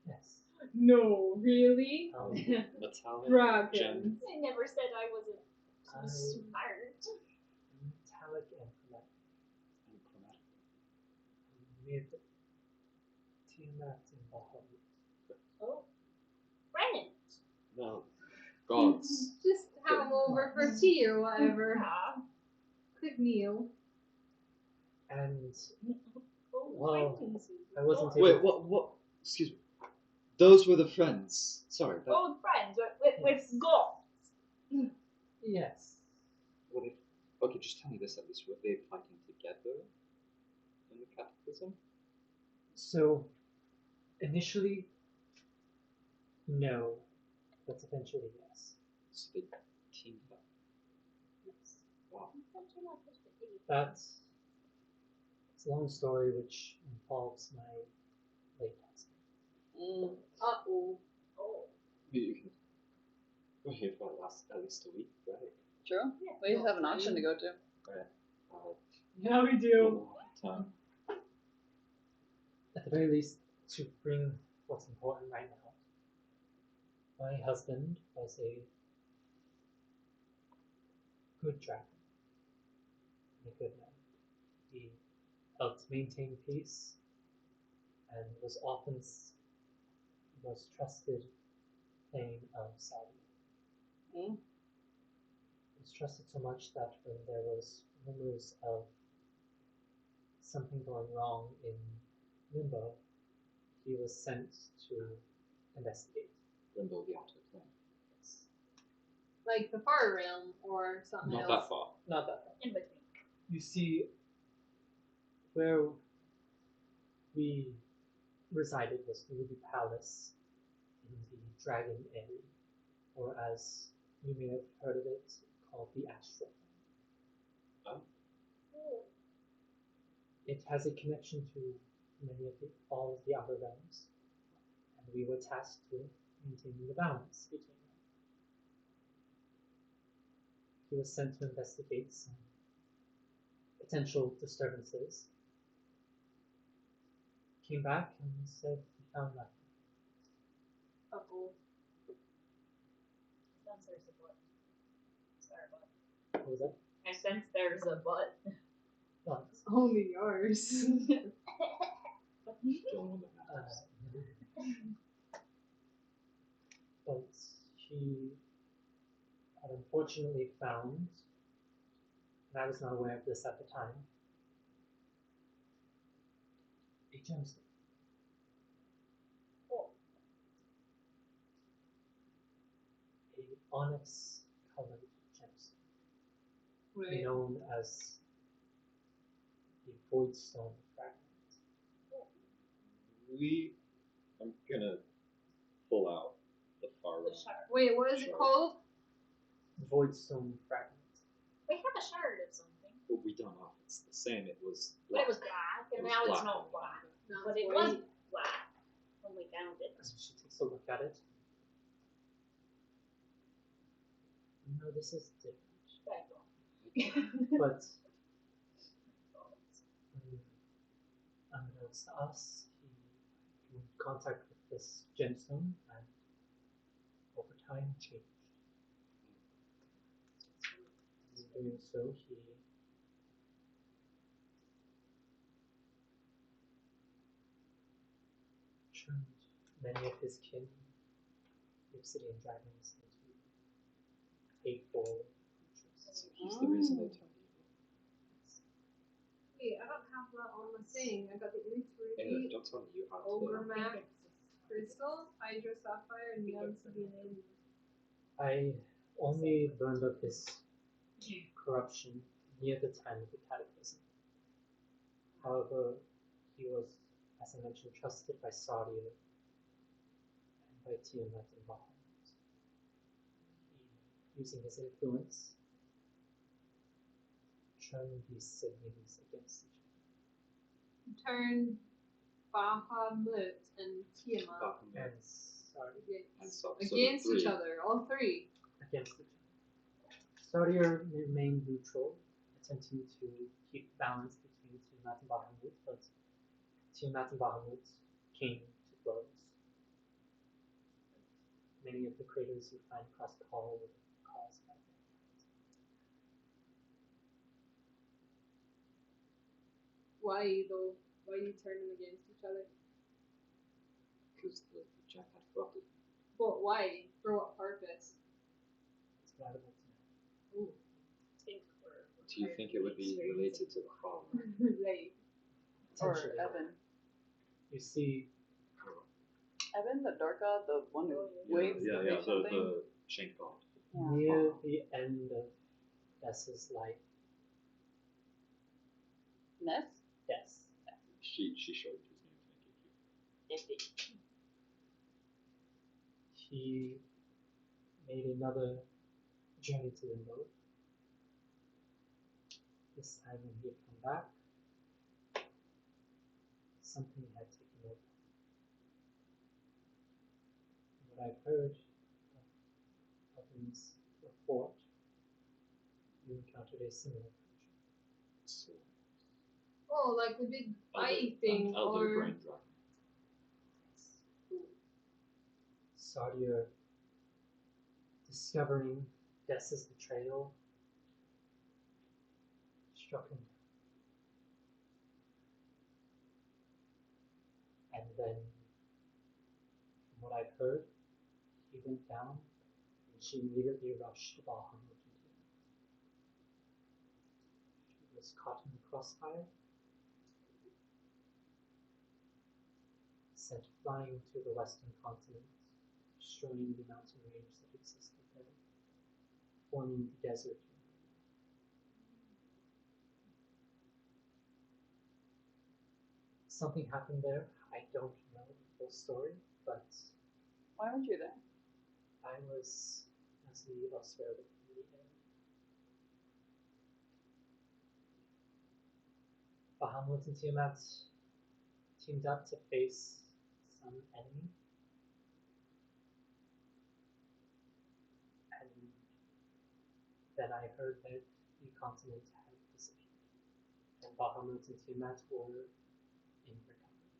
[SPEAKER 7] Yes.
[SPEAKER 2] No, really?
[SPEAKER 10] Metallic
[SPEAKER 2] Dragons.
[SPEAKER 10] gem.
[SPEAKER 4] I never said I wasn't so
[SPEAKER 7] I-
[SPEAKER 4] smart.
[SPEAKER 7] Metallic and chromatic.
[SPEAKER 10] And chromatic.
[SPEAKER 7] Mid Tiamat and Bahamut.
[SPEAKER 4] Oh. Friends.
[SPEAKER 10] No. Gods.
[SPEAKER 2] Just have them over for tea or whatever.
[SPEAKER 4] Yeah.
[SPEAKER 2] Quick meal.
[SPEAKER 7] And
[SPEAKER 4] Oh,
[SPEAKER 7] Well,
[SPEAKER 4] acquaintances.
[SPEAKER 7] I wasn't able
[SPEAKER 10] Wait, what? Excuse me. Those were the friends. Sorry. That,
[SPEAKER 4] Old friends with gods.
[SPEAKER 7] Yes.
[SPEAKER 10] were they, okay, just tell me this at least. Were they fighting together in the cataclysm?
[SPEAKER 7] So initially, no, but eventually yes.
[SPEAKER 10] So they teamed up.
[SPEAKER 7] Yes.
[SPEAKER 10] Wow.
[SPEAKER 7] That's it's a long story which involves my late husband.
[SPEAKER 2] Uh-oh.
[SPEAKER 4] Oh.
[SPEAKER 10] You can go here for at least a week, right?
[SPEAKER 1] True. We just have an auction to go to.
[SPEAKER 2] Yeah, we do.
[SPEAKER 10] Time.
[SPEAKER 7] At the very least, to bring what's important right now. My husband was a good dragon and a good man. He helped maintain peace and was often the most trusted thane of Saudi.
[SPEAKER 1] Mm.
[SPEAKER 7] He was trusted so much that when there was rumors of something going wrong in Limbo, he was sent to investigate.
[SPEAKER 10] Limbo the outer plane.
[SPEAKER 7] Yes.
[SPEAKER 2] Like the far realm or something
[SPEAKER 10] Not
[SPEAKER 2] else.
[SPEAKER 10] that far.
[SPEAKER 7] Not that far.
[SPEAKER 4] In between.
[SPEAKER 7] You see, where we resided was the Ruby Palace in the Dragon Area, or as you may have heard of it, called the Astral. It has a connection to all of the outer realms, and we were tasked with maintaining the balance between them. He was sent to investigate some potential disturbances. Came back and said he found nothing.
[SPEAKER 2] Uh-oh.
[SPEAKER 4] Sense there's a butt. Sorry, butt.
[SPEAKER 7] What was that?
[SPEAKER 4] I sense there's a butt.
[SPEAKER 7] What?
[SPEAKER 2] Only yours.
[SPEAKER 10] Don't want that matters.
[SPEAKER 7] But he had unfortunately found, and I was not aware of this at the time, a gemstone. A onyx-colored gemstone,
[SPEAKER 2] Right.
[SPEAKER 7] known as the Voidstone fragment.
[SPEAKER 5] I'm gonna pull out the far
[SPEAKER 4] The
[SPEAKER 5] right.
[SPEAKER 4] shard.
[SPEAKER 2] Wait, what is it called?
[SPEAKER 7] Voidstone fragment.
[SPEAKER 4] We have a shard of something.
[SPEAKER 5] But we don't know if it's the same. It was
[SPEAKER 4] But it was
[SPEAKER 5] black.
[SPEAKER 4] black,
[SPEAKER 5] It
[SPEAKER 4] and
[SPEAKER 5] was
[SPEAKER 4] now it's
[SPEAKER 5] black.
[SPEAKER 4] not black.
[SPEAKER 2] No,
[SPEAKER 4] But
[SPEAKER 2] it's
[SPEAKER 4] it was
[SPEAKER 2] white.
[SPEAKER 4] black when we found it.
[SPEAKER 7] As she takes a look at it, no, this is different. But unbeknownst to us, he came in contact with this gemstone and over time changed. In doing so, he turned many of his kin, the obsidian dragons, into hateful creatures.
[SPEAKER 5] So he's the reason they turned evil.
[SPEAKER 2] Wait, I don't have that on my thing. I got the
[SPEAKER 5] Hey,
[SPEAKER 2] Intuitive,
[SPEAKER 5] don't tell me you have
[SPEAKER 2] Ogre
[SPEAKER 5] to.
[SPEAKER 2] Max, Crystal, Hydra Sapphire, and Neon CDNA.
[SPEAKER 7] I only learned of his corruption near the time of the cataclysm. However, he was, as I mentioned, trusted by Saudi and by Tiamat and Bahamut. He, using his influence, turned these siblings against each other.
[SPEAKER 2] Turned Bahamut and Tiamat
[SPEAKER 5] Bahamut
[SPEAKER 7] And Saudi
[SPEAKER 5] and so
[SPEAKER 2] against
[SPEAKER 5] the
[SPEAKER 2] each
[SPEAKER 5] three.
[SPEAKER 2] other, all three.
[SPEAKER 7] against each other. Saudi remained neutral, attempting to keep balance between Tiamat and Bahamut, but Tiamat and Bahamut came to blows. Many of the craters you find across Kal were caused by them.
[SPEAKER 2] Why though? Why you turn them against each other?
[SPEAKER 5] Because the gem had corrupted.
[SPEAKER 2] But why? For what purpose?
[SPEAKER 7] It's valuable to know.
[SPEAKER 2] Ooh.
[SPEAKER 5] Do you think it would be related to the fall?
[SPEAKER 2] Right.
[SPEAKER 1] Or
[SPEAKER 7] Potentially.
[SPEAKER 1] Evan.
[SPEAKER 7] You see,
[SPEAKER 1] Evan, the dark god, the one who
[SPEAKER 5] Yeah,
[SPEAKER 1] waves
[SPEAKER 5] yeah,
[SPEAKER 1] the
[SPEAKER 5] yeah,
[SPEAKER 1] facial thing.
[SPEAKER 5] the shank god.
[SPEAKER 1] Yeah.
[SPEAKER 7] near the end of Ness's life,
[SPEAKER 1] Ness?
[SPEAKER 7] yes,
[SPEAKER 5] She showed his name to make it cute.
[SPEAKER 7] he made another journey to Limbo. This time when he had come back, something had taken over. What I've heard of Evan's report, you encountered a similar creature.
[SPEAKER 5] So,
[SPEAKER 2] Oh, like the big eye
[SPEAKER 5] elder,
[SPEAKER 2] thing,
[SPEAKER 5] elder
[SPEAKER 2] or
[SPEAKER 5] brain dragon.
[SPEAKER 7] start your discovering Dessa's betrayal struck him. And then, from what I've heard, he went down and she immediately rushed to Bahamut. She was caught in the crossfire, sent flying to the western continent, destroying the mountain range that existed there, forming the desert. Something happened there. I don't know the full story, but
[SPEAKER 1] Why weren't you there?
[SPEAKER 7] I was mostly elsewhere with the Bahamut and Tiamat teamed up to face some enemy. And then I heard that the continent had disappeared. And Bahamut and Tiamat were in recovery.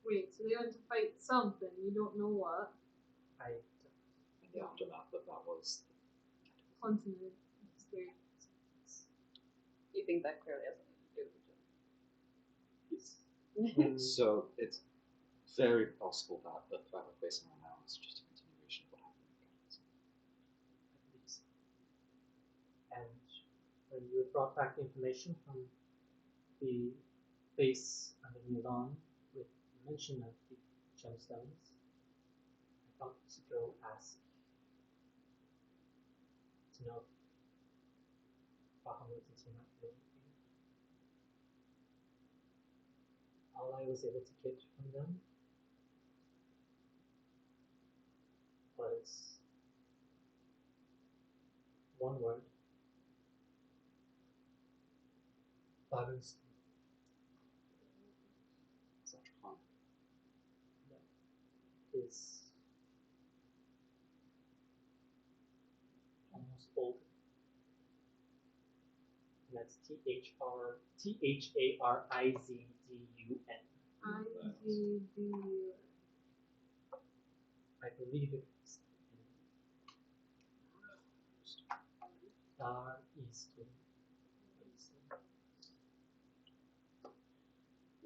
[SPEAKER 2] Wait, so they went to fight something, you don't know what?
[SPEAKER 7] I
[SPEAKER 10] In the aftermath of that was
[SPEAKER 2] Continent. It's weird.
[SPEAKER 1] You think that clearly has something to do with
[SPEAKER 7] don't.
[SPEAKER 10] so it's very possible that the threat we're facing right now is just a continuation of what happened in Kansas.
[SPEAKER 7] And when you had brought back the information from the base under Milan with the mention of the gemstones, I thought to go ask to know if Bahamut and Tiamat knew anything. All I was able to get from them was one word. Barus.
[SPEAKER 10] Such harm.
[SPEAKER 7] Is almost old. And that's THARIZDUN. I believe it is Dar Eastern.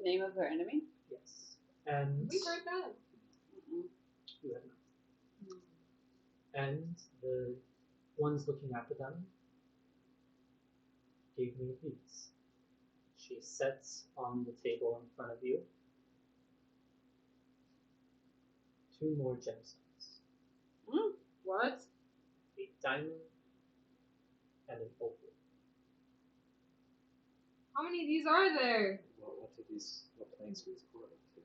[SPEAKER 1] Name of their enemy?
[SPEAKER 7] Yes. And
[SPEAKER 2] We heard that.
[SPEAKER 7] you have not. And the ones looking after them gave me these. She sets on the table in front of you 2 more gemstones.
[SPEAKER 2] What?
[SPEAKER 7] A diamond and an opal.
[SPEAKER 2] How many of these are there?
[SPEAKER 10] What planes do these correlate to?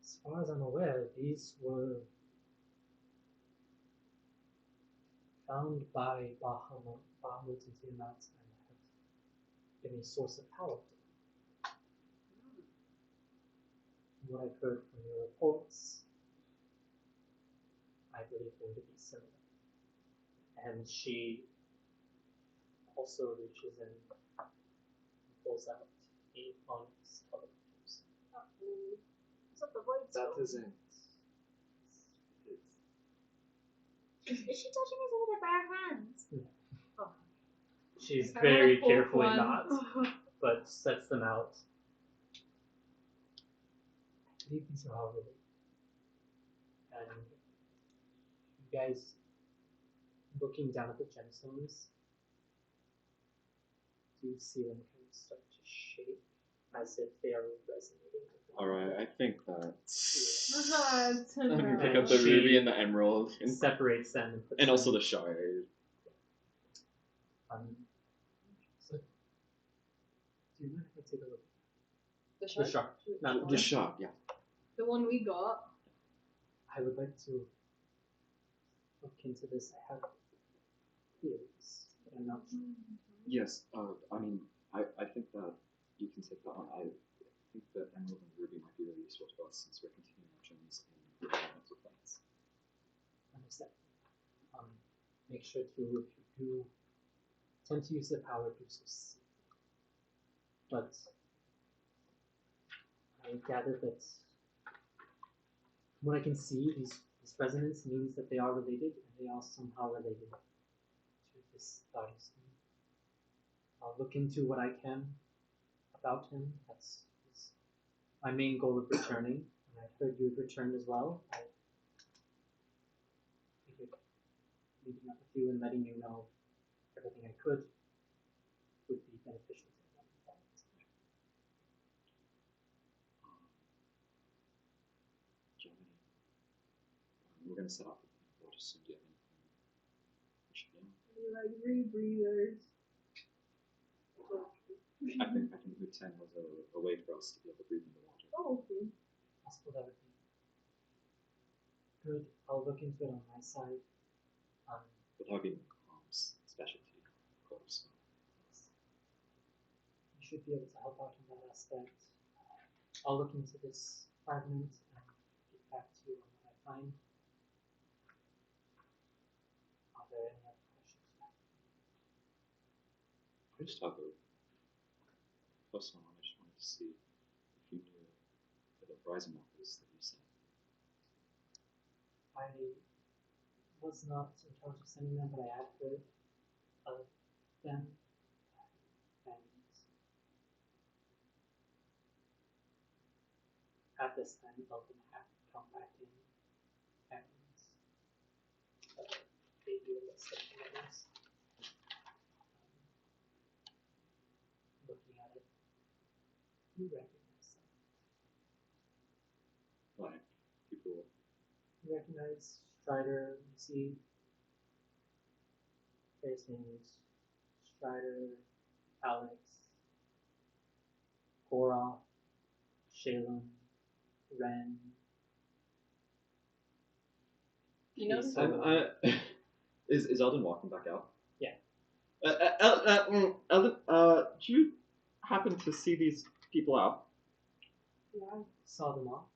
[SPEAKER 7] As far as I'm aware, these were found by Bahamut and Tiamat and have been a source of power for them. From what I've heard from your reports, I believe them to be similar. And she also reaches in and pulls out a onyx colored gemstone.
[SPEAKER 2] Is that the void
[SPEAKER 10] That
[SPEAKER 2] stone?
[SPEAKER 10] isn't.
[SPEAKER 4] Is she touching his with her bare hands?
[SPEAKER 7] She's
[SPEAKER 2] I
[SPEAKER 7] very
[SPEAKER 2] wanna poke
[SPEAKER 7] carefully
[SPEAKER 2] one.
[SPEAKER 7] not, but sets them out. I believe these are all related. And you guys, looking down at the gemstones, do see them kind of start to shake as if they are resonating with them.
[SPEAKER 5] Alright, I think that.
[SPEAKER 2] I'm
[SPEAKER 5] I'm gonna pick
[SPEAKER 7] And
[SPEAKER 5] up the
[SPEAKER 7] she
[SPEAKER 5] ruby and the emerald, and
[SPEAKER 7] separates them and puts
[SPEAKER 5] and
[SPEAKER 7] them,
[SPEAKER 5] also the shard.
[SPEAKER 7] so, do you mind if I take a look?
[SPEAKER 1] The
[SPEAKER 7] The
[SPEAKER 1] shark?
[SPEAKER 7] shard, not
[SPEAKER 5] The
[SPEAKER 7] the
[SPEAKER 5] shard, yeah.
[SPEAKER 2] The one we got.
[SPEAKER 7] I would like to look into this. I have theories, but I'm not sure.
[SPEAKER 5] Yes, I mean, I think that you can take that on. I think that emerald and ruby might be really useful to us since we're continuing our journeys in the elemental planes.
[SPEAKER 7] Understand. Make sure to, if you do tend to use the power, do so safely. But I gather that What I can see, these resonance means that they are related, and they are somehow related to this artist. I'll look into what I can about him. That's my main goal of returning. And I heard you had returned as well. I figured meeting up with you and letting you know everything I could would be beneficial to them.
[SPEAKER 10] Germany. We're gonna set off with the water soon. Do you have anything we should know?
[SPEAKER 2] Like rebreathers.
[SPEAKER 10] I think Route 10 was a way for us to be able to breathe in the water.
[SPEAKER 2] Oh, okay.
[SPEAKER 7] Possible that would be good. I'll look into it on my side.
[SPEAKER 10] But that would be Mom's specialty, of course.
[SPEAKER 7] You should be able to help out in that aspect. I'll look into this fragment and get back to you on what I find. Are there any other questions?
[SPEAKER 10] I just have a first one. I just wanted to see if you knew the horizon markers that you sent.
[SPEAKER 7] I was not in charge of sending them, but I had heard of them. And at this time, Elton had come back in and gave you a list of commitments. Looking at it, you recognize them.
[SPEAKER 10] Like, people.
[SPEAKER 7] You recognize Strider, you see various names: Strider, Alex, Goroth, Shalem, Ren.
[SPEAKER 1] You know this?
[SPEAKER 10] Is Eldon walking back out?
[SPEAKER 7] Yeah.
[SPEAKER 10] Eldon, do you happen to see these people out?
[SPEAKER 7] Yeah, I saw them all.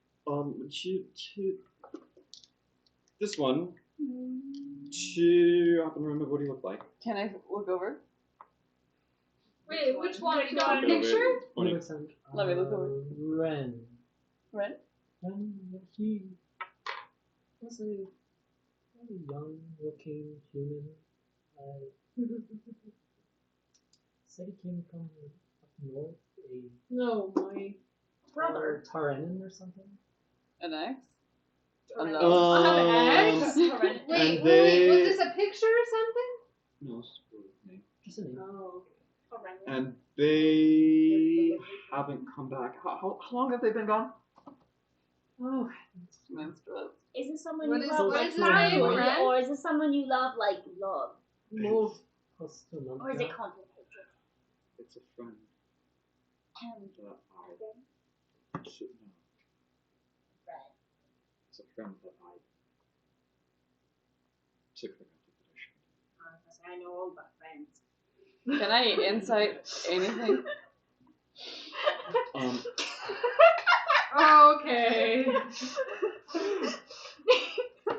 [SPEAKER 10] This one. Do you happen to remember what he looked like?
[SPEAKER 1] Can I look over?
[SPEAKER 2] Wait, which one?
[SPEAKER 4] Which
[SPEAKER 2] You got a
[SPEAKER 4] one?
[SPEAKER 2] picture?
[SPEAKER 7] He looks like
[SPEAKER 1] Let me look over.
[SPEAKER 7] Ren.
[SPEAKER 1] Ren?
[SPEAKER 7] He was a very young-looking human. Said he came from up north,
[SPEAKER 2] No, my brother.
[SPEAKER 7] Tarenin or something.
[SPEAKER 1] An X?
[SPEAKER 2] I have X? Wait,
[SPEAKER 10] And
[SPEAKER 2] wait, was
[SPEAKER 10] they-
[SPEAKER 2] this a picture or something?
[SPEAKER 10] No, it's a name.
[SPEAKER 7] Just a name.
[SPEAKER 2] Oh,
[SPEAKER 10] And they haven't come back. How long have they been gone?
[SPEAKER 7] Oh,
[SPEAKER 1] Menstruous.
[SPEAKER 4] Is this someone
[SPEAKER 2] What
[SPEAKER 4] you
[SPEAKER 2] is-
[SPEAKER 4] love
[SPEAKER 2] what
[SPEAKER 4] like
[SPEAKER 2] is his name,
[SPEAKER 4] family,
[SPEAKER 2] Fred?
[SPEAKER 4] or is this someone you love like love?
[SPEAKER 2] move.
[SPEAKER 7] close to a month
[SPEAKER 4] Or is
[SPEAKER 7] now.
[SPEAKER 4] it complicated?
[SPEAKER 10] It's a friend that I should know.
[SPEAKER 4] Right.
[SPEAKER 10] It's a friend that I took for granted that I shouldn't.
[SPEAKER 4] I know all about friends.
[SPEAKER 1] Can I insight anything?
[SPEAKER 2] Okay.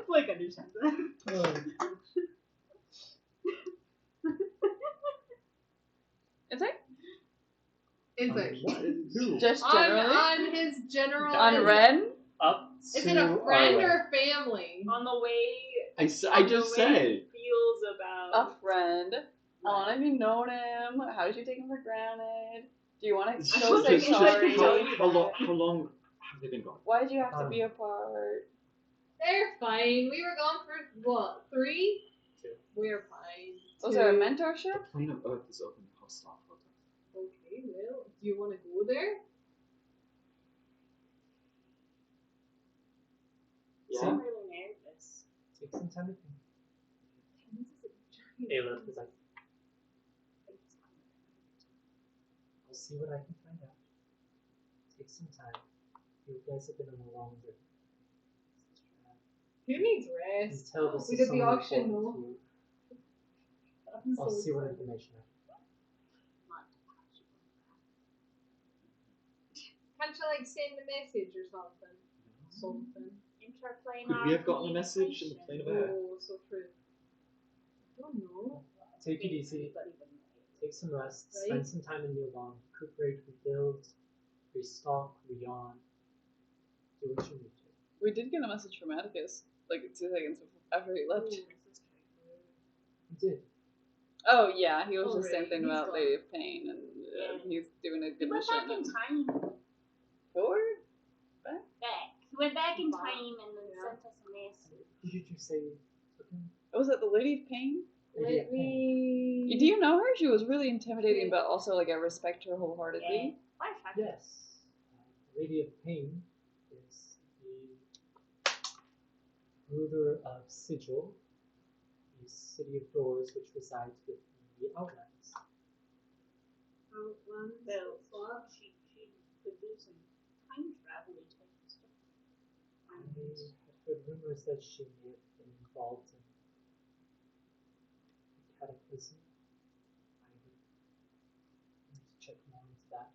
[SPEAKER 4] Like understands that.
[SPEAKER 1] Insight?
[SPEAKER 2] Insight.
[SPEAKER 7] Who?
[SPEAKER 1] Just generally?
[SPEAKER 2] On his general.
[SPEAKER 1] On Ren?
[SPEAKER 7] Up
[SPEAKER 2] Is
[SPEAKER 7] to
[SPEAKER 2] it a
[SPEAKER 7] our
[SPEAKER 2] friend
[SPEAKER 7] way.
[SPEAKER 2] or family?
[SPEAKER 4] On the way.
[SPEAKER 10] I just
[SPEAKER 4] the way
[SPEAKER 10] said.
[SPEAKER 4] he feels about.
[SPEAKER 1] A friend. I want to be known him. How did you take him for granted? Do you want to go say
[SPEAKER 10] Just-
[SPEAKER 1] sorry?
[SPEAKER 10] How long have they been gone?
[SPEAKER 1] Why did you have to be apart?
[SPEAKER 2] They're fine. We were gone for what? 3?
[SPEAKER 7] 2.
[SPEAKER 2] We're fine.
[SPEAKER 1] Was there a
[SPEAKER 2] 2.
[SPEAKER 1] mentorship?
[SPEAKER 10] Plane of Earth is open hostile for them.
[SPEAKER 2] Okay, well, do you want to go there?
[SPEAKER 4] I'm really nervous.
[SPEAKER 7] Take some time to think. Aleph is like, I'll see what I can find out. Take some time. You guys have been on a long journey.
[SPEAKER 2] Who needs
[SPEAKER 7] You
[SPEAKER 2] rest?
[SPEAKER 7] tell this
[SPEAKER 2] We
[SPEAKER 7] is
[SPEAKER 2] did the
[SPEAKER 7] someone
[SPEAKER 2] auction,
[SPEAKER 7] important
[SPEAKER 2] though.
[SPEAKER 7] to you.
[SPEAKER 2] I'm
[SPEAKER 7] I'll
[SPEAKER 2] so
[SPEAKER 7] see what
[SPEAKER 2] excited.
[SPEAKER 7] information I can.
[SPEAKER 2] Can't you like send a message or something? Something.
[SPEAKER 4] Interplanar
[SPEAKER 10] Could we have gotten a message in the plane of air?
[SPEAKER 2] Oh, so true. I don't know.
[SPEAKER 7] Take it easy. Take some rest.
[SPEAKER 2] Right.
[SPEAKER 7] Spend some time in Milan. Recuperate, rebuild, restock, rearm. Do what you need to.
[SPEAKER 1] We did get a message from Atticus, like 2 seconds after he left.
[SPEAKER 3] You did.
[SPEAKER 1] Oh yeah, he was
[SPEAKER 2] Oh,
[SPEAKER 1] just saying
[SPEAKER 2] right,
[SPEAKER 1] thing
[SPEAKER 2] he's
[SPEAKER 1] about
[SPEAKER 2] gone.
[SPEAKER 1] Lady of Pain, and he's doing a
[SPEAKER 4] He
[SPEAKER 1] good
[SPEAKER 4] went
[SPEAKER 1] mission.
[SPEAKER 4] back in
[SPEAKER 1] And
[SPEAKER 4] time.
[SPEAKER 1] forward?
[SPEAKER 4] Back. He went back in
[SPEAKER 2] Back.
[SPEAKER 4] time and then
[SPEAKER 2] Yeah.
[SPEAKER 4] sent us a message.
[SPEAKER 3] Did you just say?
[SPEAKER 1] Was it the Lady of Pain?
[SPEAKER 3] Lady
[SPEAKER 2] Let
[SPEAKER 3] of Pain.
[SPEAKER 2] me.
[SPEAKER 1] Do you know her? She was really intimidating, but also like I respect her wholeheartedly.
[SPEAKER 4] Why fuck?
[SPEAKER 3] Yes. Lady of Pain is the ruler of Sigil, the city of doors which resides with the Outlands.
[SPEAKER 2] Outlands.
[SPEAKER 4] Well,
[SPEAKER 2] What?
[SPEAKER 4] she could do some time travel type of stuff.
[SPEAKER 3] I had heard rumors that she may have been involved in a cataclysm. I would need to check more into that.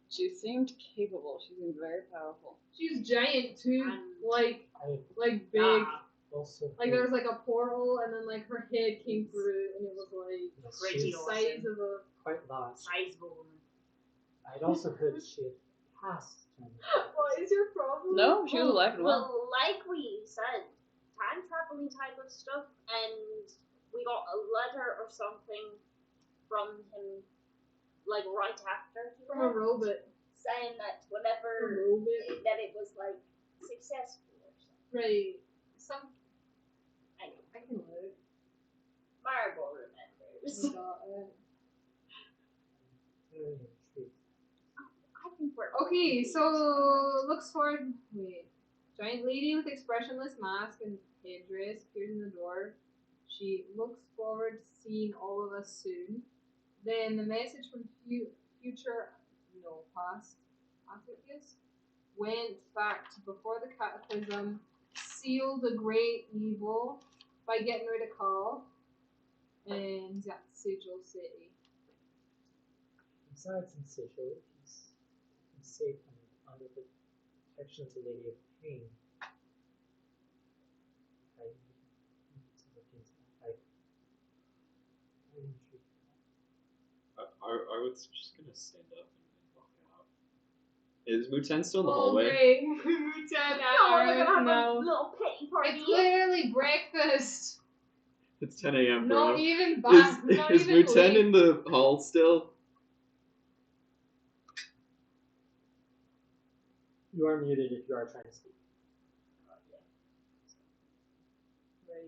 [SPEAKER 1] She seemed capable. She seemed very powerful.
[SPEAKER 2] She's giant too. Like
[SPEAKER 3] I
[SPEAKER 2] big.
[SPEAKER 3] also
[SPEAKER 2] Like there was like a portal, and then like her head came through, and it was like
[SPEAKER 3] she's
[SPEAKER 2] the size of a.
[SPEAKER 3] quite large.
[SPEAKER 4] Sizable woman.
[SPEAKER 3] I'd also heard she had passed.
[SPEAKER 2] What is your problem?
[SPEAKER 1] No, she was alive and well.
[SPEAKER 4] Well, like we said, time traveling type of stuff, and we got a letter or something from him, like right after he
[SPEAKER 2] From a
[SPEAKER 4] left,
[SPEAKER 2] robot.
[SPEAKER 4] saying that
[SPEAKER 2] A
[SPEAKER 4] whenever
[SPEAKER 2] robot.
[SPEAKER 4] that it was like successful or something.
[SPEAKER 2] Right. Some.
[SPEAKER 4] Anyway,
[SPEAKER 2] I can look.
[SPEAKER 4] Marble
[SPEAKER 2] I
[SPEAKER 4] remembers.
[SPEAKER 2] got it.
[SPEAKER 3] Very intrigued.
[SPEAKER 4] I think we're
[SPEAKER 2] Okay, so looks forward. Wait. Giant lady with expressionless mask and headdress appears in the door. She looks forward to seeing all of us soon. Then the message from past Atticus went back to before the cataclysm, sealed the great evil by getting rid of Carl, and that's Sigil City.
[SPEAKER 3] Besides in Sigil, he's safe under the protection of the Lady of Pain. I need to look into that. I'm intrigued.
[SPEAKER 10] I was just gonna stand up and walk out. Is Muten still in the
[SPEAKER 2] Oh,
[SPEAKER 10] hallway?
[SPEAKER 2] great. Muten
[SPEAKER 4] No, we're gonna have
[SPEAKER 2] no.
[SPEAKER 4] a little pity party.
[SPEAKER 2] It's literally breakfast.
[SPEAKER 10] It's 10 a.m., bro.
[SPEAKER 2] Not even back. Not
[SPEAKER 10] Is
[SPEAKER 2] even
[SPEAKER 10] Muten
[SPEAKER 2] late.
[SPEAKER 10] in the hall still?
[SPEAKER 3] You are muted if you are trying to speak.
[SPEAKER 2] Right.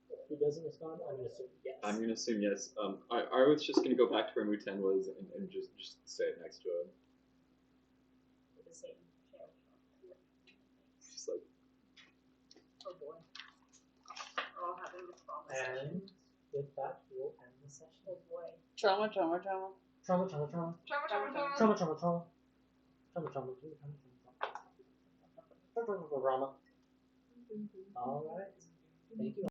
[SPEAKER 3] If he doesn't respond, I'm gonna assume yes.
[SPEAKER 10] I'm gonna assume yes. I was just gonna go back to where Muten was and just stay next to him.
[SPEAKER 4] With the same shell.
[SPEAKER 10] Just like,
[SPEAKER 4] Oh boy. We're all having this conversation.
[SPEAKER 3] And with that, we'll end the session.
[SPEAKER 4] Oh boy.
[SPEAKER 1] Trauma, trauma, trauma.
[SPEAKER 3] Trauma, trauma, trauma.
[SPEAKER 2] Trauma, trauma, trauma.
[SPEAKER 3] Trauma, trauma, trauma. Trauma, trauma, trauma. Trauma. Alright. Thank you.